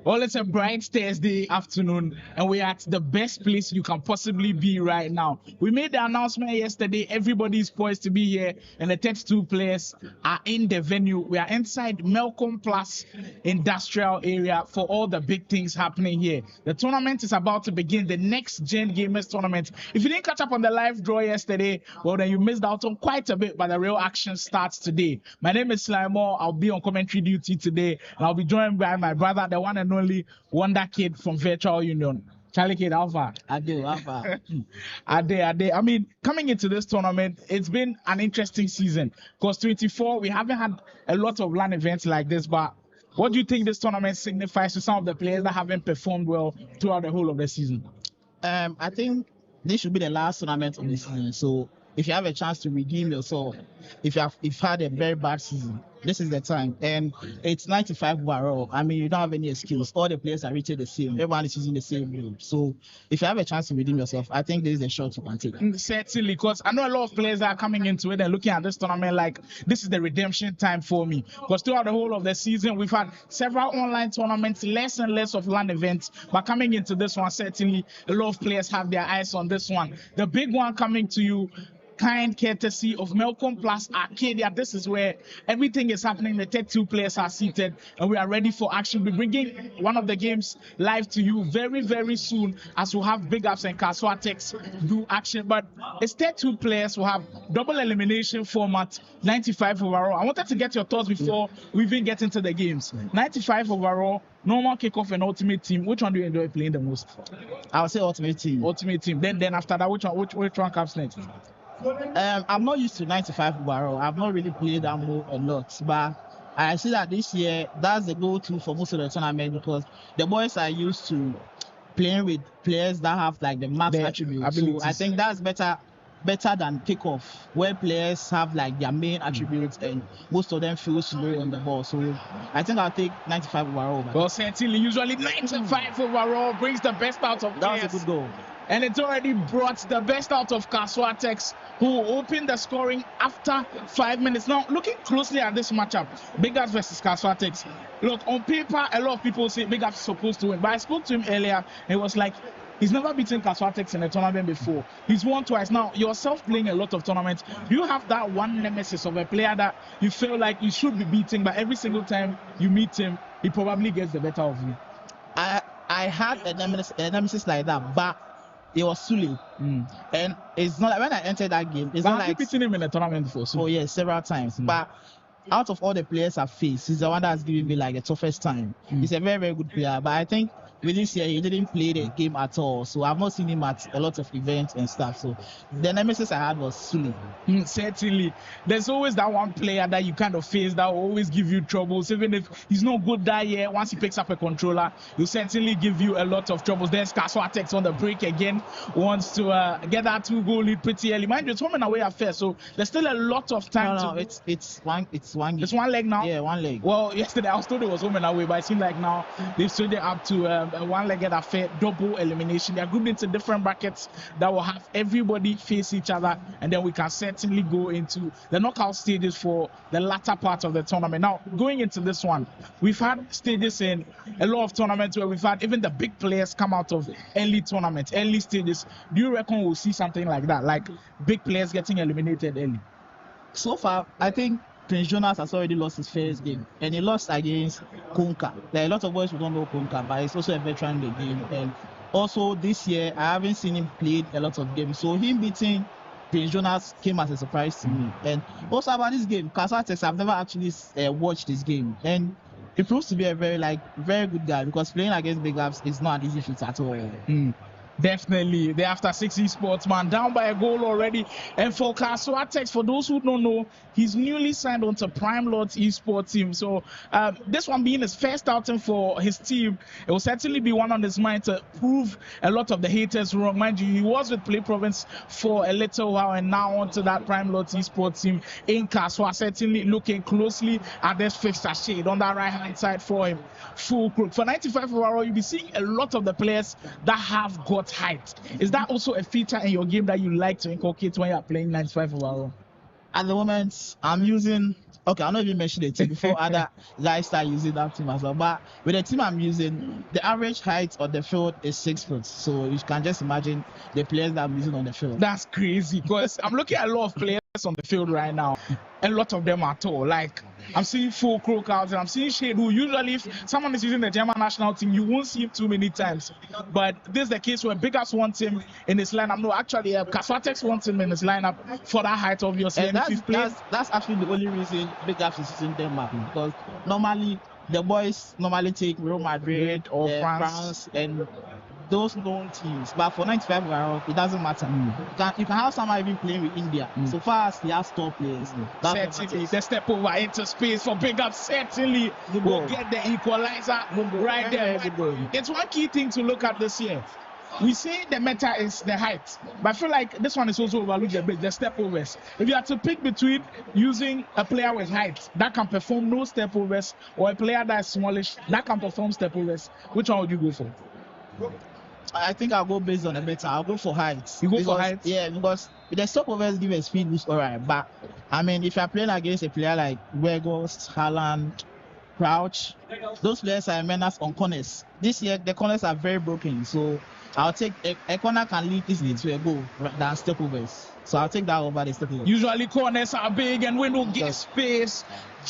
Well, it's a bright Thursday afternoon, and we're at the best place you can possibly be right now. We made the announcement yesterday. Everybody is poised to be here, and the 32 players are in the venue. We are inside Melcom Plus Industrial Area for all the big things happening here. The tournament is about to begin, the Next Gen Gamers Tournament. If you didn't catch up on the live draw yesterday, well, then you missed out on quite a bit, but the real action starts today. My name is Slimore. I'll be on commentary duty today, and I'll be joined by my brother, the one and only Wonder Kid from Virtual Union. Charlie Kid, Alpha. Alpha. Ade. I mean, coming into this tournament, it's been an interesting season. Because 24, we haven't had a lot of LAN events like this, but what do you think this tournament signifies to some of the players that haven't performed well throughout the whole of the season? I think this should be the last tournament of the season. So if you have a chance to redeem yourself, if you've had a very bad season, this is the time. And it's 95 overall. I mean, you don't have any excuse. All the players are rated the same. Everyone is using the same rule. So if you have a chance to redeem yourself, I think this is a shot you can take. Certainly, because I know a lot of players are coming into it and looking at this tournament like this is the redemption time for me. Because throughout the whole of the season, we've had several online tournaments, less and less of LAN events. But coming into this one, certainly a lot of players have their eyes on this one. The big one coming to you, kind courtesy of Melcom Plus Arcadia. This is where everything is happening. The 32 players are seated and we are ready for action. We're bringing one of the games live to you very, very soon as we'll have Big Ups and Kaswatex do action. But it's 32 players. We'll have double elimination format, 95 overall. I wanted to get your thoughts before we even get into the games. 95 overall, normal kickoff and ultimate team. Which one do you enjoy playing the most? I would say ultimate team. Ultimate team. Then after that, which one comes next? I'm not used to 95 overall. I've not really played that mode a lot, but I see that this year that's the go-to for most of the tournament because the boys are used to playing with players that have like the max attributes. So I think that's better than kickoff, where players have like their main attributes and most of them feel slow on the ball. So I think I'll take 95 overall. Well, certainly, usually 95 overall brings the best out of players. That was a good goal. And it's already brought the best out of Kaswatex, who opened the scoring after 5 minutes. Now, looking closely at this matchup, Big Ups versus Kaswatex. Look, on paper, a lot of people say Big Ups is supposed to win. But I spoke to him earlier, and it was like, he's never beaten Kaswatex in a tournament before. He's won twice. Now, yourself playing a lot of tournaments, do you have that one nemesis of a player that you feel like you should be beating, but every single time you meet him, he probably gets the better of you? I had a nemesis like that, but it was Sule. And it's not like when I entered that game, it's not like beating him in a tournament before. Oh yeah, several times. But out of all the players I've faced, he's the one that's given me like the toughest time. He's a very, very good player, but I think with this year he didn't play the game at all. So I've not seen him at a lot of events and stuff. So the nemesis I had was Sule. Certainly. There's always that one player that you kind of face that will always give you troubles. Even if he's not good that year, once he picks up a controller, he'll certainly give you a lot of troubles. There's Kaswatex on the break again, wants to get that 2-goal lead pretty early. Mind you, it's home and away affair, so there's still a lot of time. No, it's one game. It's one leg now? Yeah, one leg. Well, yesterday I was told it was home and away, but it seems like now they've switched it up to a one-legged affair, double elimination. They are grouped into different brackets that will have everybody face each other, and then we can certainly go into the knockout stages for the latter part of the tournament. Now, going into this one, we've had stages in a lot of tournaments where we've had even the big players come out of early tournaments, early stages. Do you reckon we'll see something like that, like big players getting eliminated early? So far, I think Prince Jonas has already lost his first game, and he lost against Konka. There are a lot of boys who don't know Konka, but he's also a veteran in the game. And also this year, I haven't seen him play a lot of games. So him beating Prince Jonas came as a surprise to me. And also about this game, Kaswatex, I've never actually watched this game. And he proves to be a very good guy, because playing against Big Ups is not an easy feat at all. Definitely. They're after 6 Esports, man, down by a goal already. And for Kaswatex, for those who don't know, he's newly signed onto Prime Lords Esports team. So this one being his first outing for his team, it will certainly be one on his mind to prove a lot of the haters wrong. Mind you, he was with Play Province for a little while, and now onto that Prime Lords Esports team in Kaswa, certainly looking closely at this fixture shade on that right-hand side for him. Full crook. For 95 overall, you'll be seeing a lot of the players that have got height. Is that also a feature in your game that you like to inculcate when you're playing 95 overall? At the moment, I'm using. Okay, I'll not even mention the team before other guys start using that team as well. But with the team I'm using, the average height on the field is 6 foot. So you can just imagine the players that I'm using on the field. That's crazy because I'm looking at a lot of players on the field right now. A lot of them are tall. Like I'm seeing full croak out and I'm seeing Shade, who usually if someone is using the German national team, you won't see him too many times. But this is the case where Big Ups wants him in his lineup. No, actually, Kaswatex wants him in his lineup for that height, obviously. And that's actually the only reason Big Ups is using Denmark, because normally the boys normally take Real Madrid or France and those known teams, but for 95 around, it doesn't matter. You can have someone even playing with India. So far as he has top players, certainly the step over into space for Big Up certainly will get the equalizer right there. It's one key thing to look at this year. We say the meta is the height, but I feel like this one is also overlooked a bit, the step overs. If you had to pick between using a player with height that can perform no step overs or a player that is smallish that can perform step overs, which one would you go for? I think I'll go based on the meta. I'll go for height. You go for height? Yeah, because the step overs give a speed boost, alright. But I mean, if you're playing against a player like Weghorst, Haaland, Crouch, those players are menace on corners. This year, the corners are very broken. So I'll take a corner can lead easily to a goal than step overs. So I'll take that over the step overs. Usually corners are big and when we get space,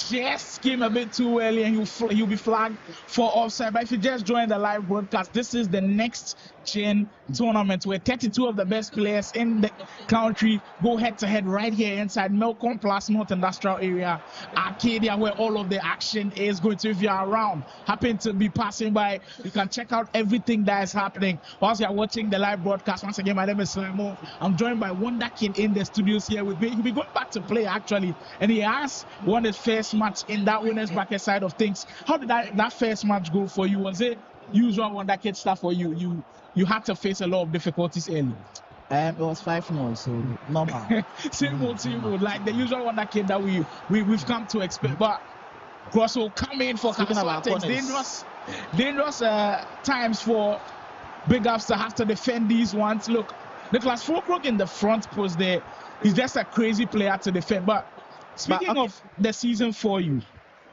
just came a bit too early and you'll be flagged for offside. But if you just join the live broadcast, this is the next gen tournament where 32 of the best players in the country go head to head right here inside Melcom Plus North Industrial Area, Arcadia, where all of the action is going to. If you're around, happen to be passing by, you can check out everything that is happening whilst you're watching the live broadcast. Once again, my name is Slimo. I'm joined by Wonder King in the studios here with me. He'll be going back to play actually, and he has won his first match in that winners bracket side of things. How did that first match go for you? Was it usual Wonder Kid stuff for you? You had to face a lot of difficulties early. It was 5-0, so normal. Same old, like the usual Wonder Kid that we've come to expect. But Cross will come in for dangerous times for Big Ups to have to defend these ones. Look, Nicholas Fulcrook in the front post there. He's just a crazy player to defend. But speaking of the season for you,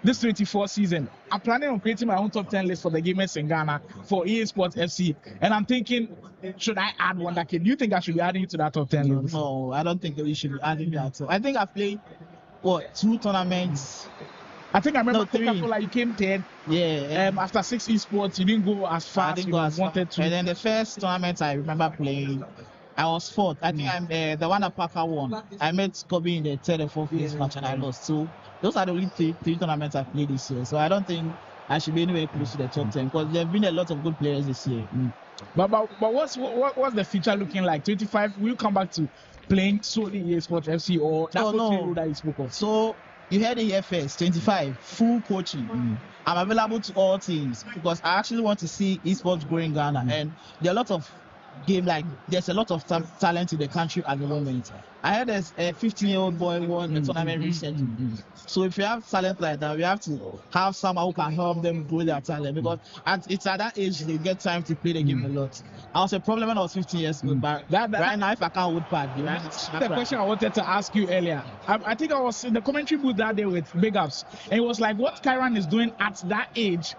this 24 season, I'm planning on creating my own top 10 list for the gamers in Ghana for Esports FC. And I'm thinking, should I add Wonder Kid? Do you think I should be adding you to that top 10 list? No, I don't think we should be adding that. So I think I played, 2 tournaments? I think I remember 3. Like you came 10. Yeah. After 6 esports, you didn't go as far as you wanted to. And then the first tournament I remember playing, I was 4th. I think I'm the one that Parker won. I met Kobe in the 3rd and 4th place match and I lost. So those are the only 3 tournaments I've played this year. So I don't think I should be anywhere close to the top 10 because there have been a lot of good players this year. But what's the future looking like? 25? Will you come back to playing solely Esports FC or that coaching that you spoke of? So you heard it here first. 25 full coaching. I'm available to all teams because I actually want to see esports grow in Ghana, and there are a lot of there's a lot of talent in the country at the moment. I heard there's a 15-year-old boy won a tournament recently. So if you have talent like that, we have to have someone who can help them grow their talent because it's at that age they get time to play the game a lot. I was a problem when I was 15 years old, but right now if I can't wood pad, the question I wanted to ask you earlier. I think I was in the commentary booth that day with Big Ups, and it was like what Kiran is doing at that age.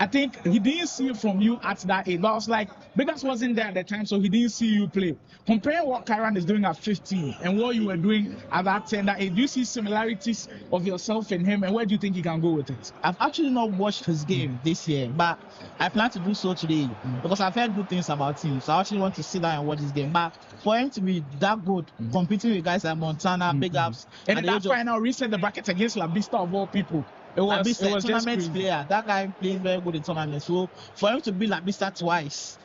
I think he didn't see it from you at that age, but I was like, Big Ups wasn't there at the time, so he didn't see you play. Compare what Kiran is doing at 15 and what you were doing at that tender age. Do you see similarities of yourself and him, and where do you think he can go with it? I've actually not watched his game this year, but I plan to do so today because I've heard good things about him. So I actually want to sit down and watch his game. But for him to be that good, competing with guys like Montana, Big Ups, and in that final reset the bracket against La Vista of all people. It was tournament player. That guy playing very good in tournaments. So for him to be like Mr. twice,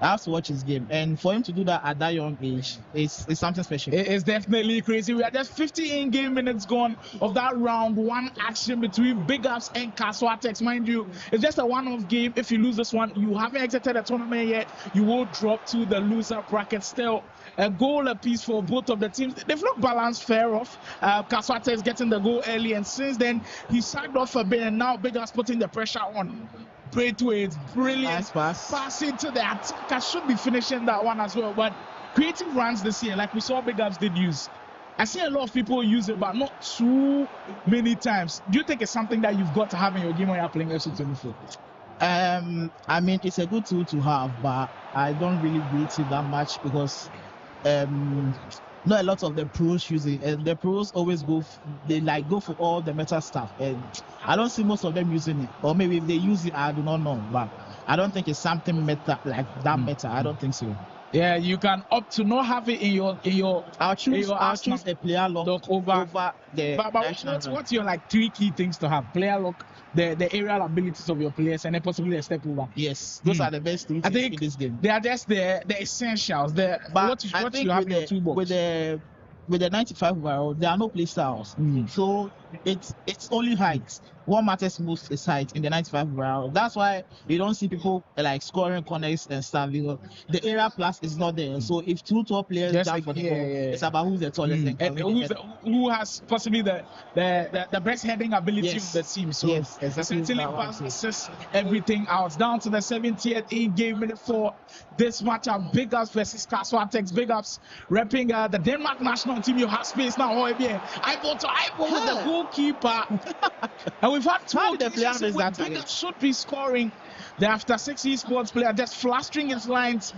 I have to watch his game. And for him to do that at that young age is something special. It's definitely crazy. We are just 50 in-game minutes gone of that round 1 action between Big Ups and Kaswatex. Mind you, it's just a one-off game. If you lose this one, you haven't exited the tournament yet. You will drop to the loser bracket. Still, a goal apiece for both of the teams. They've looked balanced, fair off. Kaswatex getting the goal early, and since then, he sagged off a bit, and now Big Ups putting the pressure on. Pray to it, brilliant nice pass into the attacker. Should be finishing that one as well, but creative runs this year, like we saw Big Ups did use. I see a lot of people use it, but not too many times. Do you think it's something that you've got to have in your game when you're playing FC24? I mean, it's a good tool to have, but I don't really rate it that much because not a lot of the pros use it, and the pros always go for all the meta stuff, and I don't see most of them using it. Or maybe if they use it, I do not know, but I don't think it's something meta like that meta. I don't think so. Yeah, you can opt to not have it in your. I'll choose a player lock over the. But what's your like 3 key things to have? Player lock, the aerial abilities of your players, and then possibly a step over. Yes, those are the best things in this game. They are just the essentials. What you have in your toolbox. With the 95 overall, there are no play styles. So it's only height. What matters most is height in the 95 overall. That's why you don't see people like scoring corners and stuff. The area plus is not there. So if 2 tall players jump for the ball, it's about who's the tallest and who has possibly the best heading ability of the team. So essentially balances everything out. Down to the 70th in-game minute 4. This matchup, Big Ups versus Kaswatex. Big Ups repping the Denmark national team. You have space now. Eyeball to eyeball with the goalkeeper. And we've had 2 occasions where Big Ups should be scoring. The after 6 esports player just flustering his lines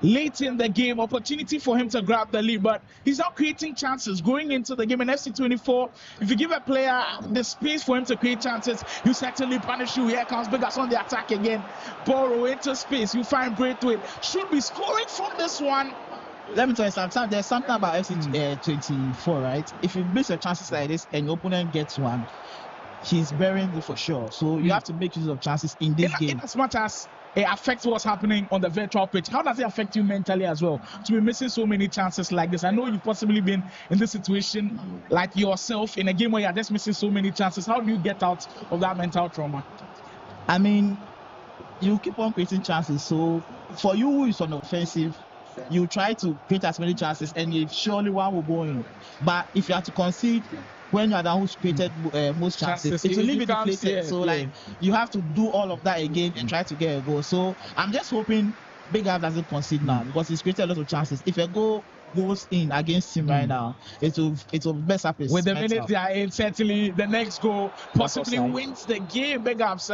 late in the game. Opportunity for him to grab the lead, but he's not creating chances going into the game in FC24. If you give a player the space for him to create chances, you certainly punish you. Here comes Big Ups on the attack again. Borrow into space. You find Braithwaite. Should be scoring from this one. Let me tell you something. There's something about FC24, right? If you miss your chances like this and your opponent gets one, he's burying you for sure. So you have to make use of chances in this game. As much as it affects what's happening on the virtual pitch, how does it affect you mentally as well to be missing so many chances like this? I know you've possibly been in this situation like yourself in a game where you're just missing so many chances. How do you get out of that mental trauma? I mean, you keep on creating chances. So for you who is on the offensive, you try to create as many chances, and if surely one will go in. But if you have to concede when you are the one who's created most chances, it will leave it deflated. Like you have to do all of that again and try to get a goal. So I'm just hoping Big Ups doesn't concede now because he's created a lot of chances. If a goal goes in against him right now, it will mess up his with the minutes they are in. Certainly the next goal possibly wins the game. Big Ups,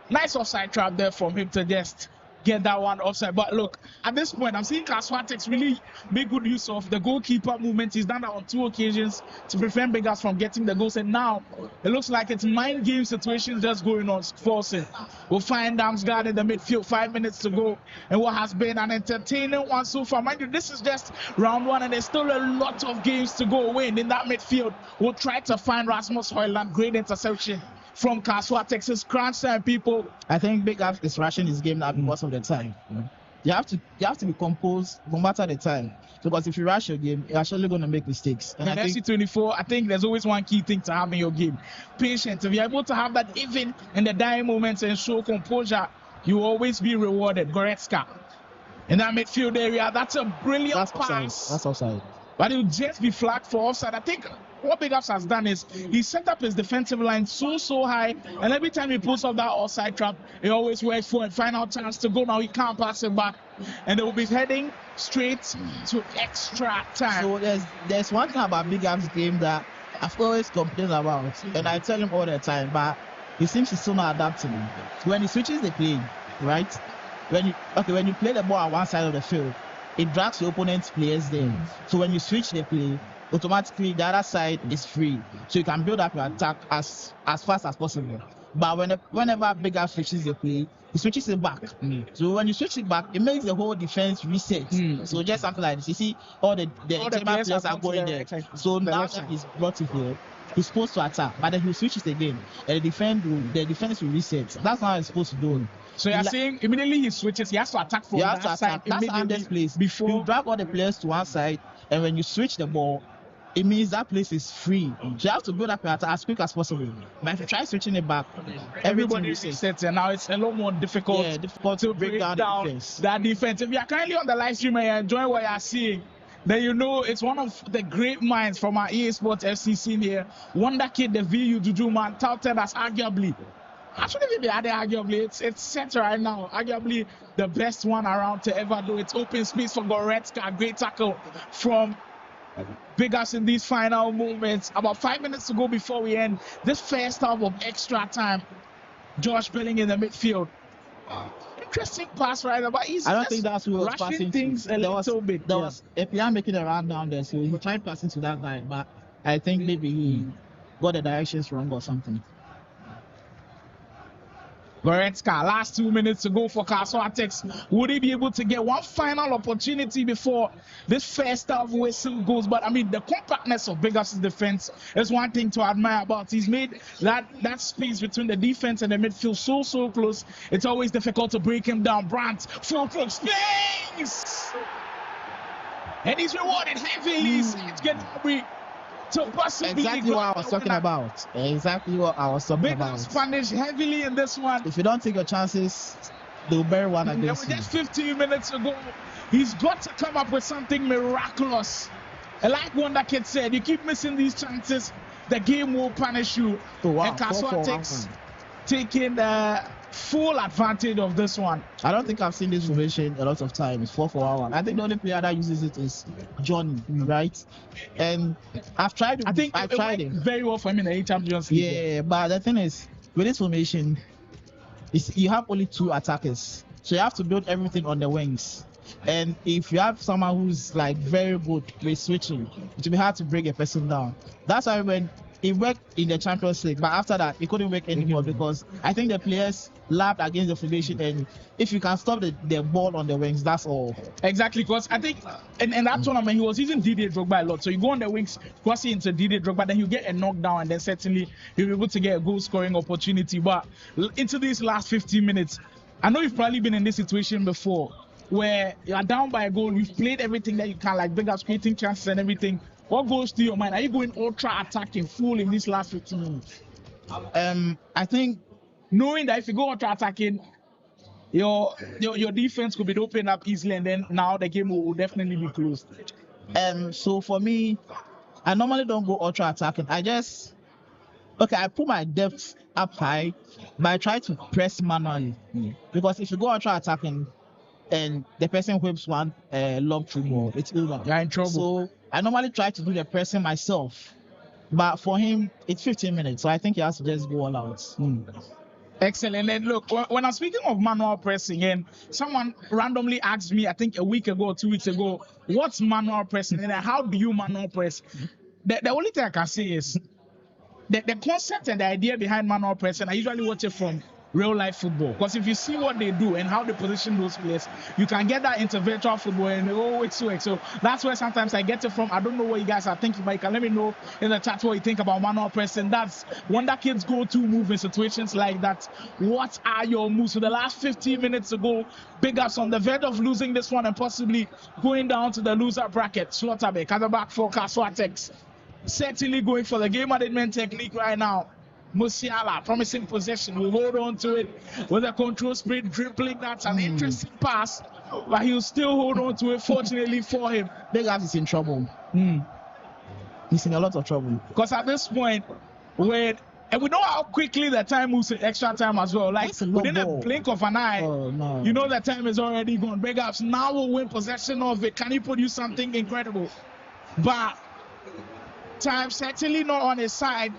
nice offside trap there from him to just get that one offside. But look, at this point, I'm seeing Kaswatex really make good use of the goalkeeper movement. He's done that on 2 occasions to prevent Big Ups from getting the goals. And now it looks like it's mind game situations just going on. Forcing. We'll find Damsgaard in the midfield. 5 minutes to go. And what has been an entertaining one so far. Mind you, this is just round 1, and there's still a lot of games to go win in that midfield. We'll try to find Rasmus Højlund. Great interception from Kaswatex's crunch time, people. I think Big Ups is rushing his game now because of the time. You have to be composed no matter the time, because if you rush your game, you're actually going to make mistakes. And in FC24, I think there's always one key thing to have in your game: patience. If you're able to have that even in the dying moments and show composure, you will always be rewarded. Goretzka in that midfield area, that's a brilliant pass. That's offside. But it will just be flagged for offside. I think what Big Ups has done is he set up his defensive line so high, and every time he pulls off that offside trap, he always waits for a final chance to go. Now he can't pass it back, and they will be heading straight to extra time. So there's one thing about Big Ups' game that I've always complained about, and I tell him all the time, but he seems to still not adapting. When he switches the play, right? When you play the ball on one side of the field, it drags your opponent's players there. So when you switch the play, automatically the other side is free, so you can build up your attack as fast as possible. But whenever Big Ups switches the play, he switches it back. So when you switch it back, it makes the whole defense reset. So just something like this. You see, all the players are going there. So now that he's brought it here, he's supposed to attack, but then he switches again, and the defense will reset. That's how he's supposed to do. So you're saying immediately he switches, he has to attack from that side. That's Anders' place. Before you drag all the players to one side, and when you switch the ball, it means that place is free. So you have to build up your attack as quick as possible. But if you try switching it back, everybody resets, and now it's a lot more difficult to break down that defense. If you're currently on the live stream and you're enjoying what you're seeing, then you know it's one of the great minds from our Esports FC scene here. Wonder Kid, the VU Juju man, touted as arguably, it's set right now, arguably the best one around to ever do it. Open space for Goretzka, great tackle from Big ups in these final moments. About 5 minutes to go before we end this first half of extra time. Josh Belling in the midfield. Interesting pass right now, but he's I don't think that's who was rushing passing things to. a little bit. There was Epian making a run down there, so he tried passing to that guy, but I think maybe he got the directions wrong or something. Goretzka, last 2 minutes to go for Kaswatex. Would he be able to get one final opportunity before this first half whistle goes? But I mean, the compactness of Big Ups' defense is one thing to admire about. He's made that space between the defense and the midfield so close. It's always difficult to break him down. Brandt, full club space! And he's rewarded heavily. It's getting to possibly exactly what I was talking about. Exactly what I was talking about. Big punished heavily in this one. If you don't take your chances, they'll bury one against you. Just 15 minutes ago, he's got to come up with something miraculous. And like Wonder Kid said, you keep missing these chances, the game will punish you. Oh, wow. And Kaswatex taking the full advantage of this one. I don't think I've seen this formation a lot of times. 4-4-1. I think the only player that uses it is Johnny, right? And I've tried. I've tried it very well for him in the Champions League. Yeah, but the thing is, with this formation, you have only 2 attackers, so you have to build everything on the wings. And if you have someone who's like very good with switching, it will be hard to break a person down. That's why when it worked in the Champions League, but after that it couldn't work anymore because I think the players laughed against the formation, and if you can stop the ball on the wings, that's all. Exactly, because I think in that tournament he was using Didier Drogba a lot. So you go on the wings, cross it into Didier Drogba, then you get a knockdown, and then certainly you'll be able to get a goal scoring opportunity. But into these last 15 minutes, I know you've probably been in this situation before where you are down by a goal, you've played everything that you can, like Big Ups, creating chances and everything. What goes to your mind? Are you going ultra attacking full in these last 15 minutes? I think knowing that if you go ultra attacking, your defense could be opened up easily, and then now the game will definitely be closed. So for me, I normally don't go ultra attacking. I put my depth up high, but I try to press manually. Because if you go ultra attacking and the person whips one lob through ball, it's over. You're in trouble. So I normally try to do the pressing myself, but for him it's 15 minutes, so I think he has to just go all out. Excellent. And look, when I'm speaking of manual pressing, and someone randomly asked me, I think a week ago or 2 weeks ago, what's manual pressing and how do you manual press? The only thing I can say is the concept and the idea behind manual pressing, I usually watch it from real life football, because if you see what they do and how they position those players, you can get that into virtual football and it's so that's where sometimes I get it from. I don't know what you guys are thinking, but you can let me know in the chat what you think about manual pressing. That's Wonder Kids go-to move in situations like that. What are your moves? So the last 15 minutes ago, Big Ups on the verge of losing this one and possibly going down to the loser bracket. Slaughterbeck at the back for Kaswatex, certainly going for the game management technique right now. Musiala, promising possession, will hold on to it with a control sprint, dribbling. That's an interesting pass, but he'll still hold on to it, fortunately for him. Big Ups is in trouble. He's in a lot of trouble. Because at this point, and we know how quickly the time moves in extra time as well. Like within a blink of an eye, you know the time is already gone. Big Ups now will win possession of it. Can he produce something incredible? But time certainly not on his side.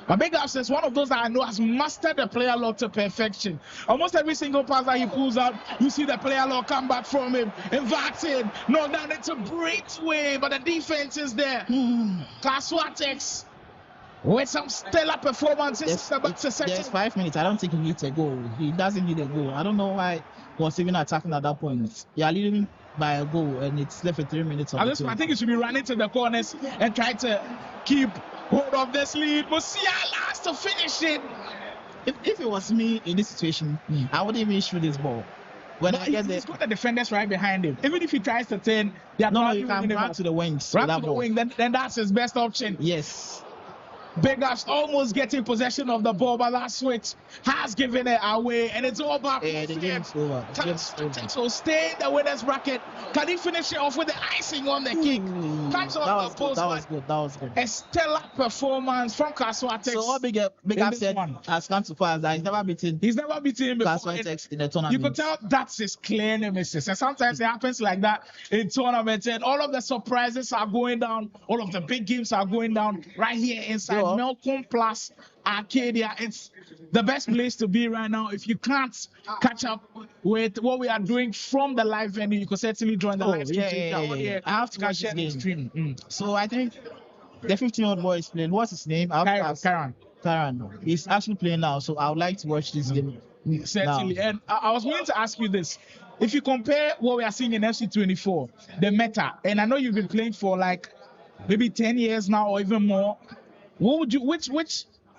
But Big Ups is one of those that I know has mastered the player log to perfection. Almost every single pass that he pulls out, you see the player log come back from him, inverted, knocked down. It's a great way, but the defense is there. Kaswatex with some stellar performances. There's 5 minutes. I don't think he needs a goal. He doesn't need a goal. I don't know why he was even attacking at that point. You are leading by a goal, and it's left for 3 minutes. I think he should be running to the corners and try to keep hold of this lead. Musiala has to finish it. If it was me in this situation, I wouldn't even shoot this ball. He's got the defenders right behind him. Even if he tries to turn, you can run to the wings. Run to the wing, then that's his best option. Yes. Beggars almost getting possession of the ball, but that switch has given it away, and it's all back. Yeah, the game's over. The game's over. So stay in the winner's bracket. Can he finish it off with the icing on the cake? Comes That on was the good. post. That was good. That was good. A stellar performance from Kaswatex. So what big upset has come to pass that he's never beaten him before. Kaswatex in the tournament. You could tell that's his clear nemesis, and sometimes it happens like that in tournaments. And all of the surprises are going down. All of the big games are going down right here inside Melcom plus Arcadia. It's the best place to be right now. If you can't catch up with what we are doing from the live venue, you could certainly join the live stream. Yeah. I have to watch this game. Stream. So I think the 15-year-old boy is playing. What's his name? Kiran. He's actually playing now, so I would like to watch this game. Certainly. Now. And I was going to ask you this. If you compare what we are seeing in FC24, the meta, and I know you've been playing for like maybe 10 years now or even more, what would you, which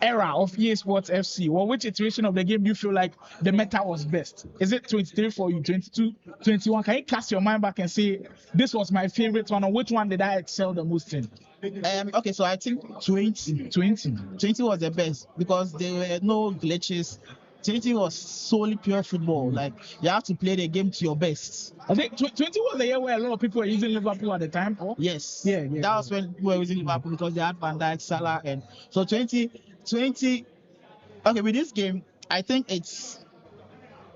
era of Esports FC, or which iteration of the game do you feel like the meta was best? Is it 23 for you, 22, 21? Can you cast your mind back and say, this was my favorite one, or which one did I excel the most in? Okay, so I think 20 was the best because there were no glitches. 20 was solely pure football. Like, you have to play the game to your best. I think 20 was the year where a lot of people were using Liverpool at the time. Oh? Yes. Yeah. That was when we were using Liverpool because they had Van Dijk, Salah, and so 20. Okay, with this game, I think it's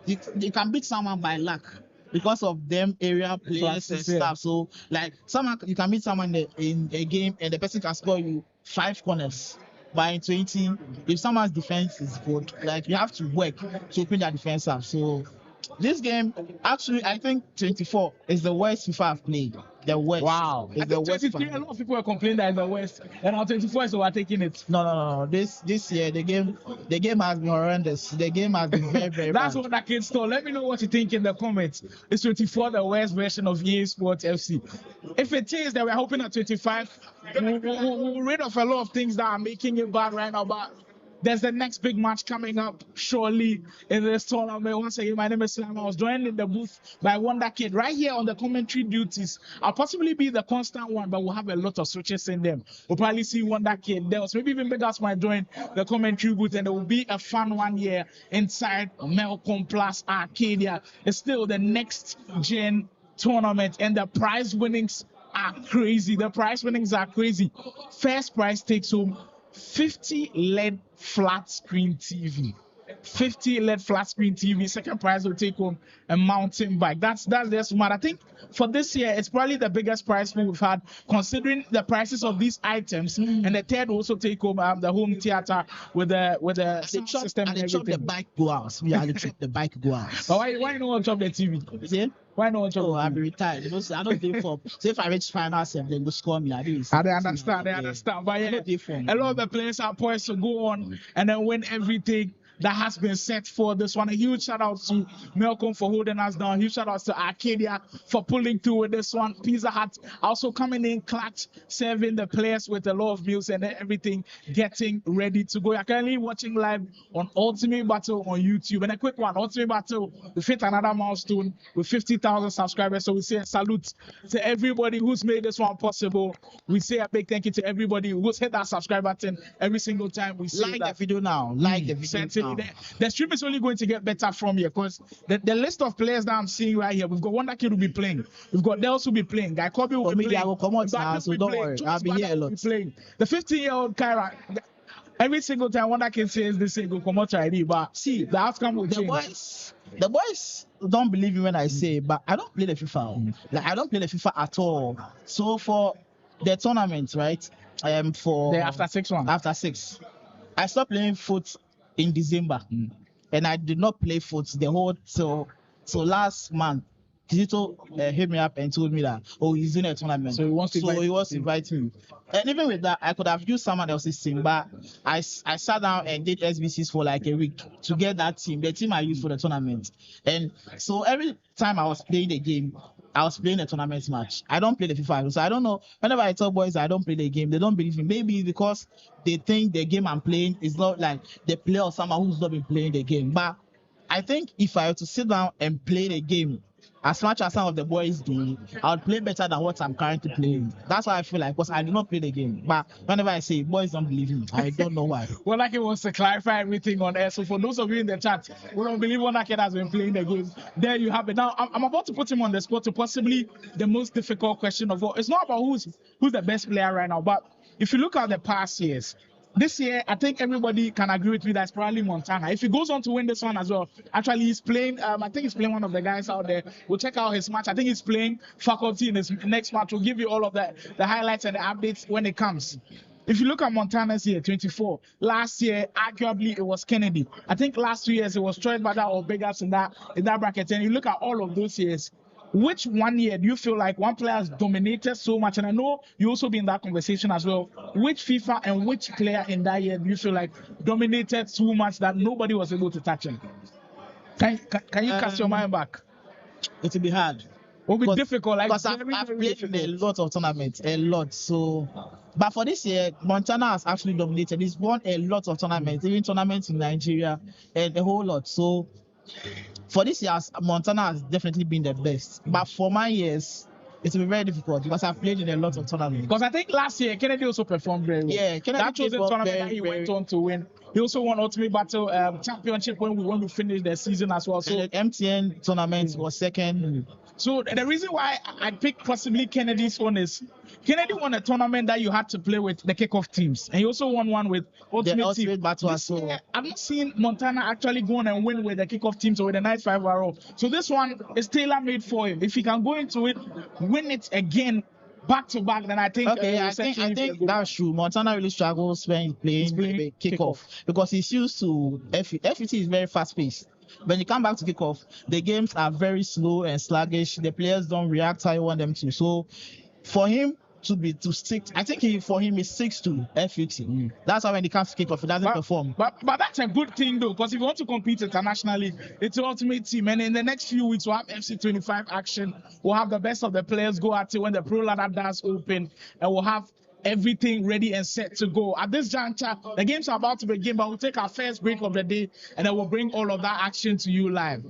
you can beat someone by luck because of them area players and stuff. So like you can beat someone in a game and the person can score you 5 corners. But in 20, if someone's defense is good, like you have to work to open their defense up. So this game, actually, I think 24 is the worst FIFA I've played. The worst. Wow. It's the worst. 23, a lot of people were complaining that it's the worst. And now 24 is overtaking it. No. This year the game has been horrendous. The game has been very, very That's bad. what that kid stole. Let me know what you think in the comments. Is 24 the worst version of Esports FC? If it is, then we're hoping at 25 we'll rid of a lot of things that are making it bad right now. But there's the next big match coming up surely in this tournament. Once again, my name is Slam. I was joined in the booth by Wonder Kid right here on the commentary duties. I'll possibly be the constant one, but we'll have a lot of switches in them. We'll probably see Wonder Kid there. So maybe even Beggars might join the commentary booth, and it will be a fun one here inside Melcom plus Arcadia. It's still the next gen tournament, and the prize winnings are crazy. First prize takes home 50 LED flat screen TV. 50 LED flat screen TV. Second prize will take home a mountain bike. That's just smart. I think for this year, it's probably the biggest prize pool we've had, considering the prices of these items. And the third will also take home the home theater with the system and everything. The bike go out. Yeah, the bike go out. But why not chop the TV? See? Why not chop? Oh, I'm retired. I don't do for. So if I reach final sem, then go score me. I understand. But yeah, a lot of the players are poised to go on and then win everything that has been set for this one. A huge shout out to Melcom for holding us down. Huge shout out to Arcadia for pulling through with this one. Pizza Hut also coming in clutch, serving the players with a lot of meals and everything, getting ready to go. You're currently watching live on Ultimate Battle on YouTube. And a quick one, Ultimate Battle, we hit another milestone with 50,000 subscribers. So we say a salute to everybody who's made this one possible. We say a big thank you to everybody who's hit that subscribe button every single time. We say the video now. Like the video now. The stream is only going to get better from here because the list of players that I'm seeing right here, we've got Wonder Kid will be playing, we've got Dels will be playing, Guy Kobe will be playing. I will come out now, so don't worry. I'll be here a lot. Playing. The 15-year-old Kyra, every single time Wonder Kid says this thing will come out already, but see, the outcome will change. The boys don't believe me when I say, but I don't play the FIFA. Like, I don't play the FIFA at all. So for the tournament, right? For the after 6 one. After 6, I stopped playing foot in December, and I did not play foot the whole so last month. Kizito hit me up and told me that he's doing a tournament, so he wants to invite me. And even with that, I could have used someone else's team, but I sat down and did SBCs for like a week to get that team, the team I used for the tournament. And so every time I was playing the game, I was playing a tournament match. I don't play the FIFA, so I don't know. Whenever I tell boys I don't play the game, they don't believe me. Maybe because they think the game I'm playing is not like the player or someone who's not been playing the game. But I think if I were to sit down and play the game as much as some of the boys do, I'll play better than what I'm currently playing. That's why I feel like, because I do not play the game. But whenever I say boys don't believe me, I don't know why. Well, Nake wants to clarify everything on air. So for those of you in the chat who don't believe Nake has been playing the game, there you have it. Now I'm about to put him on the spot to possibly the most difficult question of all. It's not about who's the best player right now, but if you look at the past years, this year, I think everybody can agree with me that's probably Montana. If he goes on to win this one as well, actually he's playing, I think he's playing one of the guys out there. We'll check out his match. I think he's playing Faculty in his next match. We'll give you all of the highlights and the updates when it comes. If you look at Montana's year, 24, last year, arguably it was Kennedy. I think last 2 years it was Troy Bada or Vegas in that bracket. And you look at all of those years, which one year do you feel like one player has dominated so much? And I know you also be in that conversation as well. Which FIFA and which player in that year do you feel like dominated so much that nobody was able to touch him? Can you cast your mind back? It will be hard. It'll be difficult. Because I've played in a lot of tournaments, a lot. So, but for this year, Montana has actually dominated. He's won a lot of tournaments, even tournaments in Nigeria, and a whole lot. So, for this year, Montana has definitely been the best. But for my years, it will be very difficult because I've played in a lot of tournaments. Because I think last year, Kennedy also performed very well. Yeah, Kennedy that was the tournament that he went on to win. He also won Ultimate Battle Championship when we finished the season as well. So and the MTN tournament was second. So the reason why I picked possibly Kennedy's one is Kennedy won a tournament that you had to play with the kickoff teams, and he also won one with Ultimate Battle as well. I've not seen Montana actually go on and win with the kickoff teams or with the Night 5 overall. So this one is tailor-made for him. If he can go into it, win it again back to back, then I think I think that's true. Montana really struggles when he's playing the kickoff because he's used to FET is very fast paced. When you come back to kickoff, the games are very slow and sluggish. The players don't react how you want them to. So for him to stick, I think for him it sticks to FET. That's why when he comes to kickoff, he doesn't perform. But that's a good thing though, because if you want to compete internationally, it's the ultimate team. And in the next few weeks, we'll have FC25 action. We'll have the best of the players go at it when the pro ladder does open, and we'll have everything ready and set to go. At this juncture, the games are about to begin, but we'll take our first break of the day, and then we'll bring all of that action to you live.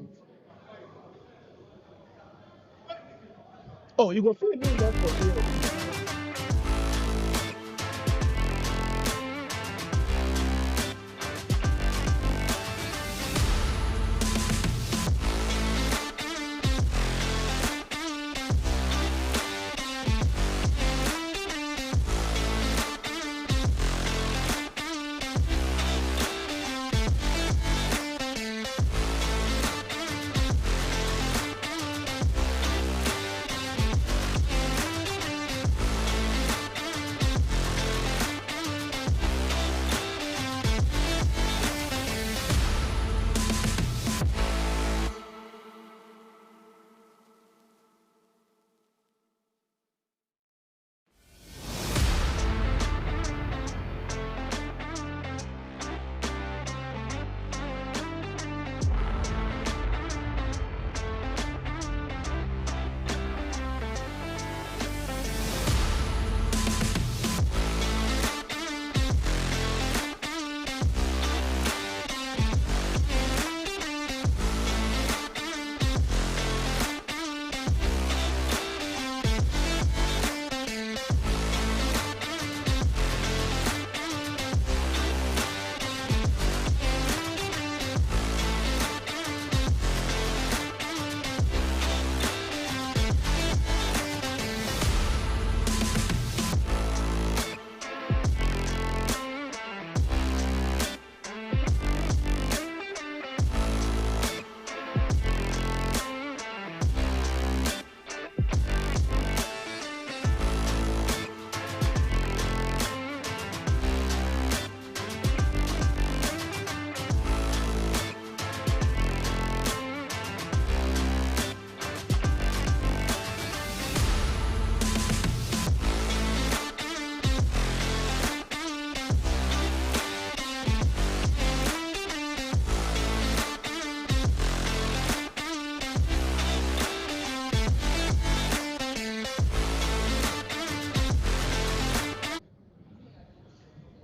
Oh, you go free doing that for real.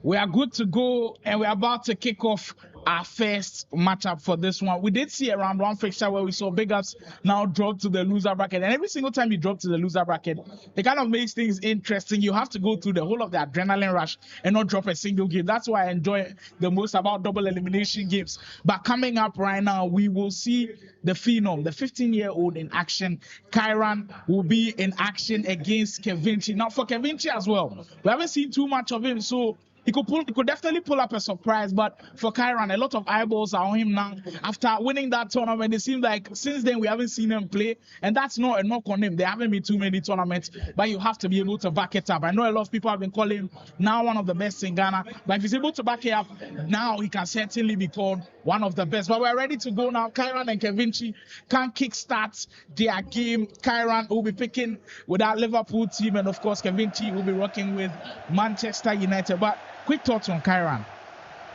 We are good to go, and we're about to kick off our first matchup for this one. We did see a round one fixture where we saw Big Ups now drop to the loser bracket, and every single time you drop to the loser bracket, it kind of makes things interesting. You have to go through the whole of the adrenaline rush and not drop a single game. That's why I enjoy the most about double elimination games. But coming up right now, we will see the Phenom, the 15-year-old in action. Kiran will be in action against Kevinci. Now, for Kevinci as well, we haven't seen too much of him, so he could definitely pull up a surprise, but for Kiran, a lot of eyeballs are on him now. After winning that tournament, it seems like since then we haven't seen him play, and that's not a knock on him. There haven't been too many tournaments, but you have to be able to back it up. I know a lot of people have been calling him now one of the best in Ghana, but if he's able to back it up, now he can certainly be called one of the best. But we're ready to go now. Kiran and Kevinci can kickstart their game. Kiran will be picking with our Liverpool team, and of course Kevinci will be working with Manchester United. But quick thoughts on Kiran.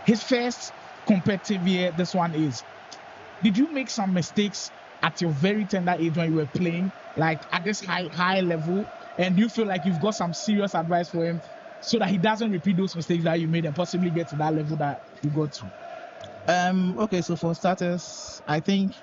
His first competitive year, this one is. Did you make some mistakes at your very tender age when you were playing, like at this high level? And do you feel like you've got some serious advice for him so that he doesn't repeat those mistakes that you made and possibly get to that level that you got to? Okay, so for starters, I think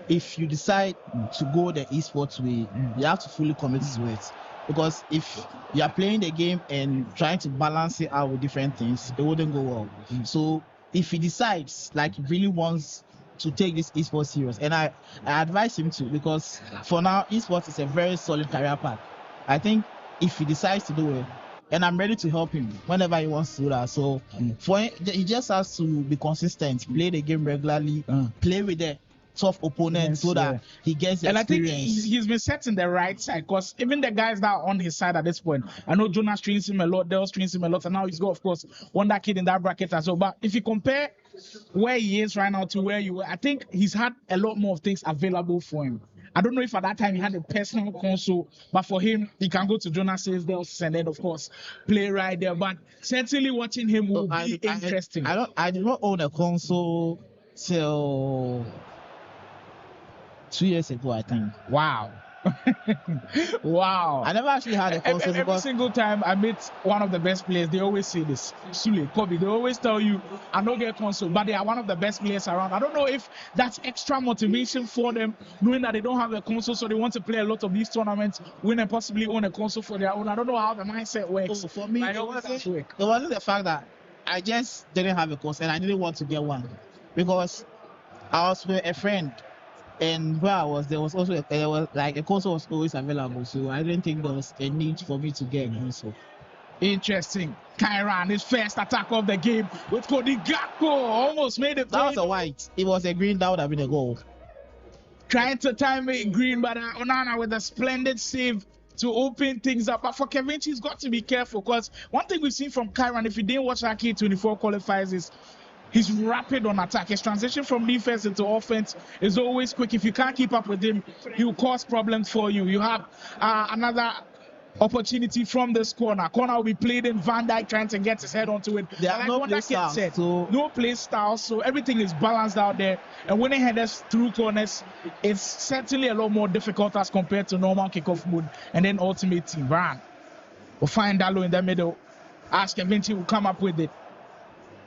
if you decide to go the esports way, you have to fully commit to it. Because if you are playing the game and trying to balance it out with different things, it wouldn't go well. So if he decides, like, he really wants to take this esports serious, and I advise him to, because for now, esports is a very solid career path. I think if he decides to do it, and I'm ready to help him whenever he wants to do that. So for him, he just has to be consistent, play the game regularly, play with the tough opponents, so that he gets the experience. And I think he's been set in the right side, because even the guys that are on his side at this point, I know Jonas trains him a lot, Dell trains him a lot, and now he's got, of course, Wonder Kid in that bracket as well. But if you compare where he is right now to where you were, I think he's had a lot more of things available for him. I don't know if at that time he had a personal console, but for him, he can go to Jonas's, and then, of course, play right there. But certainly watching him will be interesting. I did not own a console till 2 years ago, I think. Wow. Wow. I never actually had a console. Every single time I meet one of the best players, they always say this. Sule, Kobe, they always tell you, I don't get console, but they are one of the best players around. I don't know if that's extra motivation for them, knowing that they don't have a console, so they want to play a lot of these tournaments, win and possibly own a console for their own. I don't know how the mindset works. So for me, it wasn't the fact that I just didn't have a console and I didn't want to get one, because I was with a friend. And where I was, there was also a console was always available, so I didn't think there was a need for me to get a console. Interesting. Kiran, his first attack of the game with Cody Gakpo, almost made it. That was a white. It was a green. That would have been a goal. Trying to time it green, but Onana with a splendid save to open things up. But for Kevinci, he's got to be careful, because one thing we've seen from Kiran, if you didn't watch our K24 qualifiers, is he's rapid on attack. His transition from defense into offense is always quick. If you can't keep up with him, he will cause problems for you. You have another opportunity from this corner. Corner will be played in. Van Dijk trying to get his head onto it. There are no play styles. No play style, so everything is balanced out there. And winning headers through corners is certainly a lot more difficult as compared to normal kickoff mode. And then ultimate team. Brian will find Dalo in the middle. Ask Kevinci will come up with it.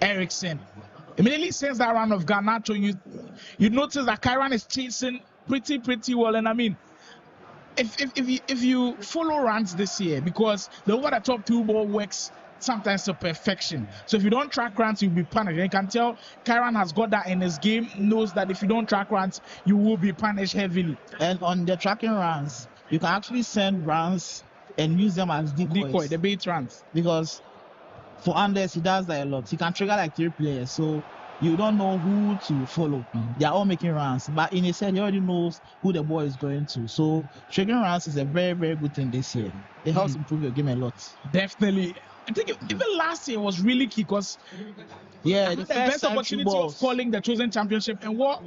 Ericsson immediately sends that round of Garnacho. You notice that Kiran is chasing pretty well, and I mean, if you follow runs this year, because the over the top two ball works sometimes to perfection. So if you don't track runs, you'll be punished. You can tell Kiran has got that in his game, knows that if you don't track runs, you will be punished heavily. And on the tracking runs, you can actually send runs and use them as decoys. The bait runs. Because for Anders, he does that a lot. He can trigger like 3 players, so you don't know who to follow. They are all making runs, but in his head, he already knows who the ball is going to. So triggering runs is a very, very good thing this year. It helps improve your game a lot. Definitely. I think even last year was really key, because the best opportunity of calling the chosen championship, and what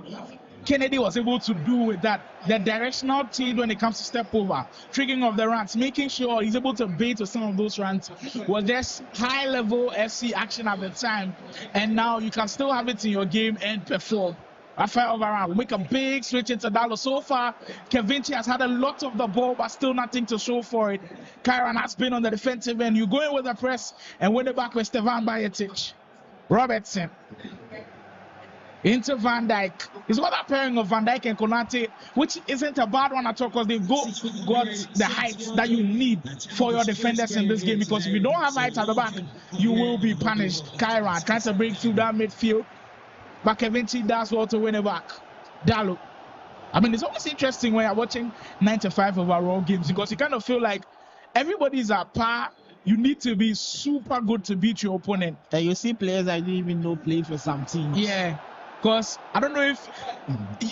Kennedy was able to do with that, the directional change when it comes to step over, triggering of the runs, making sure he's able to bait with some of those runs, was just high level FC action at the time. And now you can still have it in your game and perform. Rafael Varane will make a big switch into Dalot. So far, Kevinci has had a lot of the ball, but still nothing to show for it. Kiran has been on the defensive end. You go in with the press and win it back with Stevan Bajetic. Robertson into Van Dijk. It's what that pairing of Van Dijk and Konate, which isn't a bad one at all, because they've got the height that you need for your defenders in this game. Because if you don't have height at the back, you will be punished. Kiran trying to break through that midfield, but Kevinci does well to win it back. Dalot. I mean, it's always interesting when you're watching 95 overall games, because you kind of feel like everybody's at par. You need to be super good to beat your opponent. And you see players I didn't even know play for some teams. Yeah. Because I don't know if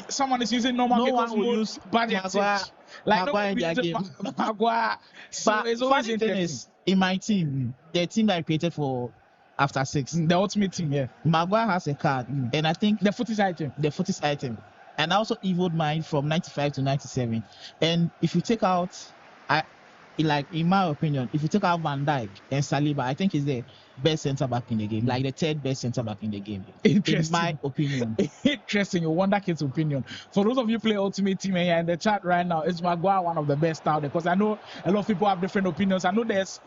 someone is using normal one will use Maguire, like Maguire in their game. Maguire. So But it's always funny thing interesting. is, in my team, the team that I created for after 6, The ultimate team, yeah. Maguire has a card, and I think The footage item. the footage item, and I also evolved mine from 95 to 97. And if you take out, in my opinion, if you take out Van Dijk and Saliba, I think he's the best centre back in the game, like the third best centre back in the game. Interesting. In my opinion. Interesting. You wonder kid's opinion. For those of you play Ultimate Team here in the chat right now, is Maguire one of the best out there? Because I know a lot of people have different opinions. I know there's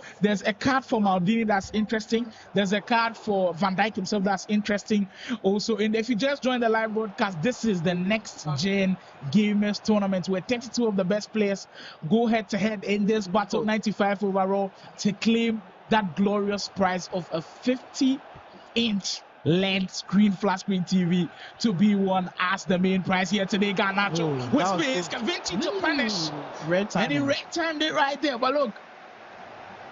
a card for Maldini that's interesting. There's a card for Van Dijk himself that's interesting also. And if you just join the live broadcast, this is the next gen gamers tournament where 32 of the best players go head to head in this battle, 95 overall, to claim that glorious prize of a 50-inch LED screen, flat screen TV to be won as the main prize here today. Garnacho with space, Kevinci to punish. Red time. And he red timed it right there. But look,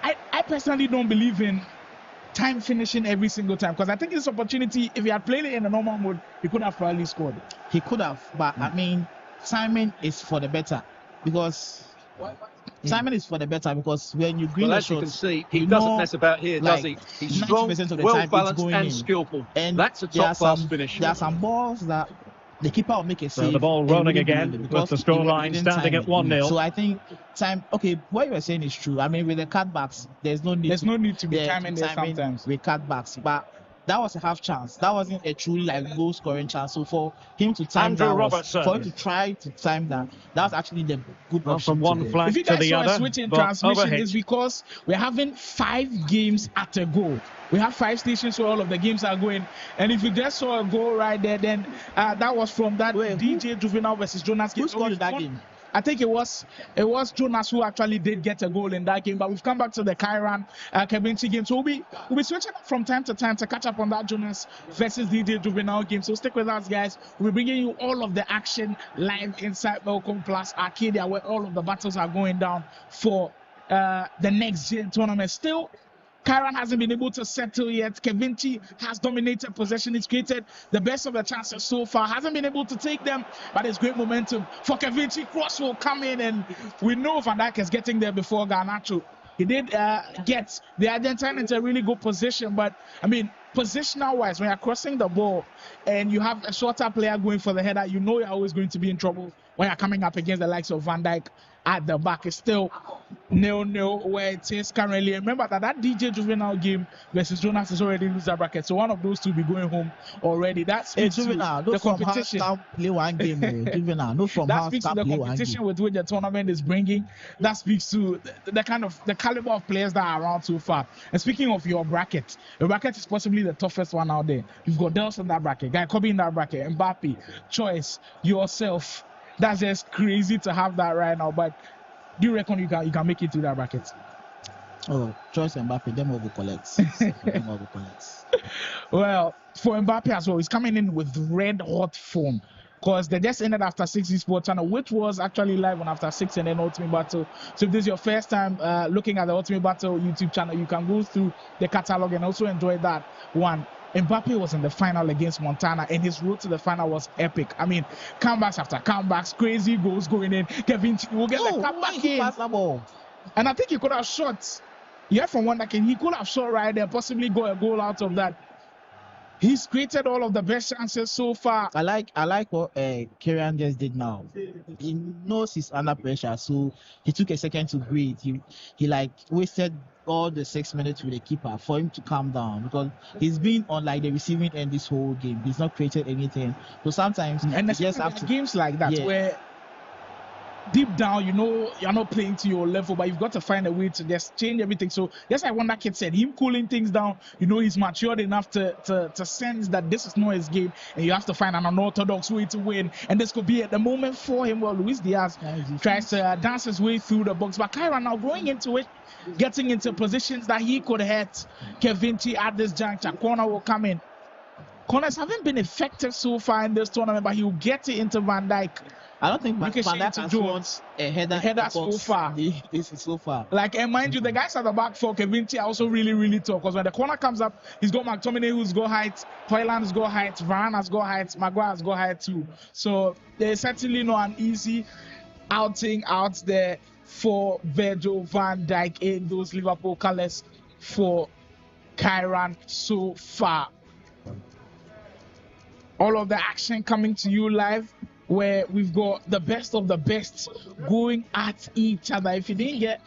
I personally don't believe in time finishing every single time, because I think this opportunity, if he had played it in a normal mode, he could have probably scored. He could have, but I mean, timing is for the better, because timing is for the better, because when you green Well, the as you can shots, see, he you doesn't know, mess about here, does he? like, He's strong, 90% of the time well it's balanced, going and in. skillful. And That's a there are top-class some- finish. There are some balls that the keeper will make a save. the ball and rolling wouldn't again believe it, with the because scoreline he didn't standing time at it. 1-0. So I think time. Okay, what you were saying is true. I mean, with the cutbacks, there's no need. There's no need to be yeah, timing there sometimes. with cutbacks, but that was a half chance. That wasn't a truly goal scoring chance. So for him to time Andrew that, Robertson. for him to try to time that was actually the good Well, option from to one do. flank If you to guys the saw a other, switch in but transmission, overhit. it's because we're having 5 games at a go. We have 5 stations where all of the games are going. And if you just saw a goal right there, then that was from that Wait, DJ Juvenile versus Jonas game. Who scored It was that one- game? I think it was Jonas who actually did get a goal in that game. But we've come back to the Kiran Kevinci game. So we'll be switching up from time to time to catch up on that Jonas versus DJ Juvenile game. So stick with us, guys. We're bringing you all of the action live inside Melcom Plus Arcadia, where all of the battles are going down for the next gen tournament. Still, Kiran hasn't been able to settle yet. Kevinci has dominated possession. He's created the best of the chances so far. Hasn't been able to take them, but it's great momentum for Kevinci. Cross will come in, and we know Van Dijk is getting there before Garnacho. He did get the Argentine into a really good position, but I mean, positional-wise, when you're crossing the ball and you have a shorter player going for the header, you know you're always going to be in trouble when you're coming up against the likes of Van Dijk at the back. It's still 0-0 where it is currently. Remember that DJ Juvenile game versus Jonas is already loser bracket, so one of those two will be going home already. That Hey, speaks to Juvenile, the no from competition. house play one game. Juvenile, no from That house speaks to the play one competition game. with which the tournament is bringing. That speaks to the kind of the caliber of players that are around so far. And speaking of your bracket is possibly the toughest one out there. You've got Dels in that bracket, Guy Kobe in that bracket, Mbappe, Choice, yourself. That's just crazy to have that right now. But do you reckon you can make it through that bracket? Oh, Choice and Mbappe, them will collect. Them will collect. Well, for Mbappe as well, he's coming in with red hot form, because they just ended After 6 Esports channel, which was actually live on After 6 and then Ultimate Battle. So if this is your first time looking at the Ultimate Battle YouTube channel, you can go through the catalog and also enjoy that one. Mbappe was in the final against Montana, and his road to the final was epic. I mean, comebacks after comebacks, crazy goals going in. Kevin will get the comeback in. Pass the ball. And I think he could have shot. Yeah, from one that he could have shot right there, possibly got a goal out of that. He's created all of the best chances so far. I like what Kiran just did now. He knows he's under pressure, so he took a second to breathe. He like wasted all the 6 minutes with the keeper for him to calm down, because he's been on like the receiving end this whole game. He's not created anything. So sometimes and you just have to games like that where deep down, you know, you're not playing to your level, but you've got to find a way to just change everything. So just like when that kid said, him cooling things down, you know, he's matured enough to sense that this is not his game, and you have to find an unorthodox way to win. And this could be at the moment for him. Well, Luis Diaz tries to dance his way through the box, but Kiran now going into it, getting into positions that he could hit Kevinti at this juncture. Corner will come in. Corners haven't been effective so far in this tournament, but he'll get it into Van Dijk. I don't think Van Dijk has wants a header so far. This is so far. Like, and mind you, the guys at the back for Kevinti are also really, really tough, because when the corner comes up, he's got McTominay who's got height, Hoyland has got height, Varane has got height, Maguire has got height too. So there's certainly not an easy outing out there for Virgil van Dijk in those Liverpool colours for Kiran so far. All of the action coming to you live, where we've got the best of the best going at each other. If you didn't get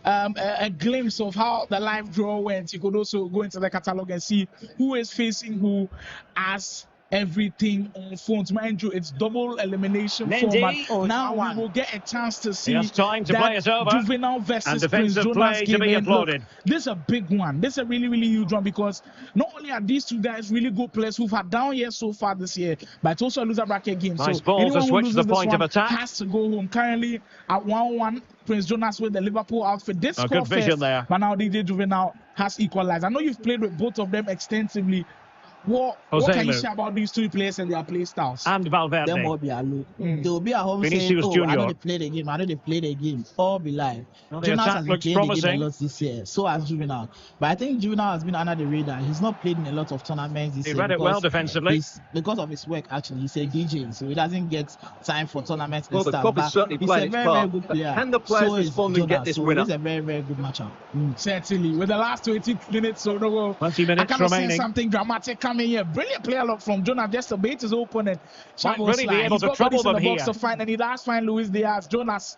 a glimpse of how the live draw went, you could also go into the catalog and see who is facing who as everything on phones. Mind you, it's double elimination format. Now we will get a chance to see time to play it over. Juvenile versus Prince Jonas game. Look, this is a big one. This is a really, really huge one, because not only are these two guys really good players who've had down years so far this year, but it's also a loser bracket game. Nice so ball to switch the point of attack. Has to go home. Currently at 1-1, Prince Jonas with the Liverpool outfit. This good vision there. But now DJ Juvenile has equalized. I know you've played with both of them extensively. What can you say about these two players and their play styles? And Valverde. Them all be alone. They will be at home saying, I know they play the game. I know they play the game. All be live. Jonas has been playing the game a lot this year. So has Juvenile. But I think Juvenile has been under the radar. He's not played in a lot of tournaments this year. He read it well defensively. Because of his work, actually. He's a DJ, so he doesn't get time for tournaments and the stuff. club is certainly playing its part. Very good player. Can the players respond and get this winner? It's a very, very good matchup. Certainly. With the last 20 minutes, so 20 minutes I can remaining. see something dramatic coming here. Brilliant player look from Jonas, just to bait his opponent. Might really be able to trouble them here. To find, and he does find Luis Diaz. Jonas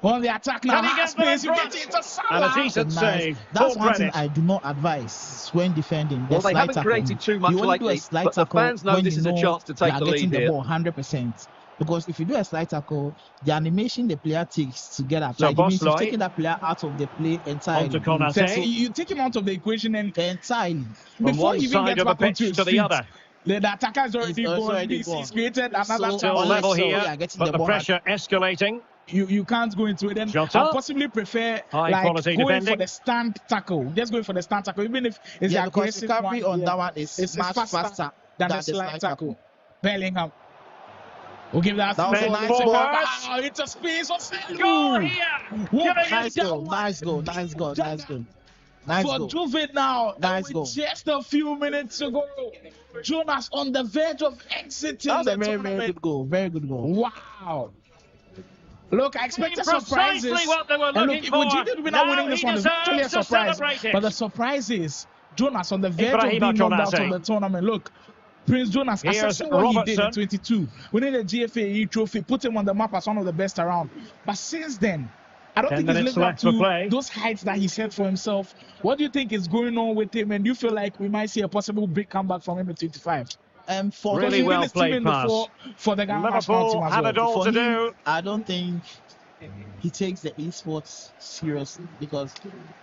on the attack now. Can he get space? You get it to Salah. And a decent save. That's one thing I do not advise when defending. Well, they haven't created too much lately, but the fans know this is a chance to take the lead here. 100%. Because if you do a slide tackle, the animation the player takes to get up, so like it means you've taken that player out of the play entirely. So you take him out of the equation and entirely. Before he even gets back onto to the other. The attacker is already gone. He's created another still level here, but the pressure escalating. You can't go into it. Then I possibly prefer going for the stand tackle. Just going for the stand tackle, even if it's the aggressive recovery on that one is much faster than the slide tackle. Bellingham. We'll give that was a nice ball. Wow, it's a space. Goal here. Nice goal. For Juvenile, nice goal. Just a few minutes to go. Jonas on the verge of exiting. That was a very, very good goal. Very good goal. Wow. Look, I expected surprises. What they were looking for. Juvenile winning this one is actually a surprise. But the surprise is Jonas on the verge of being knocked out of the tournament. Look, Prince Jonas, assessing what he did in 22, winning the GFA trophy, put him on the map as one of the best around. But since then, I don't think he's lived up to those heights that he set for himself. What do you think is going on with him? And do you feel like we might see a possible big comeback from him in 25? Really well played pass. For the Liverpool had it all to do. I don't think he takes the esports seriously, because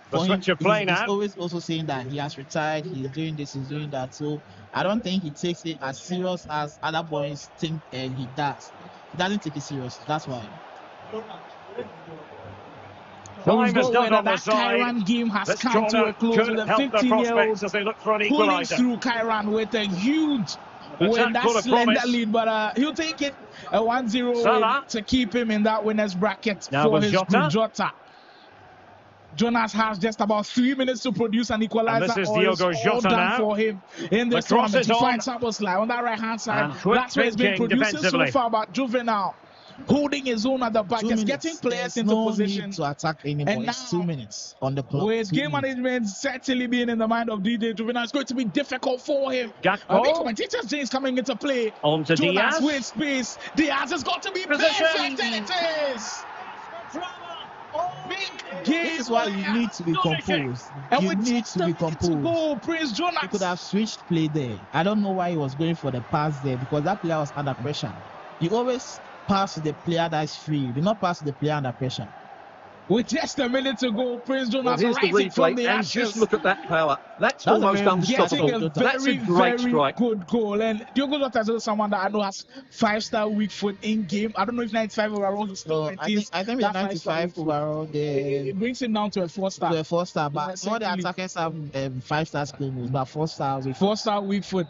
for him, he's always also saying that he has retired, he's doing this, he's doing that. So I don't think he takes it as serious as other boys think he does. He doesn't take it serious. That's why. Time is done on the side. Kiran game has come to a close with a 15-year-old as they look for an pulling through Kiran with a huge win. That's slender lead, but he'll take it. A 1-0 to keep him in that winner's bracket now for his Jota. Jonas has just about 3 minutes to produce an equalizer. And this is Diogo Jota now. For him in this tournament. He finds Saboslai on that right-hand side. That's where he's been producing so far, but Juvenile holding his own at the back, just getting players into position to attack anymore. And now, it's 2 minutes on the clock. With game management certainly being in the mind of DJ Juvenile, it's going to be difficult for him. Commentators James coming into play. On to Diaz with space. Diaz has got to be perfect, and it is. Big game is why you need to be composed. And You with need to be composed. Go, Prince Jonas. He could have switched play there. I don't know why he was going for the pass there because that player was under pressure. You always pass to the player that is free. You do not pass to the player under pressure. With just a minute to go, Prince Jonas Here's the rising from replay, the and ashes. just look at that power. That's That was almost unstoppable. That's a great strike. Good goal. And Diogo Jota is someone that I know has 5-star weak foot in game. I don't know if 95 overall is still I think with 95 overall, it brings him down to a 4-star. To a 4-star, but all the attackers have 5-star screens, but 4-star weak foot. 4-star weak foot.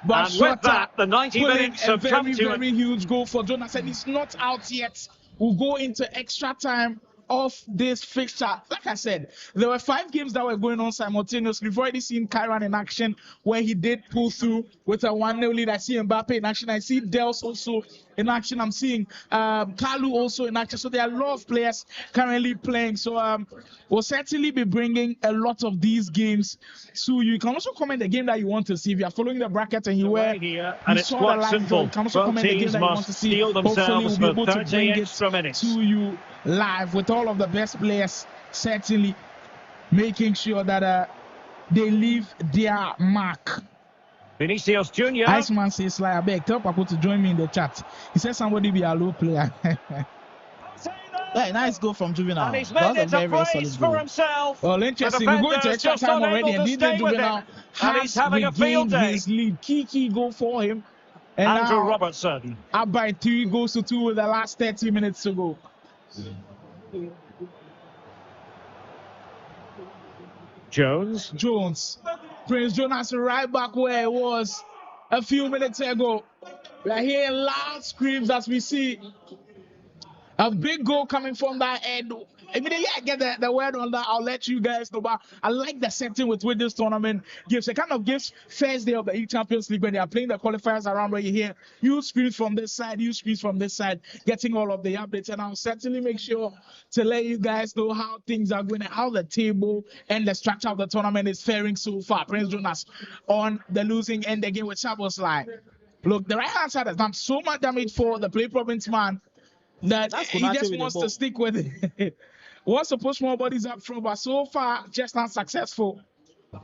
But And with that, the 90 minutes have come to very huge goal for Jonas, and he's not out yet. We'll go into extra time of this fixture. Like I said, there were 5 games that were going on simultaneously. We've already seen Kiran in action where he did pull through with a 1-0 lead. I see Mbappe in action. I see Dels also in action. I'm seeing Kalu also in action. So there are a lot of players currently playing. So we'll certainly be bringing a lot of these games to you. You can also comment the game that you want to see. If you are following the bracket and you were here, and it's quite simple. You can also comment the game that you want to see. Steal Hopefully themselves we'll be able for to 30 bring extra minutes to you live with all of the best players, certainly making sure that they leave their mark. Vinicius Junior. Iceman says, "I beg, tell Papo to join me in the chat." He said somebody be a low player. Yeah, nice goal from Juvenile. And he's That made was a it a very, very brace solid for goal. himself. Well, interesting. We're going to extra time already, and DJ Juvenile he's has having a field regained day. his lead. Key goal for him. And Andrew now, Robertson. up by 3 goals to 2 with the last 30 minutes to go. Jones. Prince Jonas right back where he was a few minutes ago. We are hearing loud screams as we see a big goal coming from that end. Immediately I get the word on that, I'll let you guys know. But I like the setting with this tournament gives. It kind of gives first day of the Champions League when they are playing the qualifiers around where you hear you screams from this side, you screams from this side, getting all of the updates. And I'll certainly make sure to let you guys know how things are going, how the table and the structure of the tournament is faring so far. Prince Jonas on the losing end again with Chaboslai. Look, the right hand side has done so much damage for the play province man that he just wants to stick with it. Wants to push more bodies up front, but so far just not successful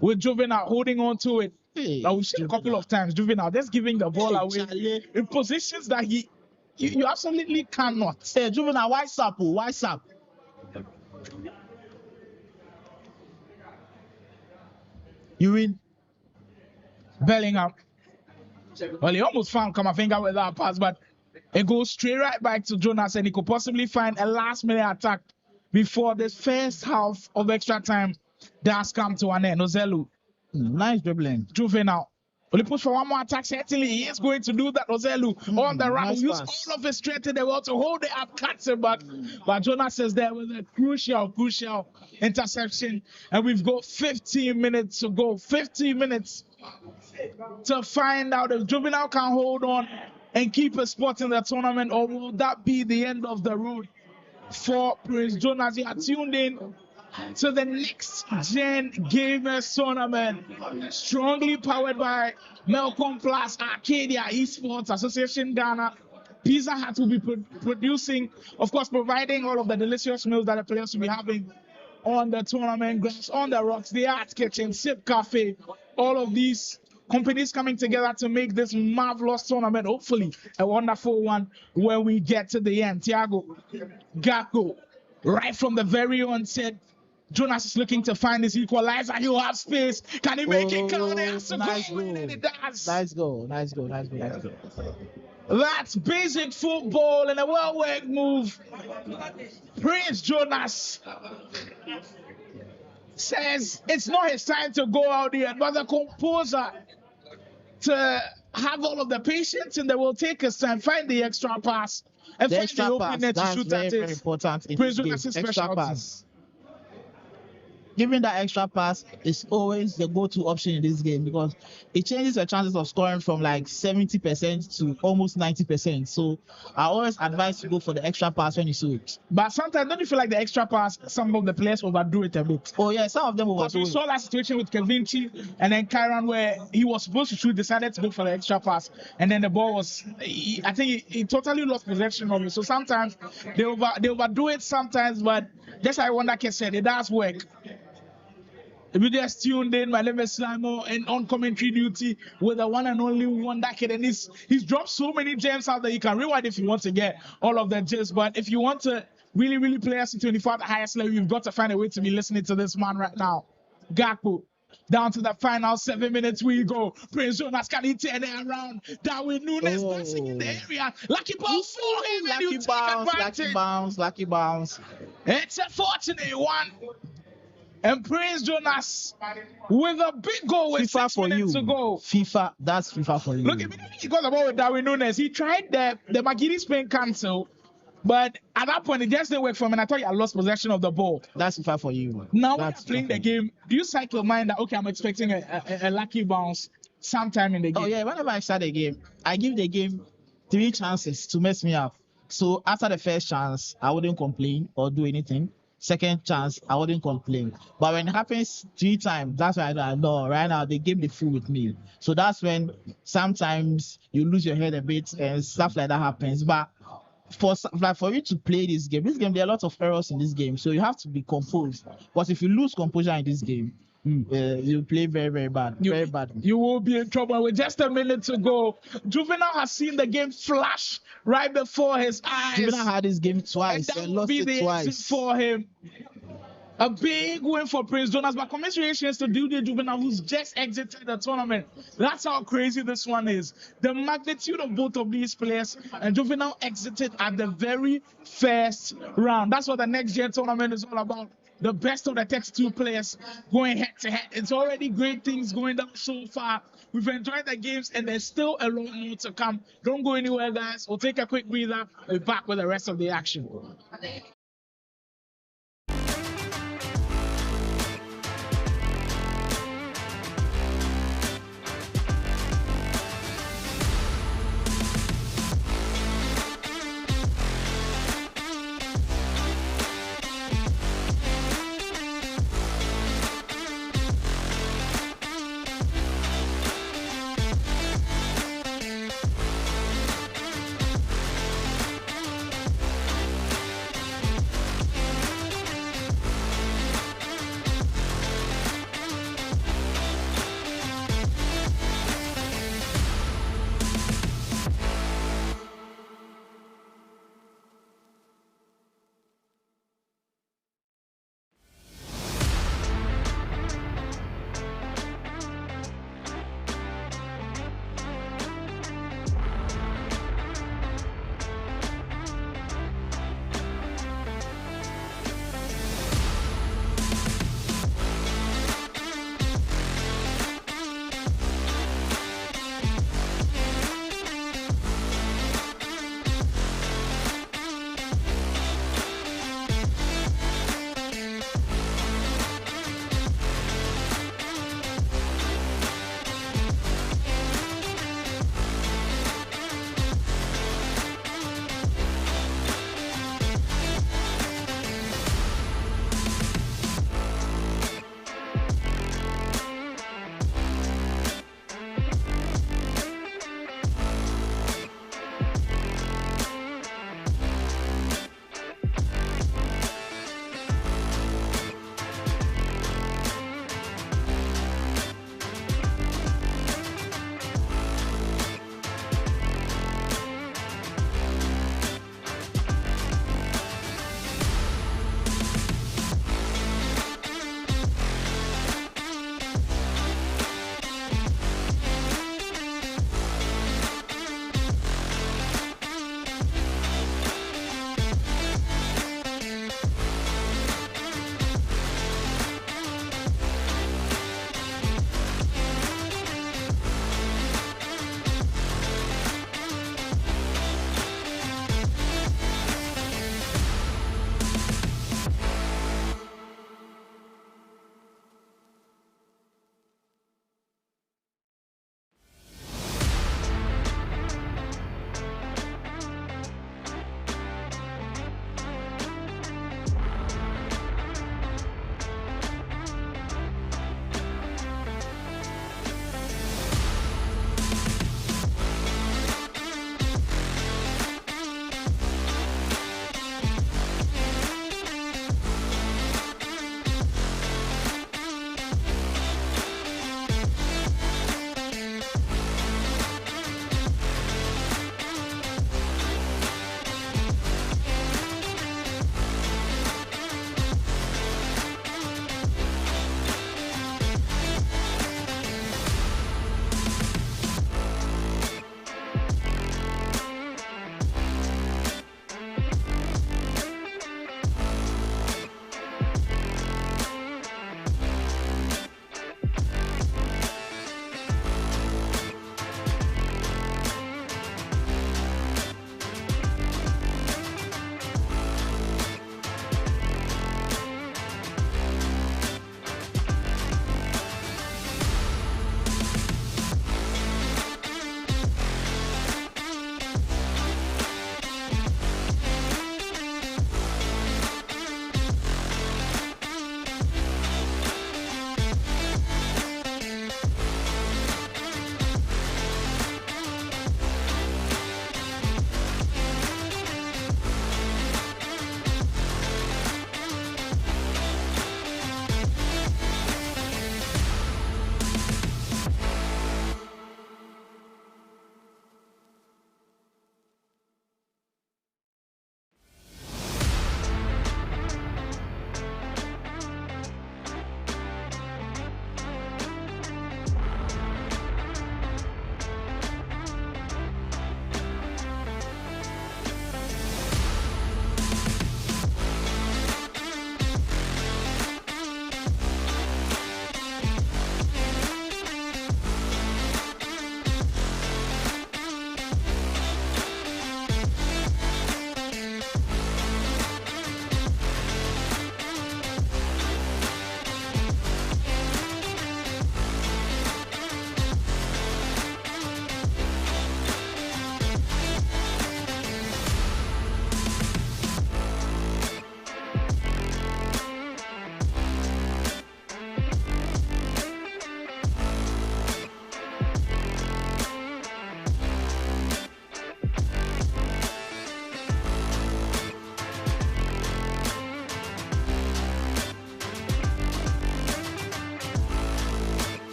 with Juvenile holding on to it. Now we've seen a couple of times Juvenile just giving the ball away in positions that you absolutely cannot. Hey, Juvenile, wise up. You win. Bellingham. Well, he almost found Kamavinga with that pass, but it goes straight right back to Jonas, and he could possibly find a last-minute attack before this first half of extra time does come to an end. Ozelu. Nice dribbling. Juvenile. Will he push for one more attack? Certainly he is going to do that. Ozelu on the run. Nice use all of his strength in the world to hold it up, cuts it back. But Jonas is there with a crucial interception. And we've got 15 minutes to go. 15 minutes to find out if Juvenile can hold on and keep a spot in the tournament, or will that be the end of the road for Prince Jonas? You are tuned in to the Next Gen Gamers Tournament, strongly powered by Melcom Plus, Arcadia, Esports, Association Ghana. Pizza Hut will be producing, of course, providing all of the delicious meals that the players will be having on the tournament grounds, on the rocks, the Art Kitchen, Sip Cafe, all of these companies coming together to make this marvelous tournament, hopefully a wonderful one when we get to the end. Thiago Gakpo, right from the very onset, Jonas is looking to find his equalizer. He'll have space. Can he make it count? Nice goal. And it does. Nice goal. That's basic football and a well-worked move. Prince Jonas says it's not his time to go out there, but the composer to have all of the patience and they will take his time, find the extra pass, and find the opening to shoot at it. Very important in Prince this game. Jonas' Extra specialty. pass. giving that extra pass is always the go-to option in this game because it changes your chances of scoring from like 70% to almost 90%. So I always advise to go for the extra pass when you see it. But sometimes don't you feel like the extra pass, some of the players overdo it a bit? Oh yeah, some of them overdo it. Because we saw that situation with Kevinci and then Kiran where he was supposed to shoot, decided to go for the extra pass, and then the ball was, I think he totally lost possession of it. So sometimes they overdo it sometimes, but just like Wonderkid said, it does work. If you just tuned in, my name is Slimo, and on commentary duty with the one and only Wonderkid, and he's dropped so many gems out there. You can rewind if you want to get all of the gems, but if you want to really play SC24 at the highest level, you've got to find a way to be listening to this man right now. Gakpo. Down to the final 7 minutes we go. Prince Jonas, can he turn it around? Darwin Nunes dancing in the area. Lucky bounce for him, and you take advantage. Lucky bounce. It's a fortunate one. And Prince Jonas with a big goal with FIFA 6 minutes to go. That's FIFA for you. Look, he got the ball with Darwin Nunes. He tried the Magidi spin cancel, but at that point it just didn't work for him, and I thought he had lost possession of the ball. That's FIFA for you. Now when you're playing the game, do you cycle mind that, okay, I'm expecting a lucky bounce sometime in the game? Oh yeah, whenever I start a game, I give the game 3 chances to mess me up. So after the first chance, I wouldn't complain or do anything. Second chance, I wouldn't complain. But when it happens 3 times, that's when I know right now the game they fool with me. So that's when sometimes you lose your head a bit and stuff like that happens. But for you to play this game, there are lots of errors in this game. So you have to be composed. Because if you lose composure in this game, you play very bad. Very bad. You will be in trouble with just a minute to go. Juvenile has seen the game flash right before his eyes. Juvenile had this game twice and lost it twice. For him. A big win for Prince Jonas, but congratulations to Dude Juvenile who's just exited the tournament. That's how crazy this one is. The magnitude of both of these players, and Juvenile exited at the very first round. That's what the next gen tournament is all about. The best of the Text 2 players going head to head. It's already great things going down so far. We've enjoyed the games and there's still a lot more to come. Don't go anywhere, guys. We'll take a quick breather. We'll be back with the rest of the action.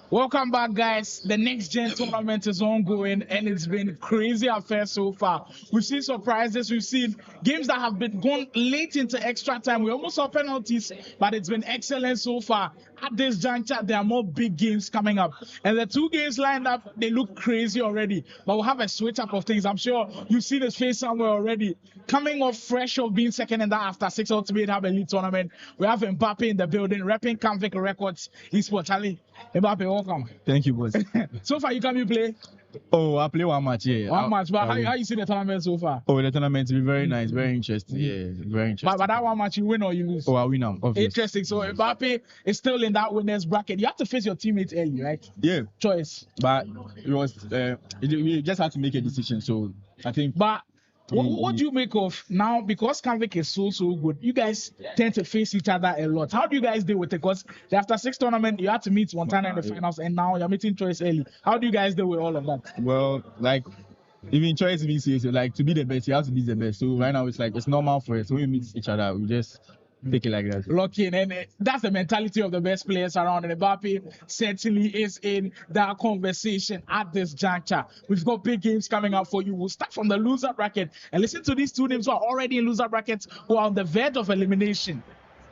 Welcome back, guys. The next gen tournament is ongoing and it's been crazy affair so far. We've seen surprises, we've seen games that have been gone late into extra time. We almost saw penalties, but it's been excellent so far. At this juncture, there are more big games coming up. And the 2 games lined up, they look crazy already. But we'll have a switch up of things. I'm sure you've seen his face somewhere already. Coming off fresh of being second in that after 6 Ultimate Hub Elite tournament, we have Mbappe in the building, repping Convict Records Esports. Ali, Mbappe, welcome. Thank you, boss. So far, you come play? Oh, I play one match, yeah. One match, but how you see the tournament so far? Oh, the tournament will be very nice, very interesting, yeah, very interesting. But that one match, you win or you lose? Oh, I win now, obviously. Interesting. So Mbappe is still in that winners bracket. You have to face your teammates early, right? Yeah. Choice. But it was, we just had to make a decision, so I think. But what do you make of now, because Convict is so good, you guys tend to face each other a lot. How do you guys deal with it? Because after 6 tournament, you had to meet Montana in the finals, and now you're meeting Choice early. How do you guys deal with all of that? Well, like, even Choice being serious, like, to be the best, you have to be the best. So right now, it's like, it's normal for us. When we meet each other, we just take it like that. Lock in, and that's the mentality of the best players around. And Mbappe certainly is in that conversation at this juncture. We've got big games coming up for you. We'll start from the loser bracket and listen to these 2 names who are already in loser brackets, who are on the verge of elimination.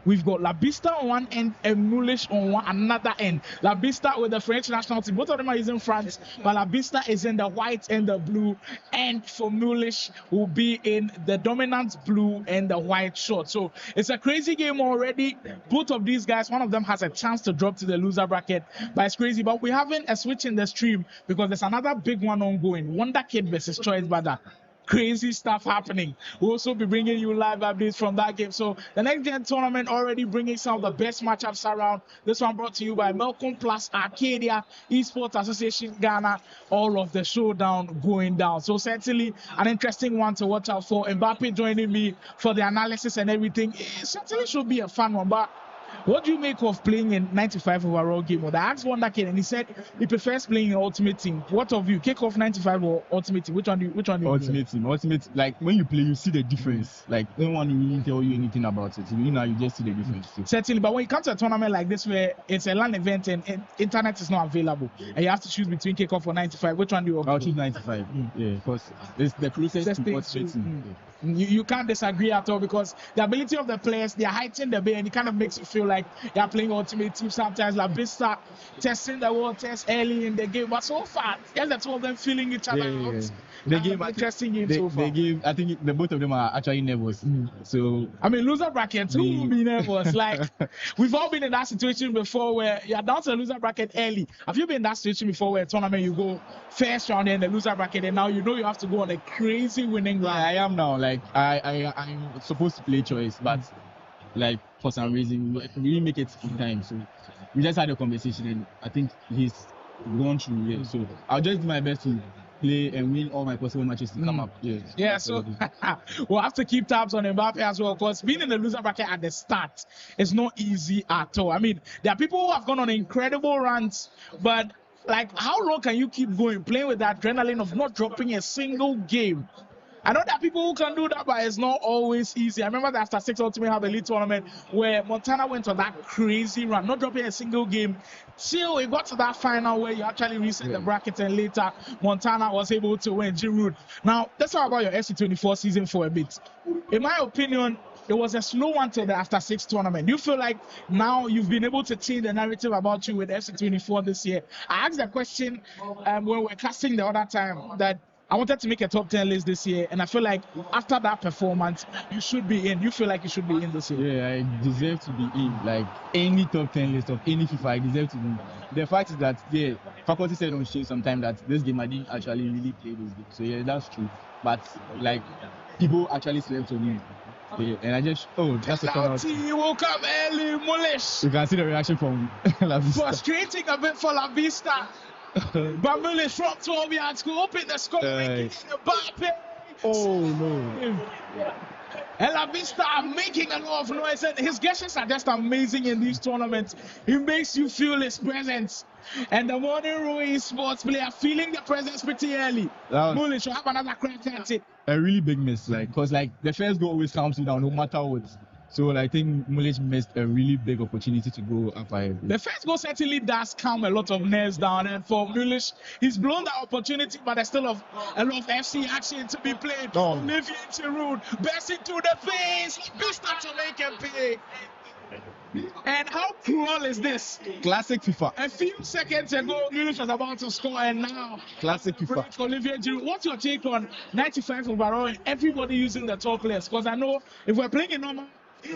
We've got La Bista on one end and Mulish on another end. La Bista with the French national team. Both of them are using France, but La Bista is in the white and the blue. And for Mulish will be in the dominant blue and the white short. So it's a crazy game already. Both of these guys, one of them has a chance to drop to the loser bracket, but it's crazy. But we're having a switch in the stream because there's another big one ongoing. Wonder Kid versus Choice Bada. Crazy stuff happening. We'll also be bringing you live updates from that game. So the next gen tournament already bringing some of the best matchups around. This one brought to you by Melcom plus Arcadia, Esports Association Ghana, all of the showdown going down. So certainly an interesting one to watch out for. Mbappe joining me for the analysis and everything. It certainly should be a fun one, but what do you make of playing in 95 overall game? Well, I asked Wonder Kid and he said he prefers playing in Ultimate Team. What of you? Kickoff 95 or Ultimate Team? Which one do you Ultimate Team. Ultimate, like when you play, you see the difference. Like no one will really tell you anything about it. You just see the difference. Certainly, but when you come to a tournament like this where it's a LAN event and internet is not available and you have to choose between Kickoff or 95, which one do you? I'll choose 95. Yeah, because it's the closest to Ultimate Team. You can't disagree at all because the ability of the players, they are heightened the bay and it kind of makes you feel like you're playing Ultimate Team sometimes. La Bista testing the waters early in the game, but so far, just the 2 of them feeling each other out. The game, interesting game so far. I think the both of them are actually nervous. So I mean, loser bracket, who will be nervous? Like we've all been in that situation before where you're down to the loser bracket early. Have you been in that situation before where a tournament you go first round in the loser bracket and now you know you have to go on a crazy winning run? Yeah, I am now. Like I'm supposed to play Choice, but like for some reason we didn't make it in time. So we just had a conversation and I think he's gone through it. So I'll just do my best to play and win all my possible matches to come up. Yeah, so we'll have to keep tabs on Mbappe as well, because being in the loser bracket at the start is not easy at all. I mean, there are people who have gone on incredible runs, but like, how long can you keep going, playing with the adrenaline of not dropping a single game? I know there are people who can do that, but it's not always easy. I remember that after 6 Ultimate Hub Elite tournament where Montana went on that crazy run, not dropping a single game, till it got to that final where you actually reset the bracket and later Montana was able to win Giroud. Now, let's talk about your FC24 season for a bit. In my opinion, it was a slow one till the after 6 tournament. Do you feel like now you've been able to change the narrative about you with FC24 this year? I asked the question when we were casting the other time that I wanted to make a top 10 list this year, and I feel like after that performance, you should be in. You feel like you should be in this year? Yeah, I deserve to be in. Like any top 10 list of any FIFA, I deserve to be. The fact is that, yeah, faculty said on show sometime that this game I didn't actually really play this game. So yeah, that's true. But like people actually slept on me. Yeah, and I just that's a penalty. He woke up early, Mulish. You can see the reaction from La Vista. Frustrating a bit for La Vista. But Mulish from 12 yards could open the score. Mbappe. Oh no. And La Vista are making a lot of noise, and his gestures are just amazing in these tournaments. He makes you feel his presence. And the Morning Row Esports player feeling the presence pretty early. Mulish will have another crack at it. A really big miss, like, because like the first goal always counts you down no matter what. So I think Mulic missed a really big opportunity to go up high. The first goal certainly does calm a lot of nerves down, and for Mulic, he's blown that opportunity, but there's still a lot of FC action to be played. Olivier Giroud bursts into the face, Bista to make a pay. And how cruel is this? Classic FIFA. A few seconds ago, Mulic was about to score, and now classic FIFA. Olivier Giroud. What's your take on 95 overall and everybody using the top players? Because I know if we're playing in normal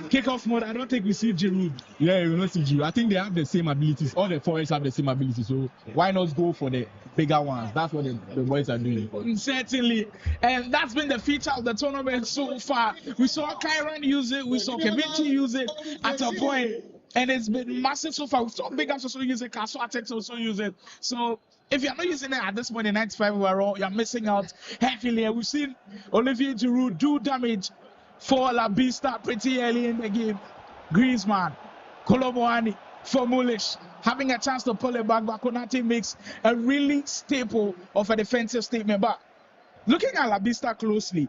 kickoff mode, I don't think we see Giroud. Yeah, you know, see Giroud. I think they have the same abilities. All the forwards have the same abilities. So why not go for the bigger ones? That's what the boys are doing. Certainly. And that's been the feature of the tournament so far. We saw Kiran use it. We saw Kevinci use it at a point. And it's been massive so far. We saw Big Ups also use it. Kaswatex also use it. So if you're not using it at this point in 95 overall, you're missing out heavily. We've seen Olivier Giroud do damage for La Bista pretty early in the game. Griezmann, Kolomoani, for Mulic, having a chance to pull it back, but Konate makes a really staple of a defensive statement. But looking at La Bista closely,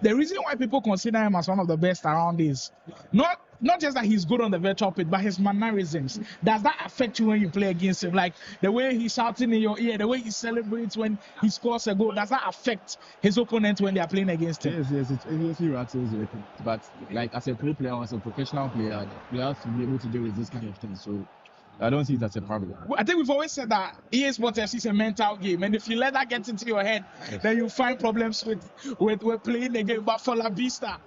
the reason why people consider him as one of the best around is not just that he's good on the virtual pitch, but his mannerisms. Does that affect you when you play against him? Like the way he's shouting in your ear, the way he celebrates when he scores a goal, does that affect his opponent when they are playing against him? Yes, it obviously rattles it. But like as a pro player, as a professional player, you have to be able to deal with this kind of thing. So I don't see it as a problem. I think we've always said that Esports FC is a mental game, and if you let that get into your head, then you find problems with playing the game. But for La Bista,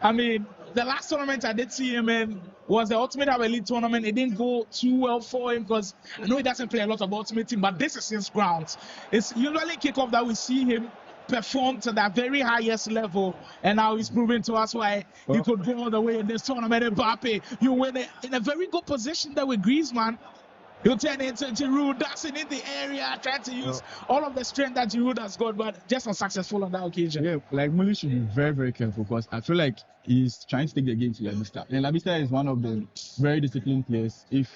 I mean, the last tournament I did see him in was the Ultimate Hub Elite tournament. It didn't go too well for him because I know he doesn't play a lot of Ultimate Team, but this is his grounds. It's usually kickoff that we see him perform to that very highest level, and now he's proving to us why he could go all the way in this tournament. Mbappe, you win it in a very good position there with Griezmann. He'll turn into Giroud, dancing in the area, trying to use all of the strength that Giroud has got, but just unsuccessful on that occasion. Yeah, like Mulic should be very, very careful because I feel like he's trying to take the game to La Bista. And La Bista is one of the very disciplined players. If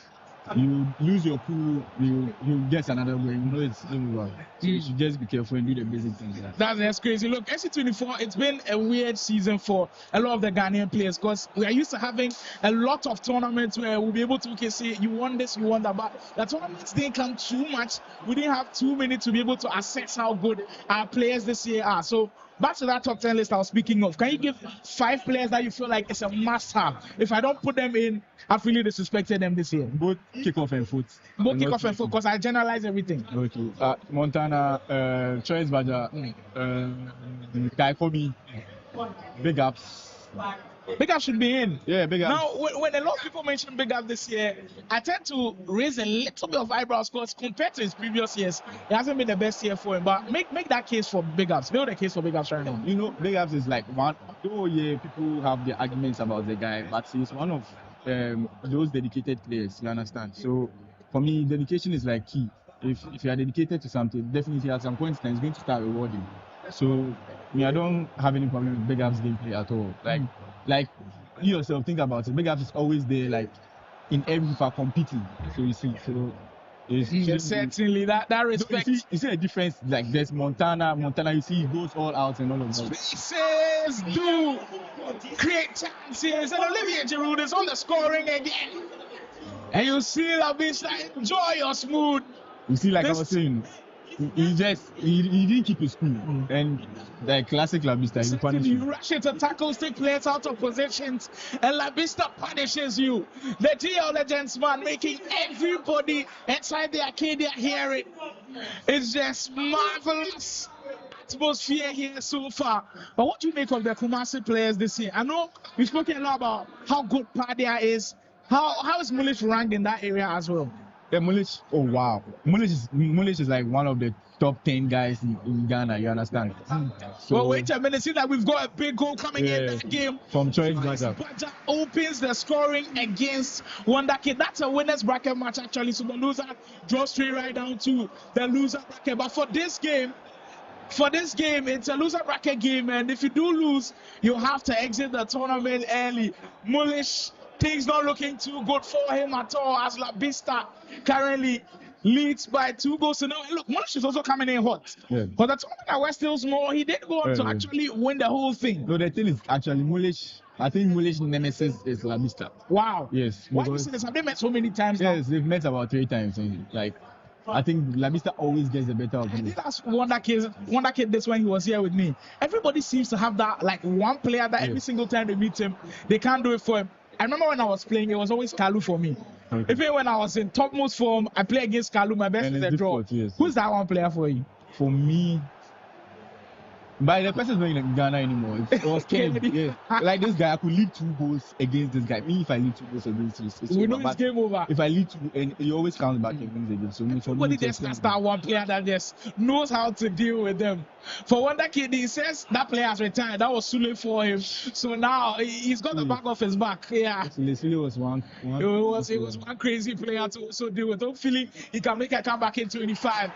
you lose your pool, you get another way. You know it's over. So you should just be careful and do the basic things. That's crazy. Look, SC24, it's been a weird season for a lot of the Ghanaian players because we are used to having a lot of tournaments where we'll be able to say, you won this, you won that. But the tournaments didn't come too much. We didn't have too many to be able to assess how good our players this year are. So back to that top 10 list I was speaking of. Can you give 5 players that you feel like it's a must-have? If I don't put them in, I've really disrespected them this year. Both kickoff and foot. Both kickoff and foot, because I generalize everything. Okay. Montana, Choice Badger, Kai Kobe, Big Ups. Big Up should be in. Yeah, Big Up. Now, when a lot of people mention Big Up this year, I tend to raise a little bit of eyebrows because compared to his previous years, it hasn't been the best year for him. But make that case for Big Ups. Build a case for Big Ups right now. You know, Big Ups is like one. Oh yeah, people have the arguments about the guy, but he's one of those dedicated players. You understand? So for me, dedication is like key. If you are dedicated to something, definitely at some point it's going to start rewarding. So I don't have any problem with Big Ups gameplay at all. Like you yourself think about it. Big Ups is always there, like in every FIFA competing. So you see, certainly that respect. You see a difference. Like there's Montana. You see he goes all out and all of that. Spaces do create chances, and Olivier Giroud is on the scoring again. And you see La Bista enjoy your smooth. You see, like I was saying, he didn't keep his cool. And the classic La Bista, he punishes you. You rush into tackles, take players out of positions, and La Bista punishes you. The DL Legends man making everybody inside the Arcadia hear it. It's just marvelous atmosphere here so far. But what do you make of the Kumasi players this year? I know we've spoken a lot about how good Padia is. How is Mulic ranked in that area as well? Yeah, Mulic. Oh wow, Mulic is like one of the top 10 guys in Ghana. You understand? So, well, wait a minute. See that we've got a big goal coming in that game. From Choice Badger. Badger opens the scoring against Wondake. That's a winners bracket match actually. So the loser draws straight right down to the loser bracket. But for this game, it's a loser bracket game, and if you do lose, you have to exit the tournament early. Mulic, things not looking too good for him at all, as La Bista currently leads by 2 goals to 0. Look, Monash is also coming in hot. Yeah. But the tournament that we're still small, he did go on to actually win the whole thing. No, the thing is actually Mulish. I think Mulish nemesis is La Vista. Wow. Yes. Why do you say this? Have they met so many times now? Yes, they've met about 3 times. Like, I think La Vista always gets the better of I me. did ask Wonder Kid this when he was here with me. Everybody seems to have that, like, one player that every single time they meet him, they can't do it for him. I remember when I was playing, it was always Kalu for me. Okay. Even when I was in topmost form, I play against Kalu, my best is a draw. Yes. Who's that one player for you? For me, but the person's not in Ghana anymore. It was Kennedy. Yeah. Like this guy, I could lead 2 goals against this guy. Me, if I lead 2 goals against him, it's We over. know it's game over. If I lead 2, and he always comes back and wins again. So me, for Everybody me, just has that one player that just knows how to deal with them. For Wonder Kid, he says that player has retired. That was Sule for him. So now he's got the back off his back. Yeah. Sule was one. It was one crazy player to also deal with. Hopefully, he can make a comeback in 25.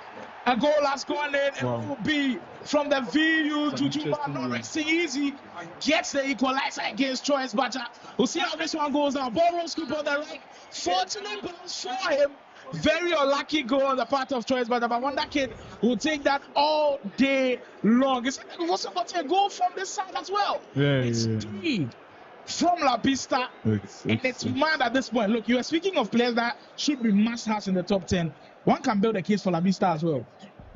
A goal has gone in. It will be from the VU to Juba. Not resting easy. Gets the equalizer against Choice Bacha. We'll see how this one goes down. Ball rolls scoop on the right. Fortunate balls for him. Very unlucky goal on the part of Choice Bacha. But Wonder Kid will take that all day long. We've also got a goal from this side as well. It's 3 from La Pista. It's mad at this point. Look, you are speaking of players that should be must-haves in the top 10. One can build a case for La Vista as well.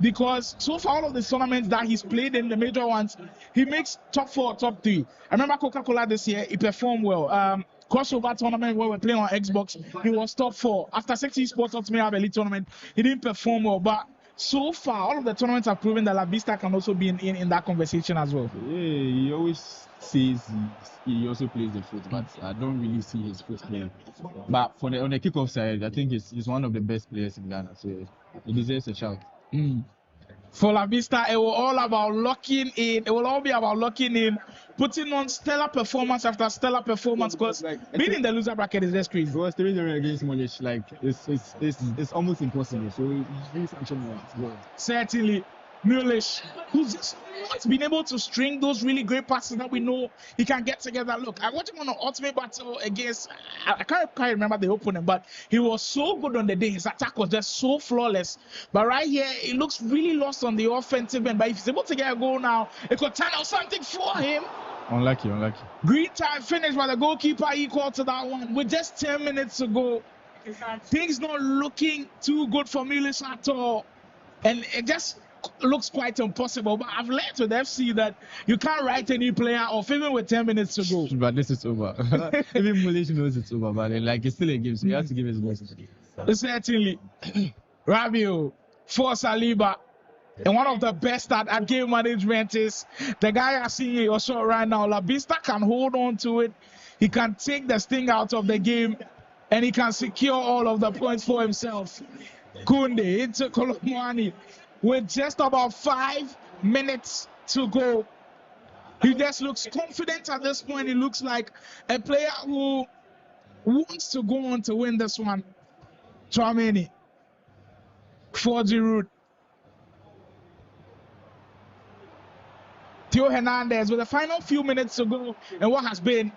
Because so far, all of the tournaments that he's played in, the major ones, he makes top 4, top 3. I remember Coca-Cola this year, he performed well. Crossover tournament where we're playing on Xbox, he was top 4. After 6 Esports Ultimate Have Elite tournament, he didn't perform well. But so far, all of the tournaments have proven that La Vista can also be in that conversation as well. Yeah, he always says he also plays the foot, but I don't really see his foot playing. But on the kickoff side, I think he's one of the best players in Ghana, so he deserves a shout. For La Vista, it will all about locking in. It will all be about locking in, putting on stellar performance after stellar performance. Because being in the loser bracket is just crazy. It was 3-0 against Monash. Like it's almost impossible. So it's really functional as well. Certainly, Mulish, who's just not been able to string those really great passes that we know he can get together. Look, I watched him on an ultimate battle against, I can't remember the opponent, but he was so good on the day. His attack was just so flawless. But right here, he looks really lost on the offensive end. But if he's able to get a goal now, it could turn out something for him. Unlucky. Green time finished by the goalkeeper equal to that one. With just 10 minutes to go, things not looking too good for Mulish at all. And it just looks quite impossible, but I've learned with FC that you can't write any player off even with 10 minutes to go. But this is over. Even Mulish knows it's over, but like it's still a game, so you have to give his best. Certainly, Rabiot for Saliba, and one of the best at game management is the guy I see in your shot right now. La Vista can hold on to it. He can take the sting out of the game, and he can secure all of the points for himself. Kunde into Kolomwani. With just about 5 minutes to go, he just looks confident at this point. He looks like a player who wants to go on to win this one. Chouameni for Giroud. Theo Hernandez with the final few minutes to go, and what has been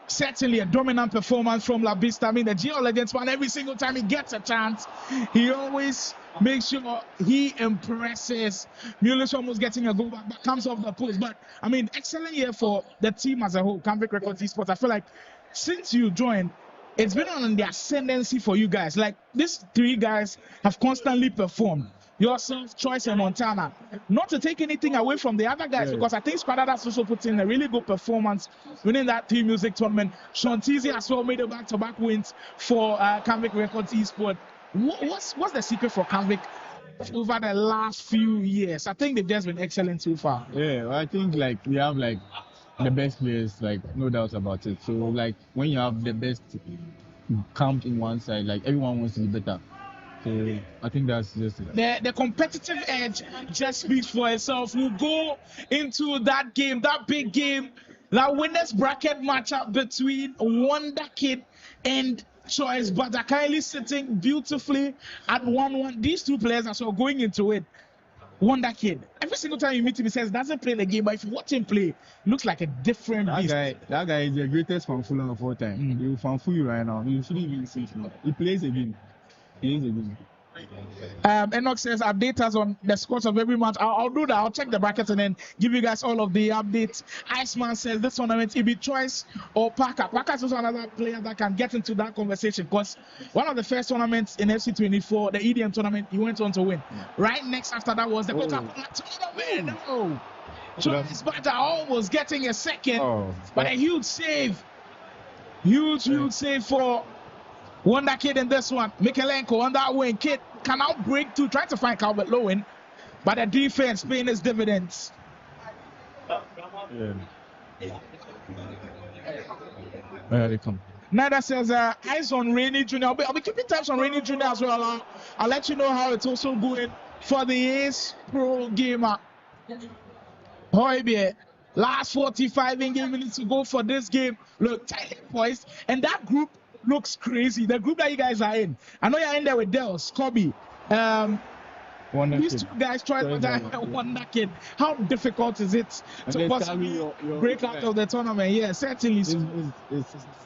certainly a dominant performance from La Vista. I mean, the GL Legends man, every single time he gets a chance, he always makes sure he impresses. Mulish almost getting a goal back, but comes off the post. But, I mean, excellent year for the team as a whole, Convict Records Esports. I feel like since you joined, it's been on the ascendancy for you guys. Like, these 3 guys have constantly performed. Yourself, Choice, and Montana. Not to take anything away from the other guys, because I think Squadadas also put in a really good performance winning that team music tournament. Shantizi as well made a back-to-back wins for Convict Records Esports. What's the secret for Convict over the last few years? I think they've just been excellent so far. Yeah, I think like we have like the best players, like no doubt about it. So like when you have the best camped in one side, like everyone wants to be better. So I think that's just it. The competitive edge just speaks for itself. We'll go into that game, that big game, that winners bracket matchup between Wonder Kid and Choice, but Akaili sitting beautifully at 1-1. These 2 players are sort of going into it. Wonder Kid, every single time you meet him, he says doesn't play the game, but if you watch him play, he looks like a different beast. That guy is the greatest fanfuler of all time. He will fanful you right now. You shouldn't even see him. He plays a game. Enoch says update us on the scores of every match. I'll do that. I'll check the brackets and then give you guys all of the updates. Iceman says this tournament, it be Choice or Parker. Parker is also another player that can get into that conversation because one of the first tournaments in FC24, the EDM tournament, he went on to win. Right next after that was the Coca-Cola tournament. Oh. Choice Butter almost getting a second, but a huge save. Huge save for Wonder Kid in this one. Mikalenko on that wing. Kid can now break through, trying to find Calvert Lewin, but the defense paying its dividends. Where they come? Nada says eyes on Rainy Jr. I'll be keeping tabs on Rainy Jr. as well. I'll let you know how it's also going for the Ace Pro Gamer. Hoybe, last 45 in-game minutes to go for this game. Look, tight points, and that group looks crazy. The group that you guys are in. I know you're in there with Dels, Kobe. These two guys tried Wonder Kid. How difficult is it to possibly break out of the tournament? Yeah, certainly. It's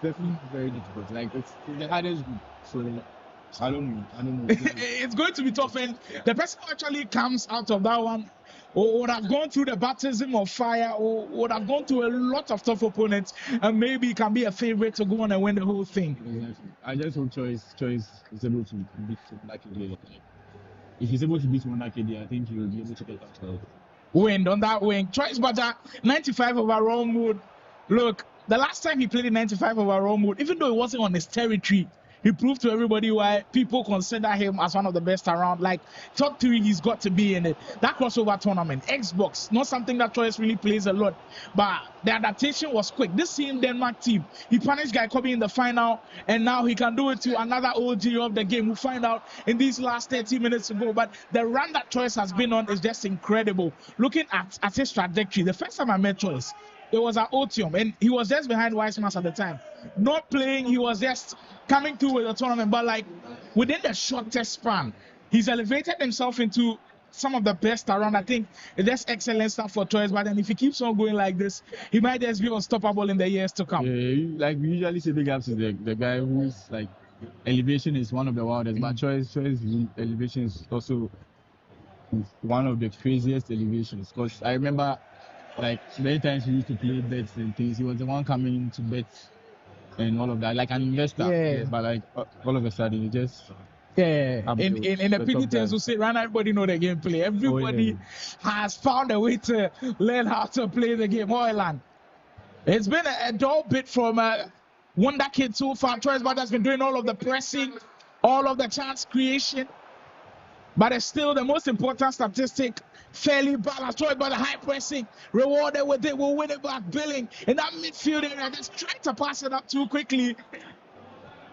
definitely very difficult. Like it's the hardest group. So I don't know. It's going to be tough, and the person who actually comes out of that one or would have gone through the baptism of fire, or would have gone through a lot of tough opponents, and maybe can be a favorite to go on and win the whole thing. Exactly. I just hope Choice is able to beat Arcadia. If he's able to beat Arcadia, I think he will be able to get that 12. Win on that wing. Choice Butter, 95 overall mood. Look, the last time he played in 95 overall mood, even though it wasn't on his territory, he proved to everybody why people consider him as one of the best around. Like, top 3, he's got to be in it. That crossover tournament, Xbox, not something that Choice really plays a lot, but the adaptation was quick. This same Denmark team, he punished Guy Kobe in the final, and now he can do it to another OG of the game. We'll find out in these last 30 minutes to go. But the run that Choice has been on is just incredible. Looking at his trajectory, the first time I met Choice, it was at Otium, and he was just behind Weissman at the time. Not playing, he was just coming through with the tournament, but like within the shortest span, he's elevated himself into some of the best around. I think it's just excellent stuff for Choice, but then if he keeps on going like this, he might just be unstoppable in the years to come. Yeah, like we usually say, Big Ups is the guy who's like, elevation is one of the wildest, but Choice elevation is also one of the craziest elevations, because I remember like many times he used to play bets and things. He was the one coming in to bet and all of that, like an investor. Yeah. But like all of a sudden, he just in the PD teams who say right now everybody know the gameplay. Everybody has found a way to learn how to play the game. Hoyland. It's been a dull bit from Wonder Kid so far. Choice Butter has been doing all of the pressing, all of the chance creation. But it's still the most important statistic. Fairly balanced. Choice Butter high pressing. Rewarded with it. Will win it back. Billing in that midfield area. Just trying to pass it up too quickly.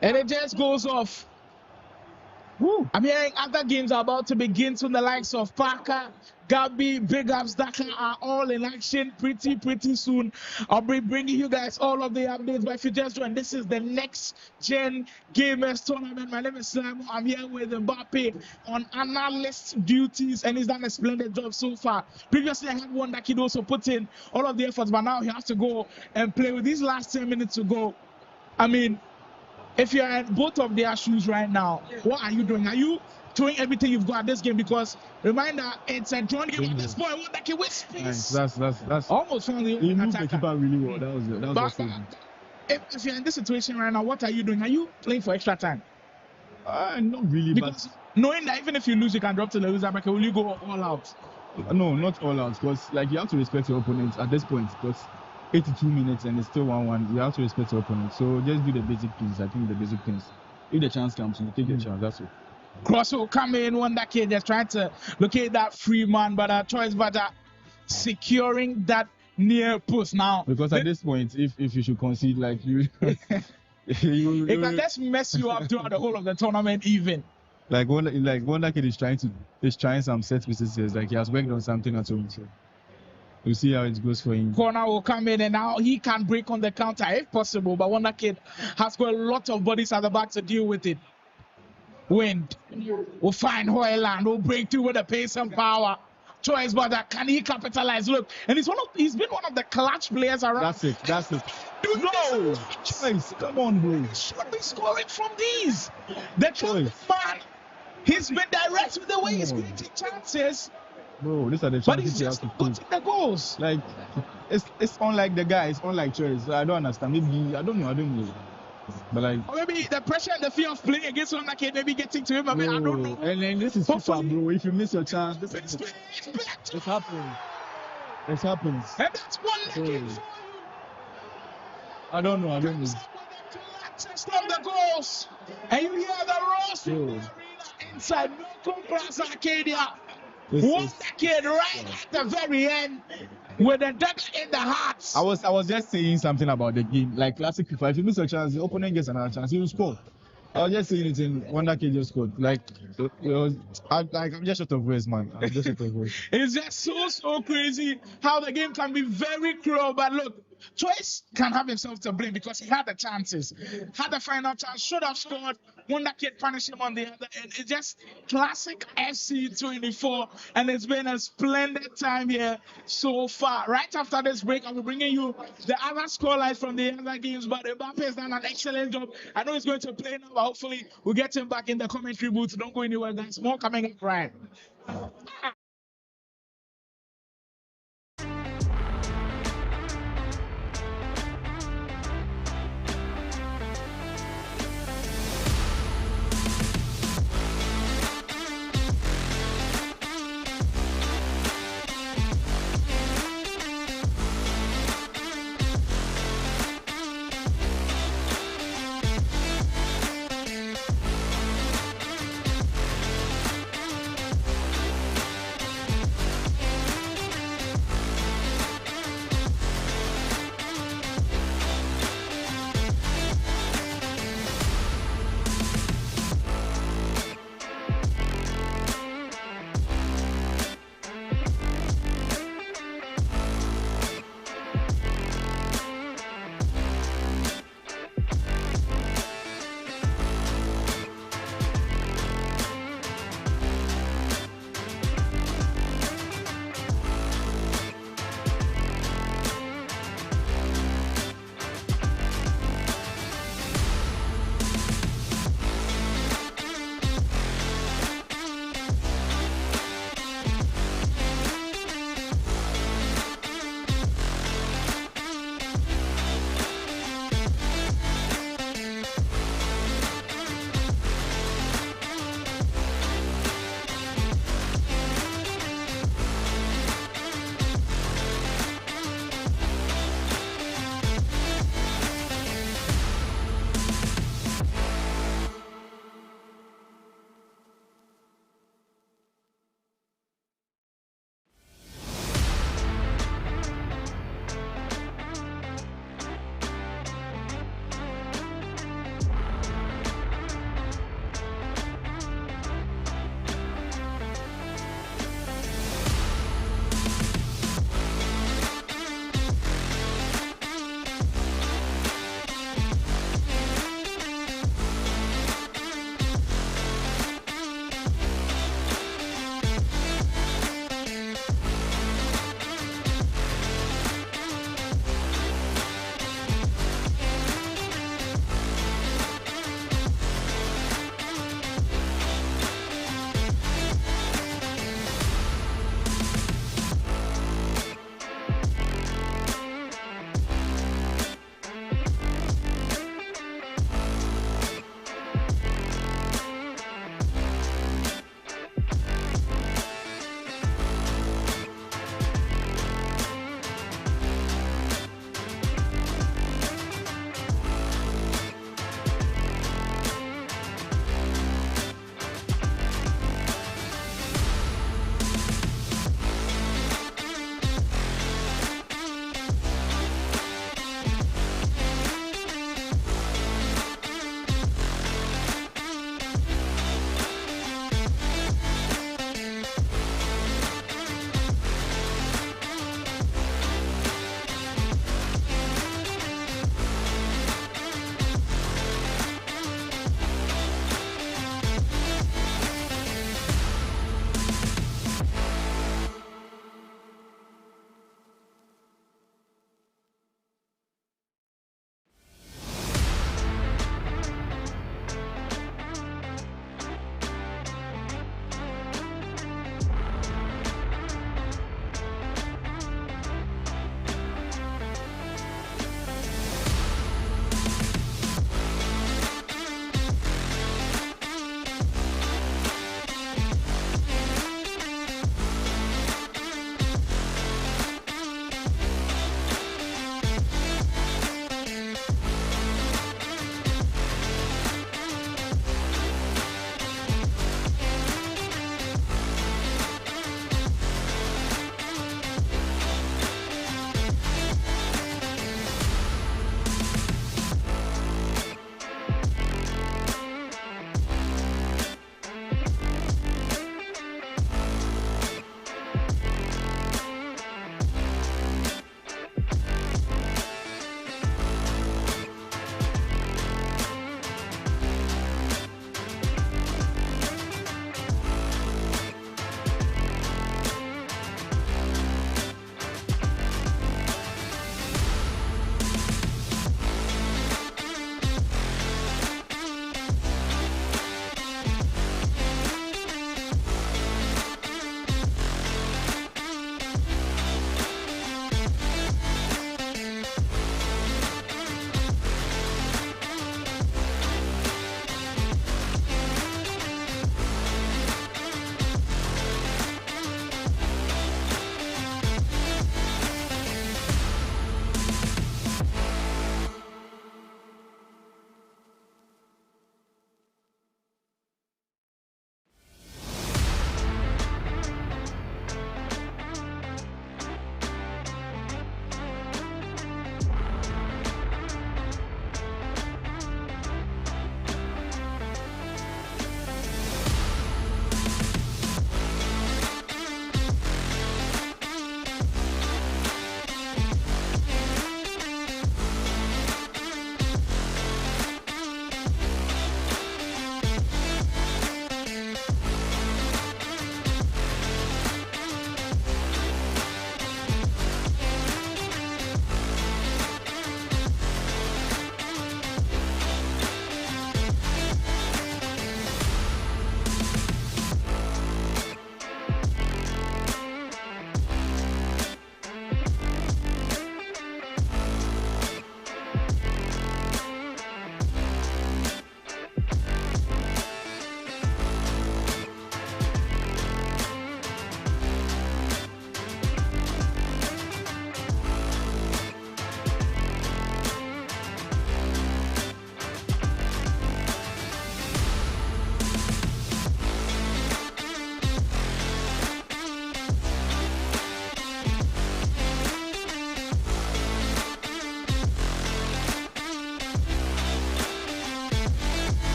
And it just goes off. Woo. I'm hearing other games are about to begin from the likes of Parker, Gabby, Big Ups, Dakar are all in action pretty soon. I'll be bringing you guys all of the updates. But if you just joined, this is the Next Gen Gamers Tournament. My name is Simon. I'm here with Mbappe on analyst duties, and he's done a splendid job so far. Previously, I had one that kid also put in all of the efforts, but now he has to go and play with these last 10 minutes to go. I mean, if you're in both of their shoes right now, what are you doing? Are you throwing everything you've got at this game? Because reminder, it's a drawn game at this point. One that can with space. That's almost found the he moved the keeper really well. That was awesome. If you're in this situation right now, what are you doing? Are you playing for extra time? Not really, because knowing that even if you lose, you can drop to the loser bracket. Will you go all out? No, not all out. Because like you have to respect your opponents at this point. Because 82 minutes and it's still 1-1. You have to respect your opponent. So just do the basic things. I think the basic things. If the chance comes, you take the chance. That's it. Cross will come in. One that kid just trying to locate that free man, but Choice Butter securing that near post now. Because at this point, if you should concede, like you, it can just mess you up throughout the whole of the tournament, even. Like one that kid is trying some set pieces. Like he has worked on something at home. So we'll see how it goes for him. Corner will come in and now he can break on the counter if possible, but Wonder Kid has got a lot of bodies at the back to deal with it. Wind will find Hoyland, will break through with the pace and power. Choice Butter, can he capitalize? Look, and he's been one of the clutch players around. That's it. No, Choice, come on, bro. Should be scoring from these. The Choice man He's been direct with the way he's creating chances, Bro, these are the but he's chances you have just to not take. putting the goals. Like, it's unlike the guy. It's unlike choice. So I don't understand. Maybe I don't know. But like, Or maybe the pressure and the fear of playing against one kid maybe getting to him. I mean, I don't know. And then this is FIFA, bro. If you miss your chance, It's happening. It happens. And that's one kid for you. I don't know. Just on the goals, and you hear the roars from the arena inside Melcom Class Arcadia. One kid right at the very end with a dagger in the heart. I was just saying something about the game. Like classic FIFA, if you miss a chance, the opponent gets another chance, he will score. I was just saying it in Wonder Kid just scored. I'm just short of words, man. I'm just short of words. It's just so crazy how the game can be very cruel. But look, Choice can have himself to blame because he had the chances, had the final chance, should have scored. Wonder Kid punished him on the other end. It's just classic FC 24, and it's been a splendid time here so far. Right after this break, I'll be bringing you the other scorelines from the other games. But Mbappe has done an excellent job. I know he's going to play now, but hopefully we'll get him back in the commentary booth. Don't go anywhere, guys. More coming up right.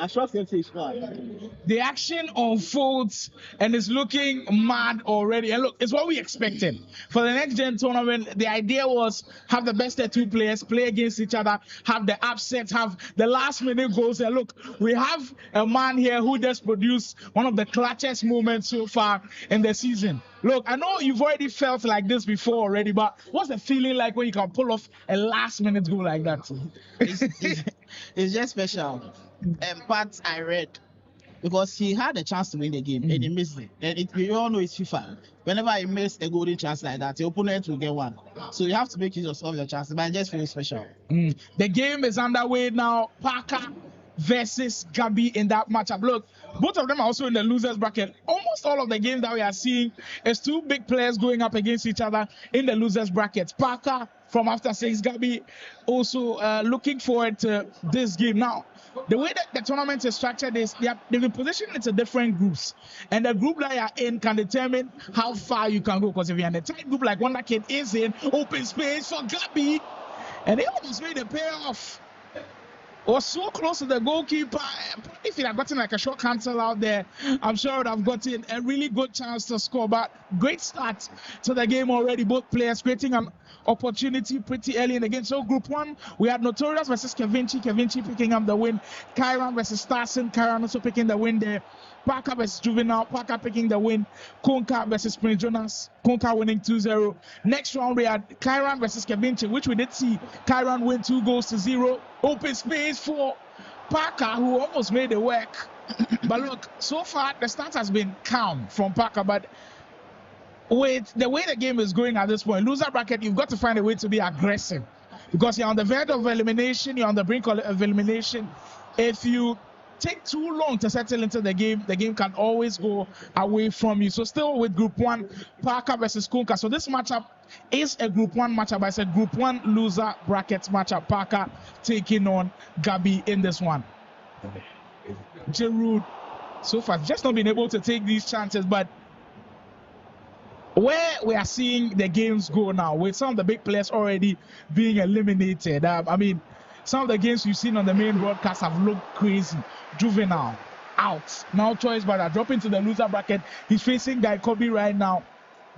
I sure say it's far. The action unfolds and it's looking mad already. And look, it's what we expected. For the next gen tournament, the idea was have the best of two players play against each other, have the upsets, have the last minute goals. And look, we have a man here who just produced one of the clutchest moments so far in the season. Look, I know you've already felt like this before already, but what's the feeling like when you can pull off a last minute goal like that? It's just special. But I read because he had a chance to win the game and he missed it. And we all know it's FIFA. Whenever he missed a golden chance like that, the opponent will get one. So you have to make use of your chances. But I just feel special. The game is underway now. Parker versus Gabi in that matchup. Look, both of them are also in the losers bracket. Almost all of the games that we are seeing is two big players going up against each other in the losers bracket. Parker from after 6, Gabi also looking forward to this game. Now, the way that the tournament is structured is they've been positioned into different groups, and the group that you're in can determine how far you can go. Because if you're in a tight group like Wonder Kid is in, open space for Gabi, and they almost made a payoff. Was so close to the goalkeeper. If he had gotten like a short cancel out there, I'm sure he would have gotten a really good chance to score. But great start to the game already. Both players creating an opportunity pretty early in the game. So Group 1, we had Notorious versus Kevinci. Kevinci picking up the win. Kiran versus Starson. Kiran also picking the win there. Parker versus Juvenile. Parker picking the win. Konka versus Prince Jonas. Konka winning 2-0. Next round, we had Kiran versus Kevinci, which we did see Kiran win 2-0. Open space for Parker, who almost made it work. But look, so far, the start has been calm from Parker. But with the way the game is going at this point, loser bracket, you've got to find a way to be aggressive. Because you're on the verge of elimination, you're on the brink of elimination. If you take too long to settle into the game can always go away from you. So still with Group 1, Parker versus Konka. So this matchup is a Group 1 matchup. I said Group 1 loser bracket matchup. Parker taking on Gabi in this one. Giroud so far just not been able to take these chances, but where we are seeing the games go now, with some of the big players already being eliminated. I mean, some of the games you've seen on the main broadcast have looked crazy. Juvenile out. Now Choice Brother dropping to the loser bracket. He's facing Guy Kobe right now.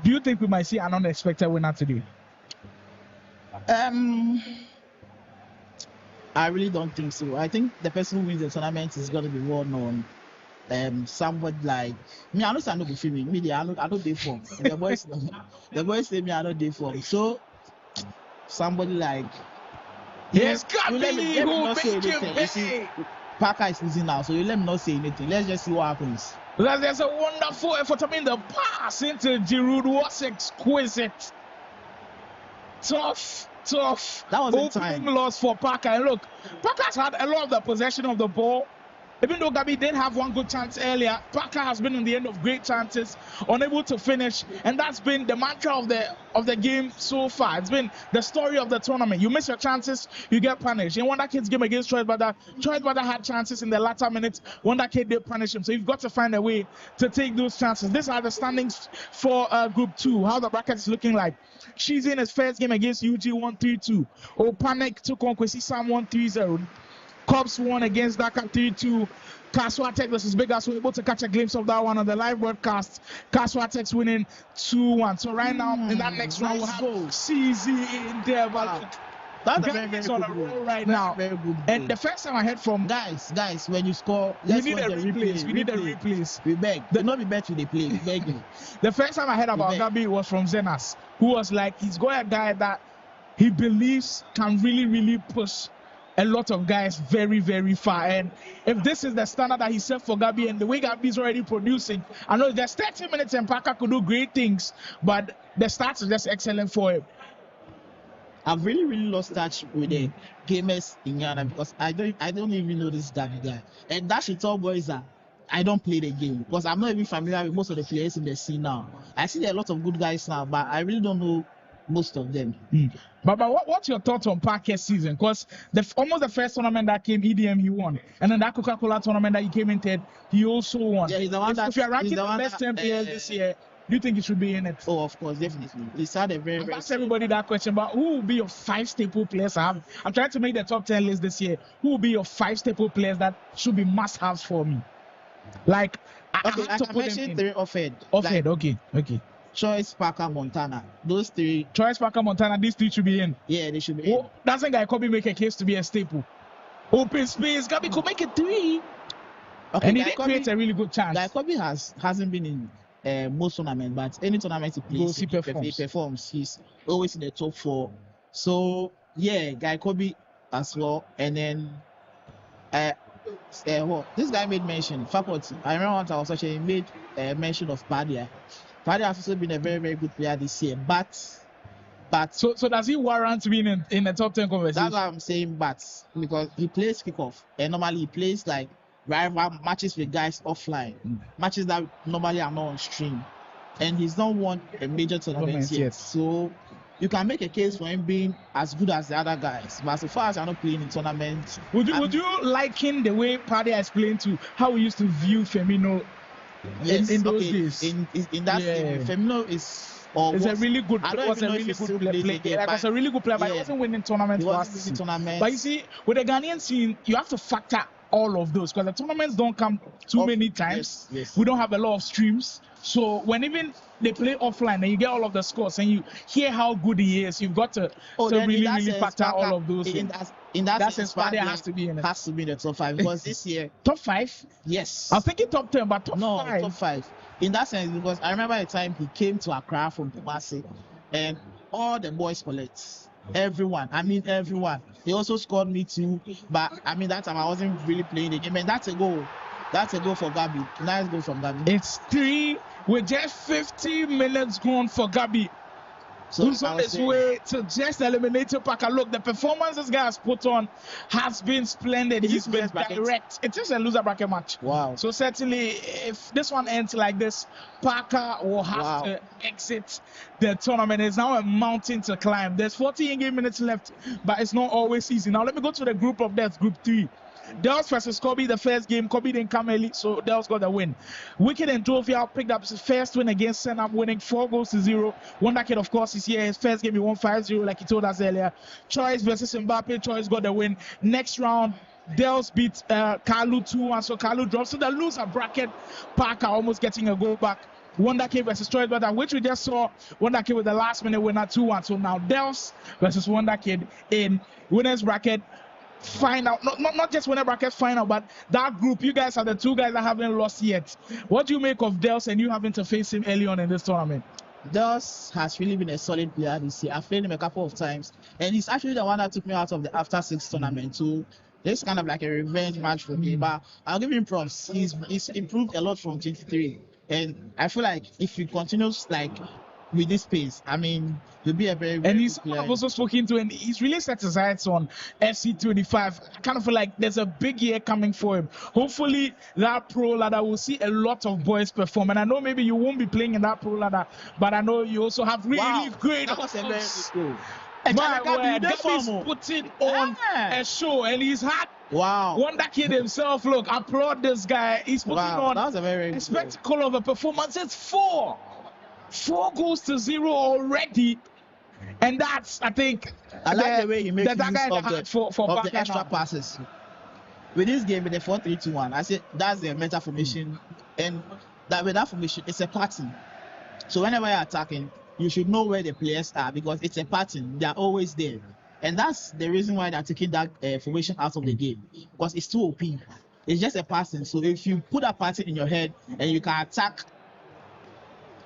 Do you think we might see an unexpected winner today? I really don't think so. I think the person who wins the tournament is going to be well known. Somebody like me, I know I don't be feeling me. I don't day form. The boys say me I don't day form. So somebody like yes, Gabi who make him pay. Parker is losing now, so you let me not say anything. Let's just see what happens. There's a wonderful effort. I mean, the pass into Giroud was exquisite. Tough. That was in time. Loss for Parker. And look, Parker's had a lot of the possession of the ball. Even though Gabi did have one good chance earlier, Parker has been on the end of great chances, unable to finish, and that's been the mantra of the game so far. It's been the story of the tournament. You miss your chances, you get punished. In Wonder Kid's game against Choice Brother had chances in the latter minutes. Wonder Kid did punish him, so you've got to find a way to take those chances. These are the standings for Group 2, how the bracket is looking like. She's in his first game against UG 1-3-2. Opanek took on Kwesi Sam 1-3-0. Cops won against Dhaka 3-2. Kaswatek versus Vegas were able to catch a glimpse of that one on the live broadcast. Kaswatek's winning 2-1. So right now in that next round we'll have CZ in there. But that's a very good on a roll right now. Very good. And the first time I heard from guys, when you score, we need a replays. We need a replays. We beg. Not be bet with the play. We beg you. The first time I heard about Gabi was from Zenas, who was like, he's got a guy that he believes can really, really push a lot of guys very, very far. And if this is the standard that he set for Gabi and the way Gabi is already producing, I know there's 30 minutes and Parker could do great things, but the stats are just excellent for him. I've really lost touch with the gamers in Ghana because I don't even know this Gabi guy. And that should tell boys that I don't play the game because I'm not even familiar with most of the players in the scene now. I see there are a lot of good guys now, but I really don't know most of them. But what's your thoughts on Parker's season? Because almost the first tournament that came, EDM, he won. And then that Coca-Cola tournament that he came in third, he also won. Yeah, he's the one if you're ranking the best 10 players this year, Do you think he should be in it? Oh, of course, definitely. He's had a very, I've very. asked everybody that question, but who will be your 5 staple players? I'm trying to make the top 10 list this year. Who will be your 5 staple players that should be must-haves for me? Like, Okay, I can mention 3 offhead. Offhead, like, okay. Choice, Parker, Montana. Those 3. Choice, Parker, Montana. These 3 should be in. Yeah, they should be in. Doesn't Guy Kobe make a case to be a staple? Open space. Gabi could make it 3. Okay, and he did create a really good chance. Guy Kobe hasn't been in most tournaments, but any tournament he plays, he performs. He's always in the top 4. So yeah, Guy Kobe as well. And then this guy made mention faculty. I remember once I was watching, he made mention of Padia. Padia has also been a very, very good player this year, but so does he warrant being in the top 10 conversation? That's what I'm saying, but because he plays kickoff and normally he plays like rival matches with guys offline, matches that normally are not on stream, and he's not won a major tournament yet. So you can make a case for him being as good as the other guys, but so far as I'm not playing in tournaments, would you liken the way Padia explained to how we used to view Phenom in those days? In that game, Phenom is. It's a really good player. Like, a really good player, but he wasn't winning tournaments last season. But you see, with the Ghanaian scene, you have to factor all of those because the tournaments don't come too many times. Yes. We don't have a lot of streams. So when even they play offline and you get all of the scores and you hear how good he is, you've got to really factor all of those. In that sense, Padia has to be in it. Has to be in the top 5 because this year top 5. Yes. I was thinking top 10, but top 5. Top 5. In that sense, because I remember the time he came to Accra from Kumasi, and all the boys collect. Everyone. He also scored me 2, but I mean that time I wasn't really playing the game, and that's a goal. That's a goal for Gabi. Nice goal from Gabi. It's 3 with just 15 minutes gone for Gabi. So who's on his way to just eliminate Parker. Look, the performance this guy has put on has been splendid. He's been direct. It is a loser bracket match. Wow. So certainly, if this one ends like this, Parker will have to exit the tournament. It's now a mountain to climb. There's 40 in-game minutes left, but it's not always easy. Now let me go to the group of death, group 3. Dels versus Kobe, the first game. Kobe didn't come early, so Dels got the win. Wicked and Jovial picked up his first win against Senam, winning 4-0. Wonder Kid, of course, is here. His first game, he won 5-0, like he told us earlier. Choice versus Mbappe. Choice got the win. Next round, Dels beat Kalu 2-1, so Kalu drops to the loser bracket. Parker almost getting a goal back. Wonder Kid versus Choice Brother, which we just saw. Wonder Kid with the last minute winner 2-1. So now Dels versus Wonder Kid in winners bracket. Final, not just winner bracket final, but that group. You guys are the 2 guys that haven't lost yet. What do you make of Dels and you having to face him early on in this tournament? Dels has really been a solid player this year. I've played him a couple of times, and he's actually the one that took me out of the After 6 tournament. So it's kind of like a revenge match for me. But I'll give him props. He's improved a lot from 23, and I feel like if he continues like with this pace, I mean, he'll be a very, very and he's player. I've also spoken to, and he's really set his sights on FC25. I kind of feel like there's a big year coming for him. Hopefully, that pro ladder will see a lot of boys perform. And I know maybe you won't be playing in that pro ladder, but I know you also have really great. That was a very good goal. Gabi's putting on a show, and he's had Wonder Kid himself. Look, applaud this guy. He's putting on that was a very spectacle of a performance. It's 4 4-0 already, and that's, I think, I like the way he makes use of the extra passes. With this game, with the 4-3-2-1, I said that's the meta formation, and that with that formation, it's a pattern. So whenever you're attacking, you should know where the players are because it's a pattern. They're always there, and that's the reason why they're taking that formation out of the game because it's too OP. It's just a pattern. So if you put a pattern in your head and you can attack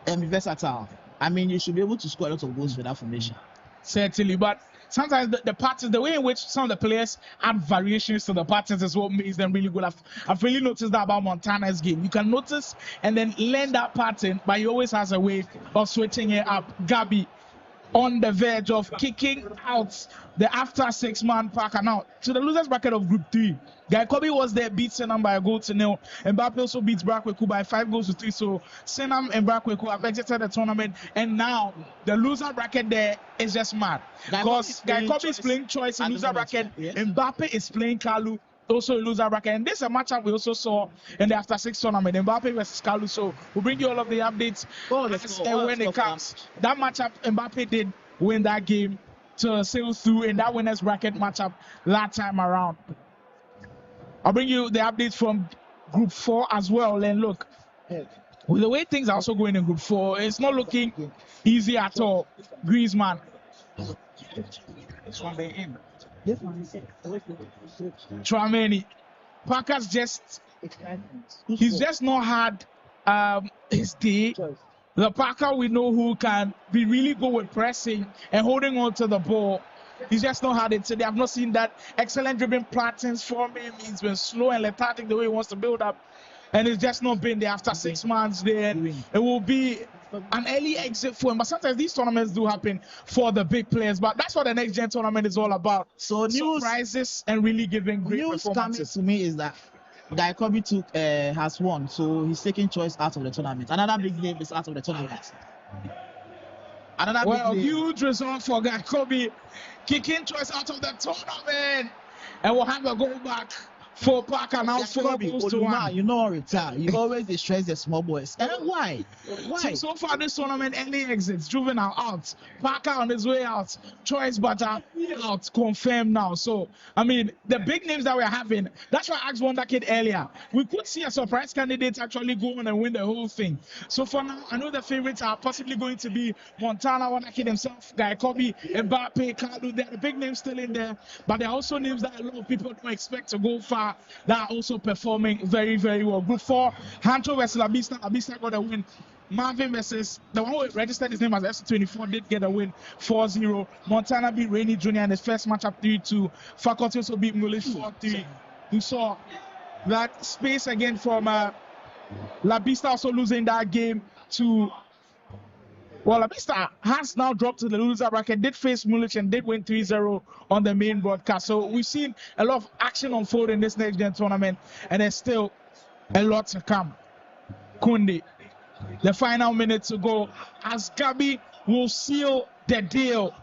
and be versatile, I mean, you should be able to score a lot of goals with that formation. Certainly, but sometimes the patterns, the way in which some of the players add variations to the patterns is what makes them really good. I've really noticed that about Montana's game. You can notice and then learn that pattern, but he always has a way of switching it up. Gabi on the verge of kicking out the After 6-man Parker. Now, to the losers bracket of Group 3, Guy Kobe was there, beat Senam by 1-0. Mbappe also beats Brakweku by 5-3. So Senam and Brakweku have exited the tournament, and now the loser bracket there is just mad. Because Guy Kobe is playing Choice in loser bracket, Mbappe is playing Kalu. also a loser bracket. And this is a matchup we also saw in the after 6 tournament, Mbappe versus Kalu. So we'll bring you all of the updates when it comes. That matchup, Mbappe did win that game to sail through in that winners bracket matchup last time around. I'll bring you the updates from Group 4 as well. And look, with the way things are also going in Group 4, it's not looking easy at all. Griezmann. This one they in. Trameni. Parker's he's just not had his day. The Parker we know who can be really good with pressing and holding on to the ball. He's just not had it today. I've not seen that excellent dribbling patterns from him. He's been slow and lethargic the way he wants to build up. And it's just not been there after 6 months there. It will be an early exit for him. But sometimes these tournaments do happen for the big players. But that's what the next gen tournament is all about. So surprises and really giving great performances. Coming to me is that Guy Kobe has won. So he's taking choice out of the tournament. Another big name is out of the tournament. Huge result for Guy Kobe. Kicking choice out of the tournament. And we'll have a goal back for Parker now. 4 goals to 1. You know, retire. You always distress the small boys. And why? So far this tournament, early exits. Juvenile out. Parker on his way out. Choice Butter out. Confirmed now. So, I mean, the big names that we're having, that's why I asked Wonder Kid earlier. We could see a surprise candidate actually go on and win the whole thing. So for now, I know the favorites are possibly going to be Montana, Wonder Kid himself, Guy Kobe, Mbappe, Kalu. There are the big names still in there. But there are also names that a lot of people don't expect to go far that are also performing very, very well. Group 4, Hancho versus Labista. Labista got a win. Marvin versus the one who registered his name as FC24 did get a win 4-0. Montana beat Rainy Jr. in his first matchup 3-2. Faculty also beat Mulish 4-3. You saw that space again from Labista also losing that game to. Well, Labista has now dropped to the loser bracket, did face Mulich and did win 3-0 on the main broadcast. So we've seen a lot of action unfold in this next gen tournament, and there's still a lot to come. Kundi, the final minute to go, as Gabi will seal the deal,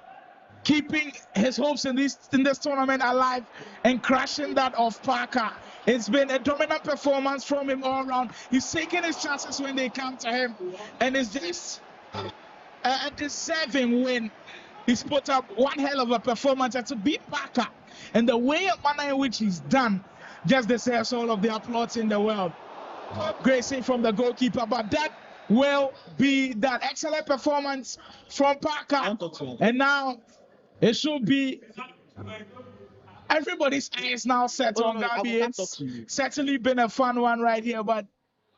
keeping his hopes in this tournament alive and crashing that of Parker. It's been a dominant performance from him all around. He's taking his chances when they come to him, and it's just a deserving win. He's put up one hell of a performance, and to beat Parker and the way and manner in which he's done just deserves all of the applause in the world. Great save from the goalkeeper, but that will be that excellent performance from Parker. And now it should be everybody's eyes now set on Gabi. It's certainly been a fun one right here, but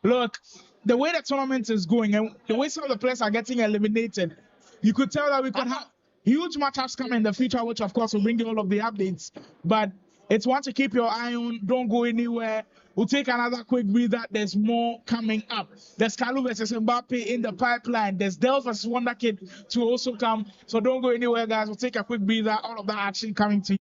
look, the way the tournament is going and the way some of the players are getting eliminated, you could tell that we could have huge matchups coming in the future, which of course will bring you all of the updates. But it's one to keep your eye on. Don't go anywhere. We'll take another quick breather. There's more coming up. There's Kalu versus Mbappe in the pipeline. There's Del versus Wonder Kid to also come. So don't go anywhere, guys. We'll take a quick breather. All of that action coming to you.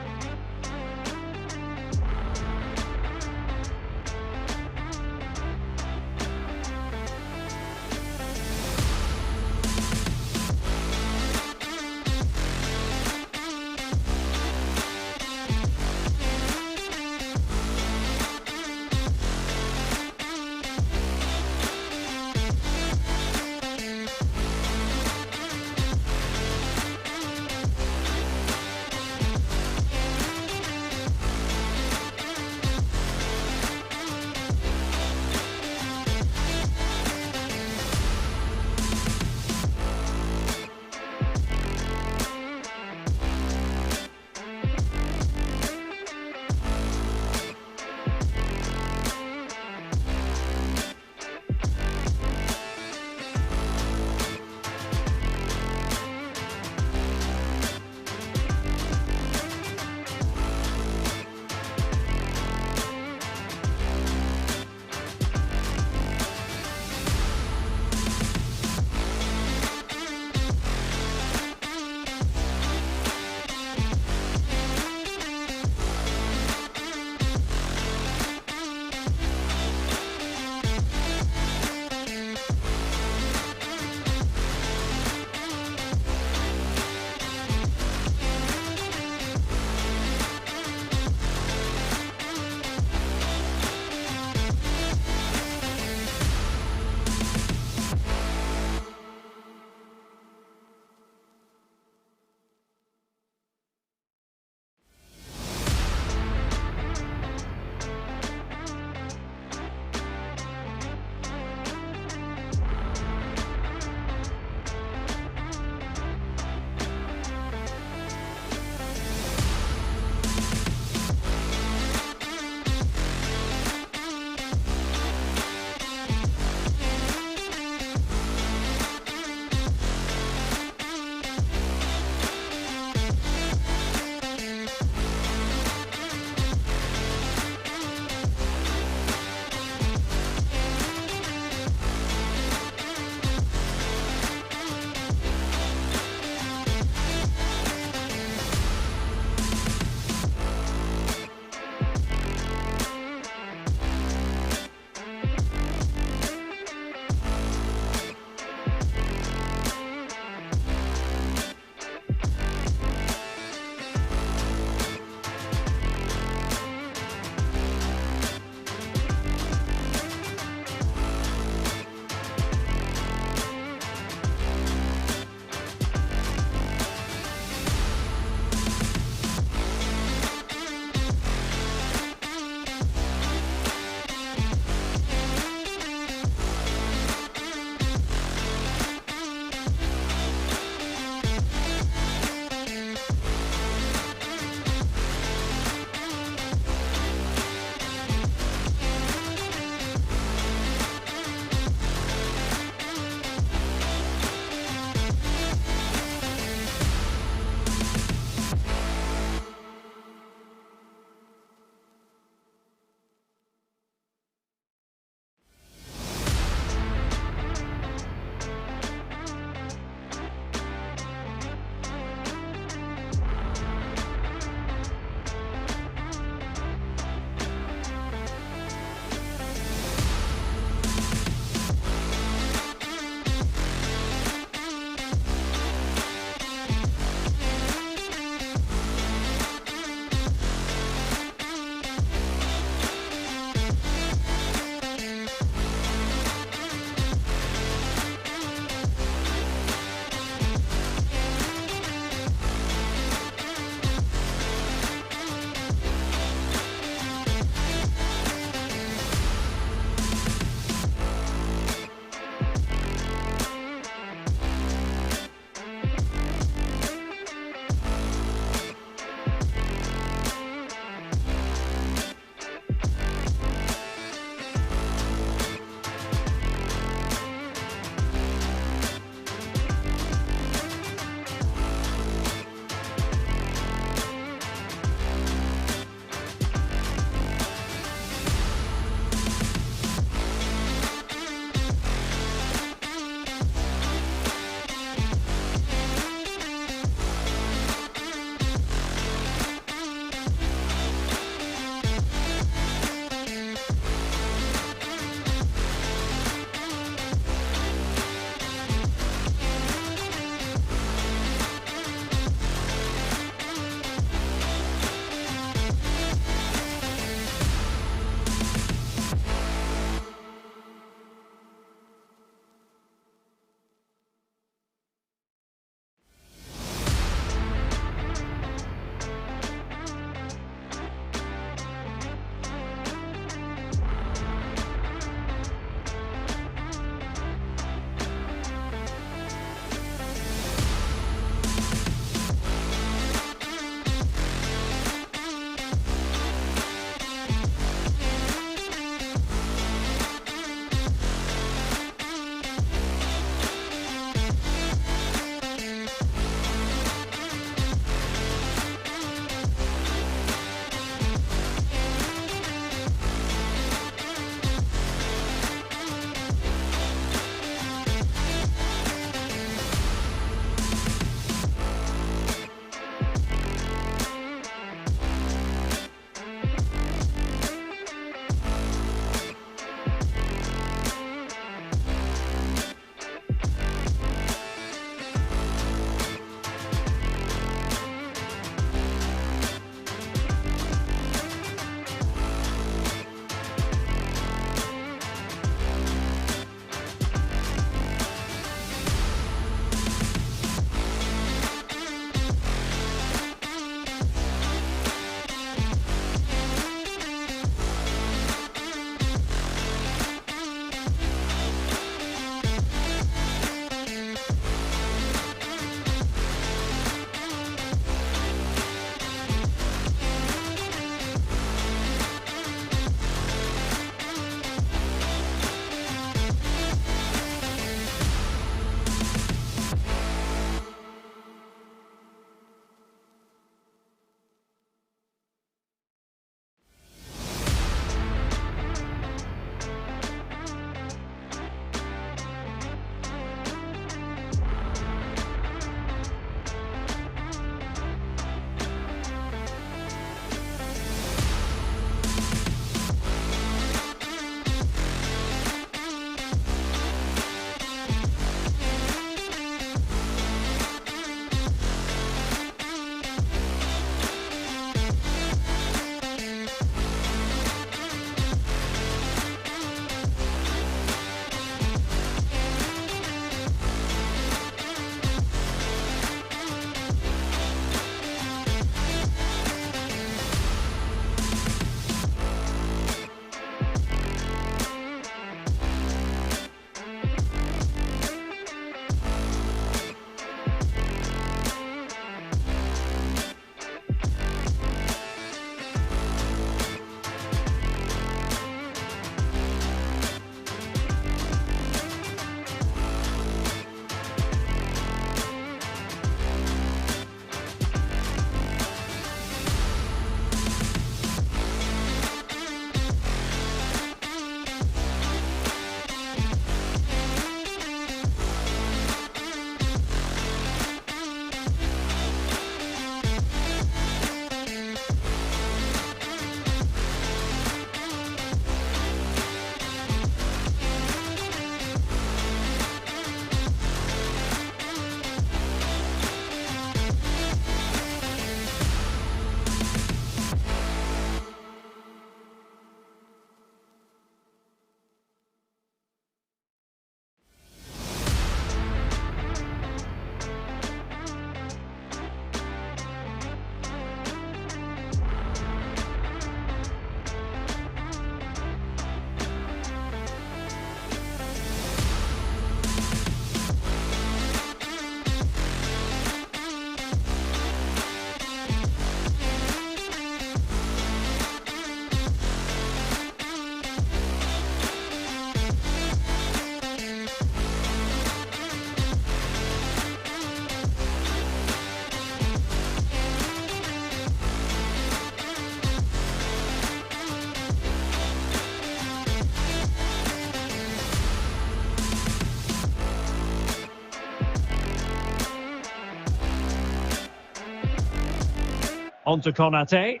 On to Konate.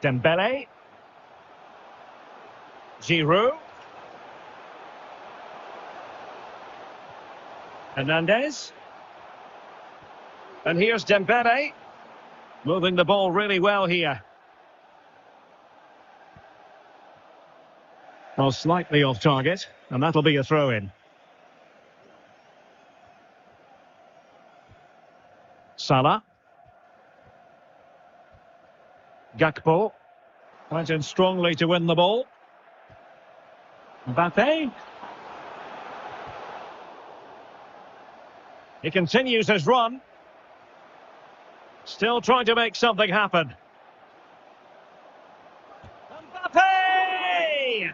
Dembele. Giroud. Hernandez. And here's Dembele. Moving the ball really well here. Well, slightly off target, and that'll be a throw-in. Salah. Gakpo. Went in strongly to win the ball. Mbappe. He continues his run. Still trying to make something happen. Mbappe!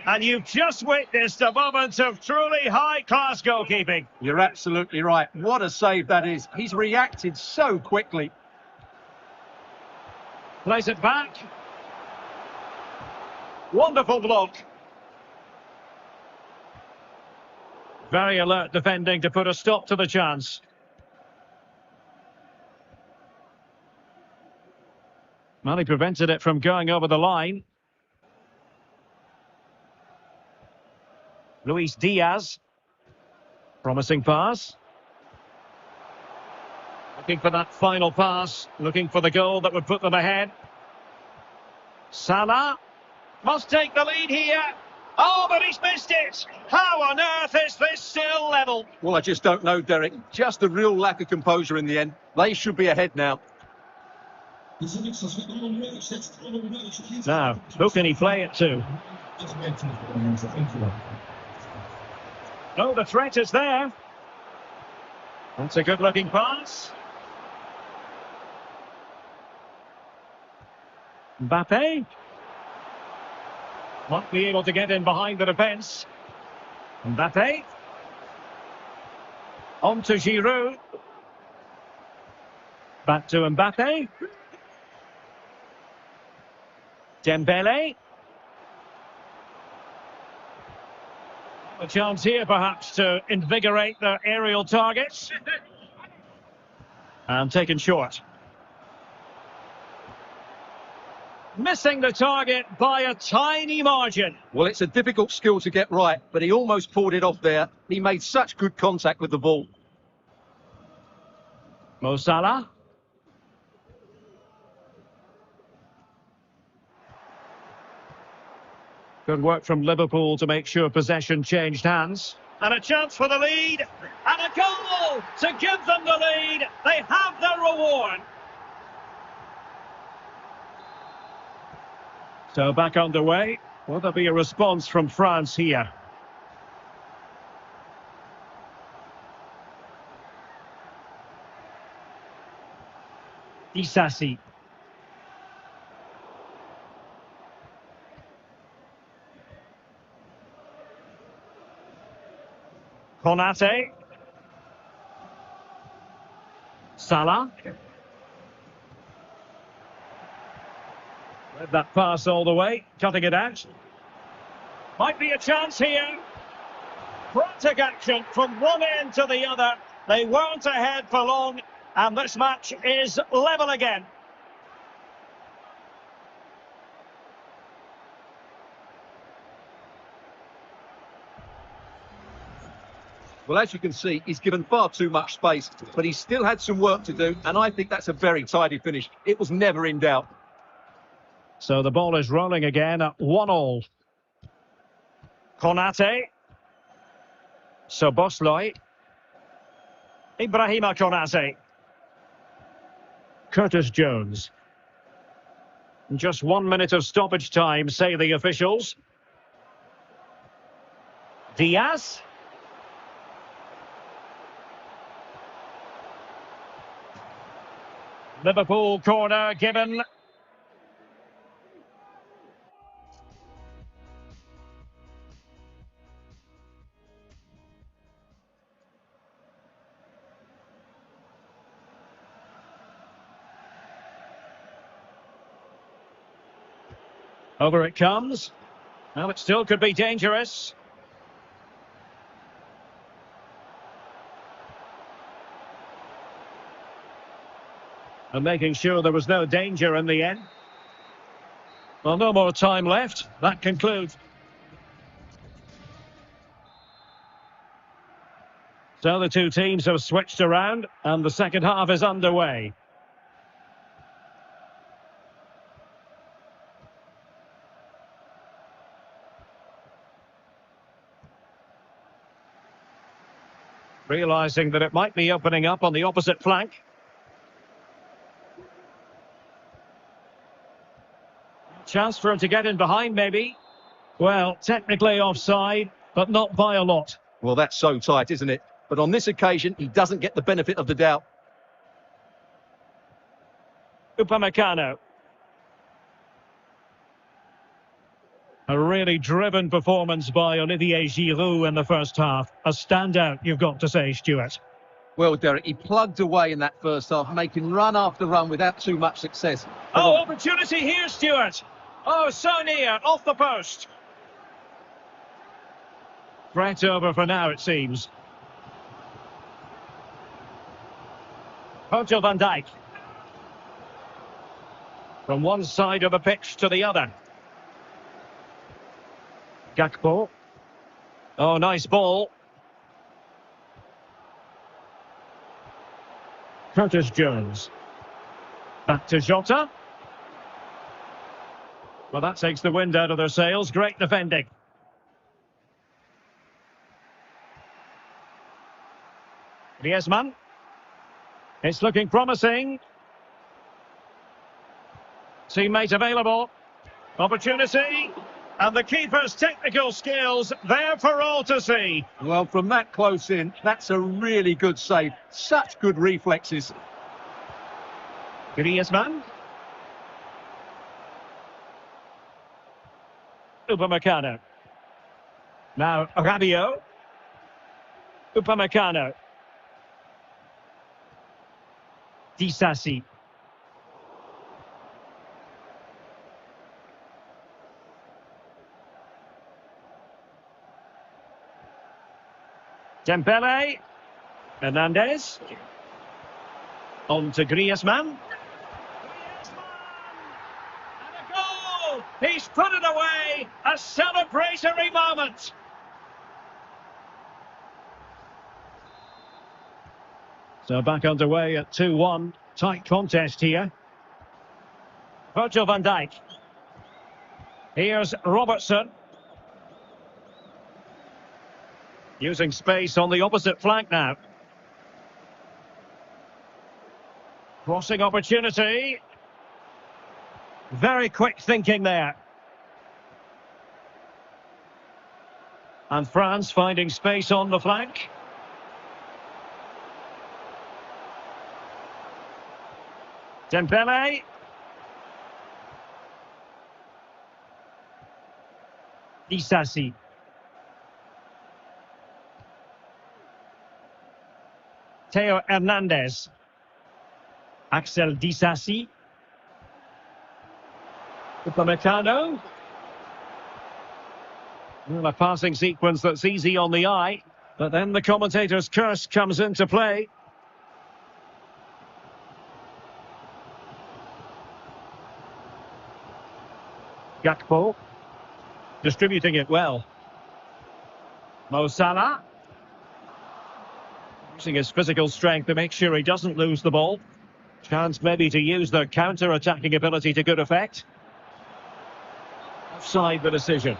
And you've just witnessed a moment of truly high-class goalkeeping. You're absolutely right. What a save that is. He's reacted so quickly. Plays it back. Wonderful block. Very alert defending to put a stop to the chance. Well, he prevented it from going over the line. Luis Diaz. Promising pass. Looking for that final pass. Looking for the goal that would put them ahead. Salah. Must take the lead here. Oh, but he's missed it. How on earth is this still level? Well, I just don't know, Derek. Just a real lack of composure in the end. They should be ahead now. Now, who can he play it to? No, the threat is there. That's a good-looking pass. Mbappe. Not be able to get in behind the defence. Mbappe. On to Giroud. Back to Mbappe. Dembele. A chance here perhaps to invigorate their aerial targets. And taken short. Missing the target by a tiny margin. Well, it's a difficult skill to get right, but he almost pulled it off there. He made such good contact with the ball. Mo Salah. Good work from Liverpool to make sure possession changed hands. And a chance for the lead. And a goal to give them the lead. They have their reward. So back underway. Will there be a response from France here? Isasi. Konate. Salah. Led that pass all the way, cutting it out. Might be a chance here. Frantic action from one end to the other. They weren't ahead for long, and this match is level again. Well, as you can see, he's given far too much space, but he's still had some work to do, and I think that's a very tidy finish. It was never in doubt. So the ball is rolling again at 1-1. Konate. Szoboszlai. Ibrahima Konate. Curtis Jones. Just 1 minute of stoppage time, say the officials. Diaz. Liverpool corner given. Over it comes. Well, it still could be dangerous. And making sure there was no danger in the end. Well, no more time left. That concludes. So the two teams have switched around and the second half is underway. Realising that it might be opening up on the opposite flank. Chance for him to get in behind, maybe. Well, technically offside, but not by a lot. Well, that's so tight, isn't it? But on this occasion, he doesn't get the benefit of the doubt. Upamecano. A really driven performance by Olivier Giroud in the first half. A standout, you've got to say, Stuart. Well, Derek, he plugged away in that first half, making run after run without too much success. Oh, opportunity here, Stuart. Oh, so near, off the post. Threat over for now, it seems. Virgil van Dijk. From one side of the pitch to the other. Gakpo. Oh, nice ball. Curtis Jones. Back to Jota. Well, that takes the wind out of their sails. Great defending. Griezmann. It's looking promising. Teammate available. Opportunity. And the keeper's technical skills there for all to see. Well, from that close in, that's a really good save. Such good reflexes. Griezmann. Upamecano. Now Rabiot. Upamecano. Disasi. Dembele. Hernandez. On to Griezmann. And a goal! He's put it away! A celebratory moment! So back underway at 2-1. Tight contest here. Virgil van Dijk. Here's Robertson. Using space on the opposite flank now. Crossing opportunity. Very quick thinking there. And France finding space on the flank. Dembele. Disasi. Theo Hernandez. Axel Disasi. Upamecano. Well, a passing sequence that's easy on the eye, but then the commentator's curse comes into play. Gakpo. Distributing it well. Mo Salah. Using his physical strength to make sure he doesn't lose the ball. Chance maybe to use their counter-attacking ability to good effect. Offside the decision.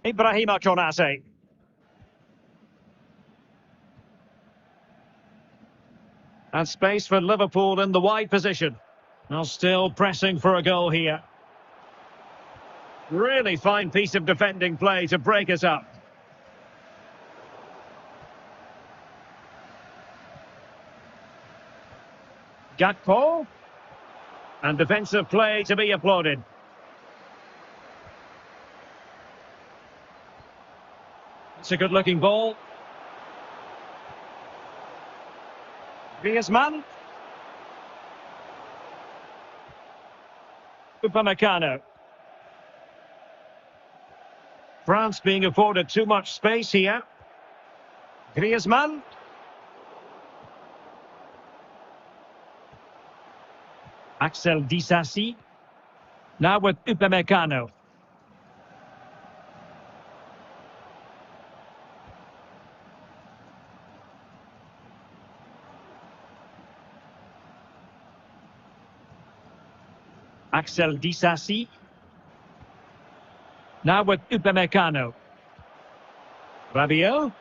Ibrahima Konate. And space for Liverpool in the wide position. Now still pressing for a goal here. Really fine piece of defending play to break us up. Gakpo. And defensive play to be applauded. It's a good-looking ball. Griezmann. Upamecano. France being afforded too much space here. Griezmann. Axel Disasi. Now with Upamecano. Axel Disasi. Now with Upamecano. Rabiot.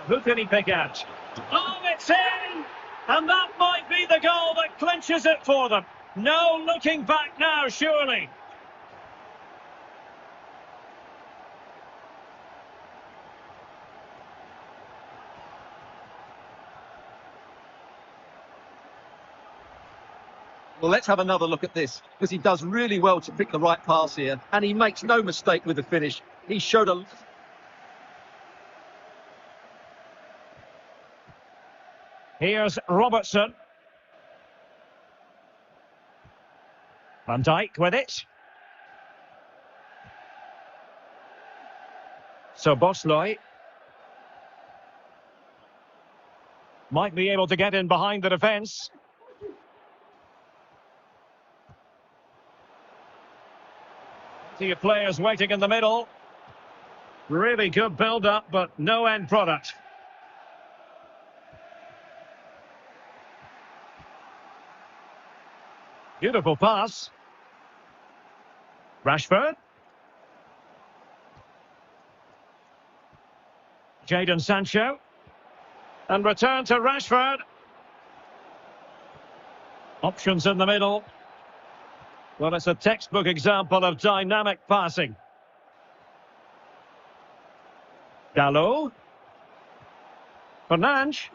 Who can he pick out? Oh, it's in! And that might be the goal that clinches it for them. No looking back now, surely. Well, let's have another look at this, because he does really well to pick the right pass here, and he makes no mistake with the finish. He showed a... Here's Robertson. Van Dijk with it. So Bosloy might be able to get in behind the defence. See your players waiting in the middle. Really good build-up, but no end product. Beautiful pass. Rashford. Jadon Sancho. And return to Rashford. Options in the middle. Well, it's a textbook example of dynamic passing. Dalot. Fernandes.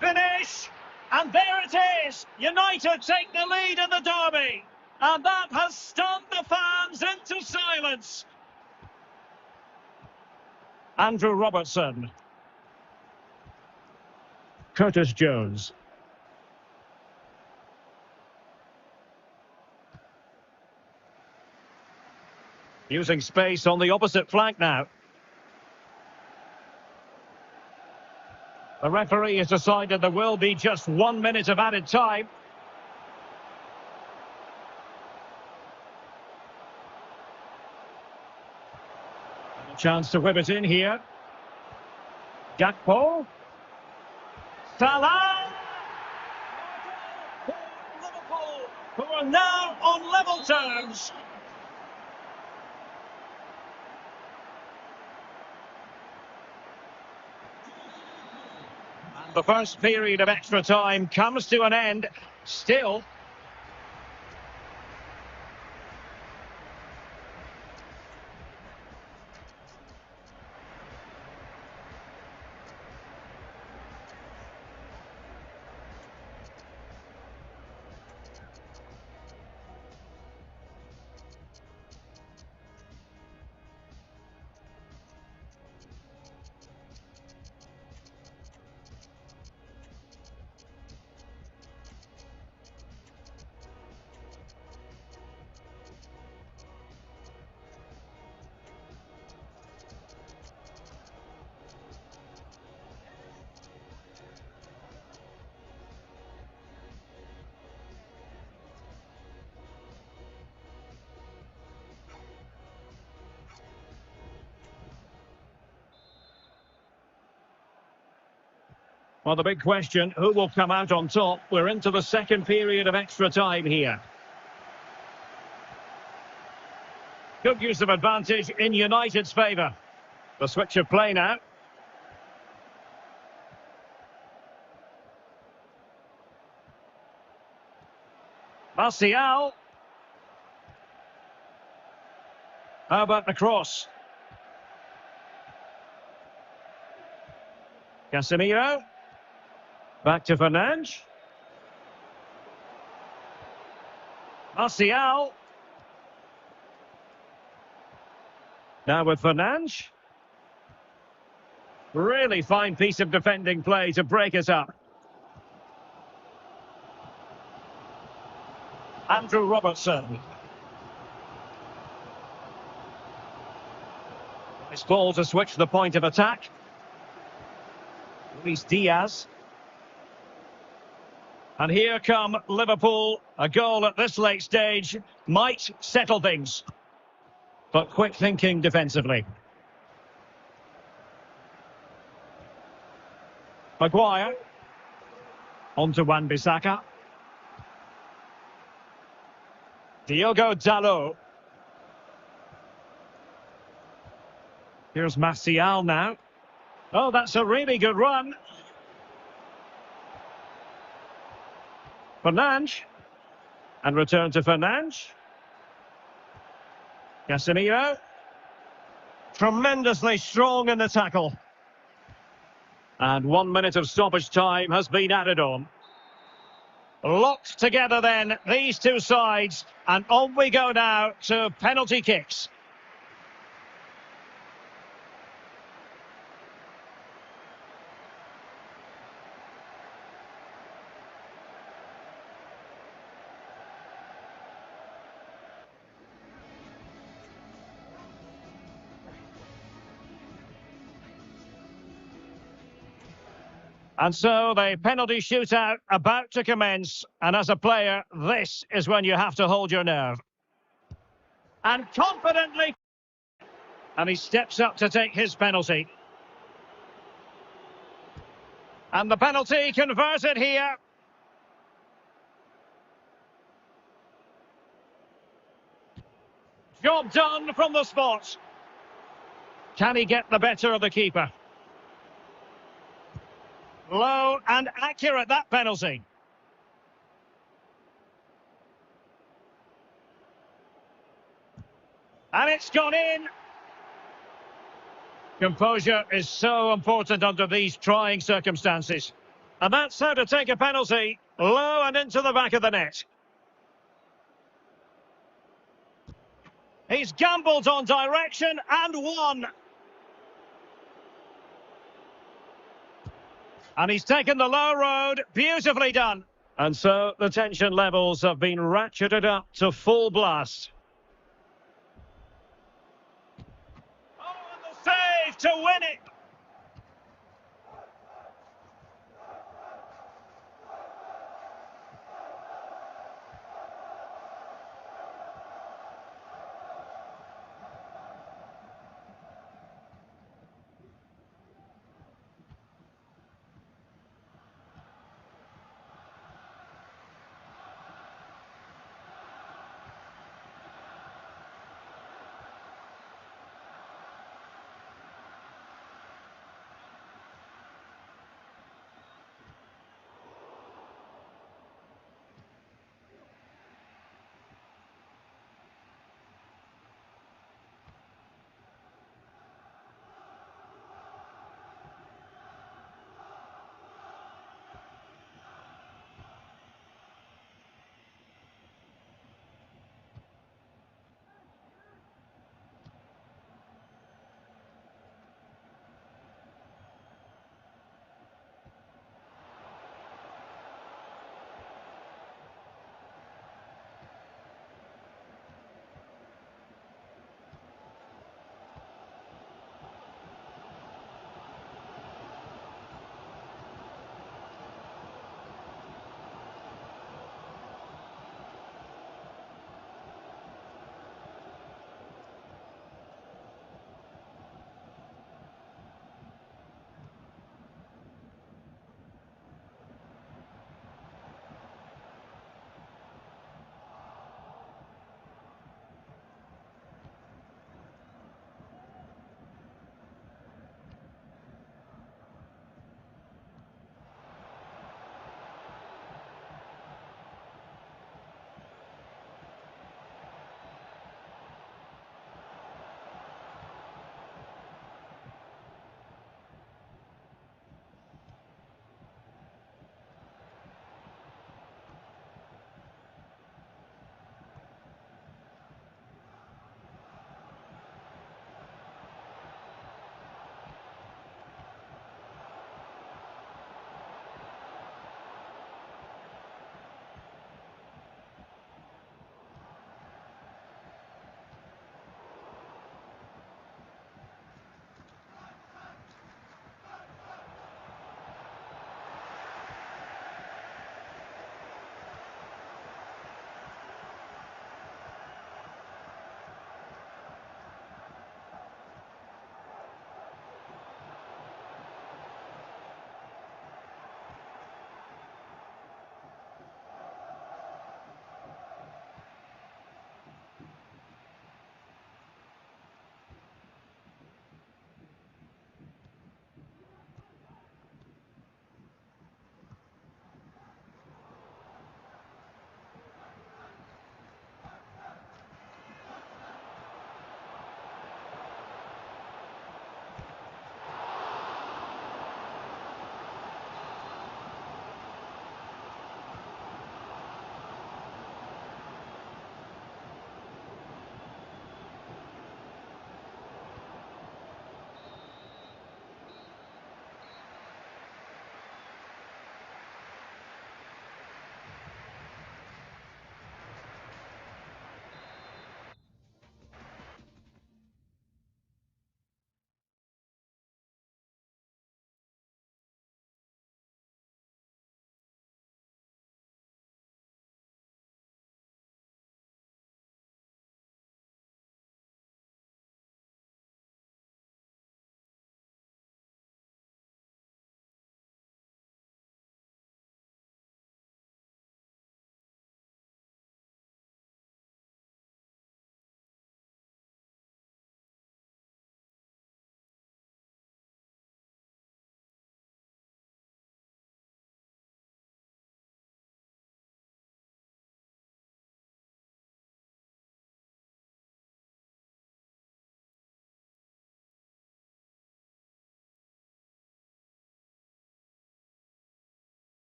Finish! And there it is! United take the lead in the derby! And that has stunned the fans into silence! Andrew Robertson. Curtis Jones. Using space on the opposite flank now. The referee has decided there will be just 1 minute of added time. A chance to whip it in here. Gakpo. Salah. Liverpool, who are now on level terms. The first period of extra time comes to an end. Still. Well, the big question, who will come out on top? We're into the second period of extra time here. Good use of advantage in United's favour. The switch of play now. Martial. How about the cross? Casemiro. Back to Fernandes. Martial. Now with Fernandes. Really fine piece of defending play to break it up. Andrew Robertson. It's ball to switch the point of attack. Luis Diaz. And here come Liverpool. A goal at this late stage might settle things. But quick thinking defensively. Maguire. On to Wan-Bissaka. Diogo Dalot. Here's Martial now. Oh, that's a really good run. Fernandes. And return to Fernandes. Casemiro. Tremendously strong in the tackle. And 1 minute of stoppage time has been added on. Locked together then, these two sides. And on we go now to penalty kicks. And so the penalty shootout about to commence. And as a player, this is when you have to hold your nerve. And confidently. And he steps up to take his penalty. And the penalty converted here. Job done from the spot. Can he get the better of the keeper? Low and accurate, that penalty. And it's gone in. Composure is so important under these trying circumstances. And that's how to take a penalty. Low and into the back of the net. He's gambled on direction and won. And he's taken the low road. Beautifully done. And so the tension levels have been ratcheted up to full blast. Oh, and the save to win it.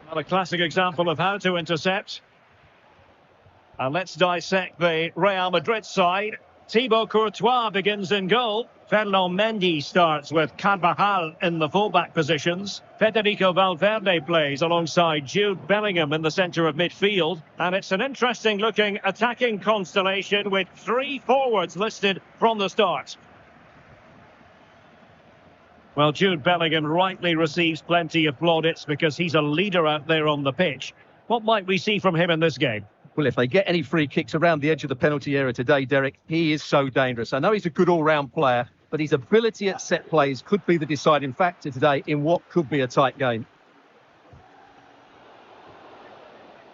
Well, a classic example of how to intercept. And let's dissect the Real Madrid side. Thibaut Courtois begins in goal. Ferland Mendy starts with Carvajal in the fullback positions. Federico Valverde plays alongside Jude Bellingham in the centre of midfield. And it's an interesting looking attacking constellation with 3 forwards listed from the start. Well, Jude Bellingham rightly receives plenty of plaudits because he's a leader out there on the pitch. What might we see from him in this game? Well, if they get any free kicks around the edge of the penalty area today, Derek, he is so dangerous. I know he's a good all-round player, but his ability at set plays could be the deciding factor today in what could be a tight game.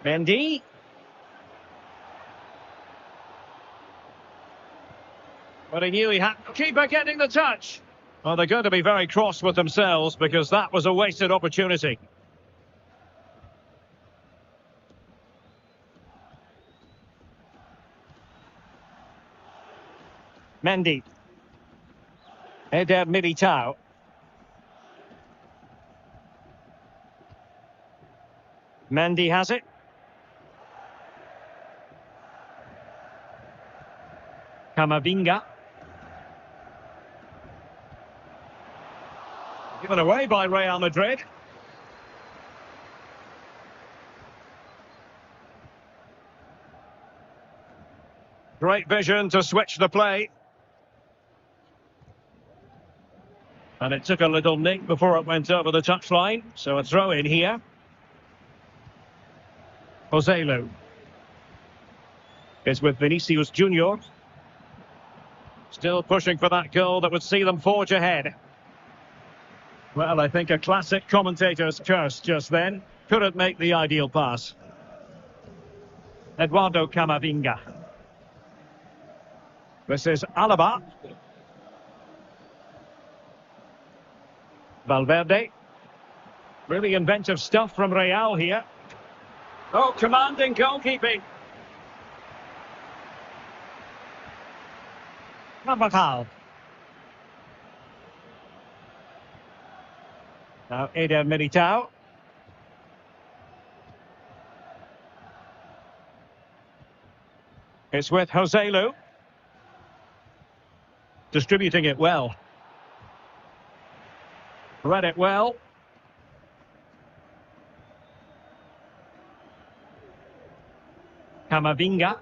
Mendy. But he knew he had to keep getting the touch. Well, they're going to be very cross with themselves because that was a wasted opportunity. Mendy. Eder Militao. Mendy has it. Camavinga. Given away by Real Madrid. Great vision to switch the play. And it took a little nick before it went over the touchline. So a throw in here. Joselu is with Vinicius Junior. Still pushing for that goal that would see them forge ahead. Well, I think a classic commentator's curse just then. Couldn't make the ideal pass. Eduardo Camavinga. This is Alaba. Valverde. Really inventive stuff from Real here. Oh, commanding goalkeeping. Carvajal. Now Eder Militao. It's with Joselu. Distributing it well. Read it well. Camavinga.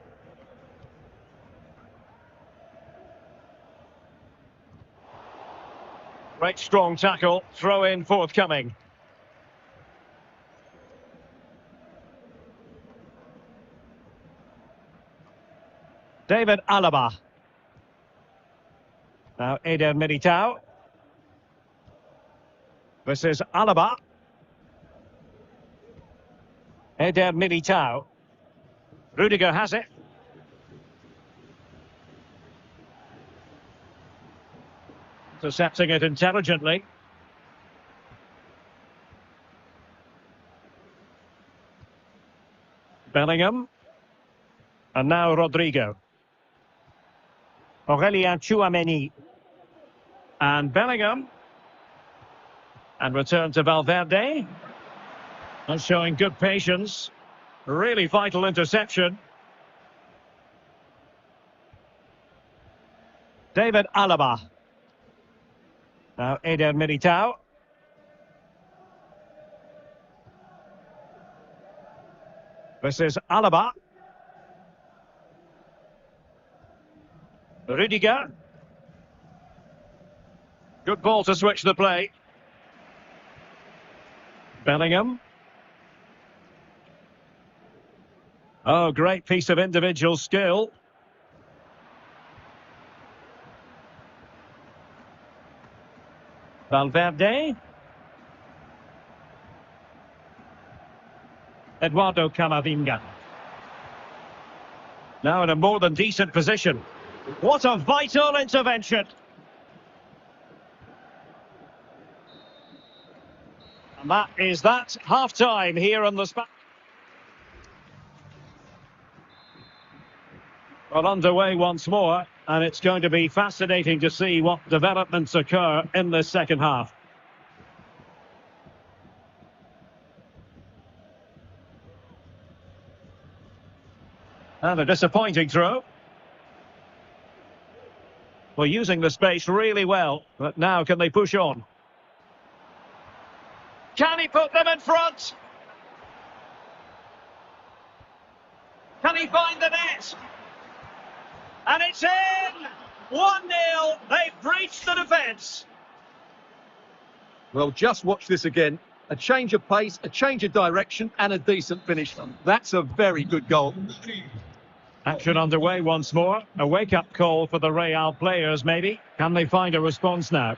Great strong tackle. Throw in forthcoming. David Alaba. Now Eder Militao. This is Alaba. Eder Militao. Rudiger has it. Intercepting it intelligently. Bellingham. And now Rodrigo. Aurelien Tchouameni. And Bellingham. And return to Valverde. And showing good patience. Really vital interception. David Alaba. Now Eder Militao. This is Alaba. Rudiger. Good ball to switch the play. Bellingham. Oh, great piece of individual skill. Valverde. Eduardo Camavinga. Now in a more than decent position. What a vital intervention. And that is that. Half-time here on the spot. Well, underway once more, and it's going to be fascinating to see what developments occur in the second half. And a disappointing throw. Well, using the space really well, but now can they push on? Can he put them in front? Can he find the net? And it's in! 1-0, they've breached the defence. Well, just watch this again. A change of pace, a change of direction, and a decent finish. That's a very good goal. Action underway once more. A wake-up call for the Real players, maybe. Can they find a response now?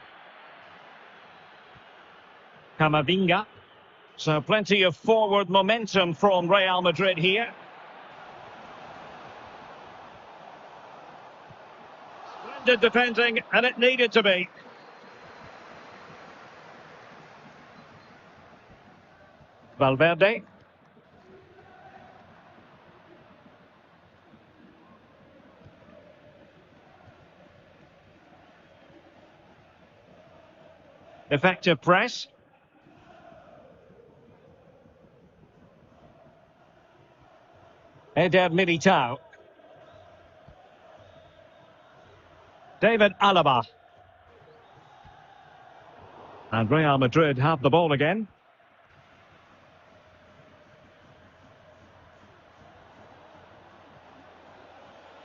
Camavinga. So plenty of forward momentum from Real Madrid here. Splendid defending, and it needed to be. Valverde. Effective press. Eder Militao. David Alaba. And Real Madrid have the ball again.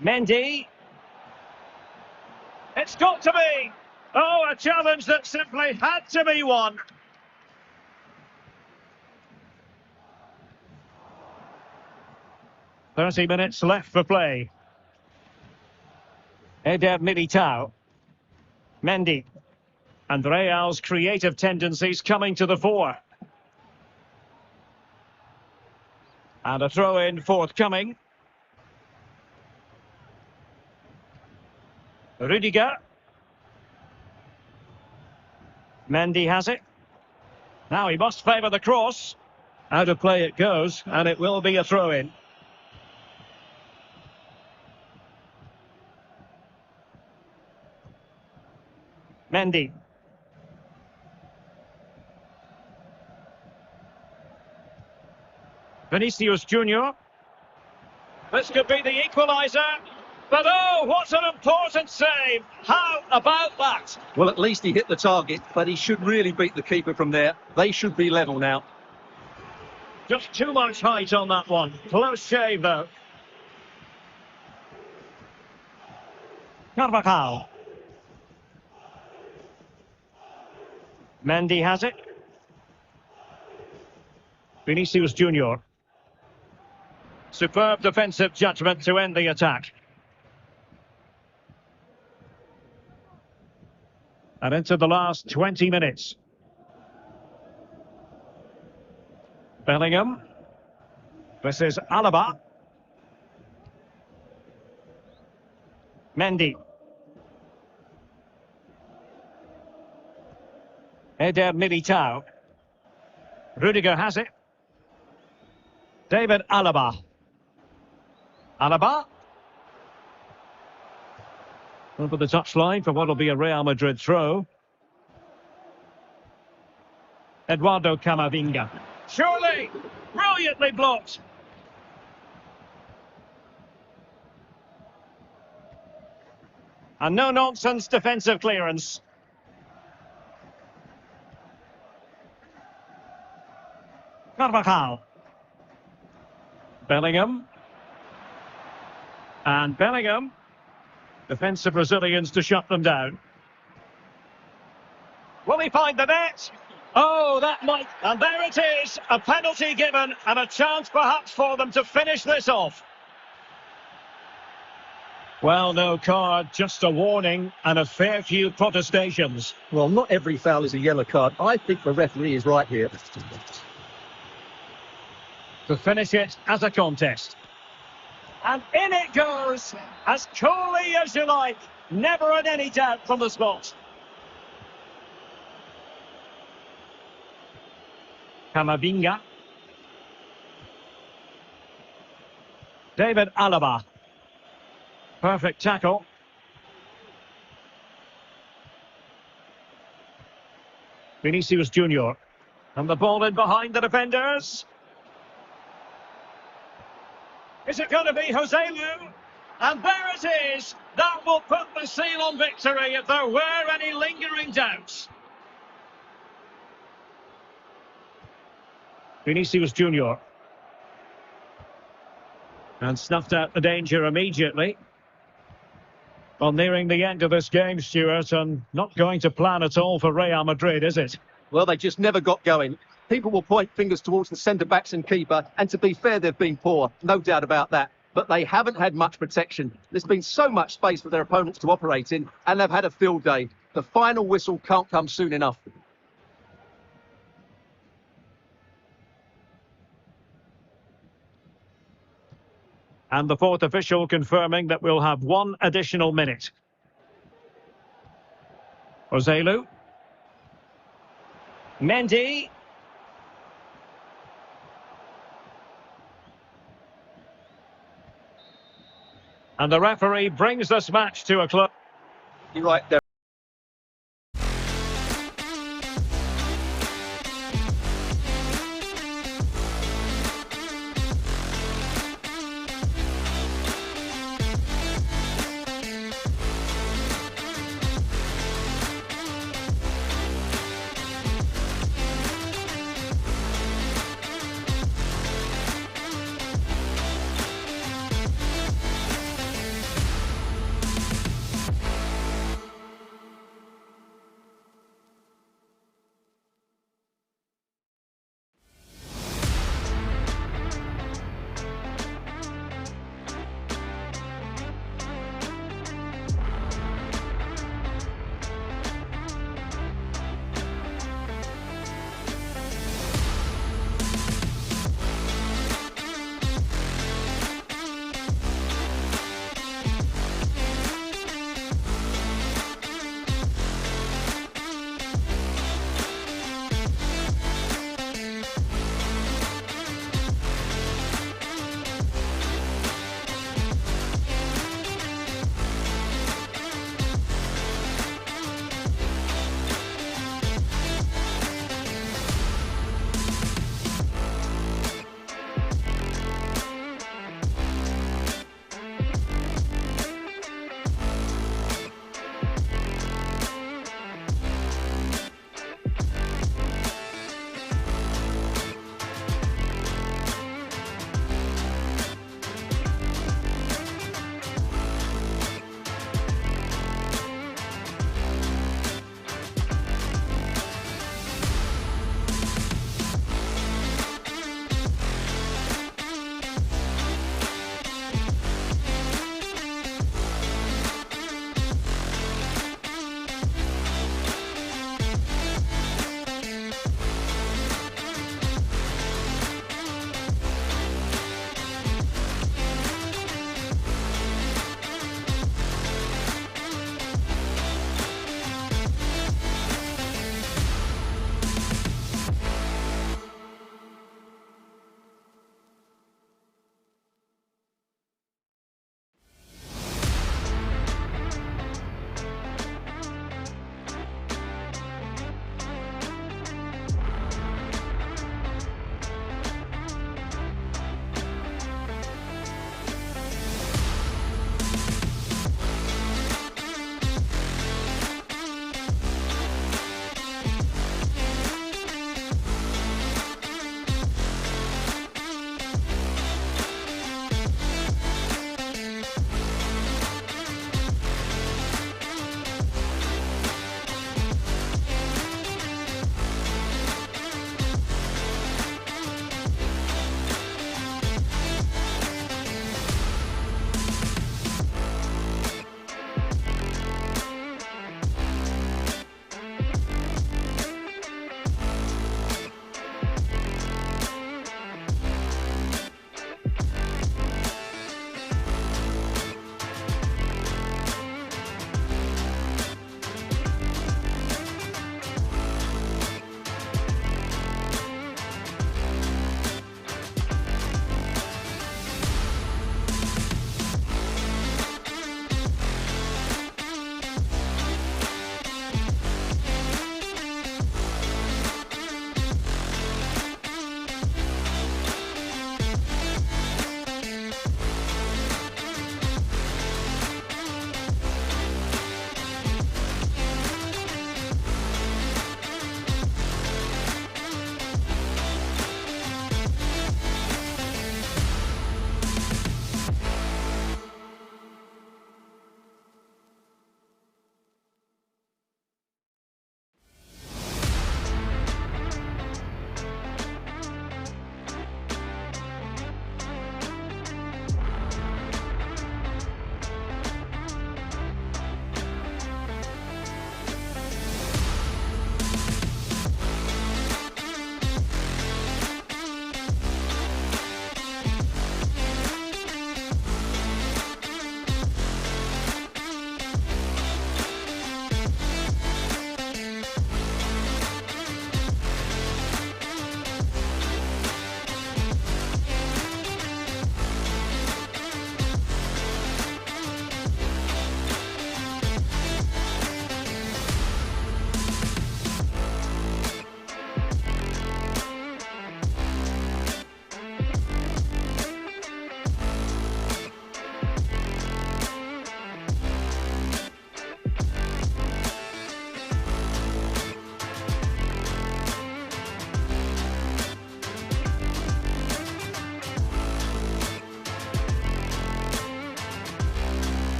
Mendy. It's got to be. Oh, a challenge that simply had to be won. "30 minutes left for play. Eder Militao. Mendy. And Real's creative tendencies coming to the fore. And a throw-in forthcoming. Rudiger. Mendy has it. Now he must favour the cross. Out of play it goes, and it will be a throw-in. Mendy. Vinicius Junior. This could be the equaliser. But oh, what an important save! How about that? Well, at least he hit the target, but he should really beat the keeper from there. They should be level now. Just too much height on that one. Close shave, though. Carvajal. Mendy has it. Vinicius Junior. Superb defensive judgment to end the attack. And into the last 20 minutes. Bellingham. This is Alaba. Mendy. Eder Militao. Rudiger has it. David Alaba. Alaba. Over the touchline for what will be a Real Madrid throw. Eduardo Camavinga. Surely! Brilliantly blocked! And no-nonsense defensive clearance. Carvajal. Bellingham. And Bellingham. Defensive Brazilians to shut them down. Will he find the net? Oh, that might... And there it is. A penalty given and a chance perhaps for them to finish this off. Well, no card, just a warning and a fair few protestations. Well, not every foul is a yellow card. I think the referee is right here. To finish it as a contest. And in it goes, as coolly as you like. Never in any doubt from the spot. Camavinga. David Alaba. Perfect tackle. Vinicius Junior. And the ball in behind the defenders. Is it going to be Joselu? And there it is. That will put the seal on victory if there were any lingering doubts. Vinicius Junior. And snuffed out the danger immediately. Well, nearing the end of this game, Stuart, and not going to plan at all for Real Madrid, is it? Well, they just never got going. People will point fingers towards the centre-backs and keeper, and to be fair, they've been poor, no doubt about that. But they haven't had much protection. There's been so much space for their opponents to operate in, and they've had a field day. The final whistle can't come soon enough. And the fourth official confirming that we'll have one additional minute. Joselu. Mendy. And the referee brings this match to a close. You're right, Derek.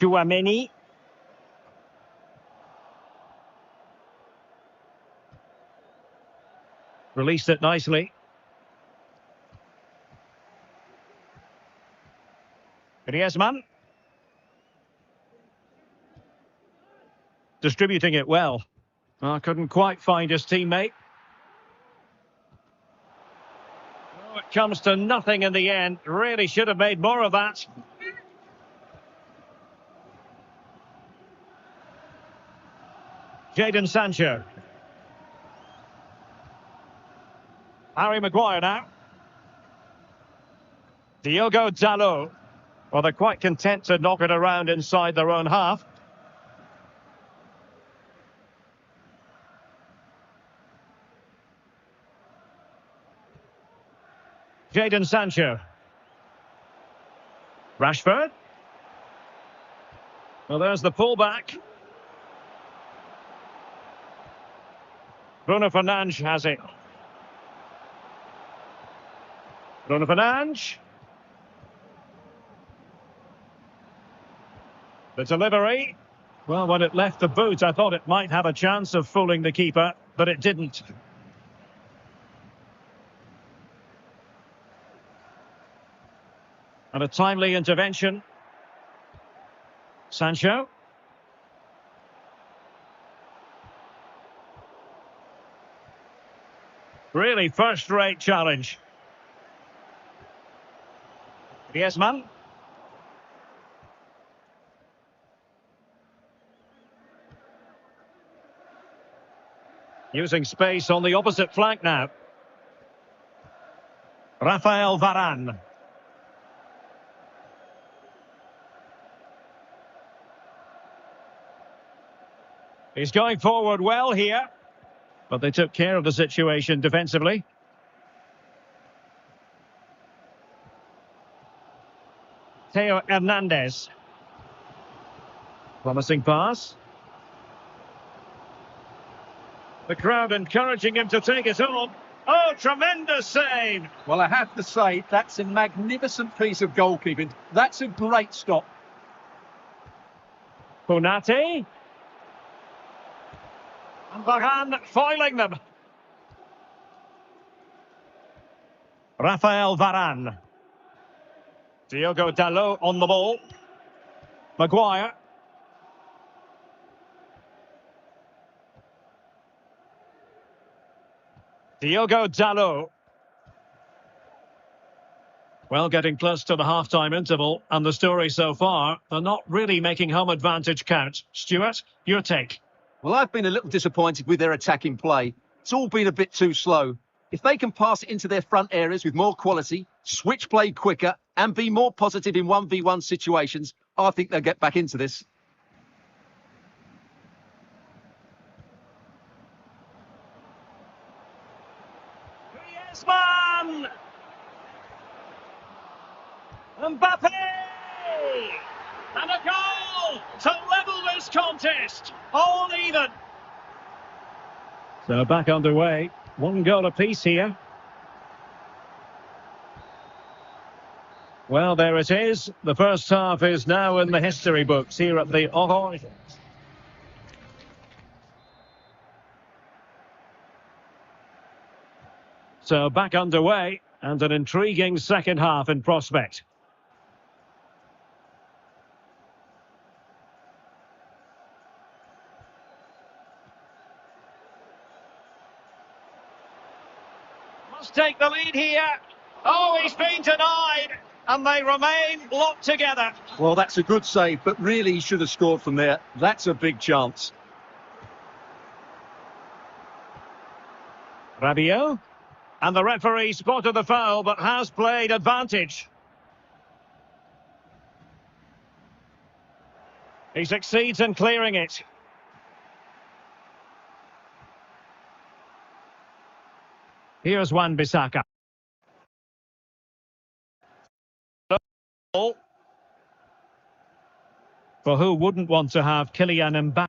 Chouameni. Released it nicely. Griezmann. Distributing it well. Couldn't quite find his teammate. Oh, it comes to nothing in the end. Really should have made more of that. Jadon Sancho. Harry Maguire now. Diogo Dalot. Well, they're quite content to knock it around inside their own half. Jadon Sancho. Rashford. Well, there's the pullback. Bruno Fernandes has it. Bruno Fernandes. The delivery. Well, when it left the boot, I thought it might have a chance of fooling the keeper, but it didn't. And a timely intervention. Sancho. Really first-rate challenge. Griezmann. Using space on the opposite flank now. Rafael Varane. He's going forward well here, but they took care of the situation defensively. Theo Hernandez. Promising pass. The crowd encouraging him to take it on. Oh, tremendous save! Well, I have to say, that's a magnificent piece of goalkeeping. That's a great stop. Konate. And Varane foiling them. Rafael Varane. Diogo Dalot on the ball. Maguire. Diogo Dalot. Well, getting close to the half-time interval, and the story so far, they're not really making home advantage count. Stuart, your take? Well, I've been a little disappointed with their attacking play. It's all been a bit too slow. If they can pass it into their front areas with more quality, switch play quicker, and be more positive in 1v1 situations, I think they'll get back into this. Griezmann! Mbappe! And a goal to level this contest. All even. So back underway. One goal apiece here. Well, there it is. The first half is now in the history books here at the Orange. So back underway and an intriguing second half in prospect. Must take the lead here. Oh, he's been denied. And they remain locked together. Well, that's a good save, but really he should have scored from there. That's a big chance. Rabiot. And the referee spotted the foul, but has played advantage. He succeeds in clearing it. Here's Wan-Bissaka. For who wouldn't want to have Kylian Mbappe?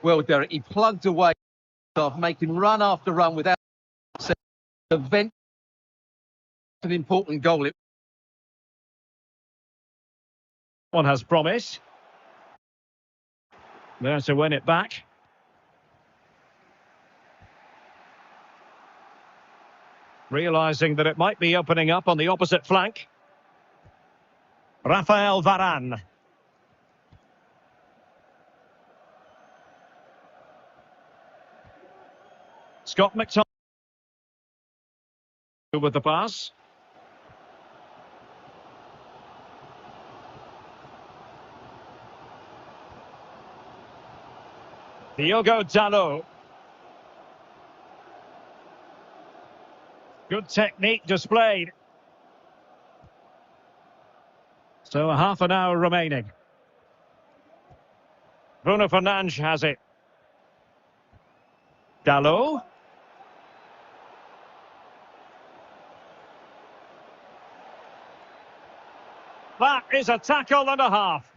Well, Derek, he plugged away, making run after run without event. An important goal. One has promise. There to win it back. Realising that it might be opening up on the opposite flank. Rafael Varane. Scott McTominay with the pass. Diogo Dalot. Good technique displayed. So a half an hour remaining. Bruno Fernandes has it. Dalot. That is a tackle and a half.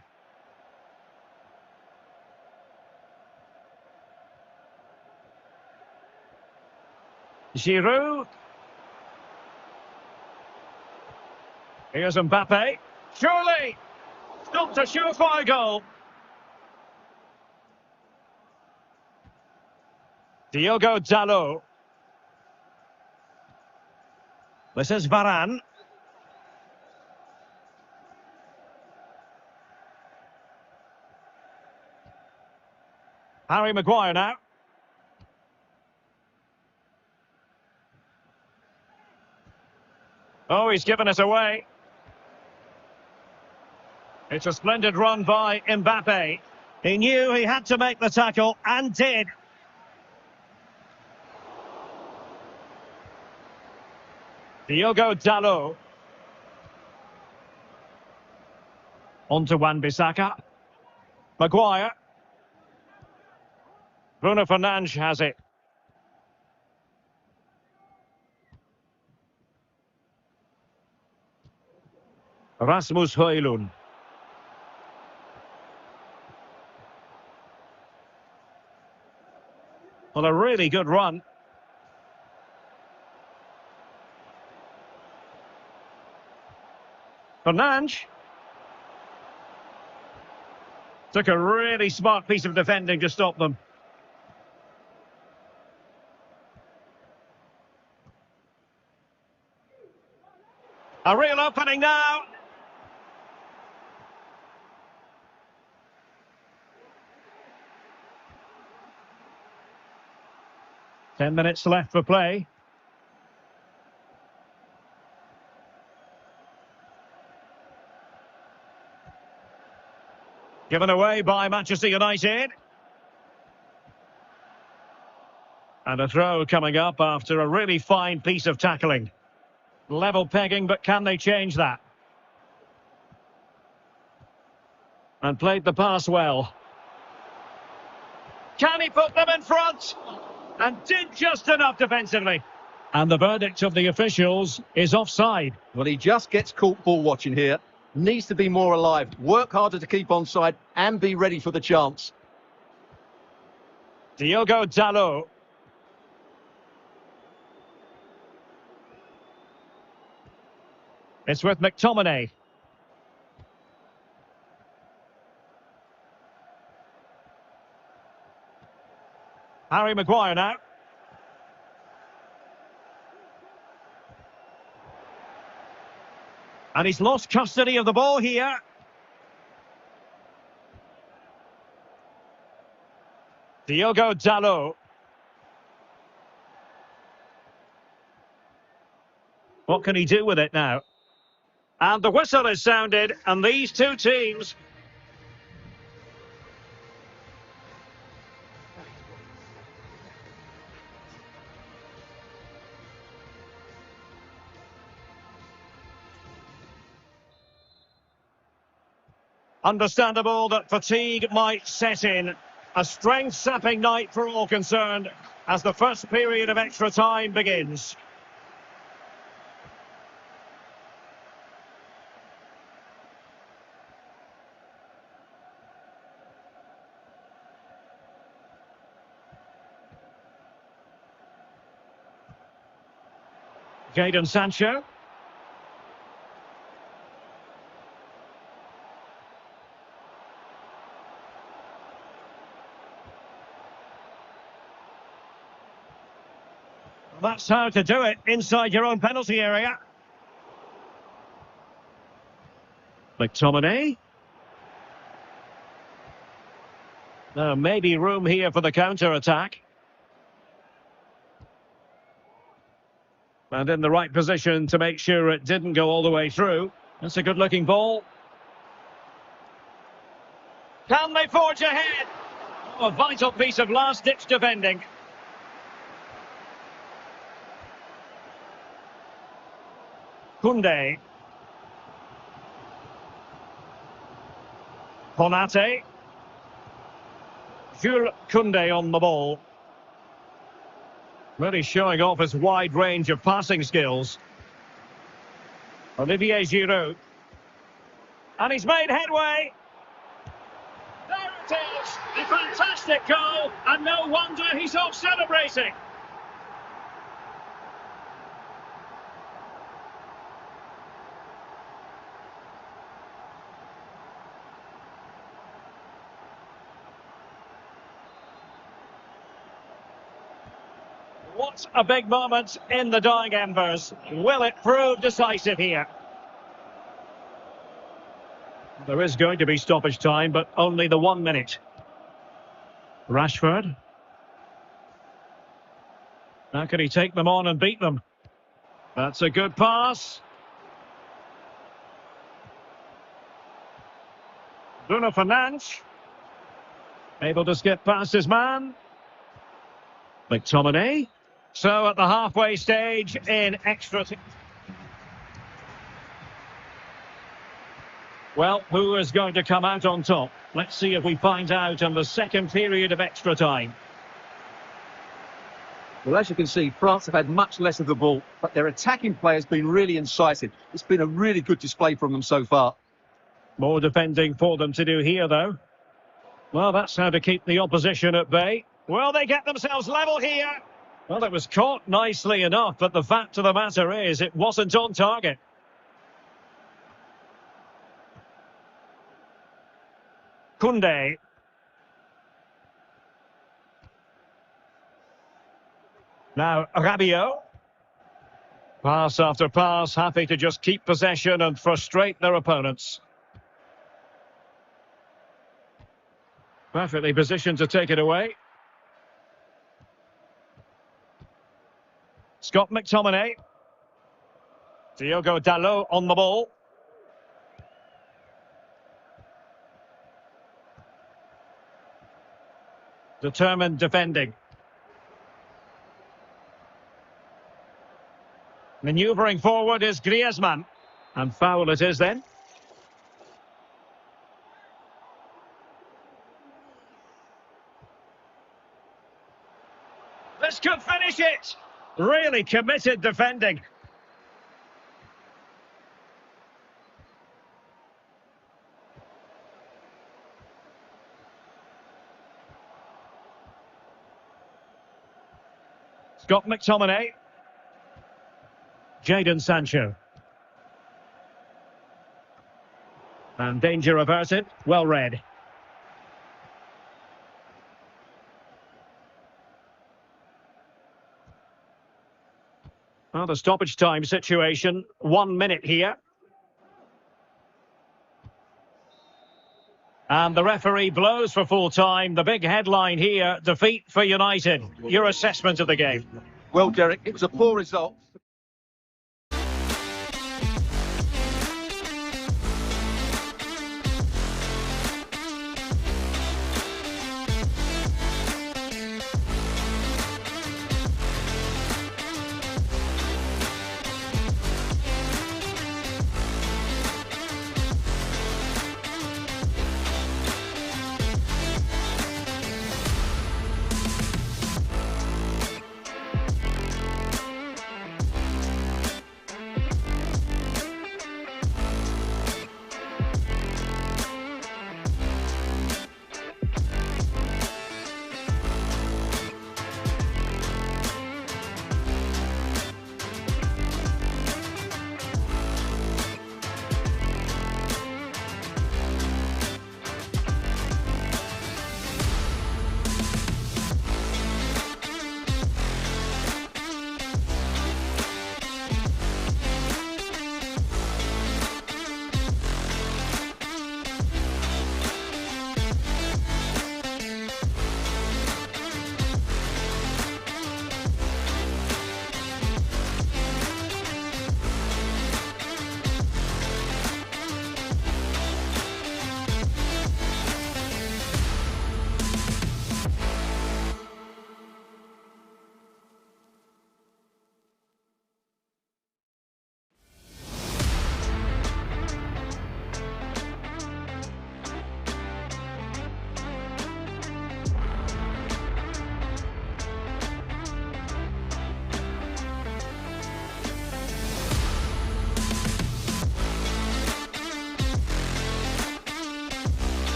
Giroud. Here's Mbappe. Surely! Stopped a surefire goal. Diogo Dalot. This is Varane. Harry Maguire now. Oh, he's given us away. It's a splendid run by Mbappe. He knew he had to make the tackle, and did. Diogo Dalot. On to Wan-Bissaka. Maguire. Bruno Fernandes has it. Rasmus Højlund. Well, a really good run. Fernandes. Took a really smart piece of defending to stop them. A real opening now. Ten minutes left for play. Given away by Manchester United. And a throw coming up after a really fine piece of tackling. Level pegging, but can they change that? And played the pass well. Can he put them in front? And did just enough defensively. And the verdict of the officials is offside. Well, he just gets caught ball watching here. Needs to be more alive, work harder to keep onside, and be ready for the chance. Diogo Dalot. It's with McTominay. Harry Maguire now. And he's lost custody of the ball here. Diogo Dalot. What can he do with it now? And the whistle is sounded, and these two teams... Understandable that fatigue might set in. A strength-sapping night for all concerned as the first period of extra time begins. Jadon Sancho. That's how to do it inside your own penalty area. McTominay. Now maybe room here for the counter-attack. And in the right position to make sure it didn't go all the way through. That's a good-looking ball. Can they forge ahead? Oh, a vital piece of last-ditch defending. Koundé. Konate. Jules Koundé on the ball. Really showing off his wide range of passing skills. Olivier Giroud. And he's made headway. There it is. A fantastic goal. And no wonder he's off celebrating. What a big moment in the dying embers. Will it prove decisive here? There is going to be stoppage time, but only the 1 minute. Rashford. How can he take them on and beat them? That's a good pass. Bruno Fernandes. Able to skip past his man. McTominay. So at the halfway stage in extra... Well, who is going to come out on top? Let's see if we find out in the second period of extra time. Well, as you can see, France have had much less of the ball, but their attacking play has been really incisive. It's been a really good display from them so far. More defending for them to do here, though. Well, that's how to keep the opposition at bay. Will they get themselves level here? Well, it was caught nicely enough, but the fact of the matter is it wasn't on target. Koundé. Now, Rabiot. Pass after pass, happy to just keep possession and frustrate their opponents. Perfectly positioned to take it away. Scott McTominay. Diogo Dalot on the ball. Determined defending. Manoeuvring forward is Griezmann. And foul it is then. This could finish it. Really committed defending. Scott McTominay. Jadon Sancho. And danger averted. Well read. Well, the stoppage time situation. 1 minute here. And the referee blows for full time. The big headline here, defeat for United. Your assessment of the game? Well, Derek, it was a poor result.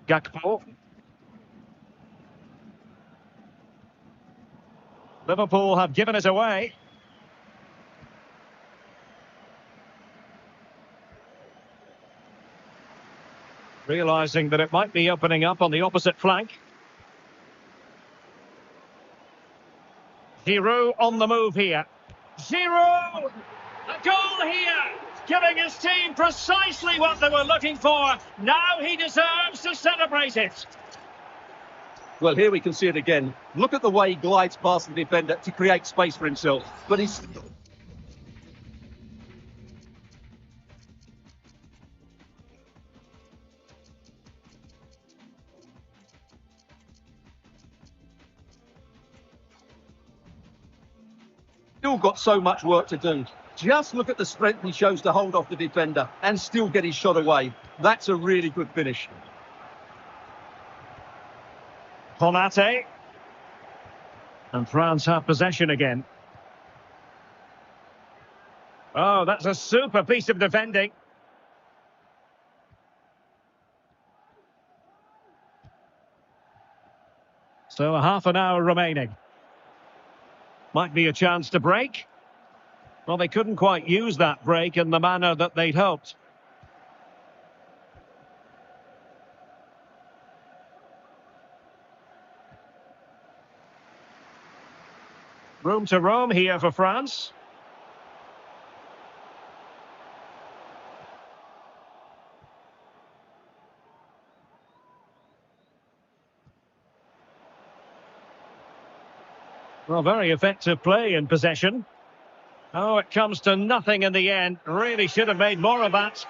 Gakpo. Liverpool have given it away. Realising that it might be opening up on the opposite flank. Giroud on the move here. Giroud! A goal here! Giving his team precisely what they were looking for. Now he deserves to celebrate it. Well, here we can see it again. Look at the way he glides past the defender to create space for himself. But he's... still got so much work to do. Just look at the strength he shows to hold off the defender and still get his shot away. That's a really good finish. Konate. And France have possession again. Oh, that's a super piece of defending. So a half an hour remaining. Might be a chance to break. Well, they couldn't quite use that break in the manner that they'd hoped. Room to roam here for France. Well, very effective play in possession. Oh, it comes to nothing in the end. Really should have made more of that.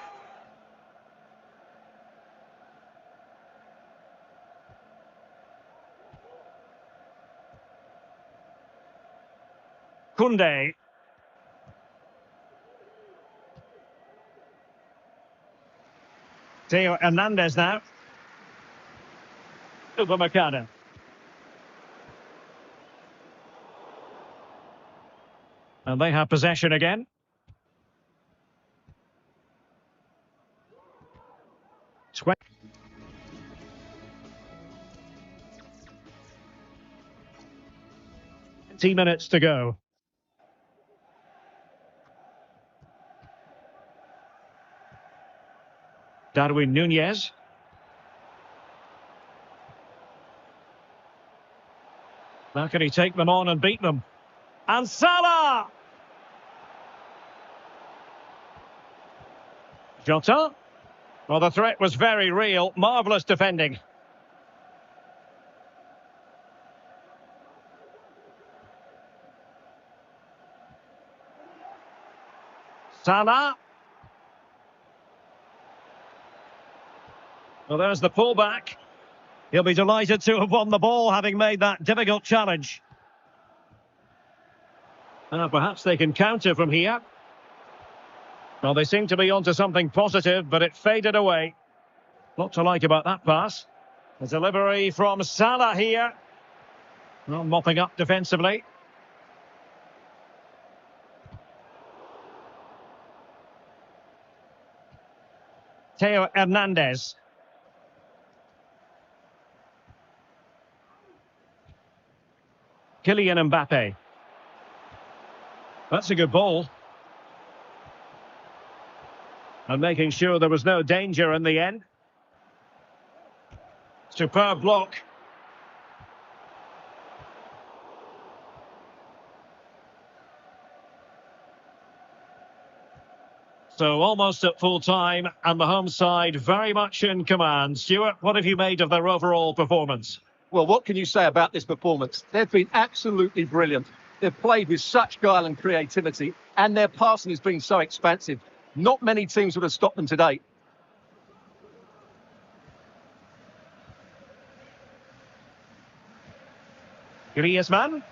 Koundé. Theo Hernandez now. Upamecano. And they have possession again. Tw 20 minutes to go. Darwin Núñez. Now can he take them on and beat them? And Salah! Jota. Well, the threat was very real. Marvellous defending. Salah. Well, there's the pullback. He'll be delighted to have won the ball, having made that difficult challenge. Perhaps they can counter from here. Well, they seem to be onto something positive, but it faded away. Lot to like about that pass. The delivery from Salah here. Well, mopping up defensively. Theo Hernandez. Kylian Mbappe. That's a good ball. And making sure there was no danger in the end. Superb block. So almost at full time, and the home side very much in command. Stuart, what have you made of their overall performance? Well, what can you say about this performance? They've been absolutely brilliant. They've played with such guile and creativity, and their passing has been so expansive. Not many teams would have stopped them today. Griezmann.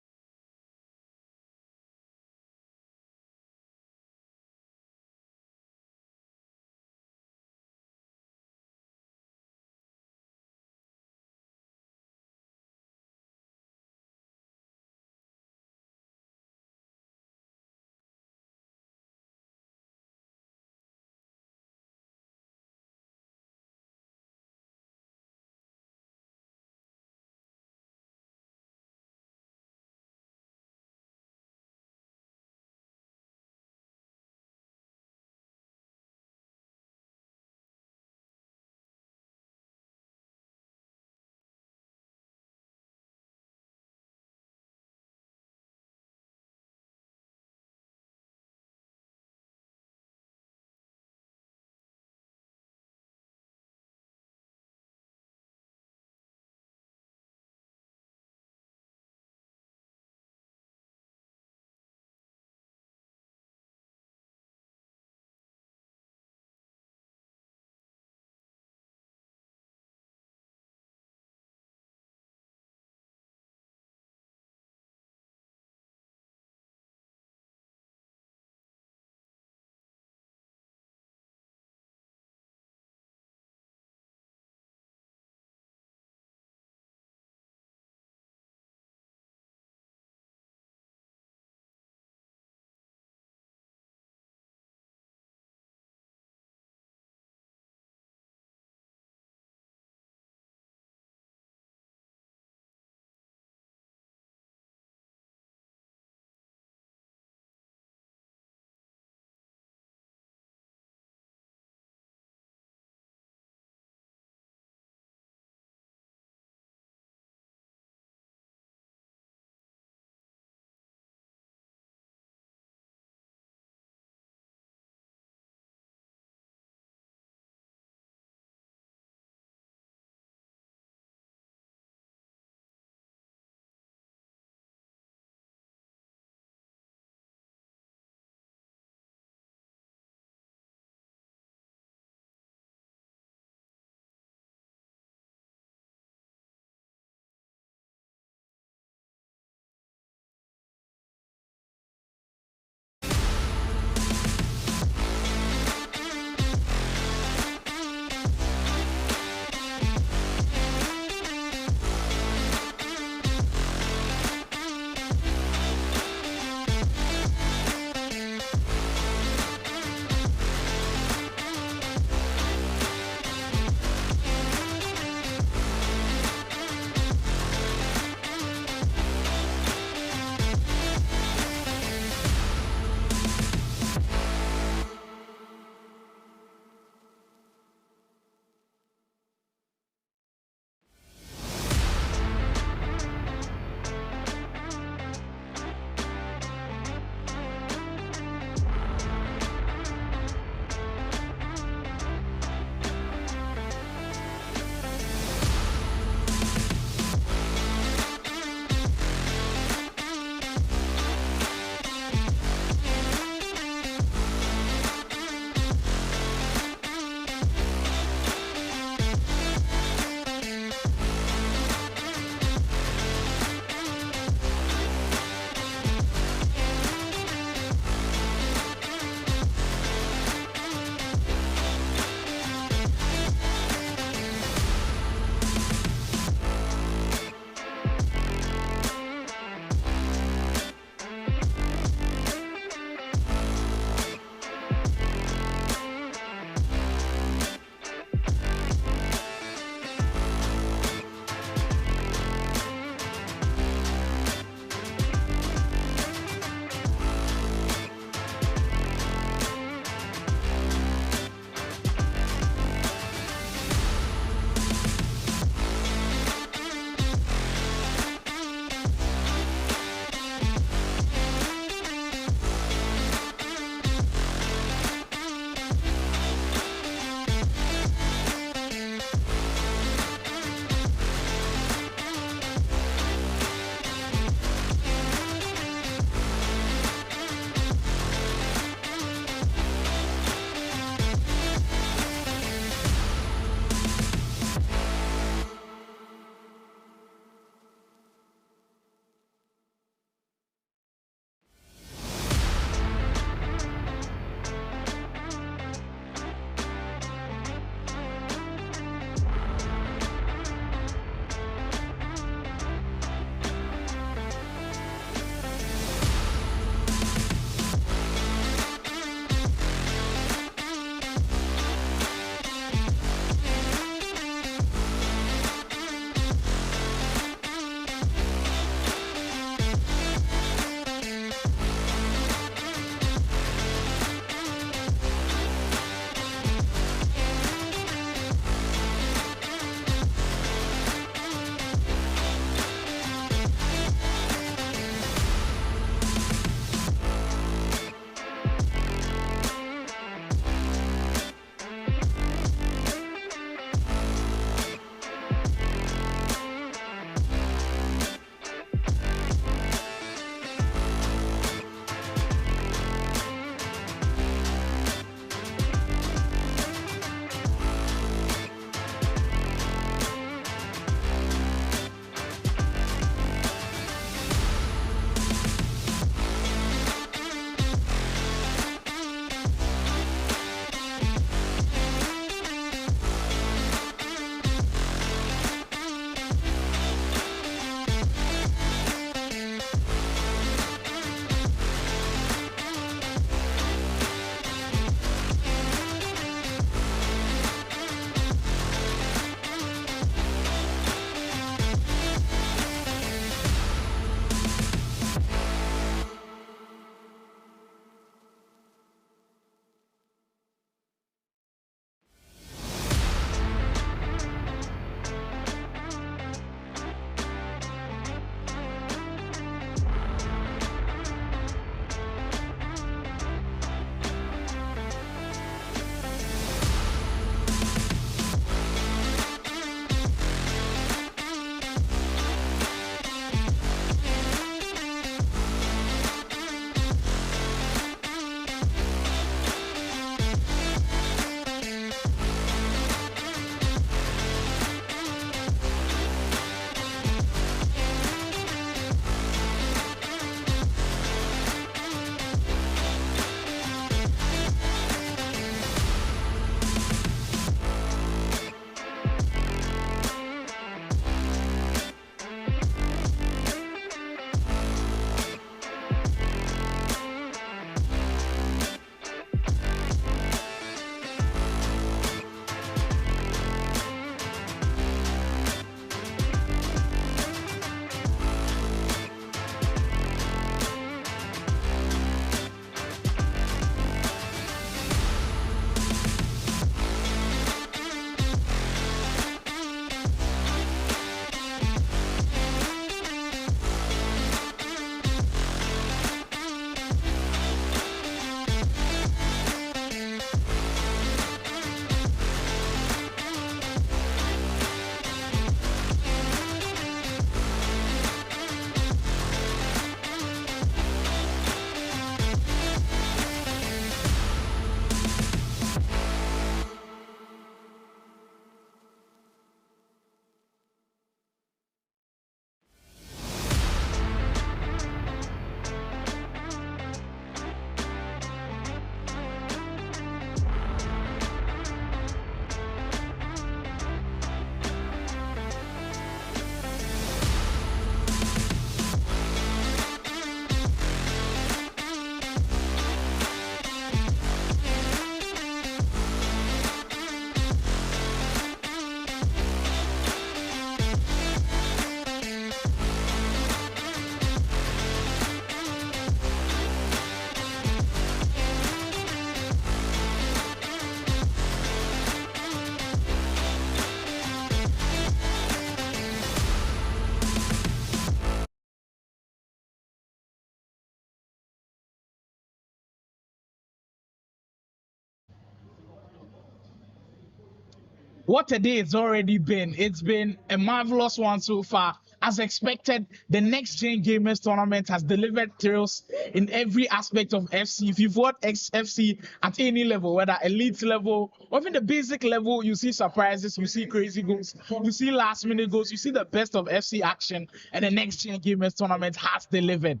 What a day it's already been. It's been a marvelous one so far. As expected, the Next Gen Gamers tournament has delivered thrills in every aspect of FC. If you've watched FC at any level, whether elite level or even the basic level, you see surprises, you see crazy goals, you see last minute goals, you see the best of FC action, and the Next Gen Gamers tournament has delivered.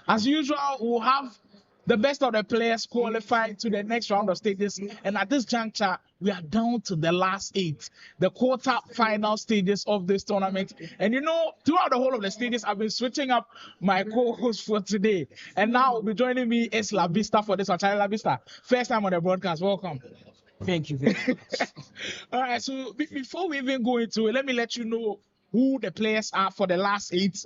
As usual, we'll have the best of the players qualify to the next round of stages. And at this juncture, we are down to the last 8, the quarter-final stages of this tournament. And you know, throughout the whole of the stages, I've been switching up my co-host for today. And now will be joining me is La Vista for this one. Charlie La Vista, first time on the broadcast. Welcome. Thank you very much. All right, so before we even go into it, let me let you know who the players are for the last 8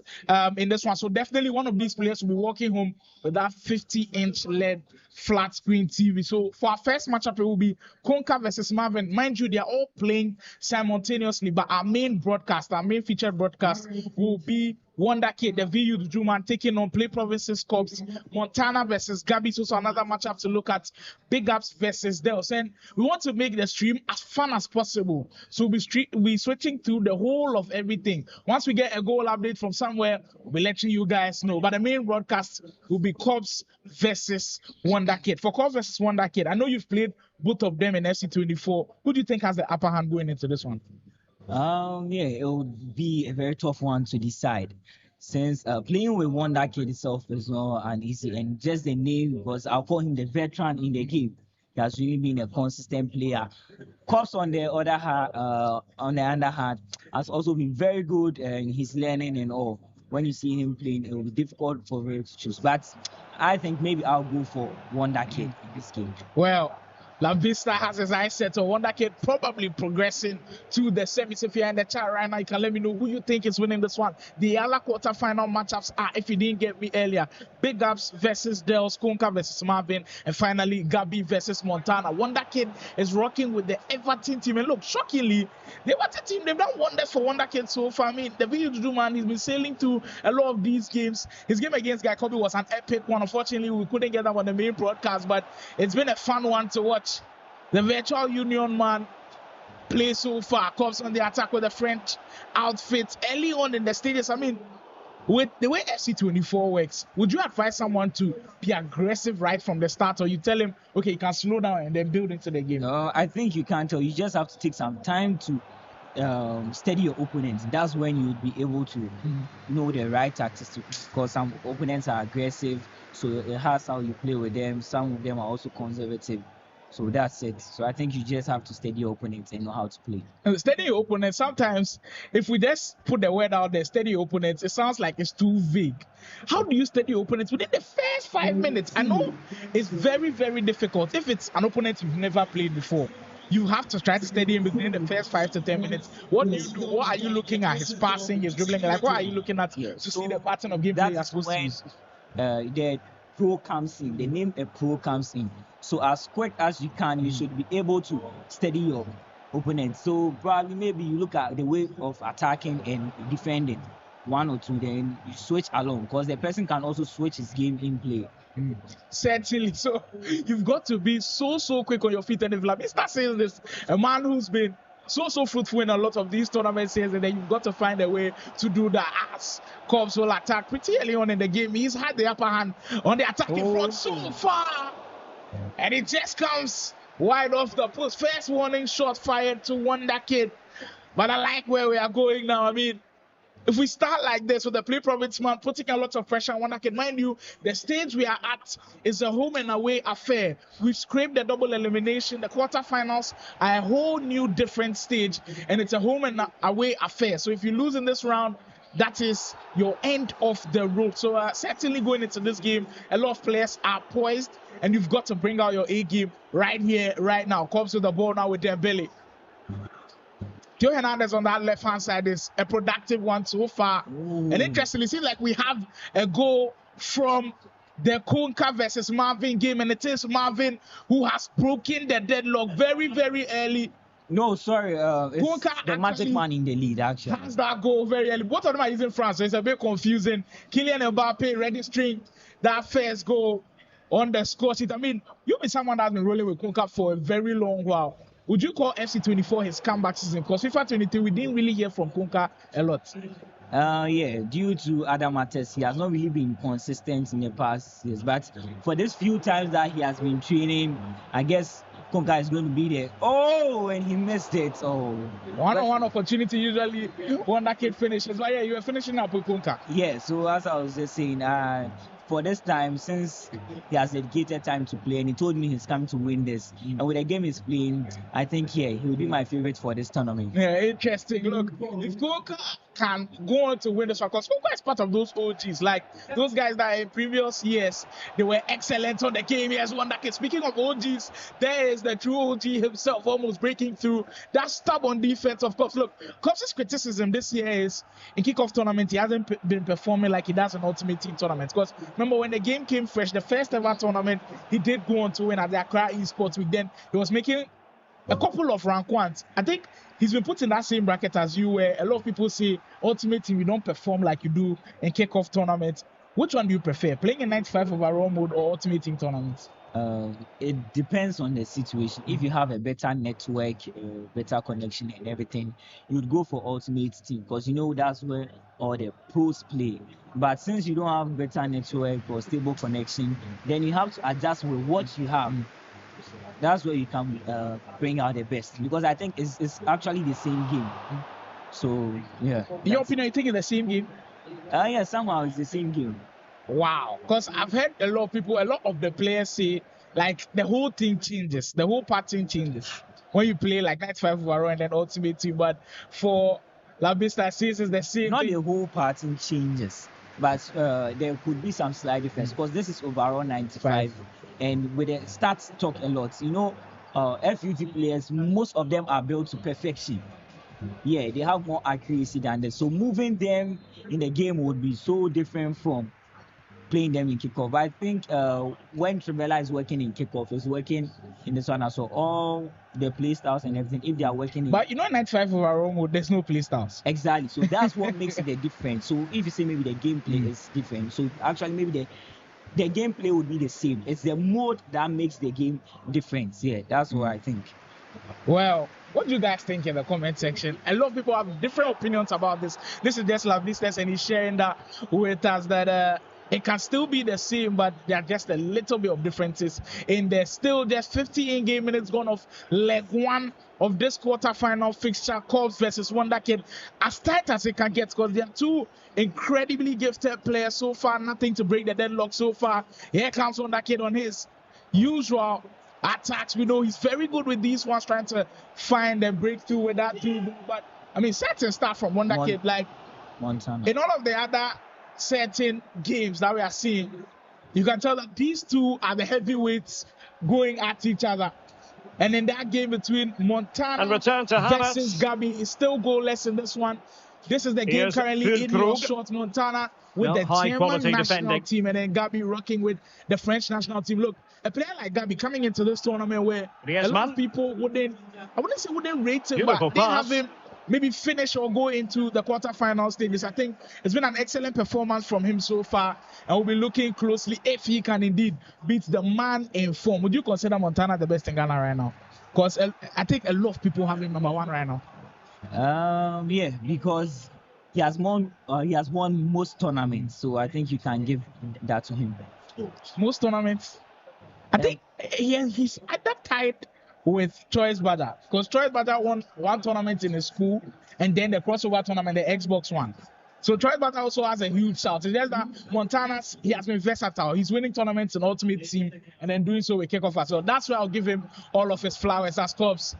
in this one. So definitely one of these players will be walking home with that 50-inch LED flat screen TV. So for our first matchup, it will be Konka versus Marvin. Mind you, they are all playing simultaneously, but our main broadcast, our main featured broadcast will be Wonder Kid, the VU Juman, taking on Play Provinces Corps, Montana versus Gabi. So another matchup to look at. Big Ups versus Dels. And we want to make the stream as fun as possible. So we'll switching through the whole of everything. Once we get a goal update from somewhere, we'll be letting you guys know. But the main broadcast will be Corps versus Wonder Kid. For Corps versus Wonder Kid, I know you've played both of them in FC24. Who do you think has the upper hand going into this one? Yeah, it would be a very tough one to decide, since playing with Wonder Kid itself is not an easy, and just the name, because I'll call him the veteran in the game. He has really been a consistent player. Cops on the other hand, has also been very good in his learning and all. When you see him playing, it will be difficult for him to choose. But I think maybe I'll go for Wonder Kid in this game. Well, La Vista has his eyes set on Wonder Kid probably progressing to the semis. If you're in the chat right now, you can let me know who you think is winning this one. The other quarterfinal matchups are, if you didn't get me earlier, Big Ups versus Dels, Konka versus Marvin, and finally Gabi versus Montana. Wonder Kid is rocking with the Everton team. And look, shockingly, the Everton team, they've done wonders for Wonder Kid so far. I mean, the VU man, he's been sailing through a lot of these games. His game against Guy Kobe was an epic one. Unfortunately, we couldn't get that on the main broadcast, but it's been a fun one to watch. The virtual union man plays so far, comes on the attack with the French outfit early on in the stages. I mean, with the way FC24 works, would you advise someone to be aggressive right from the start, or you tell him, okay, you can slow down and then build into the game? No, I think you can't tell. You just have to take some time to steady your opponents. That's when you'll be able to know the right tactics, because some opponents are aggressive, so it has how you play with them. Some of them are also conservative. So that's it. So I think you just have to steady your opponents and know how to play. And steady your opponents, sometimes if we just put the word out there, steady your opponents, it sounds like it's too vague. How do you steady your opponents within the first 5 minutes? I know it's very, very difficult. If it's an opponent you've never played before, you have to try to steady him within the first 5 to 10 minutes. What do you do? What are you looking at? His passing, his dribbling? Like, what are you looking at to see the pattern of gameplay you're supposed to use? The pro comes in. The name a pro comes in. So as quick as you can, you should be able to steady your opponent. So probably maybe you look at the way of attacking and defending, 1 or 2, then you switch along, because the person can also switch his game in play. Certainly. So you've got to be so quick on your feet. And if Lavista says this, a man who's been so fruitful in a lot of these tournaments, and then you've got to find a way to do that. As Cobbs will attack pretty early on in the game, he's had the upper hand on the attacking front so far, and it just comes wide off the post. First warning shot fired to Wonder Kid, but I like where we are going now. I mean, if we start like this with the Play Province man putting a lot of pressure on Wonder Kid, mind you, the stage we are at is a home and away affair. We've scraped the double elimination. The quarterfinals are a whole new different stage, and it's a home and away affair. So if you lose in this round, that is your end of the road. So certainly going into this game, a lot of players are poised, and you've got to bring out your A game right here, right now. Comes with the ball now with their belly. Joe Hernandez on that left-hand side is a productive one so far. And interestingly, it seems like we have a goal from the Konka versus Marvin game, and it is Marvin who has broken the deadlock very, very early. No, sorry, it's the magic man in the lead, actually. Has that goal very early. Both of them are using France, so it's a bit confusing. Kylian Mbappe registering that first goal on the score sheet. I mean, you've been someone that's been rolling with Konka for a very long while. would you call FC24 his comeback season? Because FIFA 23, we didn't really hear from Konka a lot. Yeah, due to other matters, he has not really been consistent in the past years. But for this few times that he has been training, I guess Konka is going to be there. Oh, and he missed it. Oh, One-on-one opportunity usually Wonder Kid finishes. But yeah, you were finishing up with Konka. Yeah, so as I was just saying, for this time, since he has dedicated time to play and he told me he's coming to win this, and with the game he's playing, I think, yeah, he will be my favorite for this tournament. Yeah, interesting. Look, if Konka can go on to win this one, because Konka is part of those OGs, like those guys that in previous years, they were excellent on the game. He has won that. Speaking of OGs, there is the true OG himself almost breaking through that stubborn defense. Of course, look, Cops' criticism this year is in kickoff tournament, he hasn't been performing like he does in Ultimate Team tournaments. Because remember, when the game came fresh, the first ever tournament, he did go on to win at the Accra Esports week. Then he was making a couple of rank ones. I think he's been put in that same bracket as you, where a lot of people say Ultimate Team, you don't perform like you do in kickoff tournaments. Which one do you prefer, playing in 95 overall mode or Ultimate Team tournaments? It depends on the situation. If you have a better network, better connection and everything, you'd go for Ultimate Team because you know that's where all the pros play. But since you don't have better network or stable connection, then you have to adjust with what you have. That's where you can bring out the best, because I think it's actually the same game. So yeah. In your opinion, you think it's the same game? Yeah, somehow it's the same game. Wow, because I've heard a lot of the players say like the whole thing changes, the whole pattern changes when you play like 95 overall and then Ultimate Team. But for La Vista, says it's the same. Not thing. the whole pattern changes, but there could be some slight difference because this is overall 95, and with the stats talk a lot. You know, FUT players, most of them are built to perfection. Yeah, they have more accuracy than this. So moving them in the game would be so different from playing them in kickoff. I think when Trivella is working in kickoff, is working in this one as well. All the play styles and everything, if they are working in... But you know, 95 overall mode, there's no play styles. Exactly. So that's what makes it a difference. So if you say maybe the gameplay is different, so actually maybe the gameplay would be the same. It's the mode that makes the game different. Yeah, that's what I think. Well, what do you guys think in the comment section? A lot of people have different opinions about this. This is just Lavistas, and he's sharing that with us that it can still be the same, but there are just a little bit of differences in there. Still, just 50 in-game minutes gone off leg one of this quarterfinal fixture, Cubs versus Wonder Kid, as tight as it can get, because they are two incredibly gifted players so far. Nothing to break the deadlock so far. Here comes Wonder Kid on his usual attacks. We know he's very good with these ones, trying to find and break through with that dribble. But I mean, certain stuff from Wonder Kid, like Montana. In all of the other certain games that we are seeing, you can tell that these two are the heavyweights going at each other. And in that game between Montana and return to versus Gabi, is still goalless in this one. This is the game currently in your short. Montana with the German national team, and then Gabi rocking with the French national team. Look, a player like Gabi coming into this tournament where a lot of people wouldn't rate him, but they have him maybe finish or go into the quarterfinal stages. I think it's been an excellent performance from him so far, and we'll be looking closely if he can indeed beat the man in form. Would you consider Montana the best in Ghana right now? Because I think a lot of people have him number one right now. Yeah, because he has won most tournaments, so I think you can give that to him. Most tournaments, I think he's at that tight with Choice Bada, because Choice Bada won one tournament in his school, and then the crossover tournament, the Xbox one. So Choice Bada also has a huge shout. It's just that Montana's, he has been versatile. He's winning tournaments in Ultimate Team and then doing so with kickoff as well. That's why I'll give him all of his flowers as Cubs.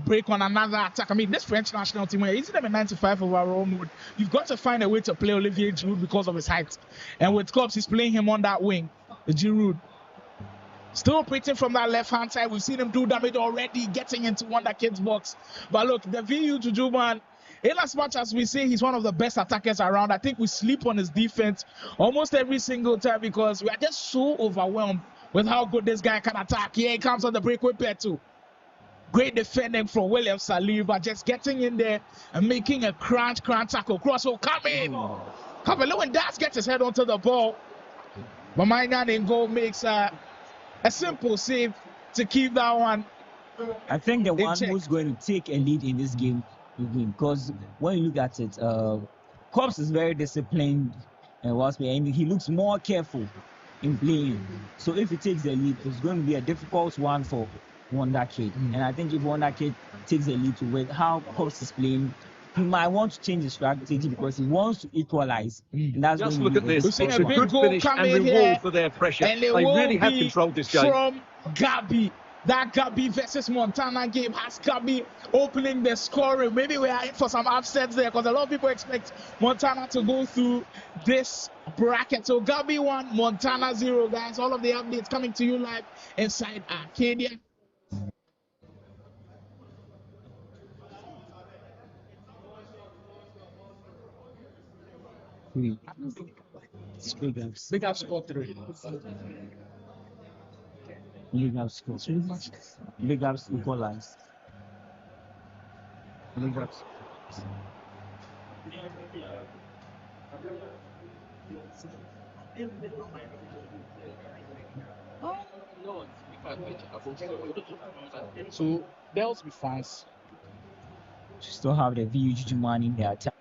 Break on another attack. I mean, this French national team, when you see them in 95 overall mode, you've got to find a way to play Olivier Giroud because of his height. And with Cubs, he's playing him on that wing, Giroud. Still operating from that left-hand side. We've seen him do damage already, getting into Wonder Kid's box. But look, the VU Juju man, in as much as we say he's one of the best attackers around, I think we sleep on his defense almost every single time because we are just so overwhelmed with how good this guy can attack. Here he comes on the break with Petu. Great defending from William Salih, but just getting in there and making a crunch tackle. Crossover coming. When Das gets his head onto the ball, Mamayan in goal makes a simple save to keep that one I think the one check. who's going to take a lead in this game will win, because when you look at it, Cops is very disciplined and he looks more careful in playing. So if he takes the lead, it's going to be a difficult one for Wonder Kid. And I think if Wonder Kid takes the lead with how Cops is playing, he might want to change his strategy because he wants to equalize. And that's Just going look to at be this. We've It's seen a a big good goal finish come and in reward here, for their pressure. and They it will really have be controlled this game. from Gabi. That Gabi versus Montana game has Gabi opening the scoring. Maybe we are in for some upsets there because a lot of people expect Montana to go through this bracket. So Gabi 1, Montana 0, guys. All of the updates coming to you live inside Arcadia. Big ups. Big up score 3. Big ups score. Big ups equalize. Big ups. So there'll be fans. Still have the VUG man in their attack.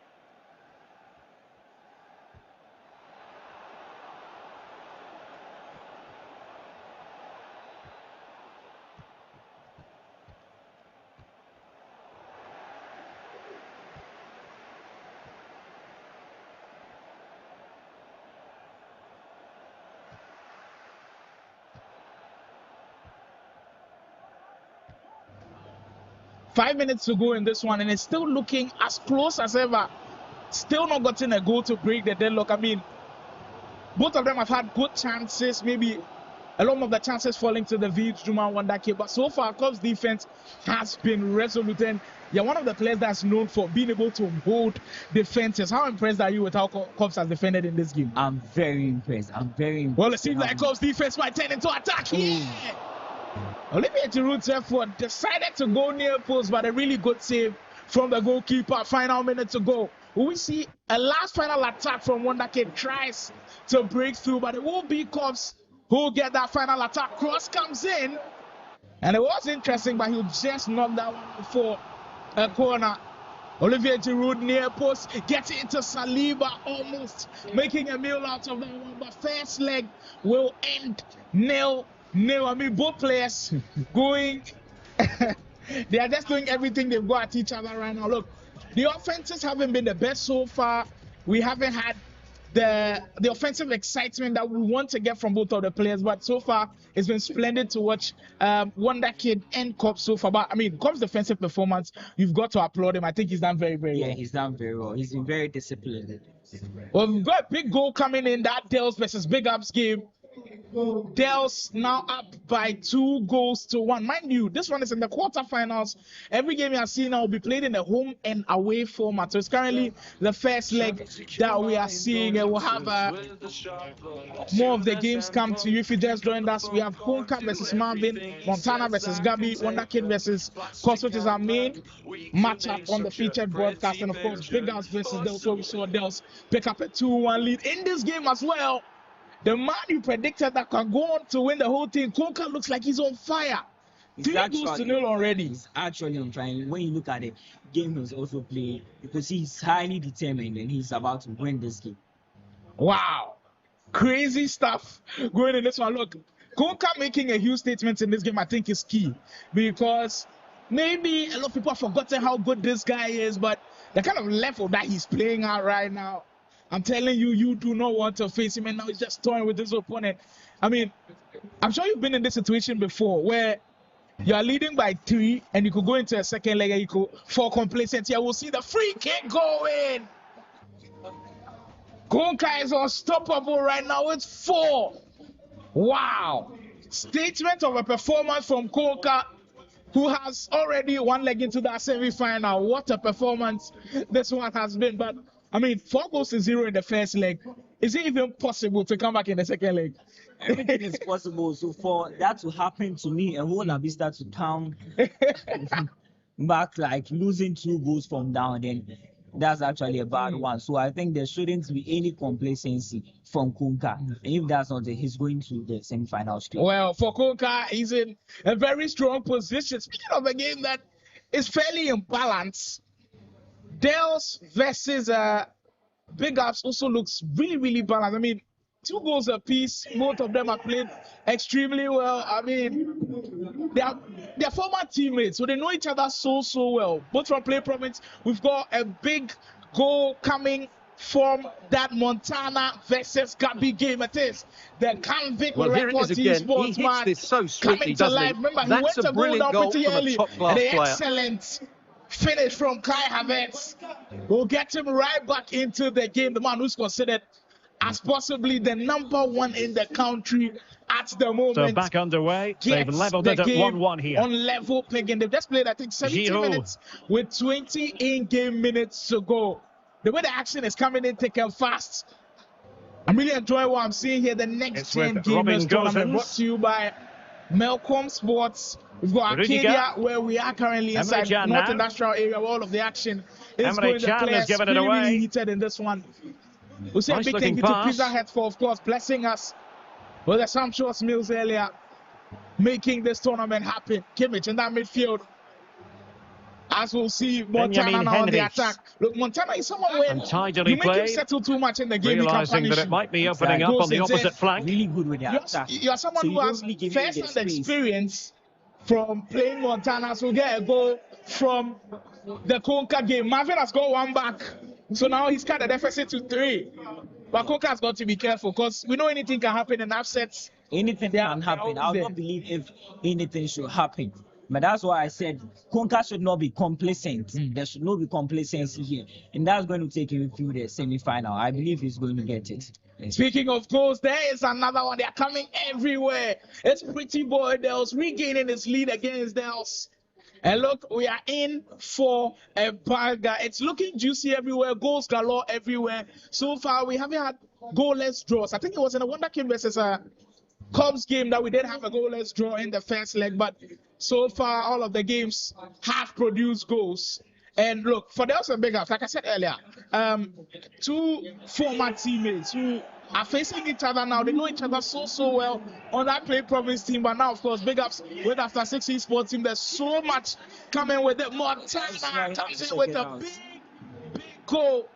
Five minutes to go in this one, and it's still looking as close as ever. Still not gotten a goal to break the deadlock. I mean, both of them have had good chances, maybe a lot of the chances falling to the VH Juma Wonder Kid, but so far Cubs defense has been resolute, and you're one of the players that's known for being able to hold defenses. How impressed are you with how Cubs has defended in this game? I'm very impressed. Well, it seems like Cubs defense might turn into attack here. Olivier Giroud's effort decided to go near post, but a really good save from the goalkeeper. Final minute to go. We see a last final attack from Wonder Kid, tries to break through, but it will be Cubs who get that final attack. Cross comes in, and it was interesting, but he'll just knock that one for a corner. Olivier Giroud near post, gets it into Saliba, almost making a meal out of that one, but first leg will end 0-0. I mean, both players going, they are just doing everything they've got at each other right now. Look, the offenses haven't been the best so far. We haven't had the offensive excitement that we want to get from both of the players, but so far it's been splendid to watch Wonder Kid and Cobb so far. But I mean, Cobb's defensive performance, you've got to applaud him. I think he's done very, very well. Yeah, he's done very well. He's been very disciplined. Well, we've got a big goal coming in, that Dells versus Big Ups game. Dells now up by 2-1. Mind you, this one is in the quarterfinals. Every game you are seeing now will be played in a home and away format. So it's currently the first leg that we are seeing, and we'll have more of the games come to you. If you just joined us, we have Honka versus Marvin, Montana versus Gabi, Wonder Kid versus Cos, which is our main matchup on the featured broadcast, and of course Big Ups versus Dells, where we saw Dells pick up a 2-1 lead in this game as well. The man you predicted that can go on to win the whole thing, Konka, looks like he's on fire. 3-0 already. He's actually on fire. When you look at the game he was also playing, you can see he's highly determined and he's about to win this game. Wow. Crazy stuff going in this one. Look, Konka making a huge statement in this game, I think, is key, because maybe a lot of people have forgotten how good this guy is, but the kind of level that he's playing at right now, I'm telling you, you do not want to face him, and now he's just toying with his opponent. I mean, I'm sure you've been in this situation before where you are leading by 3 and you could go into a second leg and you could fall complacent. Yeah, we'll see the free kick going. Konka is unstoppable right now. It's 4. Wow. Statement of a performance from Konka, who has already one leg into that semi-final. What a performance this one has been. But I mean, 4-0 in the first leg. Is it even possible to come back in the second leg? Everything is possible. So for that to happen to me, a whole Vista to come back, like losing 2 goals from down, then that's actually a bad one. So I think there shouldn't be any complacency from Kunka. And if that's not it, he's going to the semi-final stage. Well, for Kunka, he's in a very strong position. Speaking of a game that is fairly imbalanced, Dels versus Big Ups also looks really, really balanced. I mean, 2 goals apiece. Both of them have played extremely well. I mean, they're former teammates, so they know each other so well. Both from play province, we've got a big goal coming from that Montana versus Gabi game. It is the convict record Esports he man this so sweetly, coming to life. Remember, he went to goal down pretty early. And the excellent finish from Kai Havertz will get him right back into the game. The man who's considered as possibly the #1 in the country at the moment. So back underway. They've leveled it at 1-1 here. On level picking. They've just played, I think, 70 minutes with 20 in-game minutes to go. The way the action is coming in thick and fast. I'm really enjoying what I'm seeing here. The next gen gamers tournament brought to you by Melcom Sports. We've got Arcadia, where we are currently inside North Industrial area, where all of the action is going. The players really heated in this one. We'll say a big thank you to Pizza Hut for, of course, blessing us with the sumptuous meals earlier, making this tournament happen. Kimmich in that midfield. As we'll see, Montana now on the attack. Look, Montana is someone where you make him settle too much in the game, realizing that it might be opening up on the opposite flank. Really good with the attack. You're someone who has first-hand experience from playing Montana, so get a goal from the Konka game. Marvin has got 1 back, so now he's cut the deficit to 3. But Konka has got to be careful because we know anything can happen in upsets. Anything can happen. I don't believe if anything should happen. But that's why I said Konka should not be complacent. There should not be complacency here. And that's going to take him through the semi-final. I believe he's going to get it. Speaking of goals, there is another one. They're coming everywhere. It's Pretty Boy Dels regaining his lead against Dels. And look, we are in for a bagger. It's looking juicy everywhere. Goals galore everywhere. So far, we haven't had goalless draws. I think it was in a Wonder Kid versus Cubs game that we did have a goalless draw in the first leg. But so far, all of the games have produced goals. And look, for Dels and Big Ups, like I said earlier, 2 former teammates who are facing each other now. They know each other so well on that play province team. But now, of course, Big Ups with after 6 esports team. There's so much coming with it. Montana comes in with a big goal.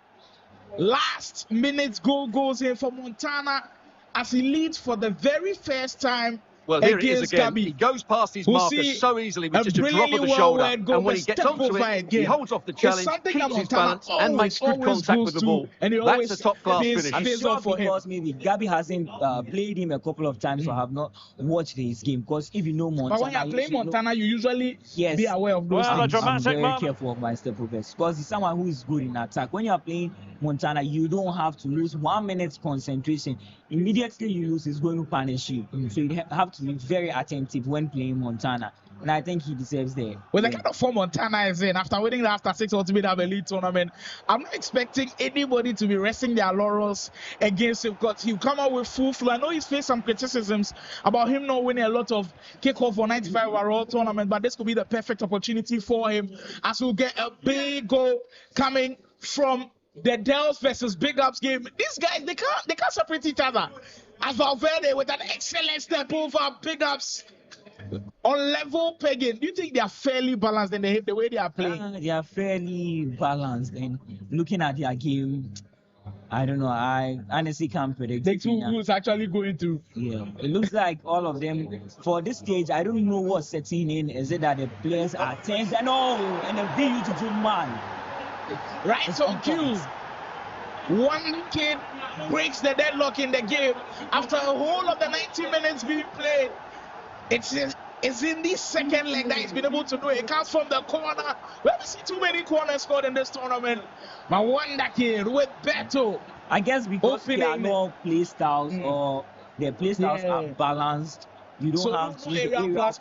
Last minute goal goes in for Montana as he leads for the very first time. Well, here it is again. He goes past his marker so easily with just a drop of the shoulder. And when he gets onto it, he holds off the challenge, keeps his balance, and makes good contact with the ball. That's a top-class finish. I'm sure because maybe Gabi hasn't played him a couple of times, so I have not watched his game. Because if you know Montana... But when you're playing Montana, you usually be aware of those things. I'm very careful of my step progress. Because he's someone who is good in attack. When you're playing Montana, you don't have to lose 1 minute's concentration. Immediately you lose, he's going to punish you. So you have to be very attentive when playing Montana. And I think he deserves the... With the kind of form Montana is in, after winning the after 6 ultimate elite tournament, I'm not expecting anybody to be resting their laurels against him because he'll come out with full flow. I know he's faced some criticisms about him not winning a lot of kickoff for 95 overall tournament, but this could be the perfect opportunity for him as we'll get a big goal coming from the Dels versus Big Ups game. These guys, they can't separate each other. As Valverde with an excellent step over Big Ups on level pegging. Do you think they are fairly balanced in the way they are playing? They are fairly balanced. And looking at their game, I don't know. I honestly can't predict. The 2 who's actually going to. Yeah, it looks like all of them for this stage. I don't know what's setting in. Is it that the players are tense and a beautiful man? Right on cue. One kid breaks the deadlock in the game after a whole of the 90 minutes being played. It's in this second leg that he's been able to do it. It comes from the corner. We haven't seen too many corners scored in this tournament. My wonder kid with Beto. I guess because there are no play styles or their play styles are balanced. You don't have to use the area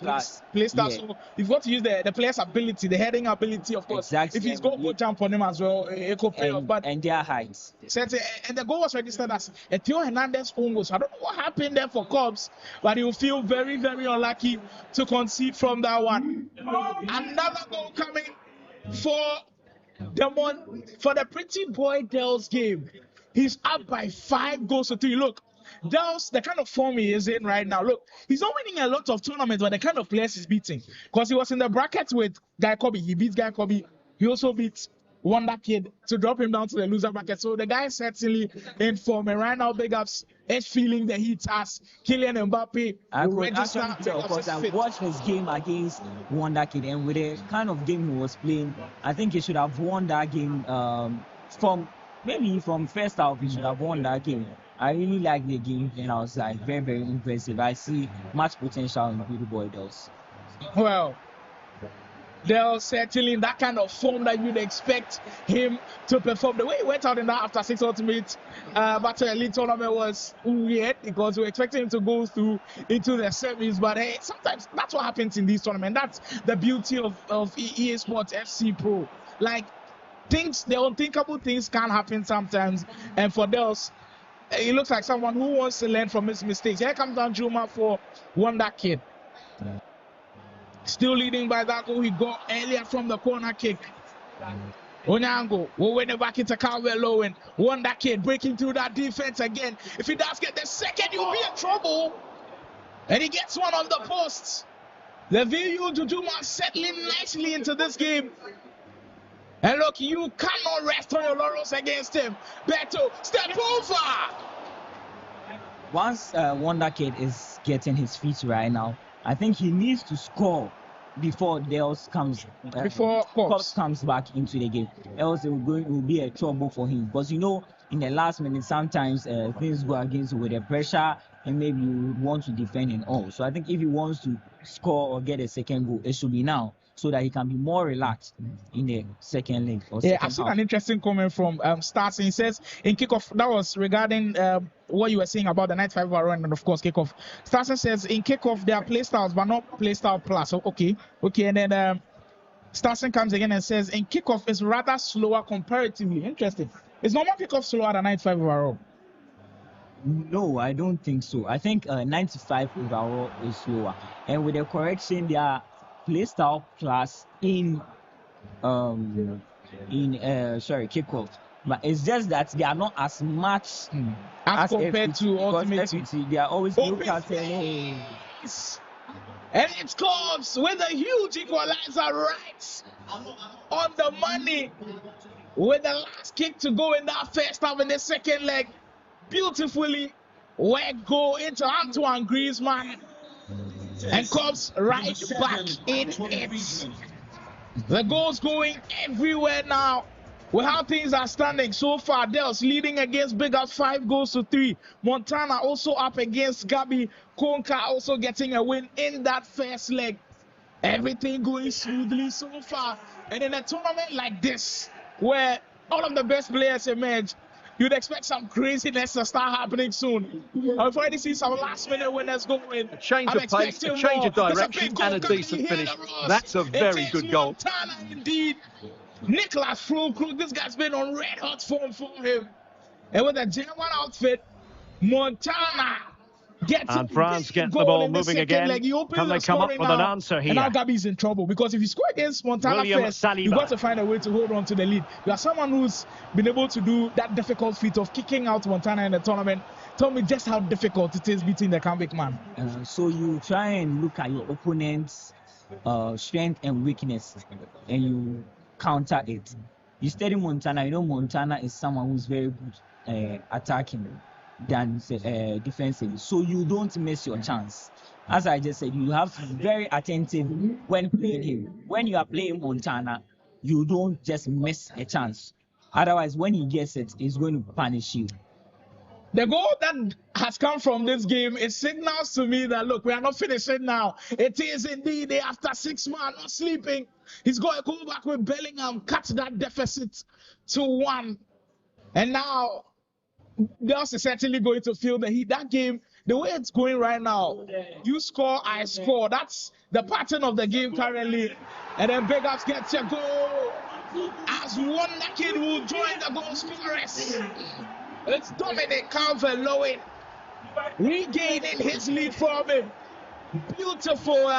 play style. So you've got to use the player's ability, the heading ability, of course. Exactly. If he's got good jump on him as well, it could pay off. But and their heights. And the goal was registered as a Theo Hernandez own goal. So I don't know what happened there for Cubs, but he'll feel very, very unlucky to concede from that one. Another goal coming for For the Pretty Boy Dell's game, he's up by 5 goals to 3. Look, Dell's the kind of form he is in right now. Look, he's not winning a lot of tournaments, but the kind of players he's beating. Because he was in the bracket with Guy Kobe. He beats Guy Kobe. He also beats Wonder Kid to drop him down to the loser bracket. So the guy is certainly in form. And right now, big ups is feeling the heat as Kylian Mbappe. I watched his game against Wonder Kid, and with the kind of game he was playing, I think he should have won that game. From first half, he should have won that game. I really like the game, and I was like very, very impressive. I see much potential in Pretty Boy Dells. Well, Dell certainly in that kind of form that you'd expect him to perform. The way he went out in that after 6 ultimate Battle Elite tournament was weird because we were expecting him to go through into the semis. But hey, sometimes that's what happens in these tournaments. That's the beauty of EA Sports FC Pro. Like, the unthinkable things can happen sometimes. And for Dells, he looks like someone who wants to learn from his mistakes. Here comes down Juma for Wonder Kid. Still leading by that goal he got earlier from the corner kick. Onyango will win it back into Calvert Lowen. Wonder Kid breaking through that defense again. If he does get the second, he'll be in trouble. And he gets one on the post. The VU Jujuma settling nicely into this game. And look, you cannot rest on your laurels against him. Beto, step over. Once Wonder Kid is getting his feet right now, I think he needs to score before Dells comes comes back into the game. Else it will be a trouble for him. Because in the last minute sometimes things go against you with the pressure and maybe you want to defend and all. So I think if he wants to score or get a second goal, it should be now, so that he can be more relaxed in the second leg. I saw an interesting comment from Stars. He says in kickoff, that was regarding what you were saying about the 95 run and of course kickoff. Stars says in kickoff there are play styles but not play style plus. So, okay, and then Starson comes again and says in kickoff is rather slower comparatively. Interesting. Is normal kickoff slower than 95 overall? No, I don't think so. I think 95 overall is slower. And with the correction, there are playstyle plus in kickoff, but it's just that they are not as much as compared to Ultimate. They are always looked at. And it comes with a huge equalizer right on the money with the last kick to go in that first half in the second leg. Beautifully worked goal into Antoine Griezmann. And comes right back in it. The goals going everywhere now. With how things are standing so far, Dells leading against Big Up 5 goals to 3. Montana also up against Gabi. Konka also getting a win in that first leg. Everything going smoothly so far. And in a tournament like this, where all of the best players emerge, you'd expect some craziness to start happening soon. I've already seen some last-minute winners going. A change of pace, a change of direction, and a decent finish. That's a very good goal. Montana, indeed. Nicholas Fulkrug, this guy's been on red-hot form for him. And with a German outfit, Montana gets and France get the ball moving again. Can they come up with an answer here? And now Gabi's in trouble because if you score against Montana first, you've got to find a way to hold on to the lead. You are someone who's been able to do that difficult feat of kicking out Montana in the tournament. Tell me just how difficult it is beating the comeback man. So you try and look at your opponent's strength and weakness and you counter it. You study Montana, Montana is someone who's very good attacking than defensively, so you don't miss your chance. As I just said, you have to be very attentive when playing him. When you are playing Montana, you don't just miss a chance. Otherwise, when he gets it, he's going to punish you. The goal that has come from this game, it signals to me that, look, we are not finishing now. It is indeed after 6 months, not sleeping. He's got to go back with Bellingham, cut that deficit to 1. And now, Dells is certainly going to feel the heat. That game, the way it's going right now, you score, I score. That's the pattern of the game currently. And then Big Ups gets a goal. As Wonder Kid will join the goal scorers. It's Dominic Calvert-Lewin regaining his lead from him. Beautiful.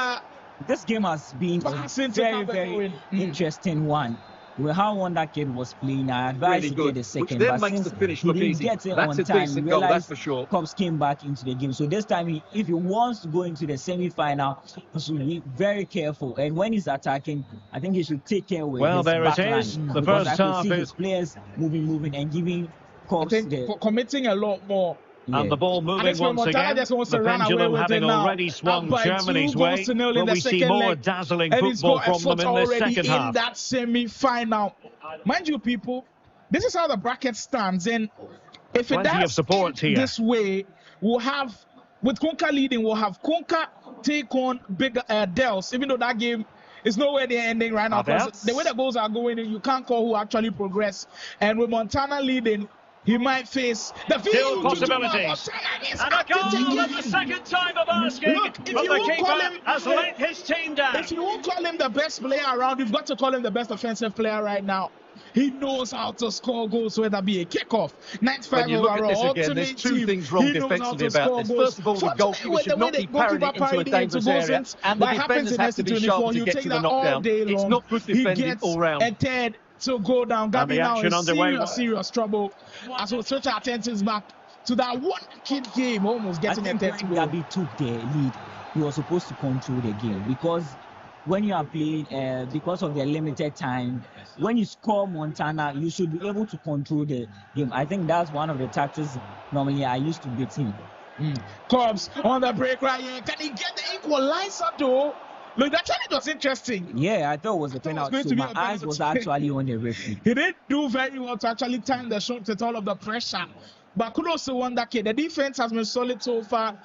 This game has been a very, very interesting one. With how Wonder Kid was playing, I advised Really to good, get the which second, then but makes since the finish he look didn't easy. get it That's on a time, decent we goal, that's realized for sure. Cops came back into the game. So this time, if he wants to go into the semi-final, he should be very careful. And when he's attacking, I think he should take care with Well, his there it back is. line, The because first I could half see is... his players moving and giving I Cops think the... for committing a lot more. And the ball And moving this one, once Montana again. just wants The to run away pendulum with having it now. already Up swung by Germany's 2 way. goals to 0 in Will the we see second more leg. dazzling And he's football got a from them foot in this already second in half? that semi-final. Mind you, people, this is how the bracket stands. And if it Plenty of does support here. this way, we'll have, with Konka leading, we'll have Konka take on Big Dels, even though that game is nowhere near ending right now. Because Havertz. the way the goals are going, you can't call who actually progressed. And with Montana leading, he might face the Still possibilities. And a goal at the second time of asking. Look, if but you the won't call keeper him, has let his team down. if you won't call him the best player around, you've got to call him the best offensive player right now. He knows how to score goals, whether it be a kickoff, 95 When you look at overall, this again, there's ultimate two team. things wrong He knows how defensively to about score this. goals. First of all, the Fortunately, goalkeeper with should the way not the be parrying goalkeeper it into a parried dangerous goals area, into, and the what happens defenders in have to be SC24, sharp to you get take to the that all knockdown. day long. It's not good He defending gets all round. a third to go down. Gabi the now action in underway. serious trouble as we switch our attentions back to that one kid game, almost I getting a think third when goal. Gabi took the lead, he was supposed to control the game, because when you are playing, because of the limited time, when you score Montana, you should be able to control the game. I think that's one of the tactics normally I used to beat him. Cobbs on the break right here. Can he get the equalizer though? Look, that actually was interesting. Yeah, I thought it was a I thought it was penalty. going So to be my a eyes was penalty. actually on the referee. He didn't do very well to actually time the shot with all of the pressure. But kudos to Wonder Kid. The defense has been solid so far.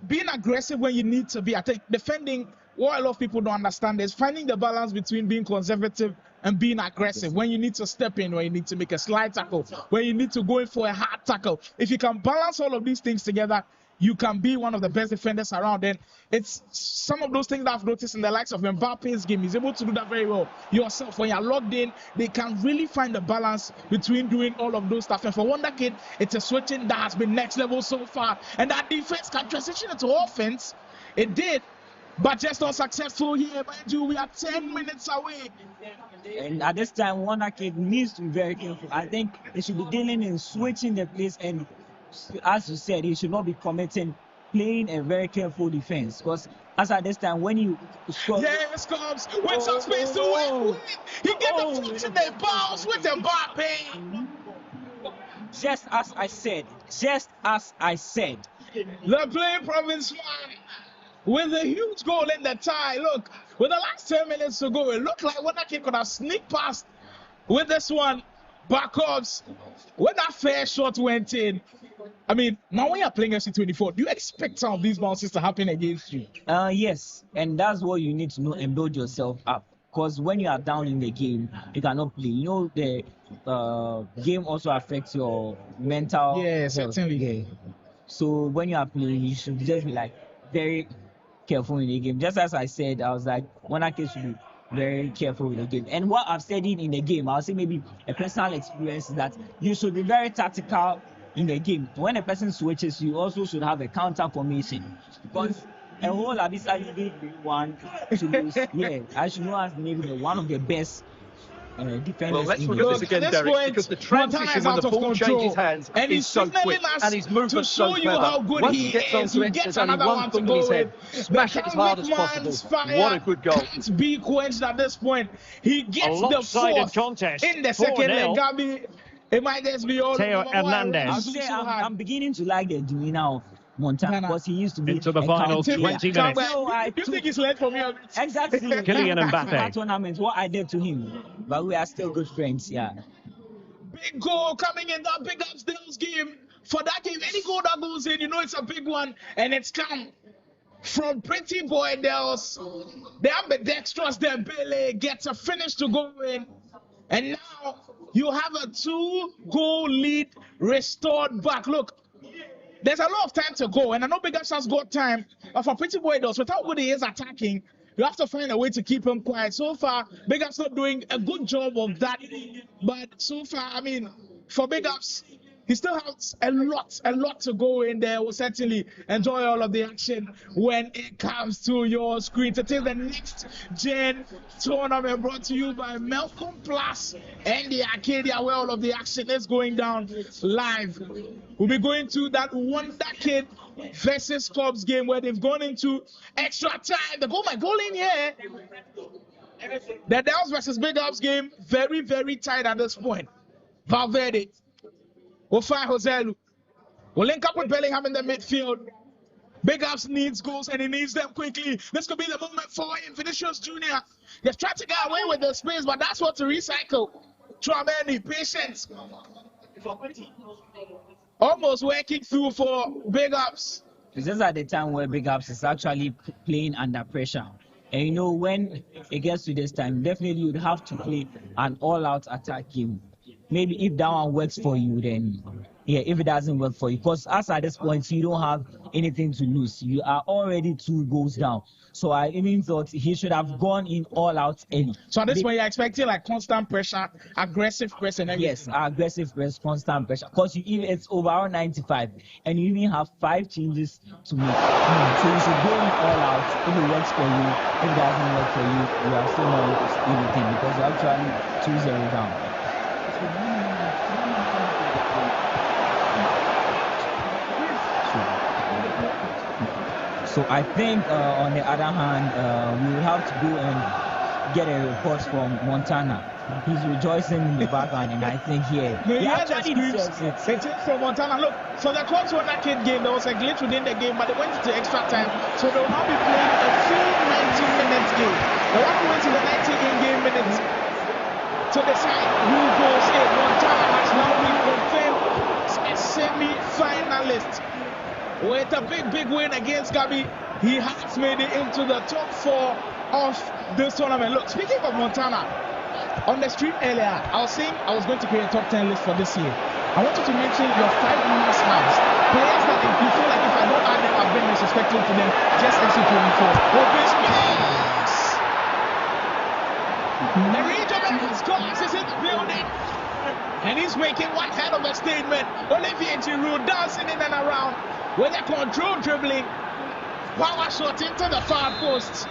Being aggressive when you need to be. I think defending, what a lot of people don't understand is finding the balance between being conservative and being aggressive. When you need to step in, when you need to make a slide tackle, when you need to go in for a hard tackle. If you can balance all of these things together, you can be one of the best defenders around. And it's some of those things that I've noticed in the likes of Mbappe's game. He's able to do that very well yourself. When you're logged in, they can really find the balance between doing all of those stuff. And for Wonder Kid, it's a switching that has been next level so far. And that defense can transition into offense. It did, but just not successful here. Mind you, we are 10 minutes away. And at this time, Wonder Kid needs to be very careful. I think they should be dealing in switching the place, and as you said, he should not be committing playing a very careful defense, because as at this time, when you score, Yes, comes with some space to win. He get the foot in the bounce with the Mbappe. just as I said, The playing province man with a huge goal in the tie. Look, with the last 10 minutes to go, it looked like Wonder Kid could have sneaked past with this one. Backups, when that fair shot went in. I mean, now when you're playing FC24, do you expect some of these bounces to happen against you? yes, and that's what you need to know and build yourself up. Because when you are down in the game, you cannot play. You know, the game also affects your mental. Yeah, health. certainly. Yeah. So when you are playing, you should just be like very careful in the game. Just as I said, I was like, Wonder Kid should be very careful with the game. And what I've studied in the game, I'll say maybe a personal experience, is that you should be very tactical in the game. When a person switches, you also should have a counter formation, because a whole Abisa League one should be, yeah, I should know as maybe one of the best defenders. Well, let's in look the at Look, this at again, this Derek, point, because the Montana transition is when out the of ball control. changes hands And is he's so signaling quick, us and his to movement's show so you clever. how good Once he he gets is. onto He it, gets there's only another one one to thing in his go head. with. Smash it as hard as Man's possible. fire What a good goal. can't be quenched at this point. He gets the lopsided fourth contest. in the second leg. 4-0. Gabi, it might just be all Theo over. Hernandez. I'll say I'm beginning to like the demeanor of Montana, because he used to be Into the a final counter 20 player. minutes. So I You took- think he's late for me? exactly Kylian Mbappe. that tournament, what I did to him, but we are still good friends. Yeah. Big goal coming in that big upstairs game. For that game, any goal that goes in, you know it's a big one, and it's come from Pretty Boy Dels. The ambidextrous Dembele gets a finish to go in, and now you have a 2-goal lead restored back. Look, there's a lot of time to go, and I know Big Ups has got time, but for Pretty Boy Dels, with how good he is attacking, you have to find a way to keep him quiet. So far, Big Ups not doing a good job of that, but so far, I mean, for Big Ups, he still has a lot to go in there. We'll certainly enjoy all of the action when it comes to your screen. To take the next gen tournament brought to you by Melcom Plus and the Arcadia, where all of the action is going down live. We'll be going to that Wonder Kid versus Cubs game where they've gone into extra time. The goal in here. The Dells versus Big Ups game, very, very tight at this point. Valverde will find Joselu. We'll link up with Bellingham in the midfield. Big Ups needs goals and he needs them quickly. This could be the moment for him. Vinicius Jr. He's trying to get away with the space, but that's what to recycle. Trameni, patience. Almost working through for Big Ups. It's just at the time where Big Ups is actually playing under pressure. And you know, when it gets to this time, definitely you'd have to play an all-out attack game. Maybe if that one works for you, then yeah, if it doesn't work for you, because as at this point, you don't have anything to lose. You are already 2 goals down. So I even thought he should have gone in all out early. So at this point, you're expecting like constant pressure, aggressive press and everything? Yes, aggressive press, constant pressure. Because it's overall 95, and you even have 5 changes to make. So you should go in all out. If it works for you, if it doesn't work for you, you are still not anything because you're actually 2-0 down. So I think on the other hand, we will have to go and get a report from Montana. He's rejoicing in the background, and I think he actually deserves it. It's from Montana. Look, for the Cubs Wonder Kid game, there was a glitch within the game, but they went into extra time, so they will now be playing a full 90-minute game. They want to wait to the 90 in-game minutes to decide who goes in. Montana has now been confirmed as a semi-finalist. With a big win against Gabi, he has made it into the top 4 of this tournament. Look, speaking of Montana, on the stream earlier, I was saying I was going to create a top 10 list for this year. I want you to mention your 5 must-haves. Players that you feel like if I don't add them, I've been disrespectful to them. Just MC24. The regional scores is in the building. And he's making one hell of a statement. Olivier Giroud dancing in and around with a control dribbling. Power shot into the far post.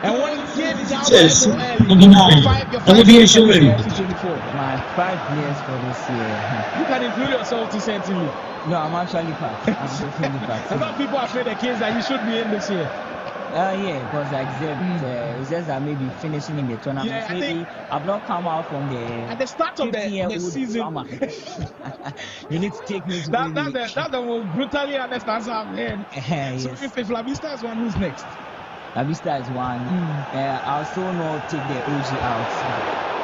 And when he came down Olivier Giroud. My 5 players for this year. You can include yourself to certainly. No, I'm actually packed. I'm definitely packed. A lot of people are afraid the case that you should be in this year. Yeah, because it's just that maybe finishing in the tournament. Yeah, maybe I've not come out from the at the start of the season. You need to take me to that's the most brutally honest answer I've heard. Yes. So if La Vista is one, who's next? La Vista is one. I'll still not take the OG out.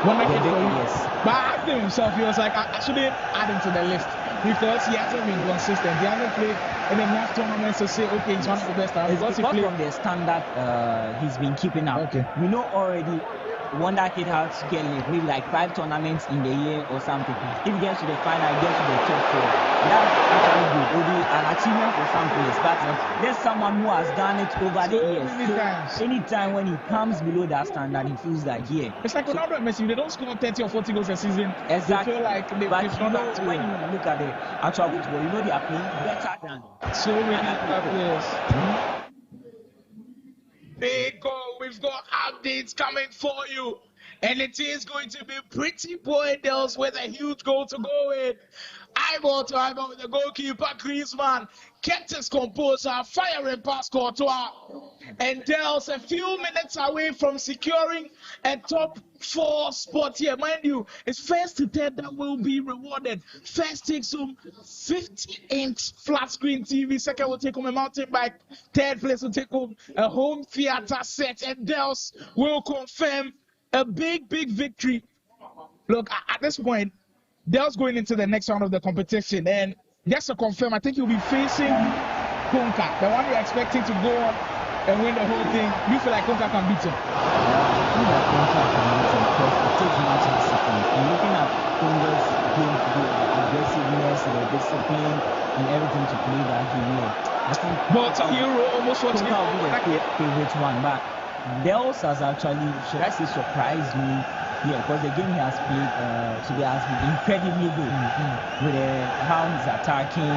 Yes. But I asked him himself, he was like, I shouldn't add him to the list because he hasn't been consistent. He hasn't played in enough tournaments to say, okay, he's one of the best. It's because from the standard he's been keeping up. Okay. We know already Wonder Kid has to get maybe like 5 tournaments in the year or something. If he gets to the final, he gets to the top 4. That's actually good. It will be an achievement for some players. But there's someone who has done it over the years. So anytime when he comes below that standard, he feels like, yeah. It's like Ronaldo and Messi, they don't score 30 or 40 goals a season. Exactly. They feel like they've but not that when you look at the actual football, you know they are playing better than so many other players. We've got updates coming for you, and it is going to be pretty boy Dells with a huge goal to go in. Eyeball to eyeball with the goalkeeper, Griezmann kept his composure, firing past Courtois, and Dells a few minutes away from securing a top 4 spot here. Mind you, it's first to third that will be rewarded. First takes home 50-inch flat screen TV. Second will take home a mountain bike. Third place will take home a home theater set, and Dells will confirm a big victory. Look, at this point, Dells going into the next round of the competition, and just to confirm, I think he'll be facing Konka, the one you're expecting to go on and win the whole thing. You feel like Konka can beat him? I feel like Konka can beat him because it takes much discipline. And looking at Konga's game to do aggressiveness, the discipline, and everything to play that game, I think but Euro almost what Konka will be the favorite one, but Dells has actually, should I say, surprised me Yeah, because the game he has played today has been incredibly good with how he's attacking,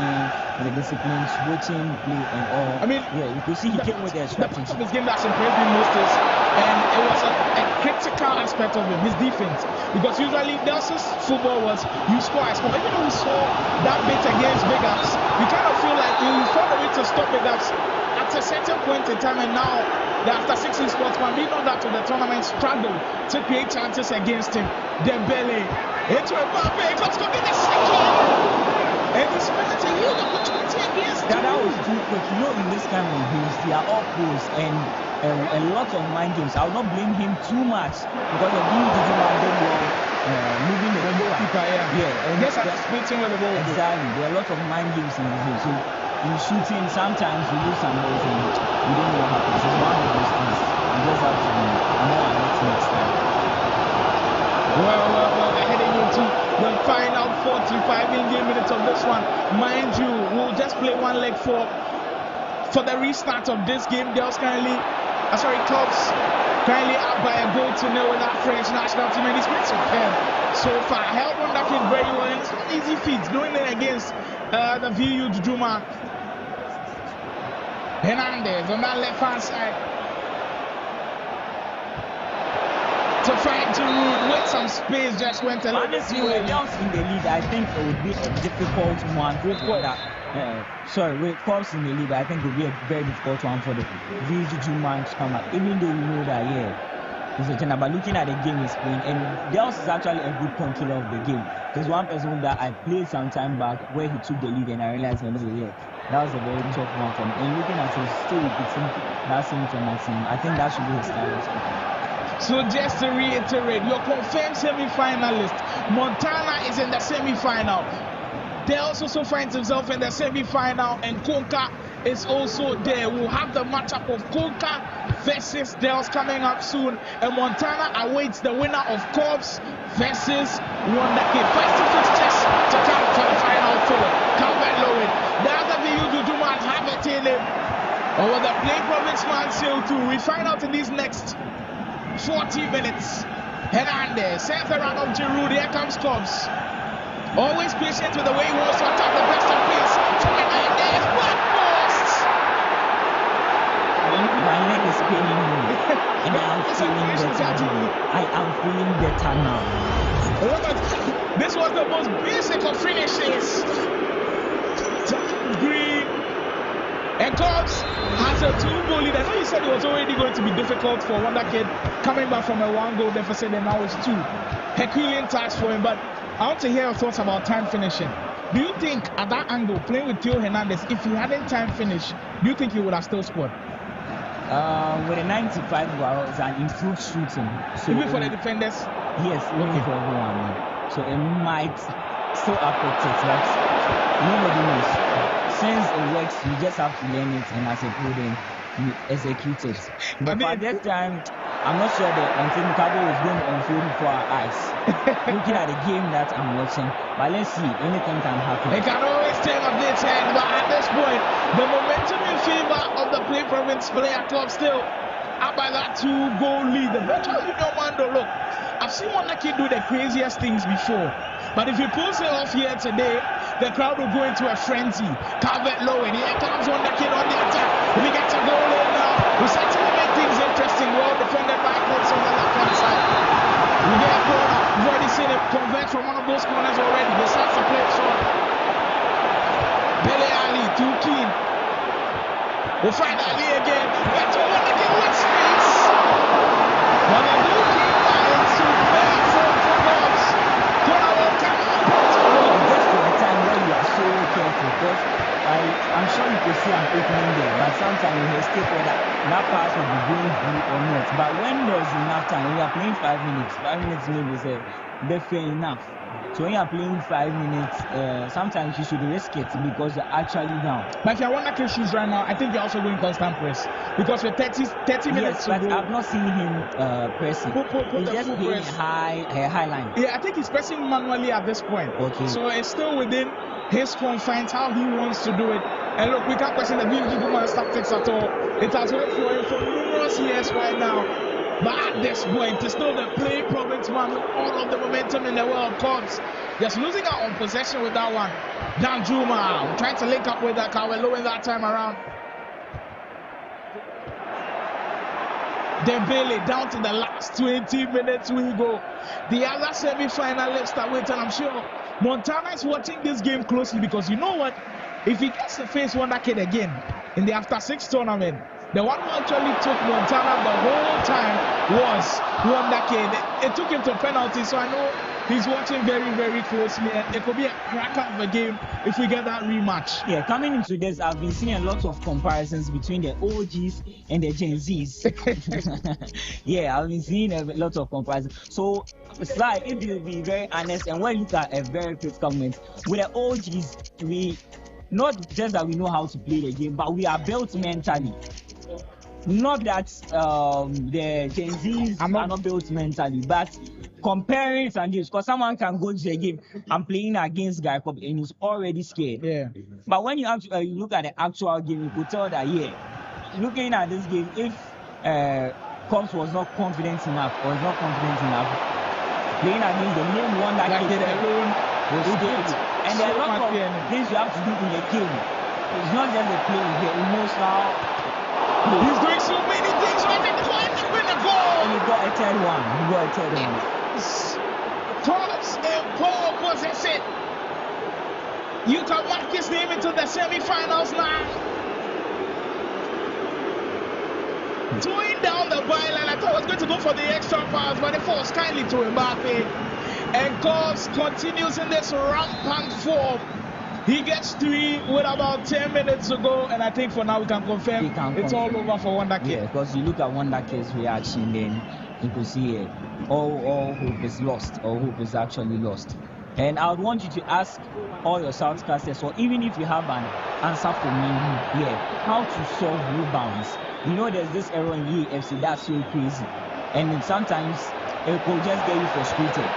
with the discipline, switching, play, and all. I mean, yeah, you could see he came with a the part strategy. of his game that's impressed me most is, and it was a critical aspect of him, his defense. Because usually Delson's football was you score, I score. Even though we saw that bit against Big Ups, you kind of feel like you found a way to stop Big Ups at a certain point in time, and now after 16 sportsman, we know that to the tournament struggle to create chances against him. Dembele into a ball, Club's going to get the second. And this is a huge opportunity against him. That was too quick. You know, in this kind of games, they are all close and a lot of mind games. I will not blame him too much because of being moving the goalkeeper. Yeah, and yes, splitting with the ball. Exactly. There are a lot of mind games in the game. So in shooting, sometimes you lose some balls and you don't know what happens. It's one of those things. You just have to be more alert next time. Well, we're heading into the final 45 in-game minutes of this one. Mind you, we'll just play one leg for the restart of this game. Clubs currently up by a goal to nil with that French national team, and it's been superb so far. Held on that kid very well, and it's not easy feat doing it against the VU Juma. Hernandez on that left hand side to find Giroud with some space, just went a little bit too early. In the lead, I think it would be a difficult one. With Clubs in the lead, I think it would be a very difficult one for the VG2 man to come out. Even though we know that, he's a tenor, but looking at the game he's playing, and Dels is actually a good controller of the game. There's one person that I played some time back where he took the lead, and I realized that was a very tough one for him. And looking at him still repeating that same thing, I think that should be his style. So just to reiterate, your confirmed semi-finalist, Montana is in the semi-final. Dels also finds himself in the semi-final, and Konka is also there. We'll have the matchup of Konka versus Dels coming up soon, and Montana awaits the winner of Corps versus Wonderkid. First two fixtures to come for the final four. Calvert Lowen, the other VU Juma have it in him. Or will the play province man sail too? We find out in these next 40 minutes. Hernandez sends around of Giroud. Here comes Cobbs. Always patient with the way he wants to attack the best of pace. Hernandez, back post. My leg is paining me, and I'm feeling better. I am feeling better now. This was the most basic of finishes. Green. And Cobbs has a 2-goal lead. I know you said it was already going to be difficult for Wonderkid coming back from a 1-goal deficit, and now it's 2. Herculean task for him, but I want to hear your thoughts about time finishing. Do you think at that angle, playing with Theo Hernandez, if he hadn't time finished, do you think he would have still scored? With a 95 goal, it's an improved shooting. So even for the defenders? Yes, even for everyone. So it might still affect it, but nobody knows. Since it works, you just have to learn it, and as a pro, then you execute it. But at that time, I'm not sure that until Mukabe is going to unfold before our eyes. Looking at the game that I'm watching, but let's see, anything can happen. It can always turn on this end, but at this point, the momentum in favor of the Play Province Player Club still up by that 2-goal lead. The virtual Union Mando, look, I've seen Wonderkid do the craziest things before, but if he pulls it off here today, the crowd will go into a frenzy. Calvert Lowen, here comes Wonderkid on the attack. If he gets a goal in now, we certainly make things interesting. Well defended by Cobbs on the left hand side. We get a corner. We've already seen it convert from one of those corners already. They start to play it short. Bele Ali, too keen. We'll find Ali again. Get to Wonderkid with space. But the goalkeeper is superb from Cobbs. Corner will come out. So careful, because I'm sure you could see an opening there, but sometimes you hesitate whether that pass will be going through or not. But when there's enough time, when you are playing 5 minutes, 5 minutes maybe is they're fair enough. So when you are playing 5 minutes, sometimes you should risk it because you're actually down. But if you're Wonderkid shoes right now, I think you're also going constant press because with 30 minutes yes, but to go, I've not seen him pressing. He's just playing a high line. Yeah, I think he's pressing manually at this point. Okay. So it's still within his confines how he wants to do it. And look, we can't question the VG tactics at all. It has worked for him for numerous years right now. But at this point. It's still the playing province man with all of the momentum in the world. Cubs just losing out on possession with that one. Dan Juma trying to link up with that Kawelo in that time around. Dembele down to the last 20 minutes we go. The other semi-finalists are waiting. I'm sure Montana is watching this game closely because you know what? If he gets to face Wonder Kid again in the After Six tournament, the one who actually took Montana the whole time was Wonder Kid. It took him to penalty, so I know he's watching very, very closely, and it could be a cracker of a game if we get that rematch. Yeah, coming into this, I've been seeing a lot of comparisons between the OGs and the Gen Zs. Yeah, I've been seeing a lot of comparisons. So, Sly, if you be very honest, and when you look at a very critical moment, with the OGs, we not just that we know how to play the game, but we are built mentally. Not that the Gen Zs are not built mentally, but comparing some games, because someone can go to the game and playing against Guy Cup and he's already scared. Yeah. But when you look at the actual game, you could tell that, yeah, looking at this game, if Cops was not confident enough, playing against the main one that Like alone was scared. And there are a lot of things you have to do in the game. It's not just the playing, the emotional. He's doing so many things right in the goal. And he got a third one. Cops and pole possession. You can mark his name into the semi-finals now. Throwing down the byline. I thought I was going to go for the extra pass, but it falls kindly to Mbappe. And Cops continues in this rampant form. He gets 3 with about 10 minutes to go, and I think for now we can confirm it's all over for Wonder Kid. Yeah, because you look at Wonder Kid's reaction, then you could see all hope is lost, or hope is actually lost. And I would want you to ask all your Southcasters, or even if you have an answer for me, how to solve rebounds. You know, there's this error in EFC that's so crazy, and sometimes it could just get you frustrated.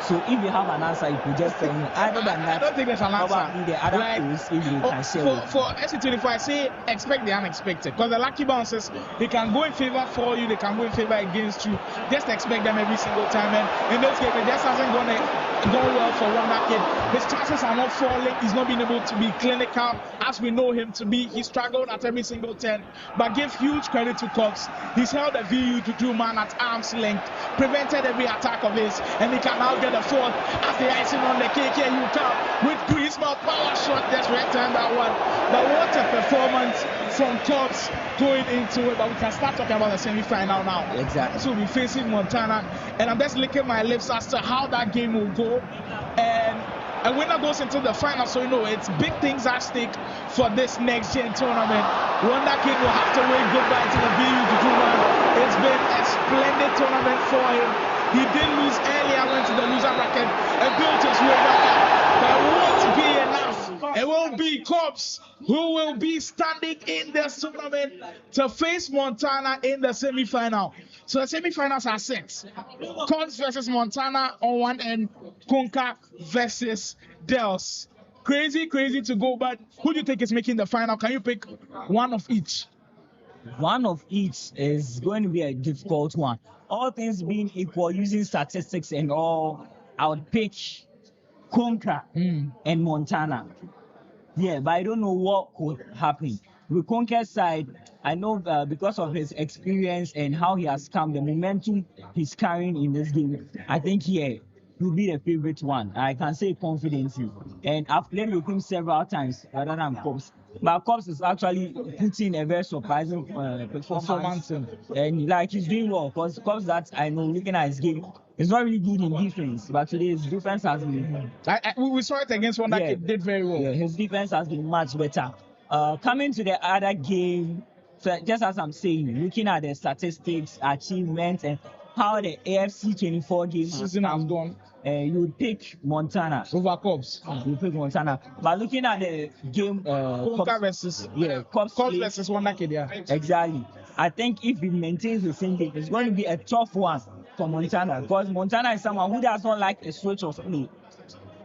So if you have an answer, you could just tell me. Other than that, I don't think there's an answer. Probably the other tools, if you can share for SC25, I say expect the unexpected, because the lucky bounces, they can go in favor for you, they can go in favor against you. Just expect them every single time, and in this game, it just hasn't gone well for Wonder Kid. His chances are not falling. He's not been able to be clinical as we know him to be. He struggled at every single turn, but give huge credit to Cox. He's held the VU to do man at arm's length, prevented every attack of his, and he can now get a fourth as the icing on the cake. Here you come with Griezmann power shot, just return that one. But what a performance from Cox going into it. But we can start talking about the semi-final now. Exactly. So we'll be facing Montana, and I'm just licking my lips as to how that game will go. And a winner goes into the final, so you know it's big things at stake for this next gen tournament. Wonder Kid will have to wave goodbye to the VU Jujuma. It's been a splendid tournament for him. He did lose earlier, went to the loser bracket and built his way back up. But it won't be enough. It will be Cops who will be standing in this tournament to face Montana in the semi-final. So the semi-finals are 6. Cops versus Montana on one end, Konka versus Dels. Crazy to go, but who do you think is making the final? Can you pick one of each? One of each is going to be a difficult one. All things being equal, using statistics and all, I would pick Konka and Montana. Yeah, but I don't know what could happen. With Konka's side, I know because of his experience and how he has come, the momentum he's carrying in this game, I think he'll be the favorite one. I can say confidently. And I've played with him several times rather than Cops. But Cops is actually putting a very surprising performance. And like he's doing well, because Cops that I know looking at his game, he's not really good in defense, but today his defense has been. We saw it against one that did very well. Yeah, his defense has been much better. Coming to the other game, so just as I'm saying, looking at the statistics, achievements, and how the AFC 24 games season has gone. You would pick Montana over Cops. You pick Montana, but looking at the game, Konka versus Cops versus Wonder Kid, exactly. I think if he maintains the same game, it's going to be a tough one for Montana, because Montana is someone who does not like a switch of play.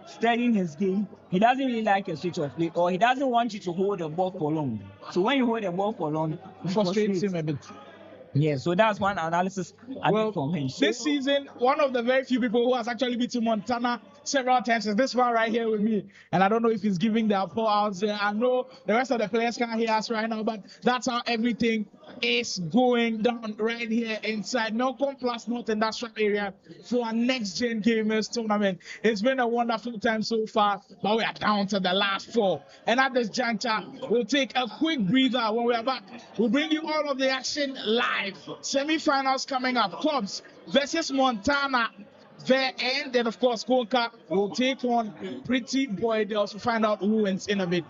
Studying his game, he doesn't really like a switch of play, or he doesn't want you to hold the ball for long. So when you hold the ball for long, it frustrates him a bit. Yeah, so that's one analysis I Well, did from him. this season, one of the very few people who has actually beaten Montana several times is this one right here with me. And I don't know if he's giving their pour outs. I know the rest of the players can't hear us right now, but that's how everything is going down right here inside Melcom Plus North Industrial Area for our Next Gen Gamers tournament. It's been a wonderful time so far, but we are down to the last 4. And at this juncture, we'll take a quick breather. When we are back, we'll bring you all of the action live. Semi-finals coming up. Clubs versus Montana there, and then of course Konka will take on Pretty Boy Girls to find out who wins in a bit.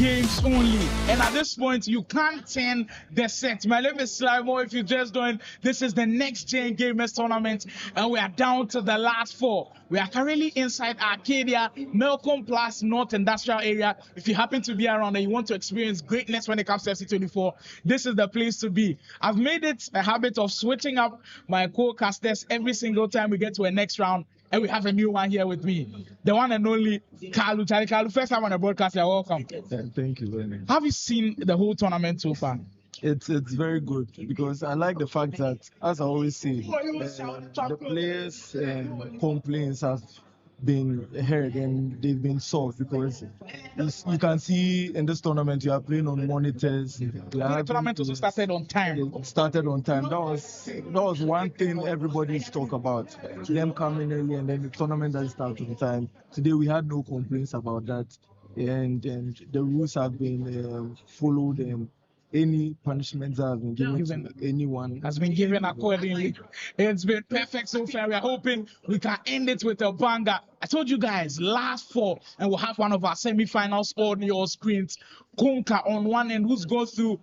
games only. And at this point, you can't turn the set. My name is Slimo. If you just joined, this is the Next Gen Gamers Tournament, and we are down to the last 4. We are currently inside Arcadia, Melcom Plus North Industrial Area. If you happen to be around and you want to experience greatness when it comes to FC24, this is the place to be. I've made it a habit of switching up my co-casters every single time we get to a next round. And we have a new one here with me, the one and only Kalu. Kalu, first time on the broadcast, you're welcome. Thank you very much. Have you seen the whole tournament so far? It's very good because I like the fact that, as I always say, the players' complaints have been heard and they've been solved, because you can see in this tournament you are playing on monitors. The tournament also started on time. It started on time. That was one thing everybody's talk about. Them coming early and then the tournament that started on time. Today we had no complaints about that, and the rules have been followed, and any punishments that have been given to anyone has been given accordingly. It's been perfect so far. We are hoping we can end it with a banger. I told you guys, last 4, and we'll have one of our semi-finals on your screens. Konka on one end, who's going through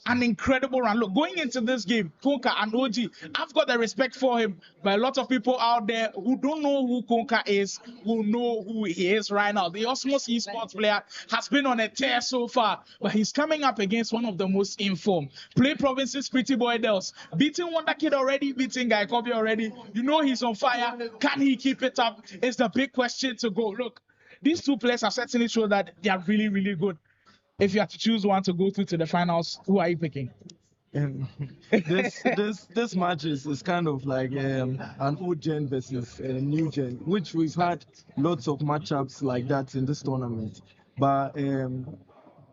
an incredible run. Look, going into this game, Konka and OG, I've got the respect for him, but a lot of people out there who don't know who Konka is will know who he is right now. The Osmos Esports player has been on a tear so far, but he's coming up against one of the most informed. Play Province's pretty boy Dels. Beating Wonder Kid already, beating Guy Kobe already. You know he's on fire. Can he keep it up? It's the big question to go. Look, these two players have certainly shown that they are really, really good. If you have to choose one to go through to the finals, who are you picking? This match is kind of like an old gen versus a new gen, which we've had lots of matchups like that in this tournament. But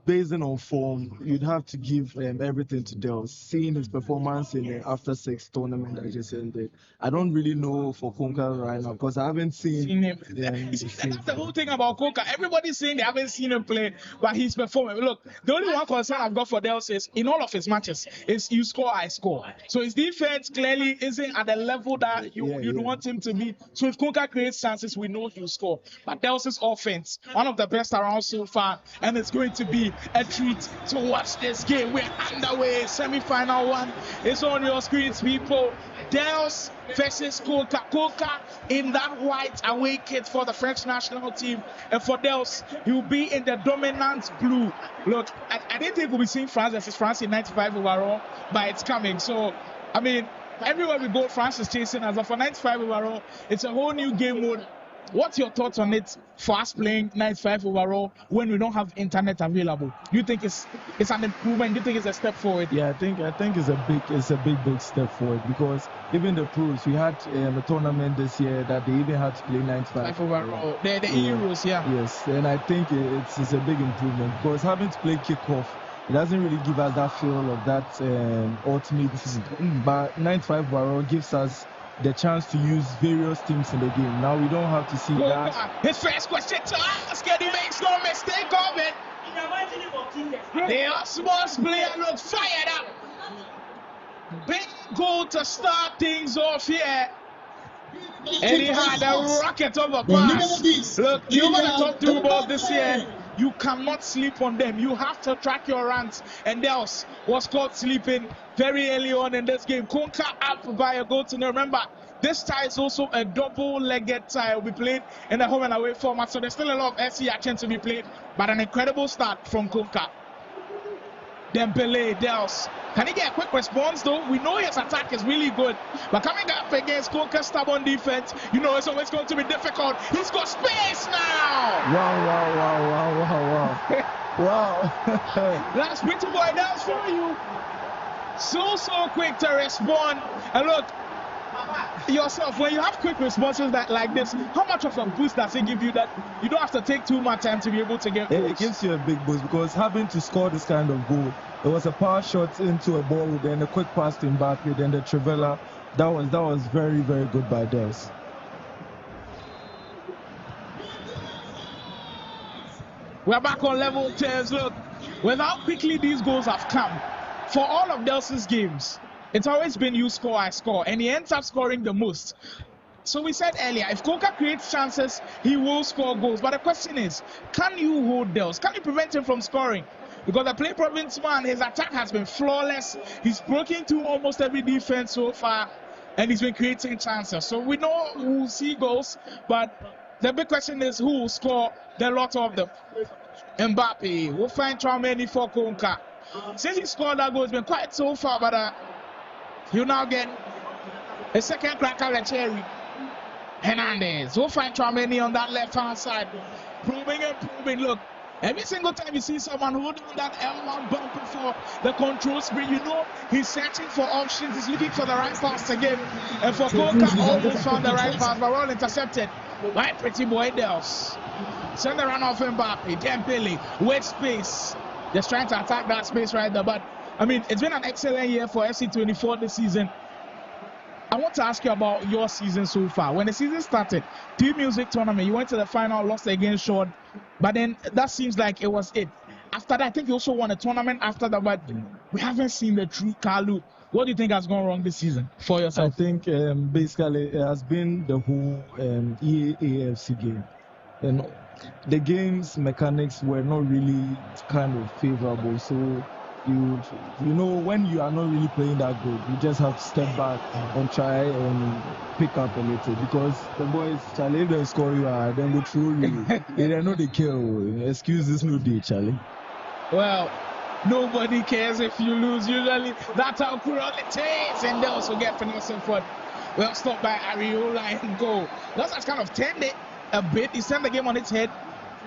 based on form, you'd have to give everything to Dels. Seeing his performance in the After 6 tournament that just ended, I don't really know for Konka right now because I haven't seen him. That's the whole thing about Konka. Everybody's saying they haven't seen him play, but he's performing. Look, the only one concern I've got for Dels is in all of his matches is you score, I score. So his defense clearly isn't at the level that you'd want him to be. So if Konka creates chances, we know he'll score. But Dels' offense, one of the best around so far, and it's going to be a treat to watch this game. We're underway. Semi-final 1 is on your screens, people. Dels versus Konka. Konka in that white away kit for the French national team, and for Dels, he'll be in the dominant blue. Look, I didn't think we'll be seeing France versus France in 95 overall, but it's coming. So, I mean, everywhere we go, France is chasing us. But for 95 overall, it's a whole new game mode. What's your thoughts on it for us playing 95 overall when we don't have internet available? Do you think it's an improvement? Do you think it's a step forward? Yeah, I think it's a big step forward, because even the pros, we had a tournament this year that they even had to play 95 overall. The Euros, yeah. Yes, and I think it's a big improvement, because having to play kickoff, it doesn't really give us that feel of that ultimate defeat. But 95 overall gives us the chance to use various teams in the game. Now we don't have to see that. His first question to ask, and he makes no mistake of it. The Osmos player looks fired up. Big goal to start things off here. And he had a rocket of a pass. Look, you got the top 2 balls this year. You cannot sleep on them. You have to track your runs. And Dels was caught sleeping very early on in this game. Konka up by a goal to nil. Remember, this tie is also a double-legged tie. Will be played in the home and away format. So there's still a lot of SC action to be played. But an incredible start from Konka. Dembele, Dels. Can he get a quick response though? We know his attack is really good. But coming up against Konka's stubborn defense, you know it's always going to be difficult. He's got space now! Wow. That's pretty boy Dels for you. So quick to respond. And look, yourself, when you have quick responses like this, how much of a boost does it give you that you don't have to take too much time to be able to get goals? It gives you a big boost, because having to score this kind of goal, it was a power shot into a ball, then a quick pass to Mbappe, then the Trivela. That was very, very good by Dels. We're back on level 10. Look, with how quickly these goals have come, for all of Dels' games, it's always been you score, I score, and he ends up scoring the most. So we said earlier, if Konka creates chances, he will score goals. But the question is, can you hold Dels? Can you prevent him from scoring? Because the play province man, his attack has been flawless. He's broken through almost every defense so far, and he's been creating chances. So we know who will see goals, but the big question is who will score the lot of them. Mbappe will find Traumeni for Konka. Since he scored that goal, it's been quite so far, but he'll now get a second crack at the cherry. Hernandez will find Traumeni on that left-hand side. Probing and probing. Look, every single time you see someone holding that L1 bumper for the control screen, you know he's searching for options. He's looking for the right pass to give. And for Konka, almost found the right pass, but well intercepted by pretty boy Dels. Send the run off Mbappe. Dembele with space. Just trying to attack that space right there. But, I mean, it's been an excellent year for FC24 this season. I want to ask you about your season so far. When the season started, Team Music Tournament, you went to the final, lost against Short, but then that seems like it was it. After that, I think you also won a tournament after that, but we haven't seen the true Kalu. What do you think has gone wrong this season for yourself? I think basically it has been the whole EAFC game. And the game's mechanics were not really kind of favorable, so you know, when you are not really playing that good, you just have to step back and try and pick up a little, because the boys, Charlie, if they score you, then go through you. They know they kill. Excuses no day, Charlie. Well, nobody cares if you lose. Usually, that's how cruel it is. And they also get Finalist for well stopped by Ariola and goal. That's kind of turned it a bit. He sent the game on its head.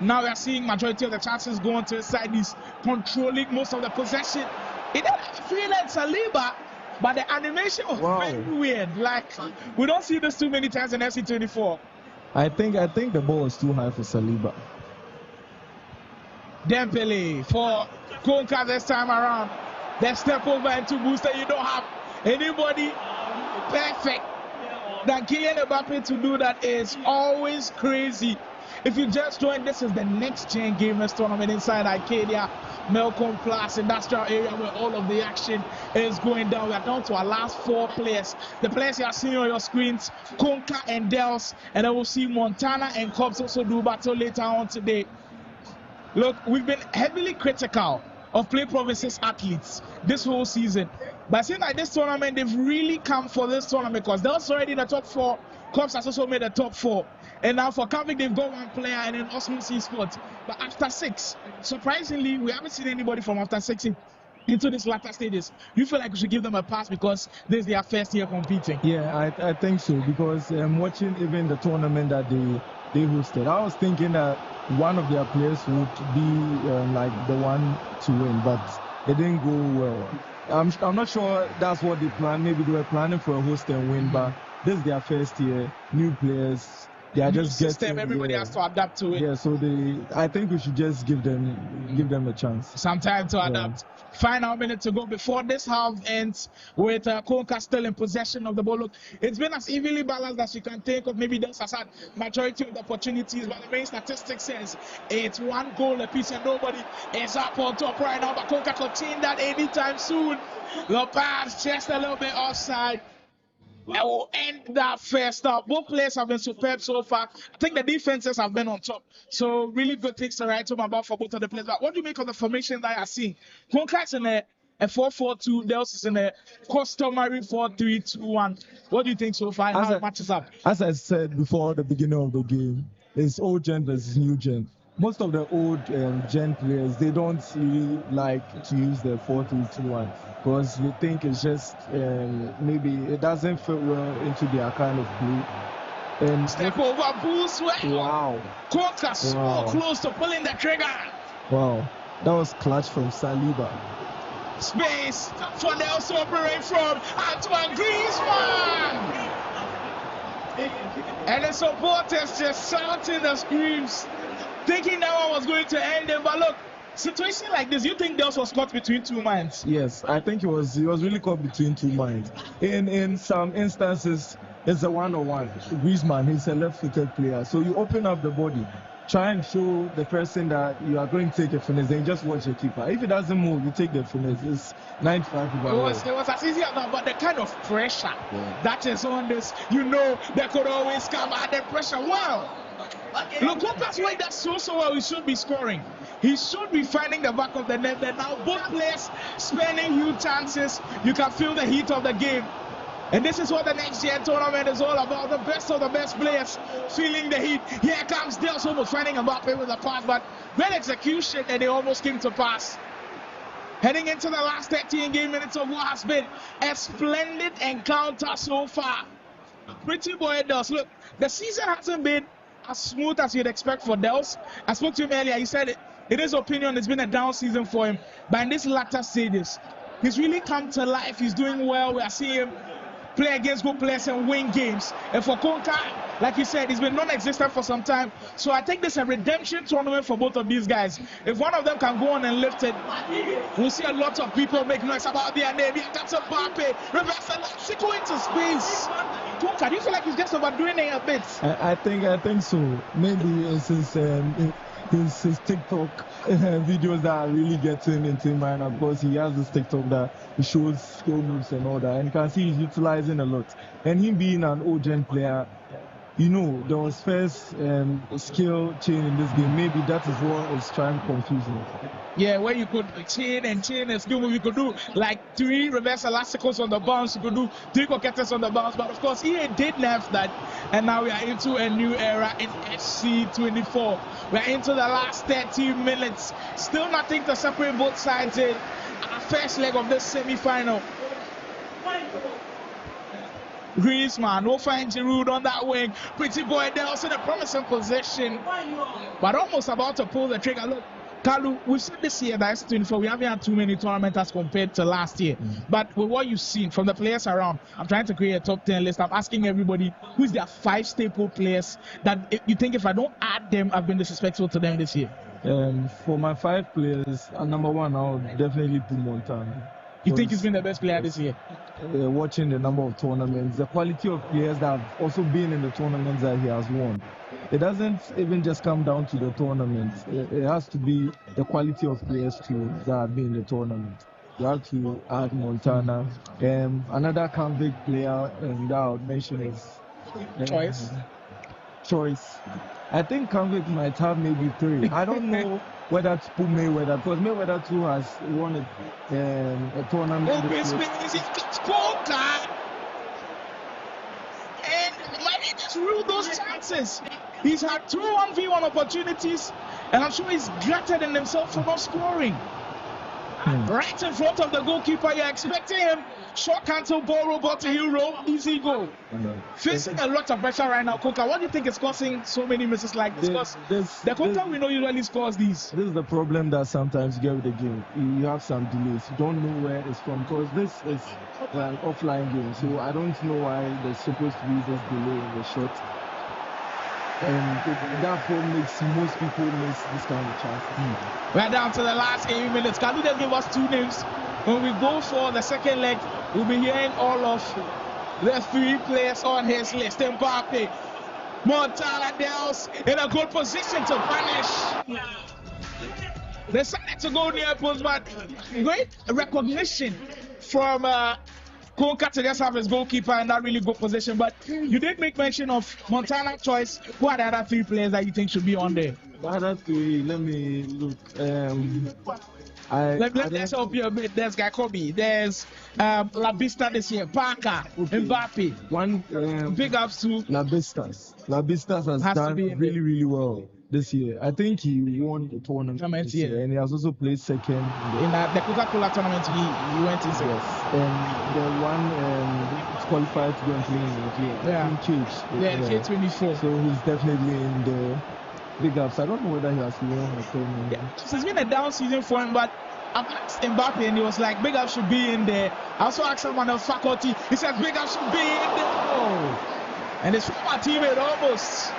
Now we are seeing majority of the chances going to his side. He's controlling most of the possession. It didn't feel like Saliba, but the animation was very weird. Like, we don't see this too many times in FC24. I think the ball was too high for Saliba. Dembele for Konka this time around. They step over into booster. You don't have anybody perfect. That Kylian Mbappe to do that is always crazy. If you just joined, this is the next gen gamers tournament inside Arcadia, Melcom Plus industrial area where all of the action is going down. We are down to our last 4 players. The players you are seeing on your screens, Konka and Dels, and then we'll see Montana and Cobbs also do battle later on today. Look, we've been heavily critical of Play Province's athletes this whole season. But it seems like this tournament, they've really come for this tournament because Dels already in the top 4. Cobbs has also made the top 4. And now for Kavik, they've got 1 player and then Osman Esports. But after 6, surprisingly, we haven't seen anybody from after 6 into these latter stages. You feel like we should give them a pass because this is their first year competing? Yeah, I think so, because watching even the tournament that they hosted, I was thinking that one of their players would be like the one to win, but it didn't go well. I'm not sure that's what they planned. Maybe they were planning for a host and win, but this is their first year, new players. They are just system, everybody has to adapt to it. Yeah, so I think we should just give them a chance. Some time to adapt. Final minute to go before this half ends with Konka still in possession of the ball. Look, it's been as evenly balanced as you can think of. Maybe Dels has had majority of the opportunities, but the main statistics says it's 1 goal apiece and nobody is up on top right now. But Konka could change that anytime soon. The pass just a little bit offside. And we'll end that first half. Both players have been superb so far. I think the defenses have been on top. So really good things to write home about for both of the players. But what do you make of the formation that I see? Konka's in a 4-4-2. Dels is in a customary 4-3-2-1. What do you think so far? How it matches up? As I said before the beginning of the game, it's old gen versus new gen. Most of the old gen players, they don't really like to use the 4-3-2-1 because they think it's just maybe it doesn't fit well into their kind of play. And step over, boost. Wow. Konka so close to pulling the trigger. Wow. That was clutch from Saliba. Space for Dels to operate from Antoine Griezmann. And the supporters just shouting the screams, thinking that one was going to end it. But look, situation like this, you think Dels was caught between 2 minds? Yes, I think he was really caught between 2 minds. In some instances, it's a 1-on-1. Griezmann, he's a left-footed player, so you open up the body. try and show the person that you are going to take a finesse, then you just watch the keeper. If it doesn't move, you take the finesse. It's 95 It was as easy as that, but the kind of pressure that is on this, they could always come at the pressure. Wow! Look, Cooper's way that's so well, he should be scoring. He should be finding the back of the net. Then now both players spending huge chances. You can feel the heat of the game. And this is what the next year tournament is all about. The best of the best players feeling the heat. Here comes Dels almost finding Mbappe with a pass, but great execution, and they almost came to pass. Heading into the last 13 game minutes of what has been a splendid encounter so far. Pretty boy Dels. Look, the season hasn't been as smooth as you'd expect for Dels. I spoke to him earlier. He said in his opinion, it's been a down season for him. But in this latter stages, he's really come to life. He's doing well. We are seeing him play against good players and win games. And for Konka, like you said, he's been non-existent for some time. So I think this is a redemption tournament for both of these guys. If one of them can go on and lift it, we'll see a lot of people make noise about their name. Yeah, that's Mbappe. Reverse Mexico into space. Konka, do you feel like he's just overdoing it a bit? I think so. Maybe it's his TikTok videos that are really getting into him right now, because he has this TikTok that he shows skill moves and all that, and you can see he's utilizing a lot. And him being an old-gen player, there was first skill chain in this game. Maybe that is what is trying to confuse him. Yeah, where you could chain and skill move. You could do like 3 reverse elasticals on the bounce. You could do 3 coquettes on the bounce. But of course, EA did nerf that. And now we are into a new era in FC24. We are into the last 13 minutes. Still nothing to separate both sides in our first leg of this semi-final. Griezmann, no find Giroud on that wing. Pretty boy Dels in a promising position, but almost about to pull the trigger. Look, Kalu, we've said this year that FC24, we haven't had too many tournaments as compared to last year. But with what you've seen from the players around, I'm trying to create a top 10 list. I'm asking everybody, who's their 5 staple players that you think if I don't add them, I've been disrespectful to them this year? For my 5 players, number 1, I'll definitely put Montana. You think he's been the best player this year? Watching the number of tournaments, the quality of players that have also been in the tournaments that he has won. It doesn't even just come down to the tournament. It has to be the quality of players too that have been in the tournament. You have to add Montana. Another convict player that I would mention is Choice. I think convict might have maybe 3. I don't know whether to put Mayweather, because Mayweather too has won a tournament. Open space, he's got and might he just rule those chances? He's had 2 1v1 opportunities, and I'm sure he's gutted in himself for not scoring. Right in front of the goalkeeper, you're expecting him. Short cancel, ball robot to hero, easy goal. Facing a lot of pressure right now, Koka. What do you think is causing so many misses like this? Because the Koka we know usually scores these. This is the problem that sometimes you get with the game. You have some delays. You don't know where it's from, because this is an offline game. So I don't know why there's supposed to be this delay in the shot. And therefore makes most people miss this kind of chance. We're down to the last 8 minutes. Can you just give us 2 names? When we go for the second leg, we'll be hearing all of the 3 players on his list. Mbappe, Montana, Dels in a good position to punish. They decided to go near post, but great recognition from Konka to just have his goalkeeper in that really good position. But you did make mention of Montana, Choice. Who are the other 3 players that you think should be on there? The other 3, let me look. Let's help you a bit. There's Gakobi, there's La Vista this year, Parker, Mbappe. Big ups to La Vistas. La Vistas has done really, really well this year. I think he won the tournament this year, and he has also played second in the Coca-Cola tournament. He went in second. Yes, and the one qualified to go and play in the K24. So he's definitely in the big ups. I don't know whether he has won the tournament. It's been a down season for him, but I asked Mbappe and he was like, big up should be in there. I also asked someone else, faculty, he said big up should be in there. And his former teammate almost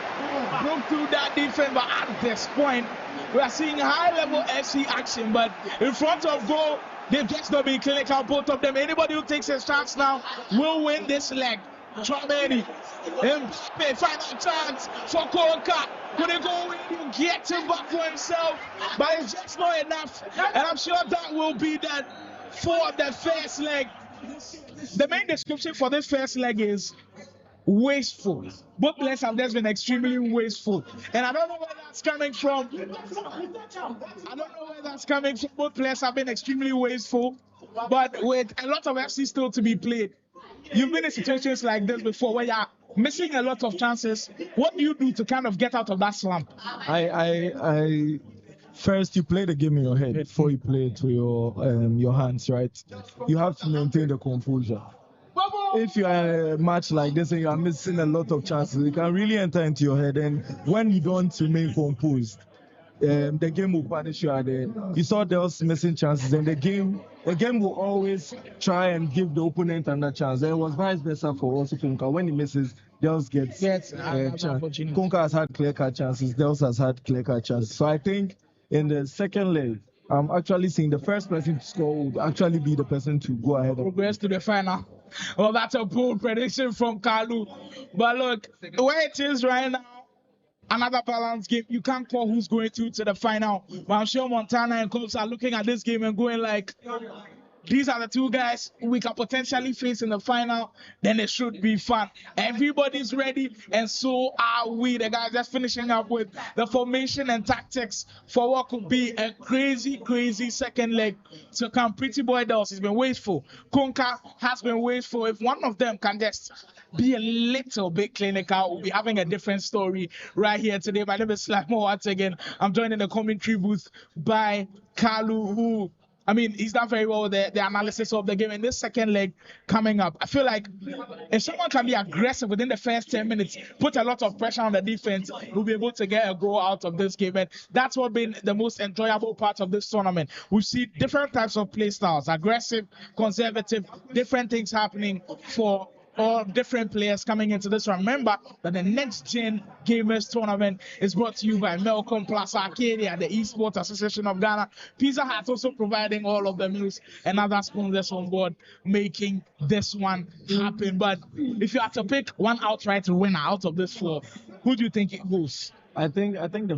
broke through that defense, but at this point, we are seeing high-level FC action, but in front of goal, they've just not been clinical, both of them. Anybody who takes his chance now will win this leg. Trameni, Mbappe, final chance for Konka. Couldn't go in, he'll get him back for himself, but it's just not enough. And I'm sure that will be that for the first leg. The main description for this first leg is wasteful. Both players have just been extremely wasteful. And I don't know where that's coming from. Both players have been extremely wasteful. But with a lot of FC still to be played, you've been in situations like this before where you're missing a lot of chances. What do you do to kind of get out of that slump? I first you play the game in your head before you play it with your hands, right? You have to maintain the composure. If you are in a match like this and you are missing a lot of chances, it can really enter into your head. And when you don't remain composed, the game will punish you at the end. You saw those missing chances, and the game will always try and give the opponent another chance. There was vice versa for also Kunka. When he misses, Dels gets chance. Kunka has had clear-cut chances. Dels has had clear-cut chances. So I think in the second leg, I'm actually seeing the first person to score would actually be the person to go ahead. Progress to the final. Well, that's a bold prediction from Kalu. But look, where it is right now, another balanced game. You can't call who's going through to the final. But I'm sure Montana and Colts are looking at this game and going like, these are the two guys we can potentially face in the final. Then it should be fun. Everybody's ready, and so are we. The guys just finishing up with the formation and tactics for what could be a crazy, crazy second leg to come. Pretty Boy Dels has been wasteful. Kunka has been wasteful. If one of them can just be a little bit clinical, we'll be having a different story right here today. My name is Slimo once again. I'm joined in the commentary booth by Kalu, who, I mean, he's done very well with the analysis of the game. In this second leg coming up, I feel like if someone can be aggressive within the first 10 minutes, put a lot of pressure on the defense, we'll be able to get a goal out of this game. And that's what been the most enjoyable part of this tournament. We see different types of play styles, aggressive, conservative, different things happening for all different players coming into this. Remember that the Next Gen Gamers Tournament is brought to you by Melcom plus Arcadia, the Esports Association of Ghana. Pizza Hut also providing all of the meals and other sponsors on board, making this one happen. But if you had to pick one outright winner out of this four, who do you think it goes? I think the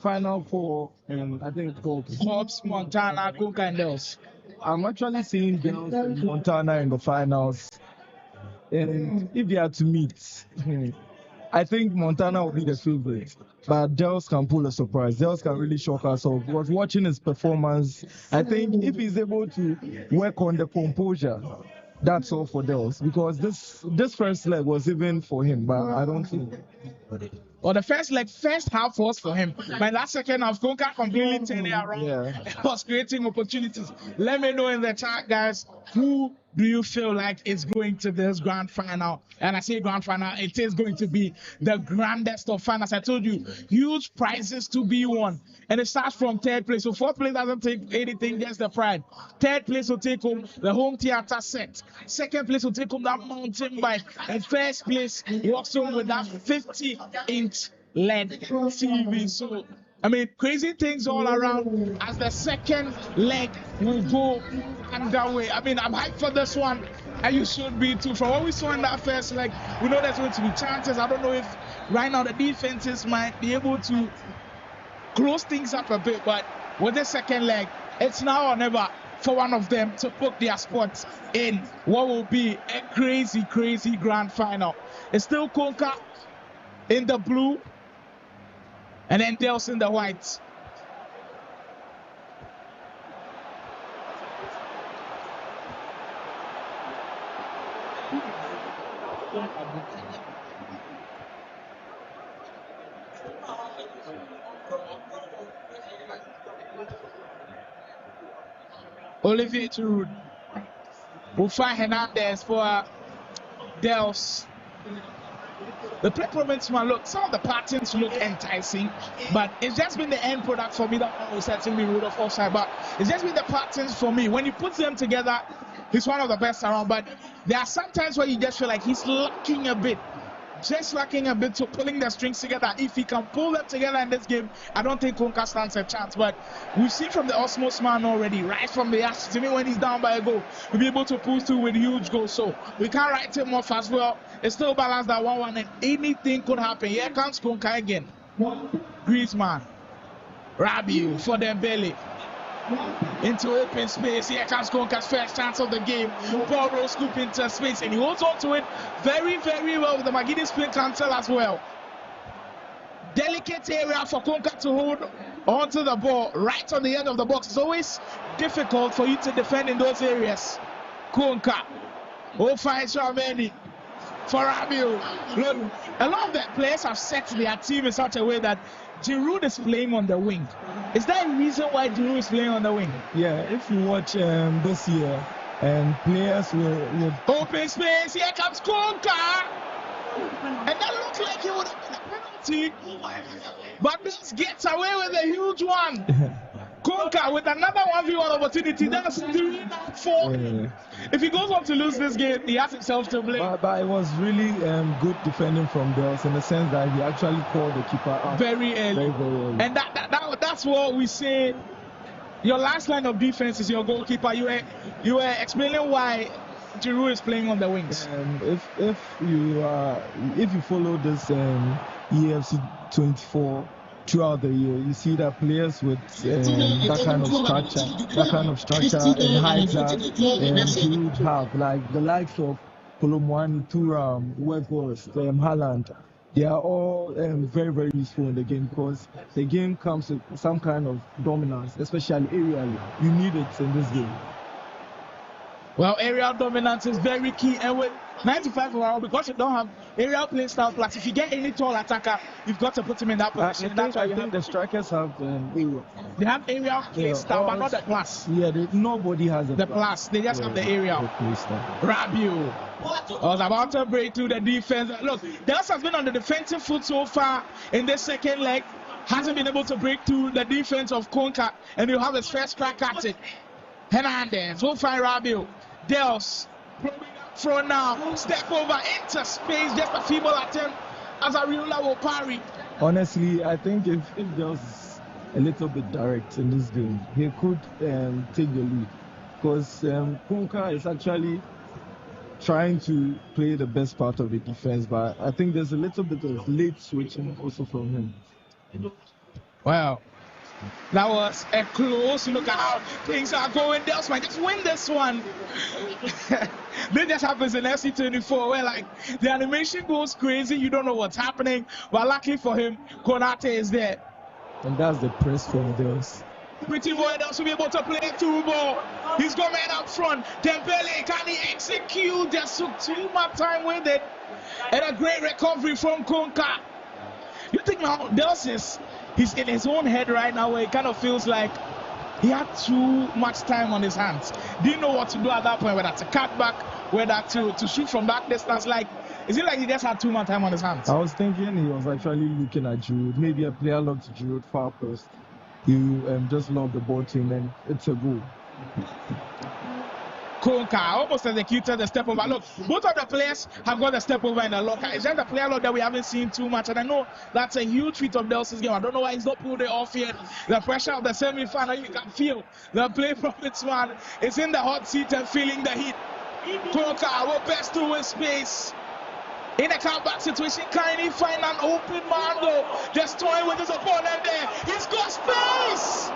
final four, I think Corps, Montana, Kunka, and Dels. I'm actually seeing Dels and Montana in the finals. And if they are to meet, I think Montana will be the favorite. But Dels can pull a surprise. Dels can really shock us all. Because watching his performance, I think if he's able to work on the composure, that's all for Dels. Because this first leg was even for him, but I don't think. Well, the first half was for him. But that second half, Kunka completely turned it around. Yeah. Was creating opportunities. Let me know in the chat, guys, who do you feel like is going to this grand final? And I say grand final, it is going to be the grandest of finals. I told you, huge prizes to be won. And it starts from third place. So fourth place doesn't take anything, just the pride. Third place will take home the home theater set. Second place will take home that mountain bike. And first place walks home with that 50-inch LED TV. So, I mean, crazy things all around as the second leg will go underway. I mean, I'm hyped for this one, and you should be too. From what we saw in that first leg, we know there's going to be chances. I don't know if right now the defenses might be able to close things up a bit, but with the second leg, it's now or never for one of them to book their spots in what will be a crazy, crazy grand final. It's still Kunka in the blue, and then Dels in the white. Olivier Giroud will find Hernandez for Dels. The performance man, look, some of the patterns look enticing, but it's just been the end product for me that was setting me ruled off offside. But it's just been the patterns for me. When you put them together, he's one of the best around. But there are some times where you just feel like he's lacking a bit. just lacking a bit to pulling the strings together. If he can pull them together in this game, I don't think Konka stands a chance. But we've seen from the Osmos man already, right from the ashes, even when he's down by a goal, we'll be able to pull through with huge goals. So we can't write him off as well. It's still balanced at 1-1, and anything could happen. Here comes Konka again. Griezmann, Rabiu for Dembele. Into open space. Here comes Konka's first chance of the game. Ball rolls scoop into space, and he holds on to it very, very well with the Magidi spin cancel as well. Delicate area for Konka to hold onto the ball right on the end of the box. It's always difficult for you to defend in those areas. Konka. finds Shameni for Rabiu. Look, a lot of the players have set their team in such a way that Giroud is playing on the wing. Is there a reason why Giroud is playing on the wing? Yeah, if you watch this year, players will open space. Here comes Konka, and that looks like he would have been a penalty, but this gets away with a huge one. Konka with another 1v1 opportunity. That's 3-4. Yeah. If he goes on to lose this game, he has himself to blame. But it was really good defending from Dels in the sense that he actually called the keeper out very early. Very early. And that's what we say. Your last line of defense is your goalkeeper. You were explaining why Giroud is playing on the wings. If you follow this EFC 24 throughout the year, you see that players with that kind of structure and height that Giroud have, like the likes of Colomwani, Thuram, Weghorst, Haaland, they are all very, very useful in the game because the game comes with some kind of dominance, especially aerially. You need it in this game. Well, aerial dominance is very key, and with 95 overall, because you don't have aerial play style plus, if you get any tall attacker, you've got to put him in that position. I think the strikers have aerial. They have aerial play style, but not the plus. Yeah, nobody has the plus. They just have the aerial. Rabiu was about to break through the defense. Look, Dels has been on the defensive foot so far in this second leg. Hasn't been able to break through the defense of Konka, and he'll have his first crack at it. Hernandez will find Rabiu. Dels from now, step over into space, just a feeble attempt as Ariola will parry. Honestly, I think if Dels is a little bit direct in this game, he could take the lead because Konka is actually trying to play the best part of the defense, but I think there's a little bit of late switching also from him. Wow. That was a close look at how things are going. Dels might just win this one. This just happens in FC24 where like the animation goes crazy. You don't know what's happening. But luckily for him, Konate is there. And that's the press from Dels. Pretty boy Dels will be able to play a through ball. He's got man up front. Dembele, can he execute? Just took too much time with it. And a great recovery from Konka. You think now Dels he's in his own head right now where it kind of feels like he had too much time on his hands. Didn't know what to do at that point, whether to cut back, whether to shoot from that distance. Like, is it like he just had too much time on his hands? I was thinking he was actually looking at Giroud. Maybe a player locked Giroud far post. You just lob the ball to him and it's a goal. Konka almost executed the step over. Look, both of the players have got a step over in the locker. It's just the player lock that we haven't seen too much. And I know that's a huge feat of Dels' game. I don't know why he's not pulled it off yet. The pressure of the semi-final, you can feel the play from its man is in the hot seat and feeling the heat. Konka will pass through his space. In a comeback situation, can he find an open man though? Just toying with his opponent there. He's got space!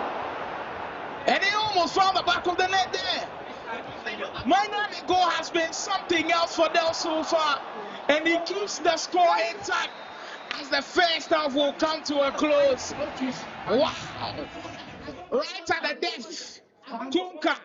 And he almost found the back of the net there. Minor goal has been something else for Dels so far, and he keeps the score intact as the first half will come to a close. Wow! Right at the death, Konka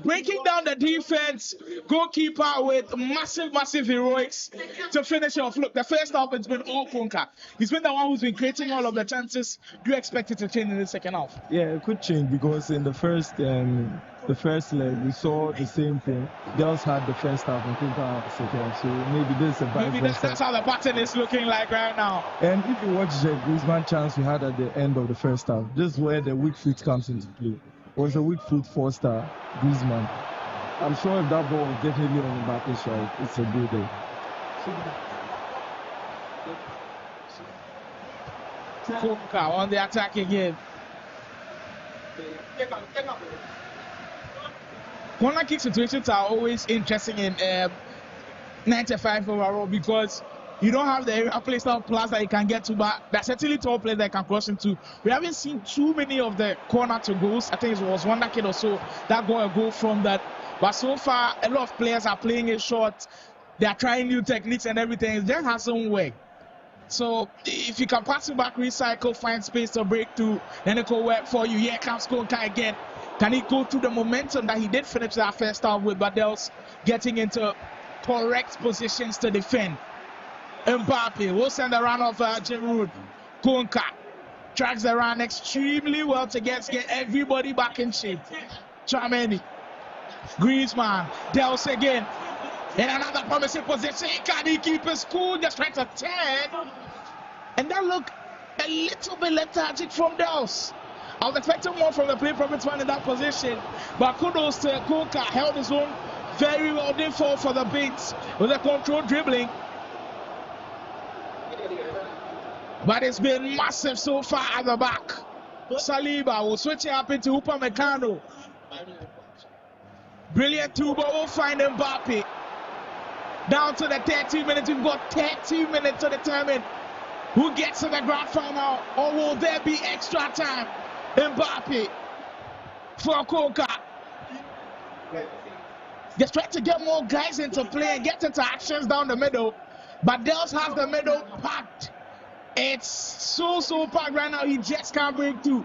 breaking down the defense, goalkeeper with massive heroics to finish off. Look, the first half it's been all Konka. He's been the one who's been creating all of the chances. Do you expect it to change in the second half? Yeah, it could change because in the first leg we saw the same thing. Dels had the first half and Konka had the second half. So maybe this is a vice maybe that's how the pattern is looking like right now. And if you watch the Griezmann chance we had at the end of the first half, this is where the weak foot comes into play. It was a weak foot four-star Griezmann. I'm sure if that ball was definitely on the back strike, it's a good day. Konka on the attack again. Corner kick situations are always interesting in 95 overall because you don't have the area playstyle plus that you can get to, but there's certainly tall players that can cross into. We haven't seen too many of the corner to goals. I think it was Wonder Kid or so that got a goal from that. But so far, a lot of players are playing it short. They are trying new techniques and everything. It just hasn't worked. So if you can pass it back, recycle, find space to break through, then it could work for you. Here comes Konka again. Can he go through the momentum that he did finish that first half with, but else getting into correct positions to defend? Mbappe will send the run off Giroud. Konka tracks the run extremely well to get everybody back in shape. Tchouaméni, Griezmann, Dels again. In another promising position, can he keep his cool? Just trying to turn. And that looked a little bit lethargic from Dels. I was expecting more from the play province man in that position. But kudos to Konka, held his own very well, didn't fall for the beats with a controlled dribbling. But it's been massive so far at the back. Saliba will switch it up into Upamecano. Brilliant two, but we'll find Mbappe. Down to the 13 minutes. We've got 13 minutes to determine who gets to the grand final, or will there be extra time? Mbappe for Konka. Just trying to get more guys into play and get into actions down the middle. But Dels has the middle packed. It's so packed right now. He just can't break through.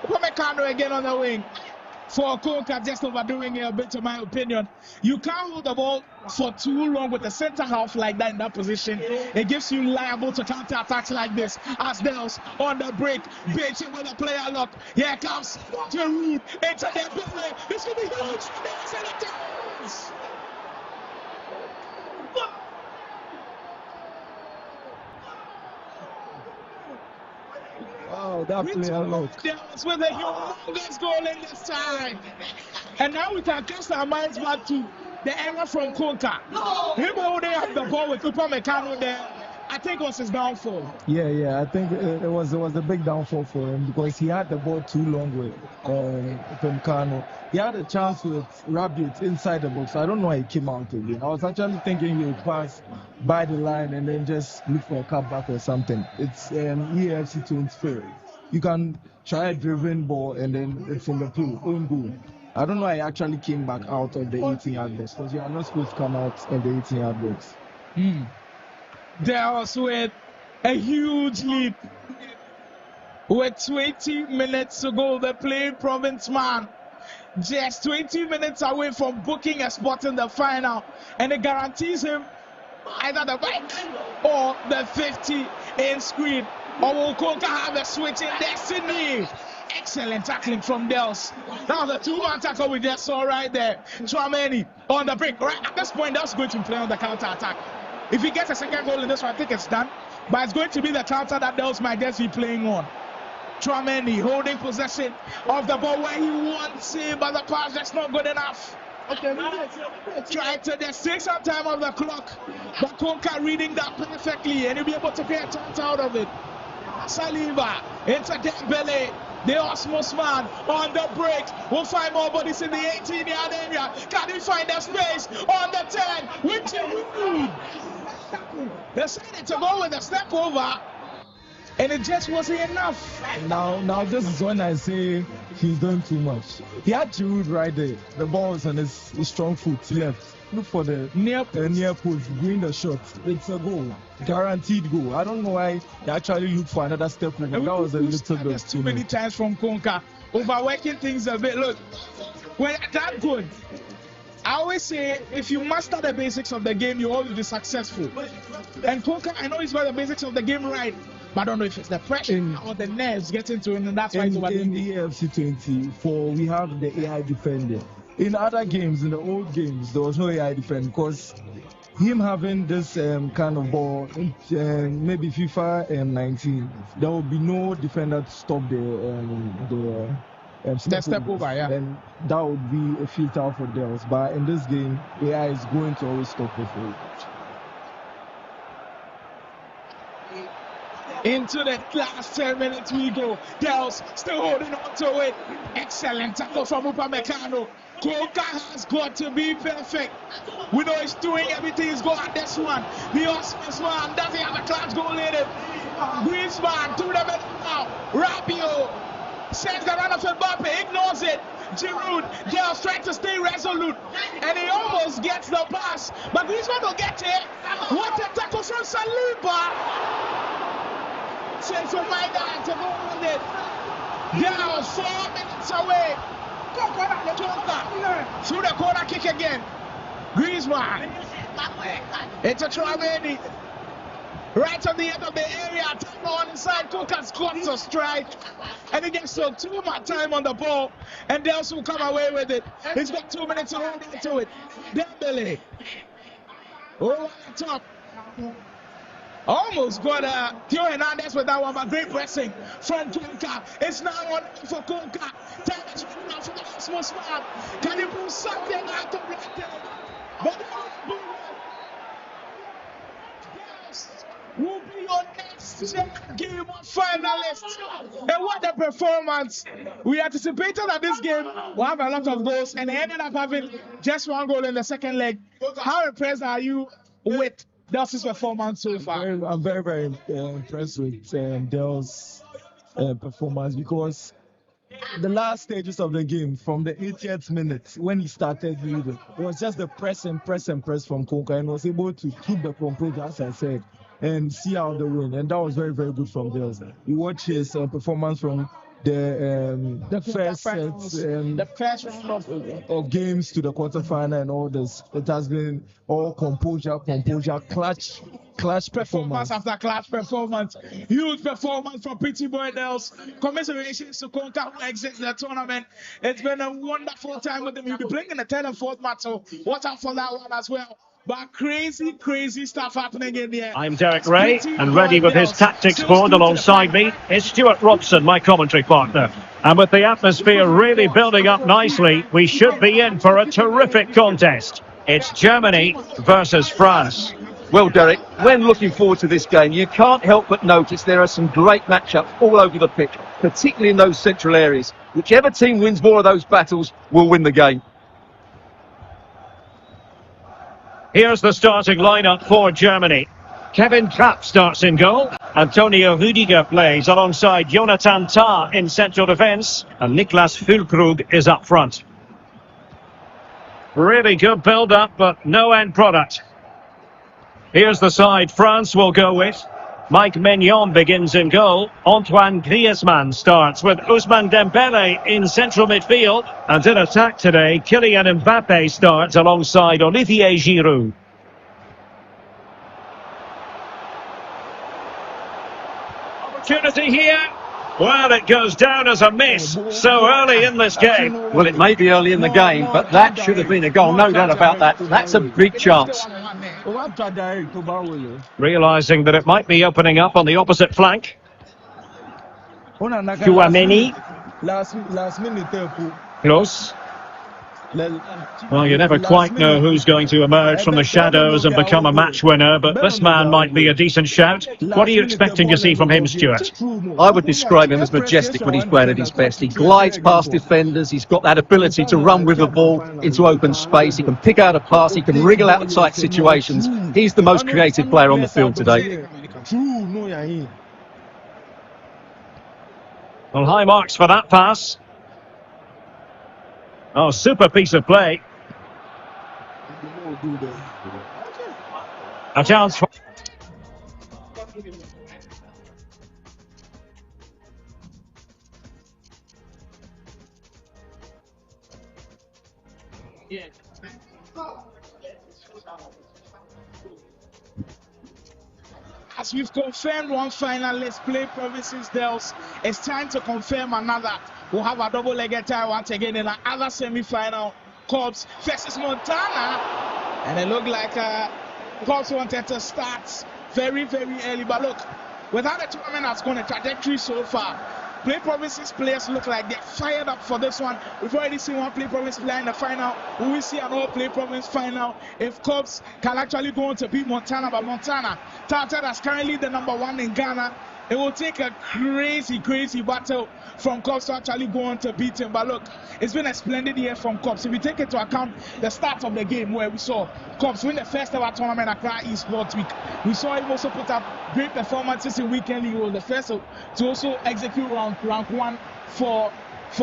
Upamecano again on the wing. For Konka, just overdoing it a bit, in my opinion. You can't hold the ball for too long with the center half like that in that position. It gives you liable to counter attacks like this. As Dels on the break, bitching with a player lock. Here comes Giroud into the play. This will be huge. There's it. Wow, that player look. Dels with a humongous goal in this time. And now we can cast our minds back to the error from Konka. Him holding up the ball with Upamecano there, I think was his downfall. Yeah, I think it was a big downfall for him because he had the ball too long with Upamecano. He had a chance with Rabiot inside the box. I don't know why he came out again. I was actually thinking he would pass by the line and then just look for a cutback or something. It's EFC 24. You can try a driven ball and then it's in the pool, own goal. I don't know why he actually came back out of the 18-yard box because you are not supposed to come out of the 18-yard box. Dels with a huge lead. With 20 minutes to go, the playing province man just 20 minutes away from booking a spot in the final, and it guarantees him either the bike or the 50 in screen. Or will Konka have a switch in destiny? Excellent tackling from Dels. Now the two-man tackle we just saw right there. Tchouaméni on the break. Right at this point, Dels is going to play on the counter attack. If he gets a second goal in this one, I think it's done. But it's going to be the counter that Dels might just be playing on. Tchouaméni holding possession of the ball where he wants it, but the pass just not good enough. Okay, trying to just take some time off the clock, but Konka reading that perfectly, and he'll be able to get a chance out of it. Saliba into Dembele, the Osmos man on the break. We'll find more bodies in the 18-yard area. Can he find the space on the 10? With Giroud. They decided to go with a step over, and it just wasn't enough. Now this is when I say he's done too much. He had Giroud right there. The ball was on his strong foot left. Look for the near post, bring the shot. It's a goal, guaranteed goal. I don't know why he actually looked for another step over. That was a little bit too many times from Konka, overworking things a bit. Look, when that good, I always say if you master the basics of the game, you always be successful. And Konka, I know he's got the basics of the game right, but I don't know if it's the pressure or the nerves getting to him, and that's why he's overdoing it. In the AFC 24, we have the AI defender. In other games, in the old games, there was no AI defender because him having this kind of ball, maybe FIFA 19, there will be no defender to stop the step over, yeah. And that would be a filter for Dels. But in this game, AI is going to always stop it for you. Into the last 10 minutes we go. Dels still holding on to it. Excellent tackle from Upamecano. Konka has got to be perfect. We know he's doing everything he's got at this one. The Osman's one, does he have a clutch goal in him? Griezmann to the middle now. Rabiot sends the run of Mbappe, ignores it. Giroud, Dels trying to stay resolute, and he almost gets the pass, but Griezmann will get it. What a tackle from Saliba! Send for my guy to go with it. Dels 4 minutes away. Through the corner kick again. Griezmann. It's a Tchouaméni. Right on the end of the area, on inside, Konka's got to strike, and he gets so too much time on the ball, and Dels will come away with it. He's got 2 minutes to hold on to it. Dembele, over the top, almost got Theo Hernandez with that one, but great pressing from Konka. It's now on for Konka. Time is running out for the Osmos man. Can he pull something out of it? But will be your next game of finalist. And what a performance! We anticipated that this game will have a lot of goals, and they ended up having just one goal in the second leg. How impressed are you with Dels' performance so far? I'm very, very impressed with Dels' performance, because the last stages of the game, from the 80th minute when he started leading, it was just the press and press from Konka, and was able to keep the composure, as I said, and see out the win, and that was very, very good from Dels. You watch his performance from the first round of games to the quarterfinal and all this. It has been all composure, clutch performance after clutch performance. Huge performance from Pretty Boy Dels. Commiserations to Konka, who exits the tournament. It's been a wonderful time with him. He'll be playing in the third and fourth match, so watch out for that one as well. But crazy stuff happening in there. I'm Derek Ray, and ready with his tactics board alongside me is Stuart Robson, my commentary partner. And with the atmosphere really building up nicely, we should be in for a terrific contest. It's Germany versus France. Well, Derek, when looking forward to this game, you can't help but notice there are some great matchups all over the pitch, particularly in those central areas. Whichever team wins more of those battles will win the game. Here's the starting lineup for Germany. Kevin Trapp starts in goal. Antonio Rüdiger plays alongside Jonathan Tah in central defence. And Niklas Füllkrug is up front. Really good build-up, but no end product. Here's the side France will go with. Mike Maignan begins in goal. Antoine Griezmann starts with Ousmane Dembele in central midfield. And in attack today, Kylian Mbappe starts alongside Olivier Giroud. Opportunity here. Well, it goes down as a miss so early in this game. Well, it may be early in the game, but that should have been a goal, no doubt about that. That's a big chance. Realising that it might be opening up on the opposite flank. Tchouaméni. Close. Well, you never quite know who's going to emerge from the shadows and become a match winner, but this man might be a decent shout. What are you expecting to see from him, Stuart? I would describe him as majestic when he's playing at his best. He glides past defenders, he's got that ability to run with the ball into open space, he can pick out a pass, he can wriggle out of tight situations. He's the most creative player on the field today. Well, high marks for that pass. Oh, super piece of play. A chance for... As we've confirmed one finalist, play provinces Dels, it's time to confirm another. We'll have a double-legged tie once again in another semi-final. Cubs versus Montana. And it looked like Cubs wanted to start very early. But look, without the tournament has gone a trajectory so far, Play Provinces players look like they're fired up for this one. We've already seen one Play Province player in the final. We will see another Play Province final if Cubs can actually go on to beat Montana. But Montana, touted as currently the #1 in Ghana. It will take a crazy battle from Cops to actually go on to beat him. But look, it's been a splendid year from Cops. If we take into account the start of the game where we saw Cops win the first ever tournament at Accra Esports Week, we saw him also put up great performances in weekend league. He was the first to also execute rank 1 for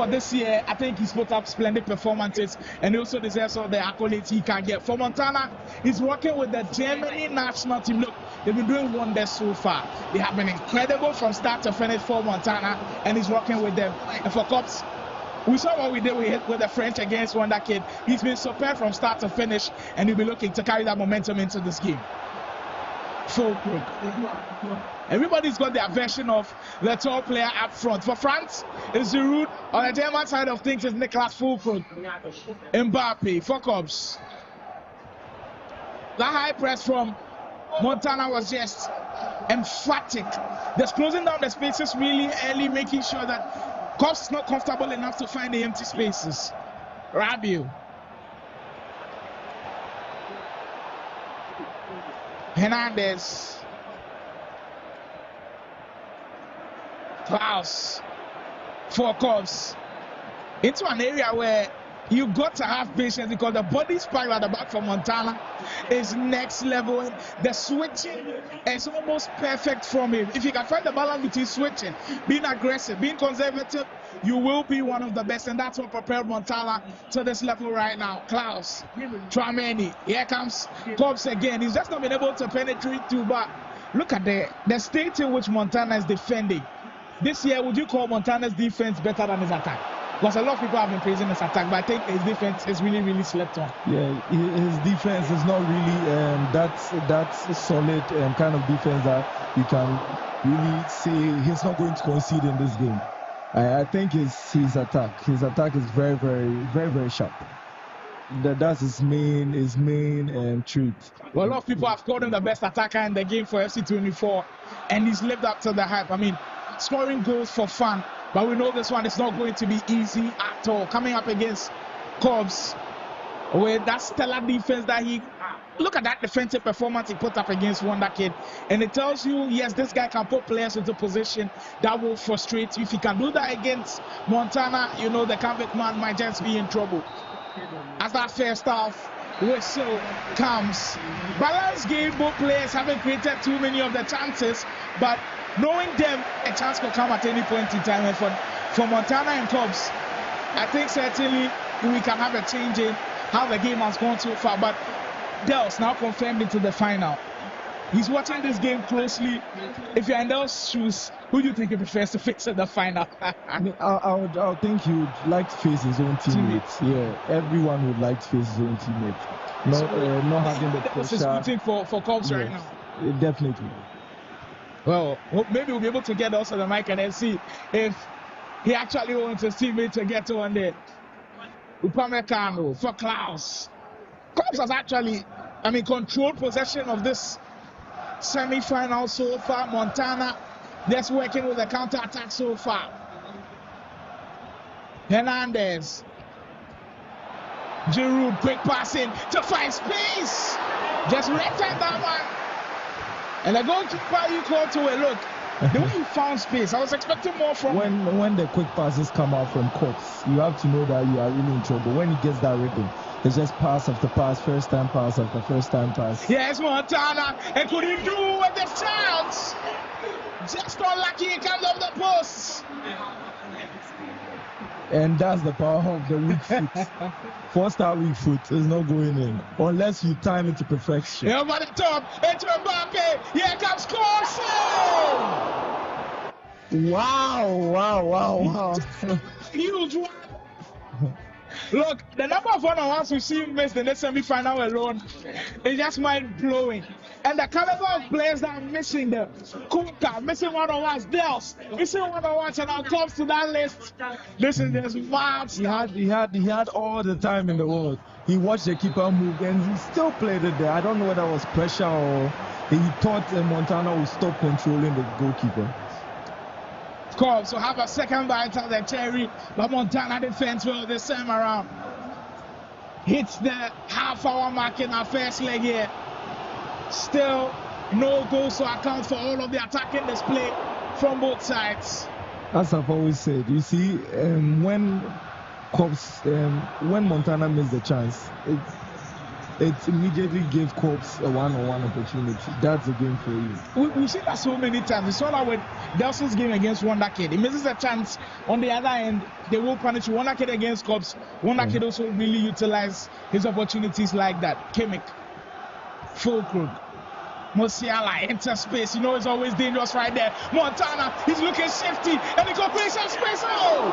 this year. I think he's put up splendid performances and he also deserves all the accolades he can get. For Montana, he's working with the Germany national team. Look, they've been doing wonders so far. They have been incredible from start to finish for Montana, and he's working with them. And for Cops, we saw what we did with the French against Wonder Kid. He's been superb from start to finish, and he'll be looking to carry that momentum into this game. Fulcrum. Everybody's got their version of the tall player up front. For France, it's Giroud. On the German side of things, it's Niklas Fulcrum. Mbappe for Cops. The high press from Montana was just emphatic. Just closing down the spaces really early, making sure that Cops is not comfortable enough to find the empty spaces. Rabiu. Hernandez. Klaus for Cops into an area where you got to have patience because the body spike at the back for Montana is next level. And the switching is almost perfect from him. If you can find the balance between switching, being aggressive, being conservative, you will be one of the best, and that's what prepared Montana to this level right now. Klaus, Trameni, here comes Cops again. He's just not been able to penetrate through, but look at the state in which Montana is defending. This year, would you call Montana's defense better than his attack? Because a lot of people have been praising his attack, but I think his defense is really slept on. Yeah, his defense is not really that's solid kind of defense that you can really say he's not going to concede in this game. I think his attack. His attack is very sharp. That's his main trait. Well, a lot of people have called him the best attacker in the game for FC24, and he's lived up to the hype. I mean, scoring goals for fun, but we know this one is not going to be easy at all. Coming up against Cops with that stellar defense that look at that defensive performance he put up against Wonder Kid, and it tells you, yes, this guy can put players into position that will frustrate you. If he can do that against Montana, you know the convict man might just be in trouble. As that first half whistle comes, balanced game, both players haven't created too many of the chances, but knowing them, a chance could come at any point in time. And for Montana and Cops, I think certainly we can have a change in how the game has gone so far. But Del's now confirmed into the final. He's watching this game closely. If you're in Del's shoes, who do you think he prefers to face in the final? I would think he would like to face his own teammates. Yeah, everyone would like to face his own teammates. Not having the pressure. This is waiting for Cops right now. Definitely. Well, maybe we'll be able to get also the mic and then see if he actually wants his teammate to get on there. Upamecano for Klaus. Cops has actually, controlled possession of this semi-final so far. Montana just working with the counter-attack so far. Hernandez. Giroud, quick passing to find space. Just right-hand that one. And the goalkeeper you call to a look. The way he found space, I was expecting more from when the quick passes come out from Cops, you have to know that you are really in trouble. When he gets that rhythm, it's just pass after pass, first time pass after first time pass. Yes, Montana, and could he do with the chance? Just unlucky, he comes off the post. And that's the power of the weak foot. First-star weak foot is not going in unless you time it to perfection. Over the top, it's Mbappe. Here comes Corso. Wow. Huge one. Look, the number of one-on-ones we've seen missed in the semi-final alone is just mind-blowing. And the caliber of players that are missing them. Kuka, missing one-on-ones. Dels, missing one-on-ones, and now comes to that list. This is just mad stuff. He had all the time in the world. He watched the keeper move, and he still played it there. I don't know whether it was pressure or he thought Montana would stop controlling the goalkeeper. Cops will have a second bite of the cherry, but Montana defense well this time around. Hits the half-hour mark in our first leg here. Still no goals to account for all of the attacking display from both sides. As I've always said, you see, when Montana missed the chance, it immediately gave Cops a one-on-one opportunity. That's a game for you. We've seen that so many times. We saw that with Delson's game against Wonder Kid. He misses a chance on the other end. They will punish you. Wonder Kid against Cops. Wonder Kid also really utilized his opportunities like that. Kimmich, Fulkrug, Musiala, enter space. You know it's always dangerous right there. Montana, he's looking shifty. And he got space. Oh!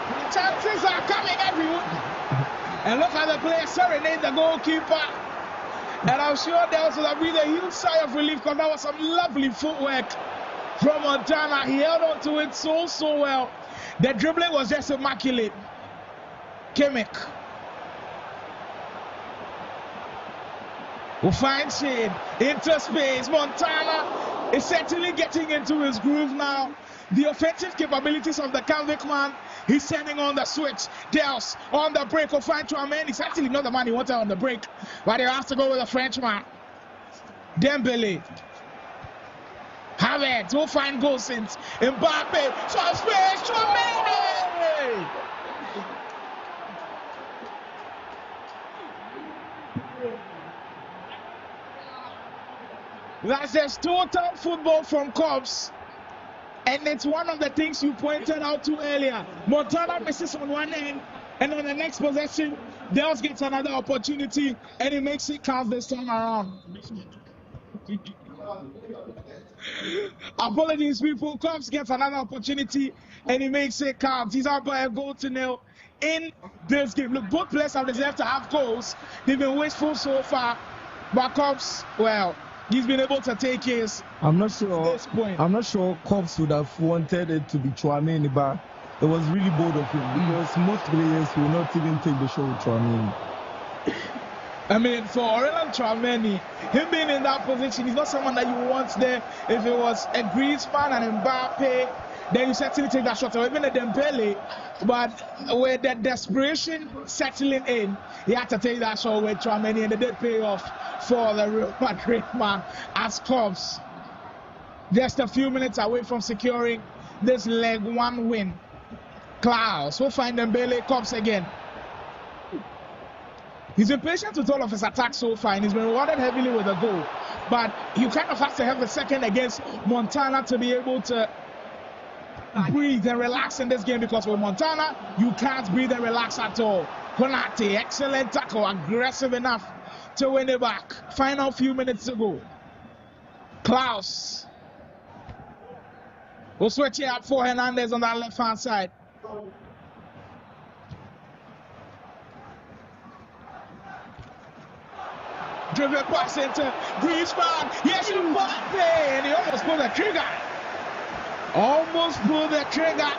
The chances are coming everywhere. And look at the player serenade the goalkeeper. And I'm sure there was a breathe a huge sigh of relief because that was some lovely footwork from Montana. He held on to it so well. The dribbling was just immaculate. Kimmich will find shade into space. Montana is certainly getting into his groove now. The offensive capabilities of the Kanvik man, he's sending on the switch. Dels on the break will find Chouameni. He's actually not the man he wanted on the break, but he has to go with the Frenchman. Dembele. Havertz will find Gosens. Mbappe. Some space. Chouameni. That's just total football from Cops. And it's one of the things you pointed out to earlier. Montana misses on one end, and on the next possession, Dels gets another opportunity, and he makes it count this time around. Apologies, people. Cops gets another opportunity, and he makes it count. He's out by a goal to nil in this game. Look, both players have deserved to have goals. They've been wasteful so far, but Cops, well, he's been able to take his. I'm not sure Cops would have wanted it to be Chouameni, but it was really bold of him because most players will not even take the shot with Chouameni. I mean, for Aurélien Chouameni, him being in that position, he's not someone that you want there. If it was a Griezmann and Mbappe, then you certainly take that shot, or even a Dembele. But with the desperation settling in, he had to take that shot with Chouameni, and it did pay off for the Real Madrid man as Cops. Just a few minutes away from securing this leg one win. Klaus will find Dembele. Cops again. He's been patient with all of his attacks so far, and he's been rewarded heavily with a goal. But you kind of have to have a second against Montana to be able to breathe and relax in this game, because with Montana, you can't breathe and relax at all. Konate, excellent tackle, aggressive enough to win it back. Final few minutes to go. Klaus will switch it up for Hernandez on that left-hand side. Driven pass into Griezmann. Yes, Mbappe, and he almost pulled the trigger. Almost pulled the trigger.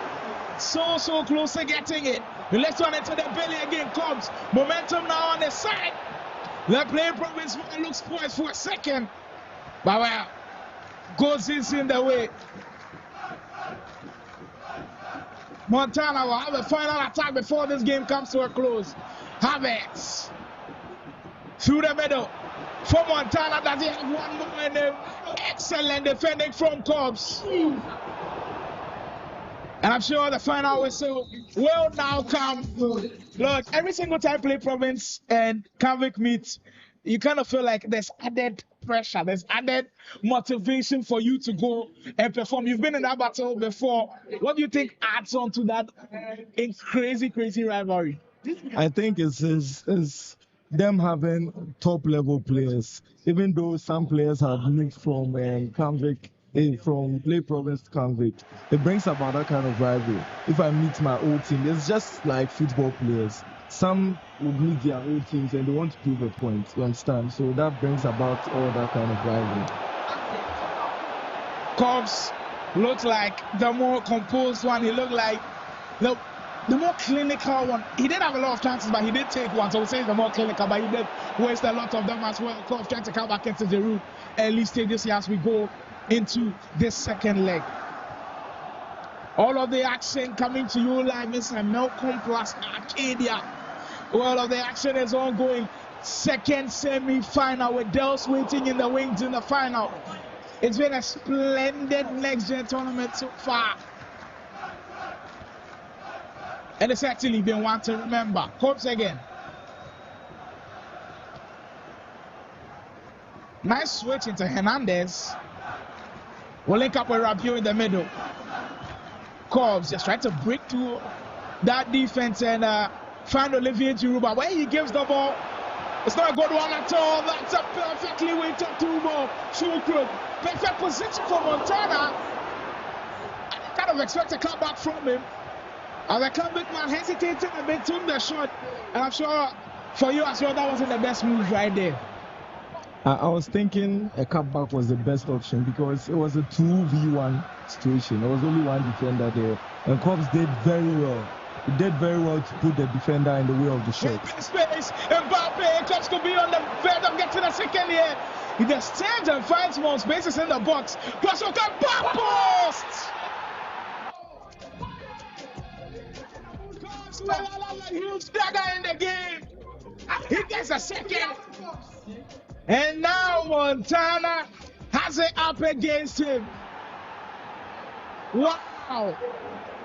So close to getting it. The left one into the belly again comes. Momentum now on the side. The play province looks poised for a second. But well, goes in the way. Montana will have a final attack before this game comes to a close. Havertz through the middle for Montana. Does he have one more in him? Excellent defending from Cobbs. And I'm sure the final whistle will now come. Look, every single time Play Province and Kanvik meet, you kind of feel like there's added pressure, there's added motivation for you to go and perform. You've been in that battle before. What do you think adds on to that in crazy rivalry? I think it's them having top level players, even though some players have moved from Kanvik, from Play Province to Kanvik. It brings about that kind of rivalry. If I meet my old team, it's just like football players. Some would meet their old teams and they want to prove a point, you understand? So that brings about all that kind of rivalry. Cobbs looked like the more composed one. He looked like the more clinical one. He did have a lot of chances, but he did take one. So we'll say the more clinical, but he did waste a lot of them as well. Cobbs trying to come back into the route early stages here as we go into this second leg. All of the action coming to you live. Mr. Melcom plus Arcadia. All of the action is ongoing. Second semi-final with Dels waiting in the wings in the final. It's been a splendid next-gen tournament so far. And it's actually been one to remember. Corps again. Nice switch into Hernandez. We'll link up with Rabiot in the middle. Cobbs just trying to break through that defense and find Olivier Giroud. But when he gives the ball, it's not a good one at all. That's a perfectly weighted through ball. Fulcrum. Perfect position for Montana. I kind of expect a comeback from him. The comeback man hesitated a bit, took the shot. And I'm sure for you as well, that wasn't the best move right there. I was thinking a cutback was the best option because it was a 2v1 situation. There was only one defender there. And Cobbs did very well. He did very well to put the defender in the way of the shot. Space, Mbappe, Cobbs could be on the verge of getting a second here. He just stands and finds more spaces in the box. Plus, back post! Cobbs with a huge dagger in the game. He gets a second. And now Montana has it up against him. Wow.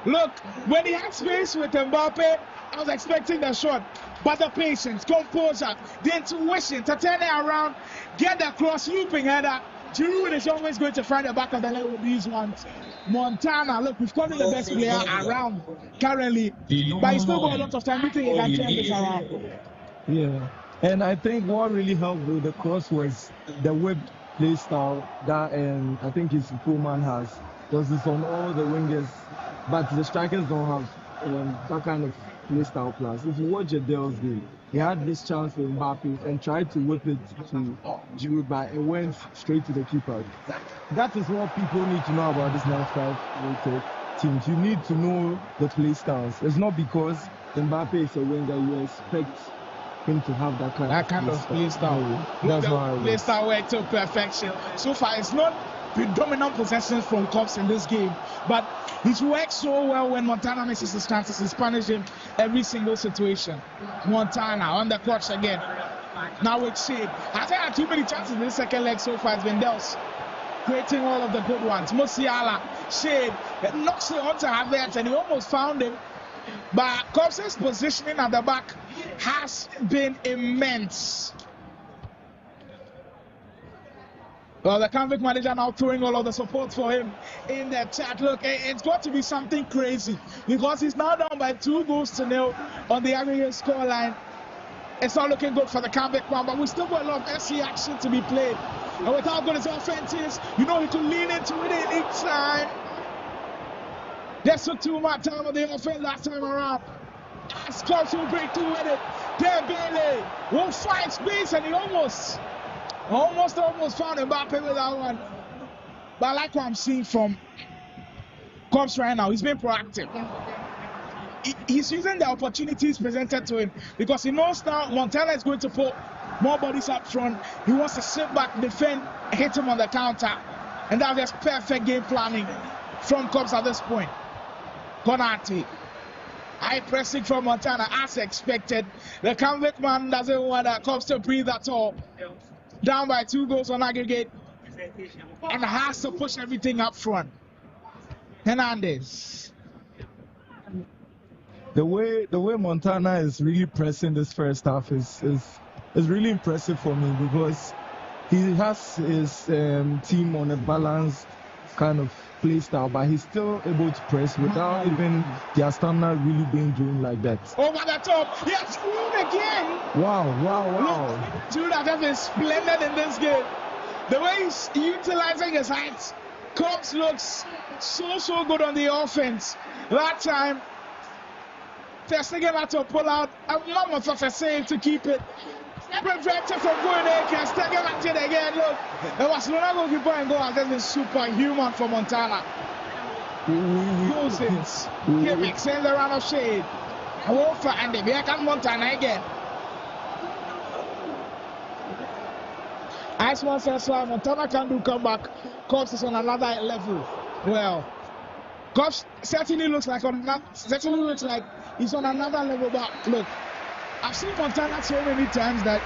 Look, when he had space with Mbappe, I was expecting the shot. But the patience, composure, the intuition to turn it around, get the cross looping header. Giroud is always going to find the back of the net with these ones. Montana, look, we've got the best player around currently. But he's still got a lot of time. We think he can turn this around. Yeah. And I think what really helped with the cross was the whip play style that I think his Pullman has. Because it's on all the wingers, but the strikers don't have that kind of play style plus. If you watch Adele's game, he had this chance with Mbappe and tried to whip it to Giroud, but it went straight to the keeper. That is what people need to know about this 95 rated teams. You need to know the play styles. It's not because Mbappe is a winger you expect him to have that kind of play style. That's why play style worked to perfection. So far, it's not predominant possessions from Cobbs in this game, but he's worked so well when Montana misses his chances. He's punished him every single situation. Montana on the coach again. Now with Shade. Has had too many chances in the second leg so far. It's been Dels creating all of the good ones. Musiala, Shade, knocks it onto Havertz and he almost found him. But Cobbs' positioning at the back has been immense. Well, the convict manager now throwing all of the support for him in the chat. Look, it's got to be something crazy because he's now down by 2-0 on the aggregate scoreline. It's not looking good for the convict man, but we still got a lot of SC action to be played. And with how good his offense is, you know he could lean into it any time. Just took too much time on the offense last time around. As Cobbs will break through with it. Dembele will find space and he almost found Mbappe with that one. But I like what I'm seeing from Cobbs right now. He's been proactive. He's using the opportunities presented to him because he knows now Montana is going to put more bodies up front. He wants to sit back, defend, hit him on the counter. And that's just perfect game planning from Cobbs at this point. Konate. High pressing from Montana as expected. The convict man doesn't want Cobbs to breathe at all. Down by 2 goals on aggregate and has to push everything up front. Hernandez. The way Montana is really pressing this first half is really impressive for me because he has his team on a balanced kind of play style, but he's still able to press without even their stamina really being drained like that. Over the top, yes, again. Wow. Dude, that is splendid in this game. The way he's utilizing his height, Cobbs looks so good on the offense. That time, Testigan had to pull out a moment of a save to keep it. Prevented from going there, can still get back to it again. Look, the Barcelona goalkeeper and goal has just been superhuman for Montana. Gosens, Kimmich sends a round of shade. A Wolfer and the back and Montana again. Iceman says Montana can do comeback. Cobbs is on another level. Well, Cobbs certainly looks like he's on another level, but look, I've seen Montana so many times that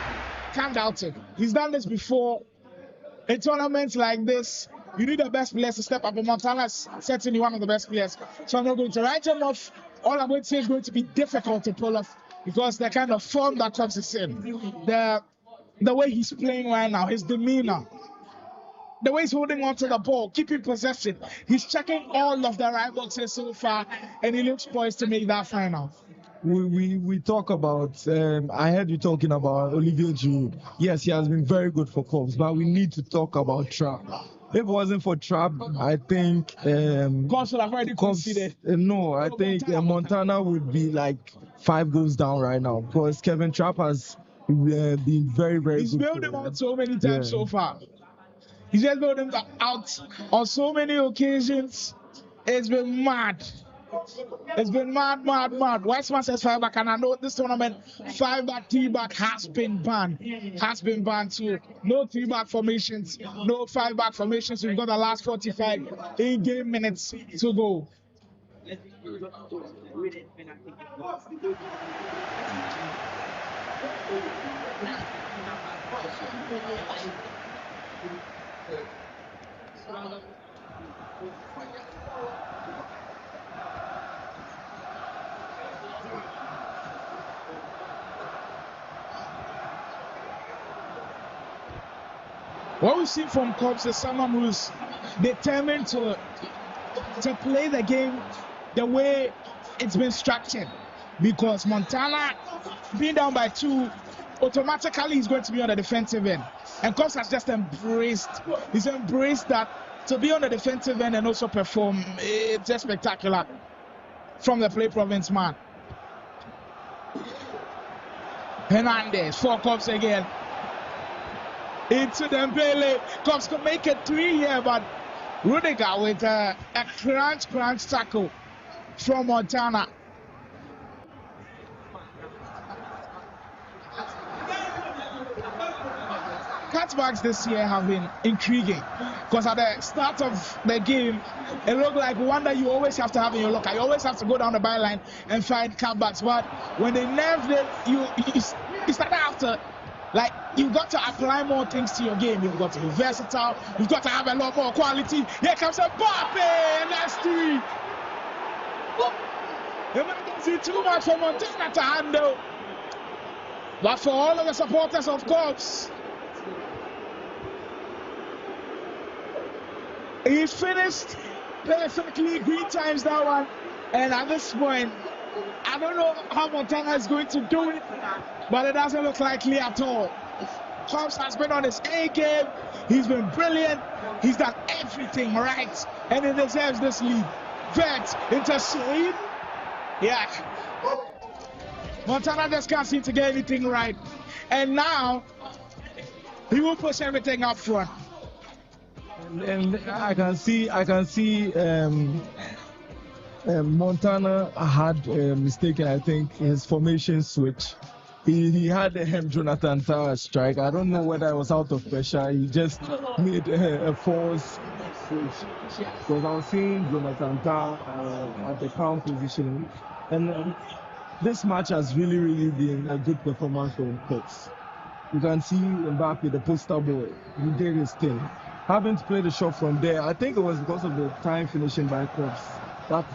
can't doubt it. He's done this before in tournaments like this. You need the best players to step up, and Montana's certainly one of the best players. So I'm not going to write him off. All I'm going to say is going to be difficult to pull off because the kind of form that comes is in. The way he's playing right now, his demeanor, the way he's holding on to the ball, keeping possession. He's checking all of the right boxes so far, and he looks poised to make that final. We talk about, I heard you talking about Olivier Giroud. Yes, he has been very good for Cubs, but we need to talk about Trapp. If it wasn't for Trapp, I think Cubs would have already conceded. No, I think Montana would be like 5 goals down right now because Kevin Trapp has been very, very He's good. He's built him out so many times so far. He's just built him out on so many occasions. It's been mad. It's been mad. Weissman says 5 back, and I know this tournament 5 back, 3 back has been banned. Too. No 3 back formations, no 5 back formations. We've got the last 45 in-game minutes to go. What we see from Cubs is someone who's determined to play the game the way it's been structured. Because Montana, being down by 2, automatically he's going to be on the defensive end. And Cubs has just embraced that to be on the defensive end and also perform. It's just spectacular from the play province man. Hernandez, 4 Cubs again. Into Dembele. Cubs could make it 3 here, but Rudiger with a crunch tackle from Montana. Cutbacks this year have been intriguing because at the start of the game, it looked like one that you always have to have in your locker. You always have to go down the byline and find cutbacks. But when they nerfed it, you start after. Like, you've got to apply more things to your game. You've got to be versatile. You've got to have a lot more quality. Here comes Mbappe, and that's 3. It might be too much for Montana to handle. But for all of the supporters of Cubs, he's finished perfectly. Green times that one. And at this point, I don't know how Montana is going to do it, but it doesn't look likely at all. Cubs has been on his A game. He's been brilliant. He's done everything right, and he deserves this lead. Vert into Saeed. Yeah. Montana just can't seem to get anything right, and now he will push everything up front. And I can see. Montana had a mistake, I think, in his formation switch. He had Jonathan Tah strike. I don't know whether it was out of pressure. He just made a false switch. Because I was seeing Jonathan Tah at the count position. And this match has really been a good performance from Cubs. You can see Mbappe, the poster boy. He did his thing. Having to play the shot from there, I think it was because of the time finishing by Cubs.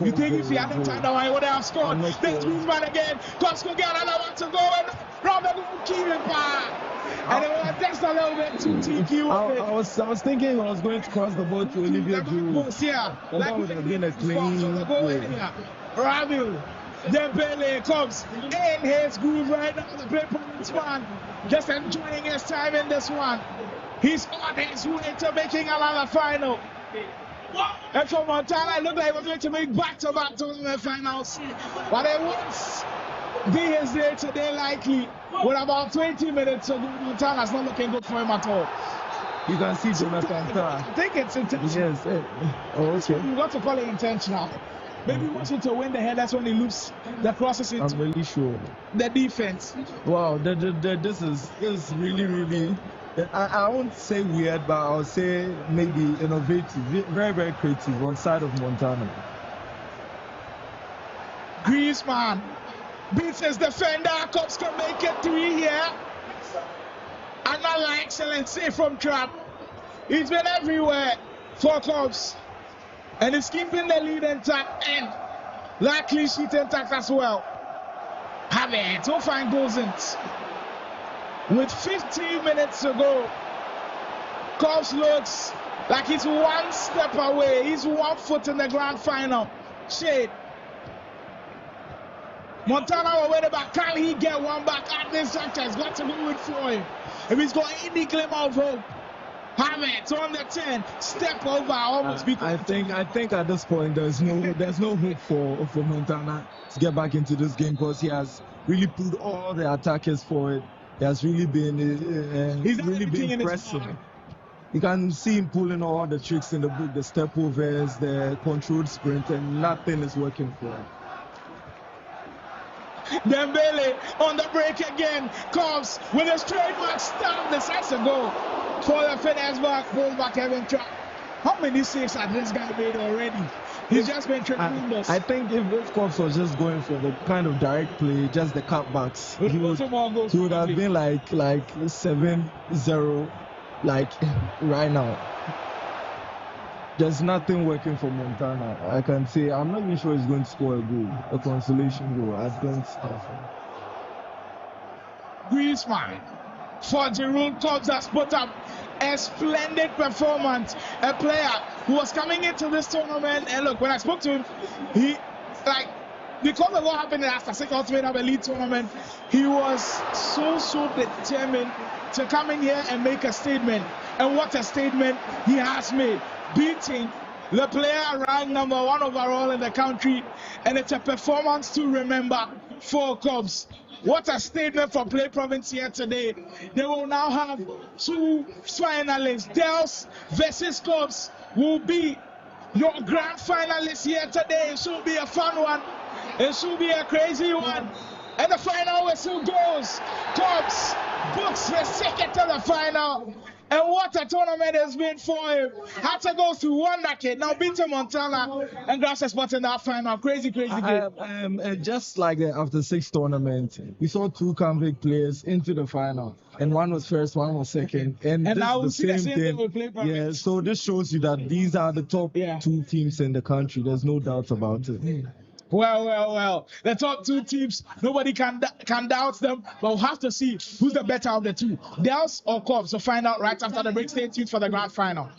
You think if he hadn't turned away, he would have scored? There's Griezmann again. Cubs could get another one to go, and Robert keeping and it was just a little bit too cheeky. I was thinking he was going to cross the ball to Olivier Giroud. Yeah, and that would have been a clean goal. Rabiu, Dembele comes in his groove right now. The play performance man just enjoying his time in this one. He's on his way to making another final. And for Montana, it looked like he was going to make back-to-back tournament finals. But it won't be his day today, likely. With about 20 minutes to go, Montana's not looking good for him at all. You can see Jonathan Tah. I think it's intentional. Yes. Okay. You've got to call it intentional. Maybe he wants to win the head. That's when he loops the crosses into I'm really sure. The defense. Wow, this is really. I won't say weird, but I'll say maybe innovative, very, very creative on side of Montana. Griezmann beats his defender. Cubs can make it 3 here. Another excellent save from Trapp. He's been everywhere. for Cubs. And he's keeping the lead intact and that clean sheet intact as well. Have it. So fine goes in. With 15 minutes to go, Cubs looks like he's one step away. He's 1 foot in the grand final. Shade. Montana will win it back. Can he get one back at this juncture? He's got to go with Floyd. If he's got any glimmer of hope, have it on the 10. Step over, almost beat. I think at this point there's no hope for Montana to get back into this game because he has really put all the attackers forward. He has really been impressive. You can see him pulling all the tricks in the book, the step overs, the controlled sprint, and nothing is working for him. Dembele on the break again. Comes with a straight back stab. Decides to go for the finish back. Fullback Kevin Trapp. How many saves has this guy made already? He's just been tremendous. I think if Cops was just going for the kind of direct play, just the cutbacks, he would have been like 7-0 like right now. There's nothing working for Montana. I can say I'm not even sure he's going to score a goal, a consolation goal. I don't know. Griezmann for Giroud. Cubs has put up a splendid performance. A player who was coming into this tournament, and look, when I spoke to him, he because of what happened after six ultimate of elite tournament, he was so determined to come in here and make a statement. And what a statement he has made, beating the player ranked number 1 overall in the country, and it's a performance to remember for Cubs. What a statement for Play Province here today. They will now have 2 finalists. Dels versus Cubs will be your grand finalists here today. It should be a fun one. It should be a crazy one. And the final whistle goes. Cubs books his ticket to the final. And what a tournament has been for him. Had to go through 1 decade. Now beating Montana and grabs a spot in that final. Crazy game. Just like the after 6 tournament, we saw 2 convict players into the final. And one was first, one was second. And now the same thing. Yeah, so this shows you that these are the top 2 teams in the country. There's no doubt about it. Well. The top 2 teams, nobody can doubt them, but we'll have to see who's the better of the 2, Dels or Cubs, to find out right after the break. Stay tuned for the grand final.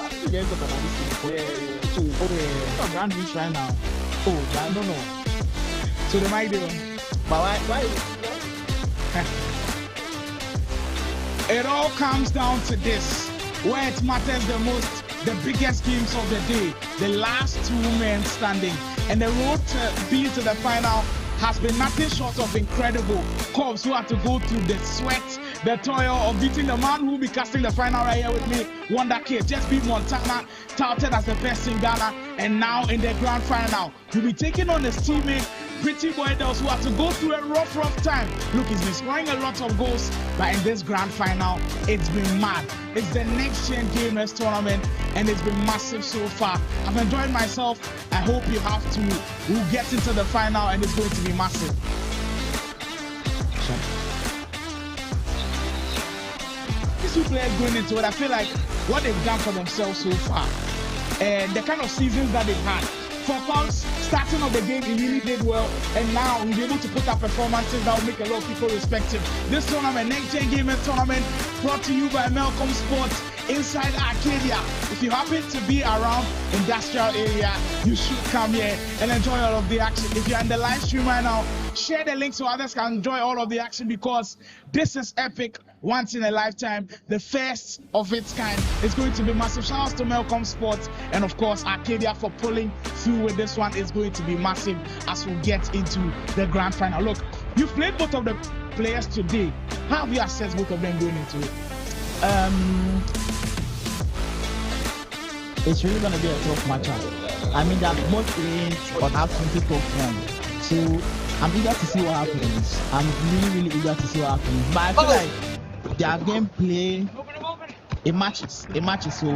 I think they're talking about this thing. So, Grand Reach right now. Oh, I don't know. So they might do. But why? It all comes down to this, where it matters the most, the biggest games of the day, the last two men standing. And the road to be to the final has been nothing short of incredible. Cubs who had to go through the sweat, the toil of beating the man who will be casting the final right here with me, Wonder Kid, just beat Montana, touted as the best in Ghana, and now in the grand final, he'll be taking on his teammate, Pretty Boy Dells, who had to go through a rough time. Look, he's been scoring a lot of goals, but in this grand final, it's been mad. It's the Next Gen Gamers tournament, and it's been massive so far. I've enjoyed myself. I hope you have too. We'll get into the final, and it's going to be massive. These two players going into it, I feel like what they've done for themselves so far, and the kind of seasons that they've had. For Cubs, starting of the game, he really did well, and now he'll be able to put up performances that will make a lot of people respect him. This tournament, Next Gen Gamers tournament, brought to you by Melcom Sports inside Arcadia. If you happen to be around industrial area, you should come here and enjoy all of the action. If you're in the live stream right now, share the link so others can enjoy all of the action, because this is epic, once in a lifetime, the first of its kind. It's going to be massive. Shout out to Melcom Sports and of course Arcadia for pulling through with this one. It's going to be massive as we get into the grand final. Look, you've played both of the players today. How have you assessed both of them going into it? It's really going to be a tough matchup. I mean, they're both playing on absolutely tough form. So I'm eager to see what happens. I'm really eager to see what happens. But I feel like their gameplay, it matches. So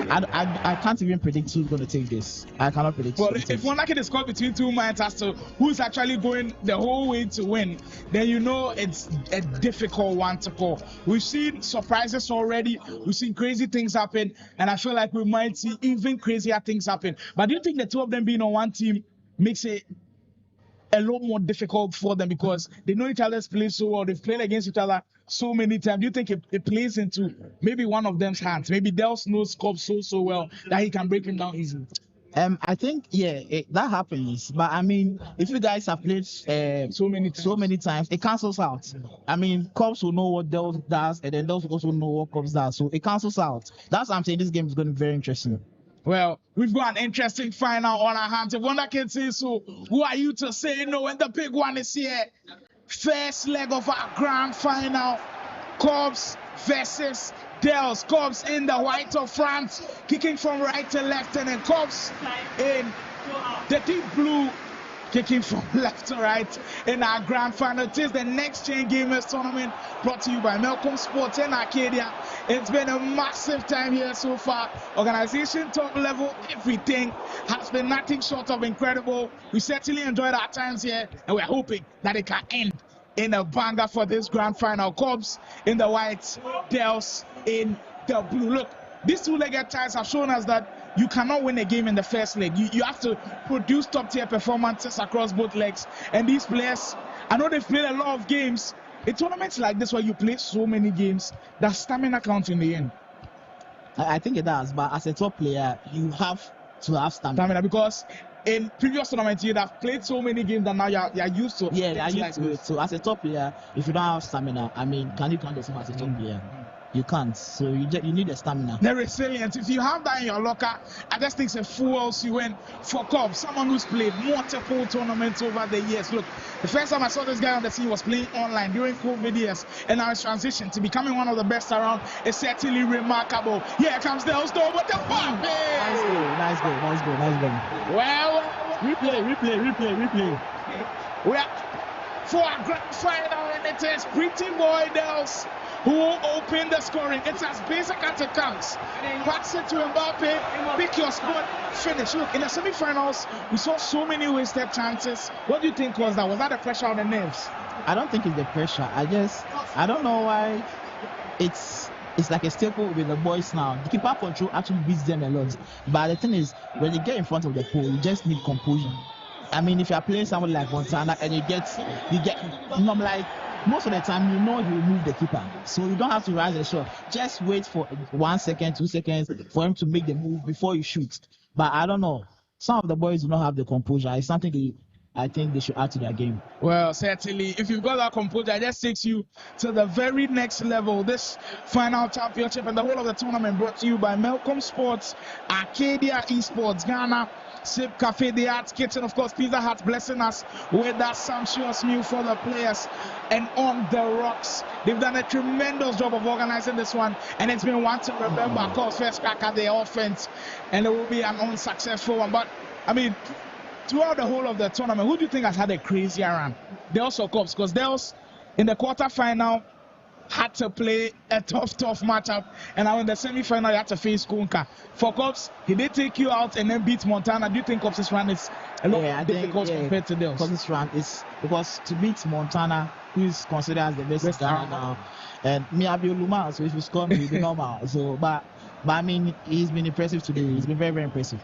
I can't even predict who's going to take this. I cannot predict. Well, if one like it is caught between two minds as to who's actually going the whole way to win, then you know it's a difficult one to call. We've seen surprises already. We've seen crazy things happen, and I feel like we might see even crazier things happen. But do you think the two of them being on one team makes it a lot more difficult for them, because they know each other's play so well, they've played against each other so many times? Do you think it plays into maybe one of them's hands? Maybe Dells knows Cobb so well that he can break him down easily. I think that happens, but I mean, if you guys have played so many times, it cancels out. I mean, Cobbs will know what Dells does, and then Dells will also know what Cobbs does, so it cancels out. That's why I'm saying this game is going to be very interesting. Well, we've got an interesting final on our hands. If Wonder can say so, who are you to say no when the big one is here? First leg of our grand final, Cobbs versus Dells. Cobbs in the white of France, kicking from right to left, and then Cobbs in the deep blue, kicking from left to right in our grand final. It is the Next Gen Gamers tournament, brought to you by Melcom Sports in Arcadia. It's been a massive time here so far. Organization, top level, everything has been nothing short of incredible. We certainly enjoyed our times here, and we're hoping that it can end in a banger for this grand final. Cubs in the white, Dells in the blue. Look, these two-legged ties have shown us that you cannot win a game in the first leg. You have to produce top-tier performances across both legs. And these players, I know they've played a lot of games. In tournaments like this where you play so many games, that stamina counts in the end. I think it does, but as a top player, you have to have stamina. Because in previous tournaments, you'd have played so many games that now you're used to. Yeah, you're used to it. So as a top player, if you don't have stamina, I mean, can you count yourself as a top player? You can't. So you need the stamina. The resilience. If you have that in your locker, I just think it's a full else you win for Cobb. Someone who's played multiple tournaments over the years. Look, the first time I saw this guy on the scene was playing online during COVID years, and now his transition to becoming one of the best around is certainly remarkable. Here comes the host door with the ball. Nice goal. Well, replay. We are for a grand final, and it is Pretty Boy Dells who opened the scoring. It's as basic as it comes. Pass it to Mbappe, pick your spot, finish. Look, in the semi-finals, we saw so many wasted chances. What do you think was that? Was that the pressure on the nerves? I don't think it's the pressure. I don't know why it's like a staple with the boys now. The keeper control actually beats them a lot. But the thing is, when you get in front of the pole, you just need composure. I mean, if you are playing someone like Montana and you get, I'm like, most of the time you know he will move the keeper, so you don't have to rush the shot. Just wait for 1 second, 2 seconds for him to make the move before you shoot. But I don't know, some of the boys do not have the composure. It's something I think they should add to their game. Well, certainly, if you've got that composure, it just takes you to the very next level. This final championship and the whole of the tournament brought to you by Melcom Sports, Arcadia Esports, Ghana, Sip Cafe, The Arts Kitchen, of course, Pizza Hut blessing us with that sumptuous meal for the players. And on the rocks, they've done a tremendous job of organizing this one, and it's been one to remember. Of course, first crack at the offense, and it will be an unsuccessful one. But I mean, throughout the whole of the tournament, who do you think has had a crazier run? Dels or Cubs? Because Dels in the quarterfinal had to play a tough matchup, and now in the semi-final he had to face Kunka. For Cubs, he did take you out and then beat Montana. Do you think Cubs' run is a lot difficult compared to Dels? Cubs' run is because to beat Montana, who is considered as the best Ghana now, and Miyabi Luma, so if you score me, it'll be normal. So, but I mean, he's been impressive today. He's been very, very impressive.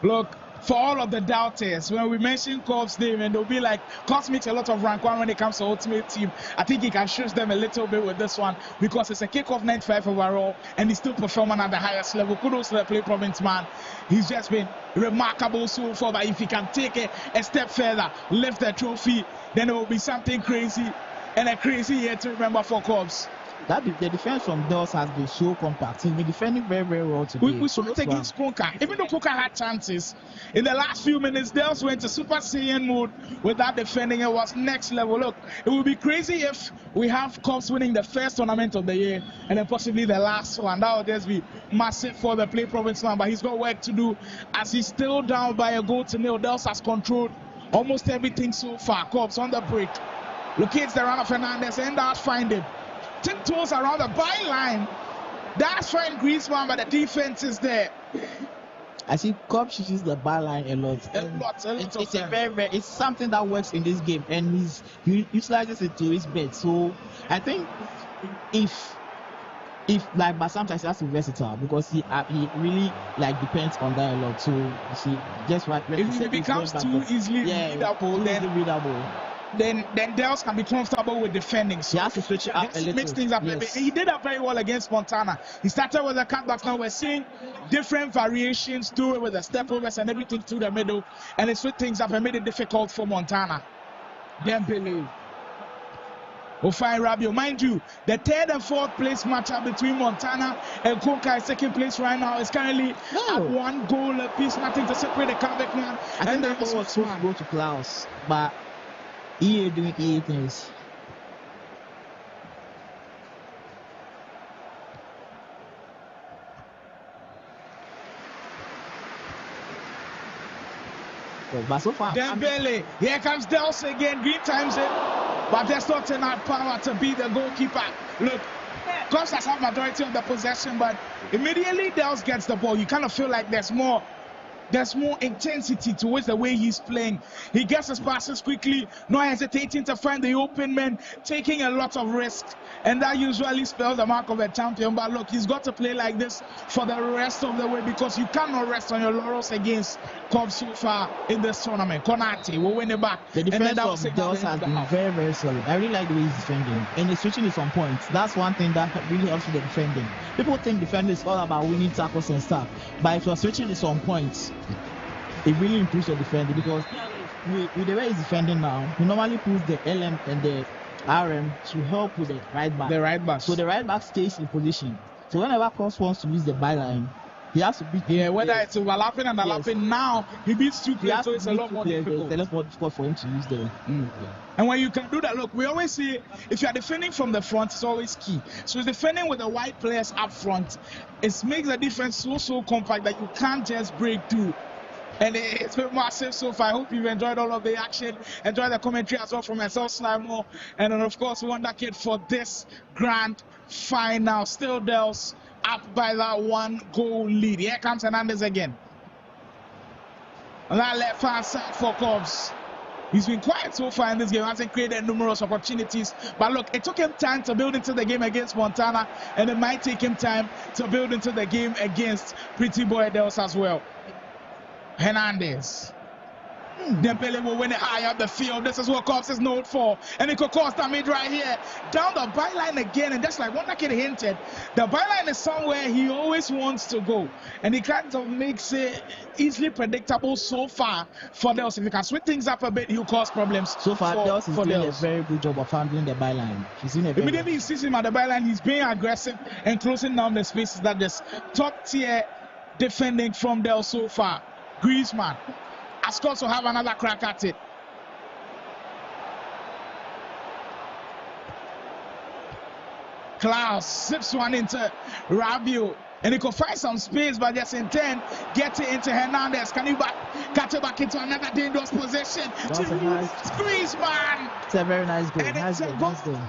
Look, for all of the doubters, when we mention Cubs' name, and they'll be like, Cubs makes a lot of rank one when it comes to Ultimate Team. I think he can shoot them a little bit with this one because it's a kickoff 95 overall, and he's still performing at the highest level. Kudos to the play province man. He's just been remarkable so far, but if he can take it a step further, lift the trophy, then it will be something crazy, and a crazy year to remember for Cubs. The defense from Dels has been so compact. He's been defending very, very well today. We saw it against Kunka. Even though Kunka had chances, in the last few minutes, Dels went to Super Saiyan mode without defending. It was next level. Look, it would be crazy if we have Cubs winning the first tournament of the year and then possibly the last one. That would just be massive for the play province man. But he's got work to do as he's still down by a goal to nil. Dels has controlled almost everything so far. Cubs on the break. Locates the run of Fernandez and that's find him. Tiptoes around the byline. That's fine, Griezmann, but the defense is there. I see Cubs uses the byline a lot. It's something that works in this game, and he utilizes it to his best. So I think if but sometimes he has to be versatile because he really depends on that a lot. So you see, just right. If it becomes too easily readable, then Dels can be comfortable with defending. So he has to switch it up a little. Mix things up a bit. He did that very well against Montana. He started with the cutbacks. Now we're seeing different variations to it with the step overs and everything through the middle. And it switched things up and made it difficult for Montana. Dembele. Ofai Rabio. Mind you, the third and fourth place matchup between Montana and Kunka is second place right now. It's currently at 1 goal apiece. Nothing to separate the comeback man. And then was supposed to go to Klaus, but EA doing EA things. But so far, Dembele, here comes Dels again. Green times it, but there's not enough power to be the goalkeeper. Look, Cubs has had majority of the possession, but immediately Dels gets the ball, you kind of feel like there's more intensity towards the way he's playing. He gets his passes quickly, not hesitating to find the open man, taking a lot of risk, and that usually spells the mark of a champion. But look, he's got to play like this for the rest of the way because you cannot rest on your laurels against Cubs so far in this tournament. Konate will win it back. The defense of Dels has been very, very solid. I really like the way he's defending, and the switching is on point. That's one thing that really helps with the defending. People think defending is all about winning tackles and stuff, but if your switching is on point, it really improves your defending because with the way he's defending now, he normally puts the LM and the RM to help with the right back. The right back. So the right back stays in position. So whenever Cross wants to use the byline, he has to beat. Yeah, whether it's overlapping and underlapping, now he beats two players, so it's a lot more difficult. It's a lot more difficult for him to use them. And when you can do that, look, we always say if you are defending from the front, it's always key. So defending with the wide players up front, it makes the defense so compact that you can't just break through. And it's been massive so far. I hope you've enjoyed all of the action. Enjoy the commentary as well from myself, Slimo. And then, of course, Wonder Kid for this grand final. Still Dels up by that 1 goal lead. Here comes Hernandez again. On that left hand side for Cubs. He's been quiet so far in this game. Hasn't created numerous opportunities. But look, it took him time to build into the game against Montana. And it might take him time to build into the game against Pretty Boy Dels as well. Hernandez. Dembele will win it high up the field. This is what Cops is known for. And it could cause damage right here. Down the byline again. And just like what that kid hinted, the byline is somewhere he always wants to go. And he kind of makes it easily predictable so far for Dels. If he can switch things up a bit, he'll cause problems. So far, Dels is doing Dels. a very good job of handling the byline. He's doing a very Immediately he sees him at the byline, he's being aggressive and closing down the spaces that this top tier defending from Dels so far. Griezmann has got to have another crack at it. Klaus zips one into Rabiot. And he could find some space, but just in 10, get it into Hernandez. Can you catch it back into another dangerous position? That's a nice Griezmann. It's a very nice goal. And Nice it's goal. a goal. Nice goal.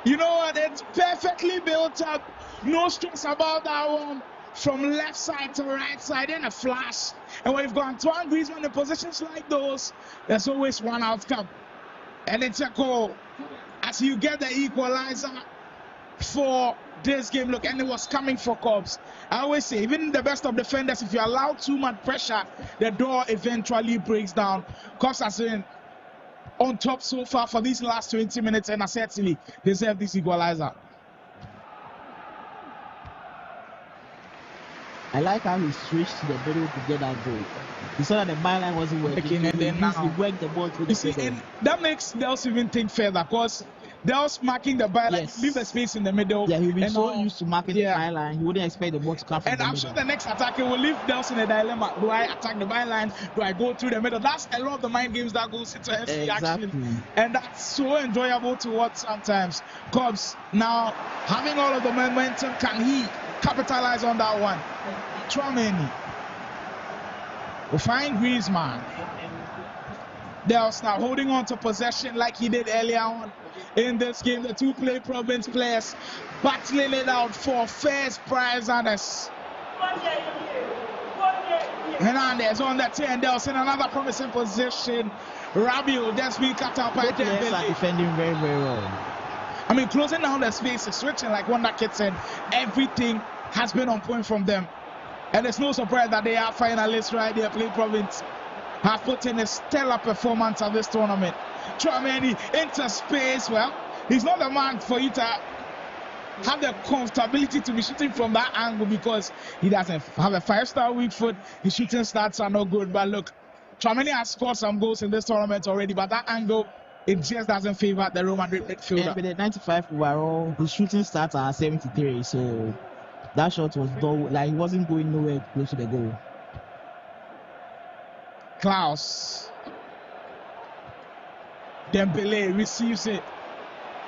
You know what? It's perfectly built up. No stress about that one. From left side to right side in a flash. And when you've got Antoine Griezmann in positions like those, there's always one outcome. And it's a goal. As you get the equalizer for this game, look, and it was coming for Cubs. I always say, even the best of defenders, if you allow too much pressure, the door eventually breaks down. Cubs has been on top so far for these last 20 minutes and certainly deserve this equalizer. I like how he switched to the middle to get that goal. He saw that the byline wasn't working. And then now, he worked the ball through you the see, middle. and that makes Dels even think further because Dels marking the byline, Yes. leave the space in the middle. Yeah, he'll be and so all. used to marking the byline, he wouldn't expect the ball to come from And the I'm middle. sure the next attacker will leave Dels in a dilemma. Do I attack the byline? Do I go through the middle? That's a lot of the mind games that goes into FC Exactly. action. And that's so enjoyable to watch sometimes. Cubs now having all of the momentum. Can he capitalize on that one? Tchouaméni will find Griezmann. Dels now holding on to possession like he did earlier on in this game. The two play province players battling it out for first prize. Hernandez on the 10. Dels in another promising position. Rabiot just being cut out by Both players are Dembele. defending very, very well. I mean, closing down the spaces, switching like Wonder Kid said, everything has been on point from them. And it's no surprise that they are finalists right there. Play Province have put in a stellar performance at this tournament. Tchouaméni into space. Well, he's not the man for you to have the comfortability to be shooting from that angle because he doesn't have a 5-star weak foot. His shooting stats are not good. But look, Tchouaméni has scored some goals in this tournament already, but that angle, it just doesn't favor the Real Madrid midfielder. And with the 95 overall, his shooting stats are 73, so that shot was dull, like he wasn't going nowhere close to the goal. Klaus. Dembele receives it.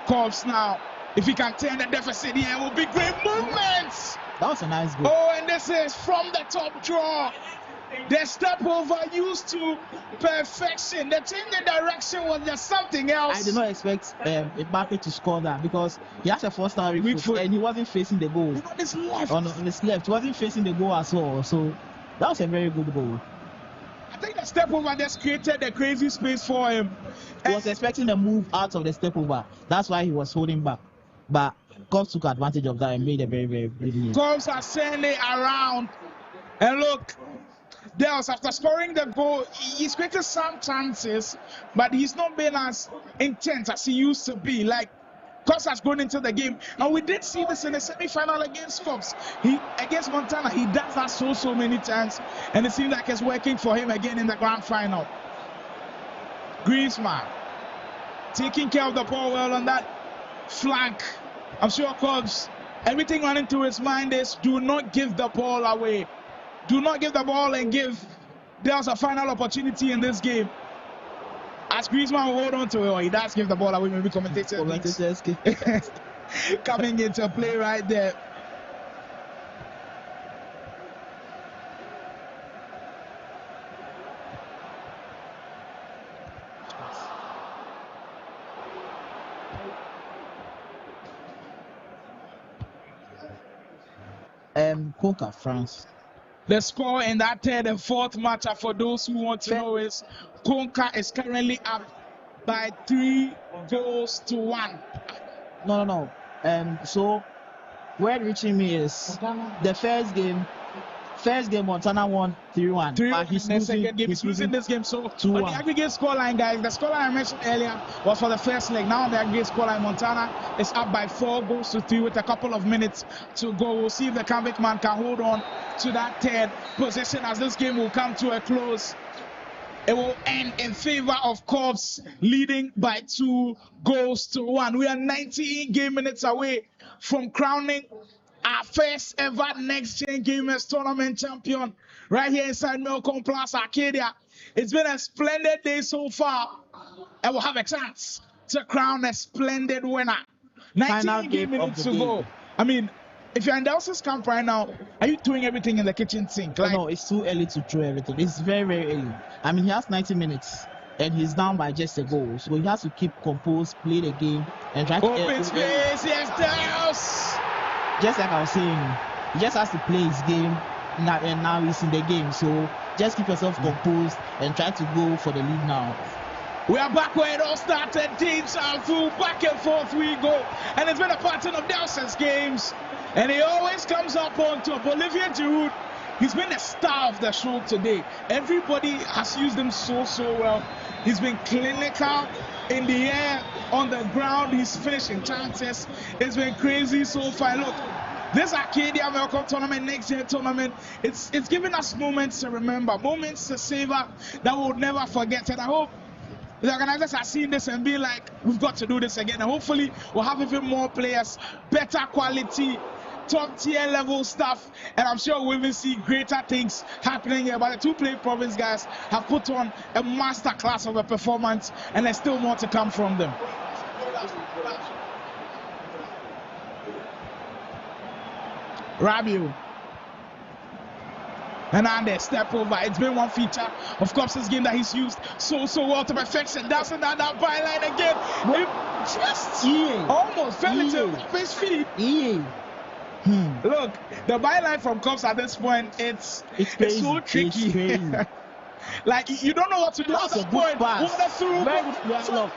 Cubs now. If he can turn the deficit here, it will be great movements. That was a nice goal. Oh, and this is from the top draw. The step over used to perfection. The change in direction was just something else. I did not expect Mbappe to score that because he has a 4-star weak Weak foot foot. and he wasn't facing the goal. On his left. On his left, he wasn't facing the goal as well. So that was a very good goal. I think the step over just created a crazy space for him. He was expecting the move out of the step over. That's why he was holding back. But Cubs took advantage of that and made a very, very good move. Cubs are sending it around. And look, Dels, after scoring the goal, he's created some chances, but he's not been as intense as he used to be. Like, Cubs has grown into the game. And we did see this in the semi-final against Cubs. Against Montana, he does that so many times. And it seems like it's working for him again in the grand final. Griezmann taking care of the ball well on that flank. I'm sure Cubs, everything running through his mind is do not give the ball away. Do not give the ball and give Dels a final opportunity in this game. As Griezmann will hold on to it, or he does give the ball away, maybe commentators coming into play right there. Conca, France. The score in that third and fourth matchup, for those who want to know, is Conca is currently up by 3-1. No. So where reaching me is the first game First game, Montana won 3-1. 3-1 But he's in the losing, second game. He's losing this game. So 2-1. on the aggregate scoreline, guys, the scoreline I mentioned earlier was for the first leg. Now on the aggregate scoreline, Montana is up by 4 goals to 3 with a couple of minutes to go. We'll see if the Convict man can hold on to that third position as this game will come to a close. It will end in favor of Corps, leading by 2 goals to 1. We are 19 game minutes away from crowning our first ever Next Gen Gamers Tournament champion right here inside Melcom Plus Arcadia. It's been a splendid day so far, and we'll have a chance to crown a splendid winner. 19 game minutes to go. I mean, if you're in the Elsa's camp right now, are you doing everything in the kitchen sink? Like, no, it's too early to throw everything. It's very, very early. I mean, he has 90 minutes and he's down by just a goal. So he has to keep composed, play the game, and try to open space. Yes, Dels. Just like I was saying, he just has to play his game now, and now he's in the game. So just keep yourself composed and try to go for the lead now. We are back where it all started. Teams are full, back and forth we go. And it's been a pattern of Nelson's games. And he always comes up on top. Olivier Giroud, he's been the star of the show today. Everybody has used him so well. He's been clinical in the air, on the ground. He's finishing chances. It's been crazy so far. Look, this Arcadia Melcom tournament, next year tournament, it's giving us moments to remember, moments to savor that we'll never forget. And I hope the organizers are seeing this and being like, we've got to do this again. And hopefully we'll have even more players, better quality, top tier level stuff. And I'm sure we'll even see greater things happening here. But the 2 Play Province guys have put on a master class of a performance, and there's still more to come from them. Rabiu. Hernandez step over. It's been one feature of course this game that he's used so well to perfection. Dancing down that byline again. Almost fell into his feet. Look, the byline from Cops at this point, it's so tricky. Like, you don't know what to do at this point. Water through. Very good player lock.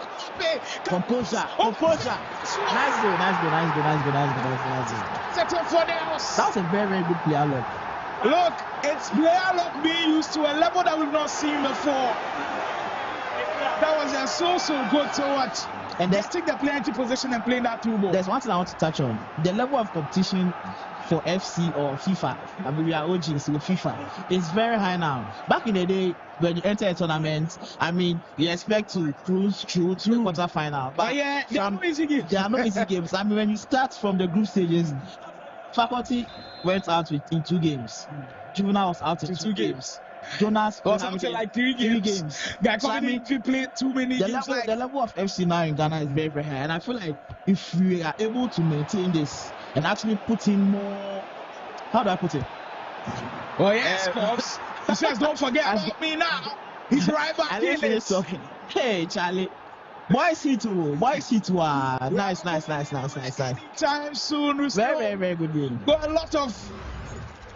Composure. Nice goal. Settle for the house. That's a very, very good player lock. Look, it's player lock being used to a level that we've not seen before. That was just so good to watch. And just take the player into position and play that 2 ball. There's one thing I want to touch on. The level of competition for FC or FIFA, I mean, we are OGs with FIFA, is very high now. Back in the day, when you enter a tournament, I mean, you expect to cruise through to quarterfinal. But yeah, there are no easy games. There are no easy games. I mean, when you start from the group stages, Faculty went out in 2 games. Juvenile was out in 2 games. Jonas was out in like 3 games. Guys, I mean, if you play too many games, the level of FC now in Ghana is very, very high. And I feel like if we are able to maintain this and actually put in more, how do I put it? Oh yes, Pops. He says, don't forget about me now. He's right back in this. Hey, Charlie. Nice. Time soon. Very good game. Got a lot of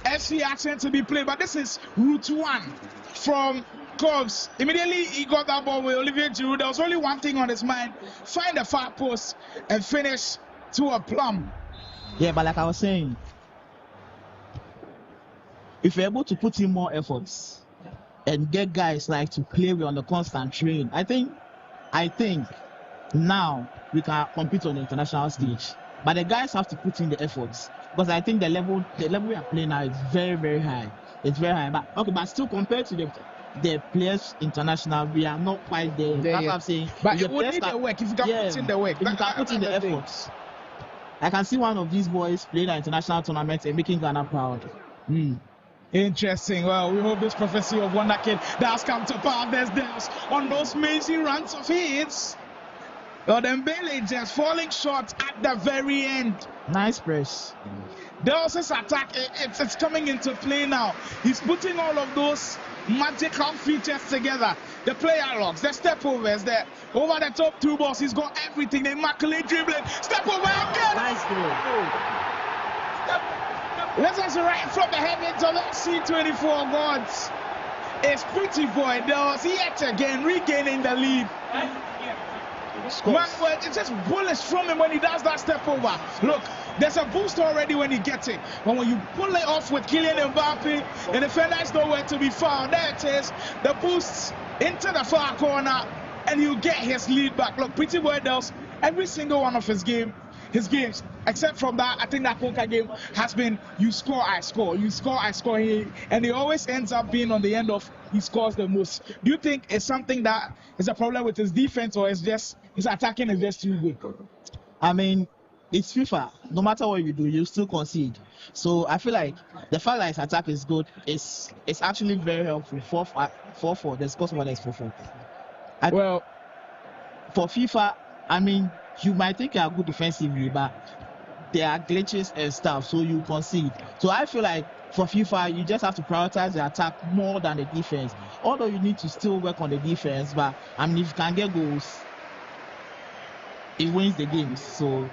FC action to be played, but this is route 1 from Cobbs. Immediately he got that ball with Olivier Giroud. There was only one thing on his mind: find the far post and finish to a plumb. Yeah, but like I was saying, if you're able to put in more efforts and get guys like to play with on the constant train, I think now we can compete on the international stage. But the guys have to put in the efforts, because I think the level we are playing now is very, very high. It's very high. But still compared to the players international, we are not quite there. That's what I'm saying. But it would need the work. If you can put in the work, if you can put in the efforts. I can see one of these boys playing an international tournament and making Ghana proud. Interesting. Well, we hope this prophecy of Wonder Kid does come to pass. There's Dels on those amazing runs of hits. Dembele just falling short at the very end. Nice press. Dels' attack, it's coming into play now. He's putting all of those magical features together. The player locks, the step overs, the over the top 2 balls. He's got everything. The immaculate dribbling. Step over again. Nice goal. Let's just right from the heavens of that C24 gods. It's pretty boy Dels yet again regaining the lead. Man, well, it's just bullish from him when he does that step over. Look, there's a boost already when you get it. But when you pull it off with Kylian Mbappe, and the defender is nowhere to be found, there it is. The boost into the far corner, and you get his lead back. Look, Pretty Boy does every single one of his games, except from that, I think that Konka game has been you score, I score, you score, I score here, and he always ends up being on the end of he scores the most. Do you think it's something that is a problem with his defense, or is just his attacking is just too good? I mean, it's FIFA. No matter what you do, you still concede. So I feel like the fact that his attack is good is actually very helpful. 4-4. The score one is 4-4. Well, for FIFA, I mean, you might think you are good defensively, but there are glitches and stuff, so you concede. So I feel like for FIFA, you just have to prioritize the attack more than the defense. Although you need to still work on the defense, but I mean, if you can get goals, it wins the games. So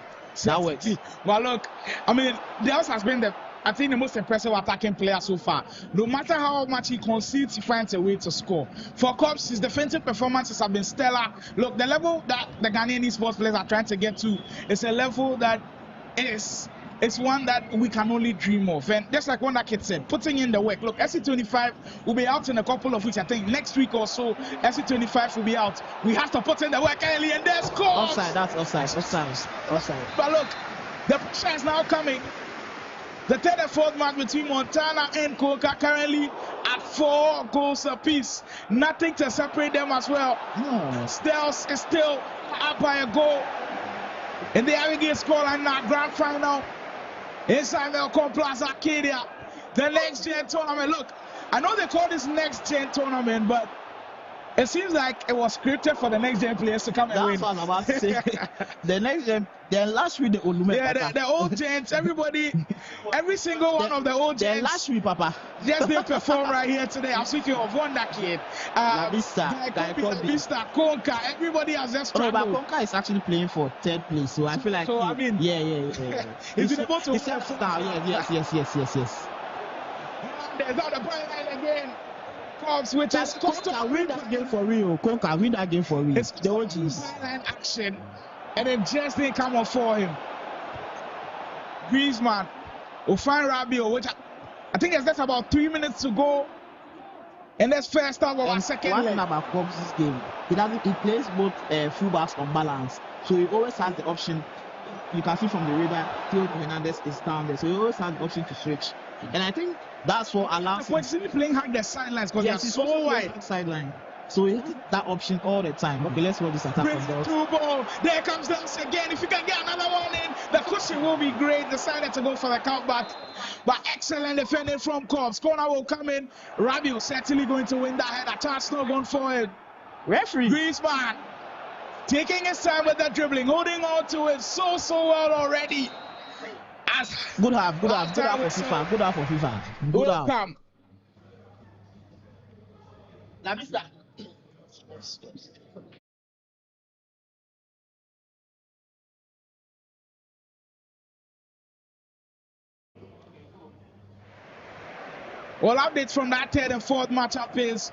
that works. Well, look, I mean, Dels has been the most impressive attacking player so far. No matter how much he concedes, he finds a way to score. For Cubs, his defensive performances have been stellar. Look, the level that the Ghanaian Esports players are trying to get to is a level that it's one that we can only dream of. And just like one that kid said, putting in the work. Look, SC25 will be out in a couple of weeks. I think next week or so, SC25 will be out. We have to put in the work early, and there's goals. Offside, that's offside. But look, the pressure is now coming. The third and fourth match between Montana and Coca currently at 4 goals apiece. Nothing to separate them as well. Stels is still up by a goal in the aggregate scoreline now. Grand final inside Melcom plus Arcadia. The next gen tournament. Look, I know they call this next gen tournament, but it seems like it was scripted for the next gen players to come and win. That's what I'm about to say. The next gen, then last week the Olume. Yeah, the old gents, everybody, every single one of the old gents. Then last week, Papa. Just they perform right here today. I'm speaking of Wonder Kid. Vista, Konka, everybody has just struggled. No, but Konka is actually playing for 3rd place, so I feel like. So I mean, yeah. He's been able to. Yes. There's not the byline again. Cubs, which is Konka win that game for real. Konka win that game for real. It's the OGs. Byline action, and it just didn't come up for him. Griezmann will find Rabiot, which I think it's just about 3 minutes to go. And that's first half of our second leg. One thing about Cubs this game, he plays both fullbacks on balance. So he always has the option. You can see from the radar, Theo Hernandez is down there. So he always has the option to switch. And I think that's what allows him. He's playing hard the sidelines because they're so wide. Sideline. So he has that option all the time. Okay, let's watch this attack from Dels. Ball. There comes Dels again. If you can get another one in, the cushion will be great. Decided to go for the comeback. But excellent defending from Cubs. Corner will come in. Rabiot certainly going to win that header. Chance not going forward. Referee. Griezmann taking his time with that dribbling, holding on to it so well already. Good half for FIFA. Good half for FIFA. Welcome. La Vista. Well, updates from that 3rd and 4th matchup is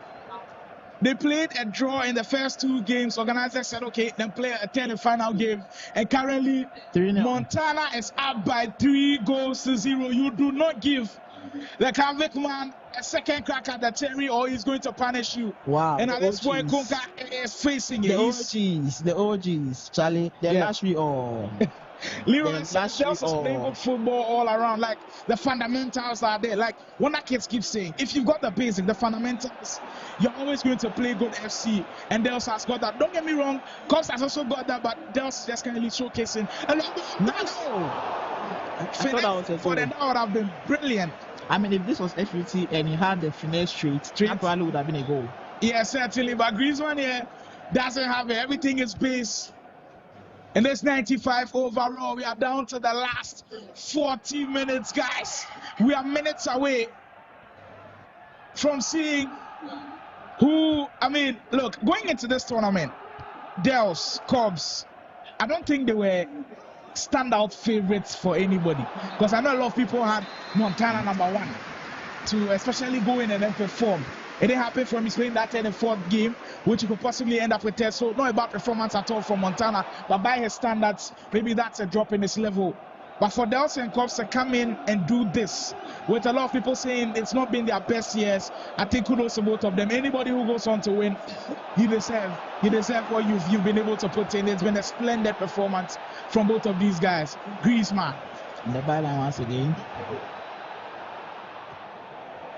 they played a draw in the first 2 games. Organizers said, okay, then play a 3rd and final game. And currently, 3-0. Montana is up by 3 goals to 0. You do not give the convict man a second crack at the cherry, or he's going to punish you. Wow. And at this point, Konka is facing it. The OGs, Charlie, they lash me all. Leroy Dels is playing good football all around. Like, the fundamentals are there. Like, one that kids keep saying, if you've got the basic, the fundamentals, you're always going to play good FC. And Dels has got that. Don't get me wrong, Cubs has also got that, but Dels is just currently showcasing. Nice. For the now would have been brilliant. I mean, if this was FUT and he had the finesse traits, that probably would have been a goal. Yeah, certainly. But Griezmann here doesn't have it. Everything is base. And it's 95 overall. We are down to the last 40 minutes, guys. We are minutes away from seeing who, I mean, look, going into this tournament, Dels, Cubs, I don't think they were standout favorites for anybody. Because I know a lot of people had Montana #1 to especially go in and then perform. It didn't happen for him. He's playing that 3rd and 4th game, which he could possibly end up with 10. So not about performance at all from Montana, but by his standards, maybe that's a drop in his level. But for Dels and Cops to come in and do this, with a lot of people saying it's not been their best years, I think kudos to both of them. Anybody who goes on to win, you deserve what you've been able to put in. It's been a splendid performance from both of these guys. Griezmann. The byline once again.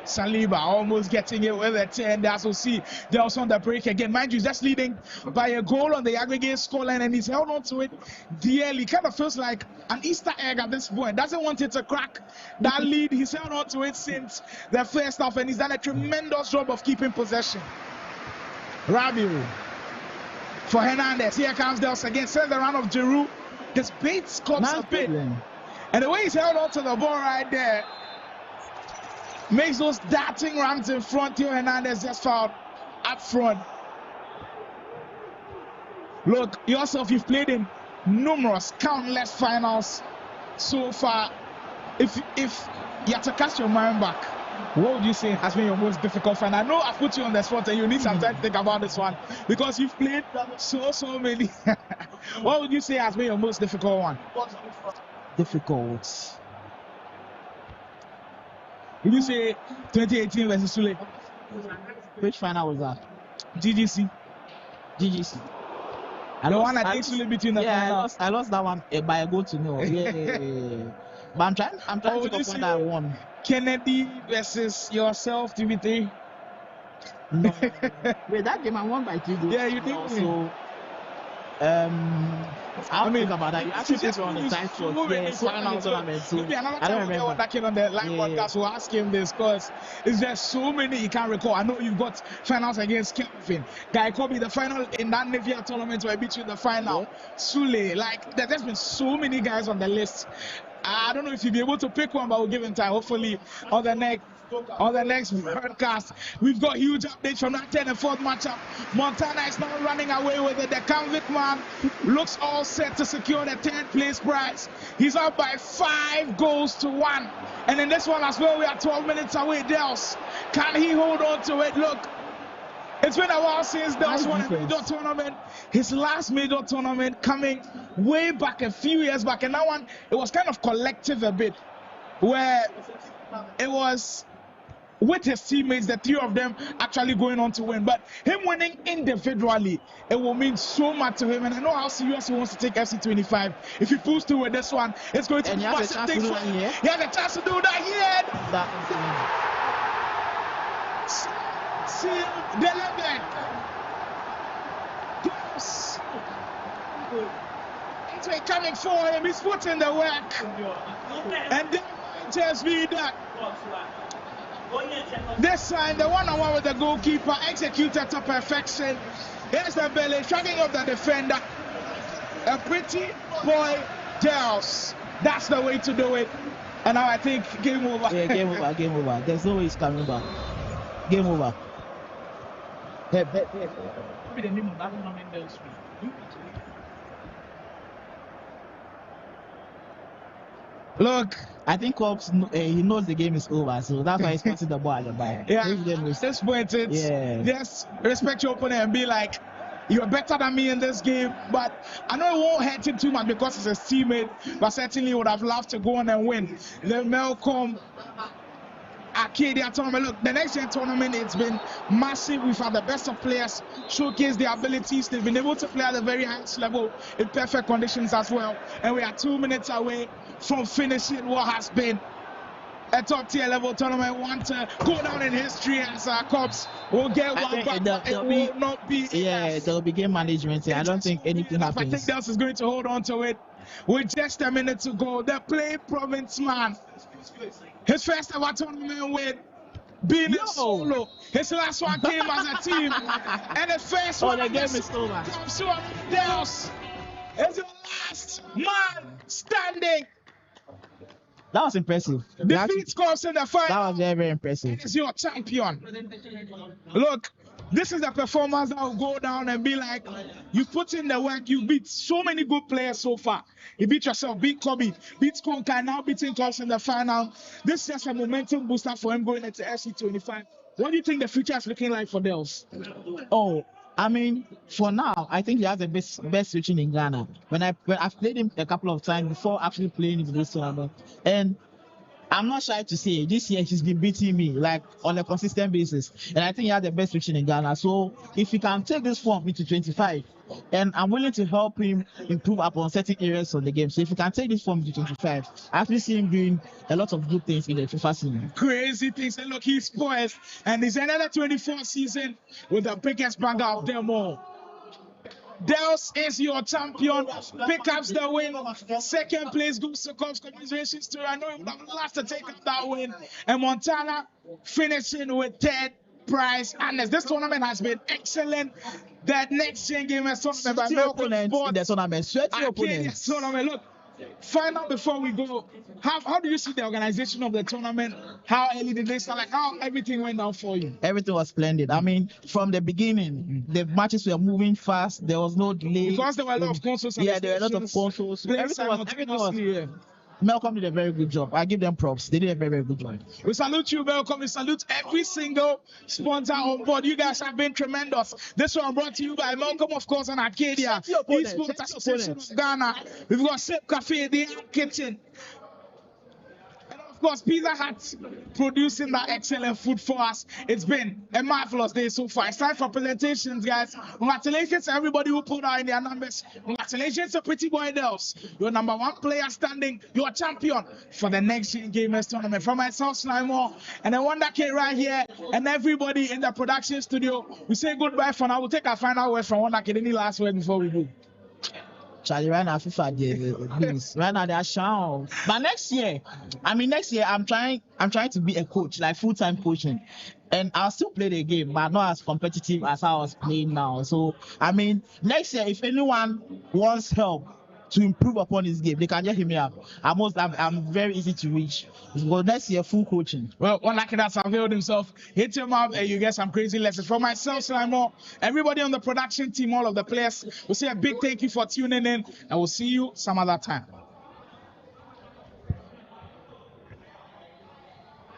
Saliba almost getting it with a 10. As we'll see, they're also on the break again. Mind you, just leading by a goal on the aggregate scoreline, and he's held on to it dearly. Kind of feels like an Easter egg at this point. Doesn't want it to crack that lead. He's held on to it since the first half, and he's done a tremendous job of keeping possession. Rabiu for Hernandez. Here comes Dels again. Sends the run of Giroud. This baits Cops a bit. And the way he's held on to the ball right there makes those darting runs in front. Theo Hernandez just fouled up front. Look, yourself, you've played in numerous, countless finals so far. If you had to cast your mind back, what would you say has been your most difficult final? I know I've put you on the spot and you need some time to think about this one because you've played so many. What would you say has been your most difficult one? Difficult. Would you say 2018 versus Sule? Which final was that? GGC. The one I think Sule between the final. I lost that one by a goal to nil. Yeah. But I'm trying to go for that one. Kennedy versus yourself, TV3. No. Wait, that game I won by 2 goals. Yeah, you did. So, I mean, think about that. You actually just on the time shot. Yeah, final tournament. So I don't remember. That came on the live podcast. We'll ask him this because it's just so many he can't recall. I know you've got finals against Kelvin. Guy Kobe, the final in that Nivea tournament where I beat you in the final. Yeah. Sule, like there's been so many guys on the list. I don't know if you'll be able to pick one, but we'll give him time. Hopefully on the next broadcast, we've got huge updates from that 10 and 4th matchup. Montana is now running away with it. The convict man looks all set to secure the 10th place prize. He's up by 5 goals to 1. And in this one as well, we are 12 minutes away. Dels, can he hold on to it? Look, it's been a while since Dels won a major tournament. His last major tournament coming way back a few years back. And that one, it was kind of collective a bit, where it was with his teammates, the 3 of them actually going on to win. But him winning individually, it will mean so much to him. And I know how serious he wants to take FC25. If he pulls through with this one, it's going to be massive things for him. He has a chance to do that here. See the leg. Close. It's coming for him. He's putting the work. And then tells me that this time the one-on-one with the goalkeeper executed to perfection. Here's the belly tracking of the defender. A pretty boy Dels. That's the way to do it. And now I think game over. Yeah, game over. There's no way he's coming back. Game over. Look, I think Cops, he knows the game is over, so that's why he's passing the ball at the back. Yeah, at this point, it's just respect your opponent and be like, you're better than me in this game. But I know it won't hurt him too much because he's a teammate, but certainly would have loved to go on and win the Melcom Arcadia tournament. Look, the next gen tournament, it's been massive. We've had the best of players showcase their abilities. They've been able to play at the very highest level in perfect conditions as well. And we are 2 minutes away from finishing what has been a top tier level tournament. Want to go down in history as our Cops will get one back, but it will not be. Yeah, there'll be game management. I don't think anything happens. I think Dels is going to hold on to it with just a minute to go. The Play Province man. His first ever tournament win, being in solo. His last one came as a team, and the first one the game is over. Comes to Dels is the last man standing. That was impressive. Defeats Cops in the final. That was very, very impressive. He's your champion. Look, this is the performance that will go down and be like, you put in the work, you beat so many good players so far. You beat yourself, beat Kobe, beat Konka, now beating Cops in the final. This is just a momentum booster for him going into FC25. What do you think the future is looking like for Dels? Oh, I mean, for now, I think he has the best switching in Ghana. When I've played him a couple of times before actually playing him in this tournament, and I'm not shy to say this year he's been beating me like on a consistent basis, and I think he has the best switching in Ghana. So if he can take this form into 25, and I'm willing to help him improve upon certain areas of the game. So if he can take this form into 25, I actually see him doing a lot of good things in the FIFA season. Crazy things, and look, he's poised, and it's another 24 season with the biggest banger of them all. Dels is your champion, picks the win. Second place goes to Cubs. Congratulations to you. I know you would have lost to take up that win. And Montana finishing with third prize. And this tournament has been excellent. That next gen gamers tournament by Melcom Sports. In the tournament, sweaty opponents. Tournament. Look, final before we go, how do you see the organization of the tournament? How early did they start? Like how everything went down for you? Everything was splendid. I mean, from the beginning, the matches were moving fast. There was no delay. Because there were a lot of consoles. Yeah, there were a lot of consoles. Everything was. Melcom did a very good job. I give them props. They did a very, very good job. We salute you, Melcom. We salute every single sponsor on board. You guys have been tremendous. This one brought to you by Melcom, of course, and Arcadia, Esports Association of Ghana. We've got Sip Cafe, the kitchen. Of course, Pizza Hut producing that excellent food for us. It's been a marvelous day so far. It's time for presentations, guys. Congratulations to everybody who pulled out in their numbers. Congratulations to Pretty Boy Dels, your number one player standing, your champion for the next Gen Gamers tournament. From myself, Slimore, and the Wonder Kid right here, and everybody in the production studio, we say goodbye for now. We'll take our final word from Wonder Kid. Any last word before we go? Charlie, right now, FIFA, right now they are shown. But next year, I'm trying to be a coach, like full-time coaching, and I'll still play the game, but not as competitive as I was playing now. So, I mean, next year, if anyone wants help to improve upon his game, they can just hit me up. I'm very easy to reach. But next year, full coaching. Well, one like that's availed himself. Hit him up and you get some crazy lessons. For myself, Slimore, everybody on the production team, all of the players, we'll say a big thank you for tuning in, and we'll see you some other time.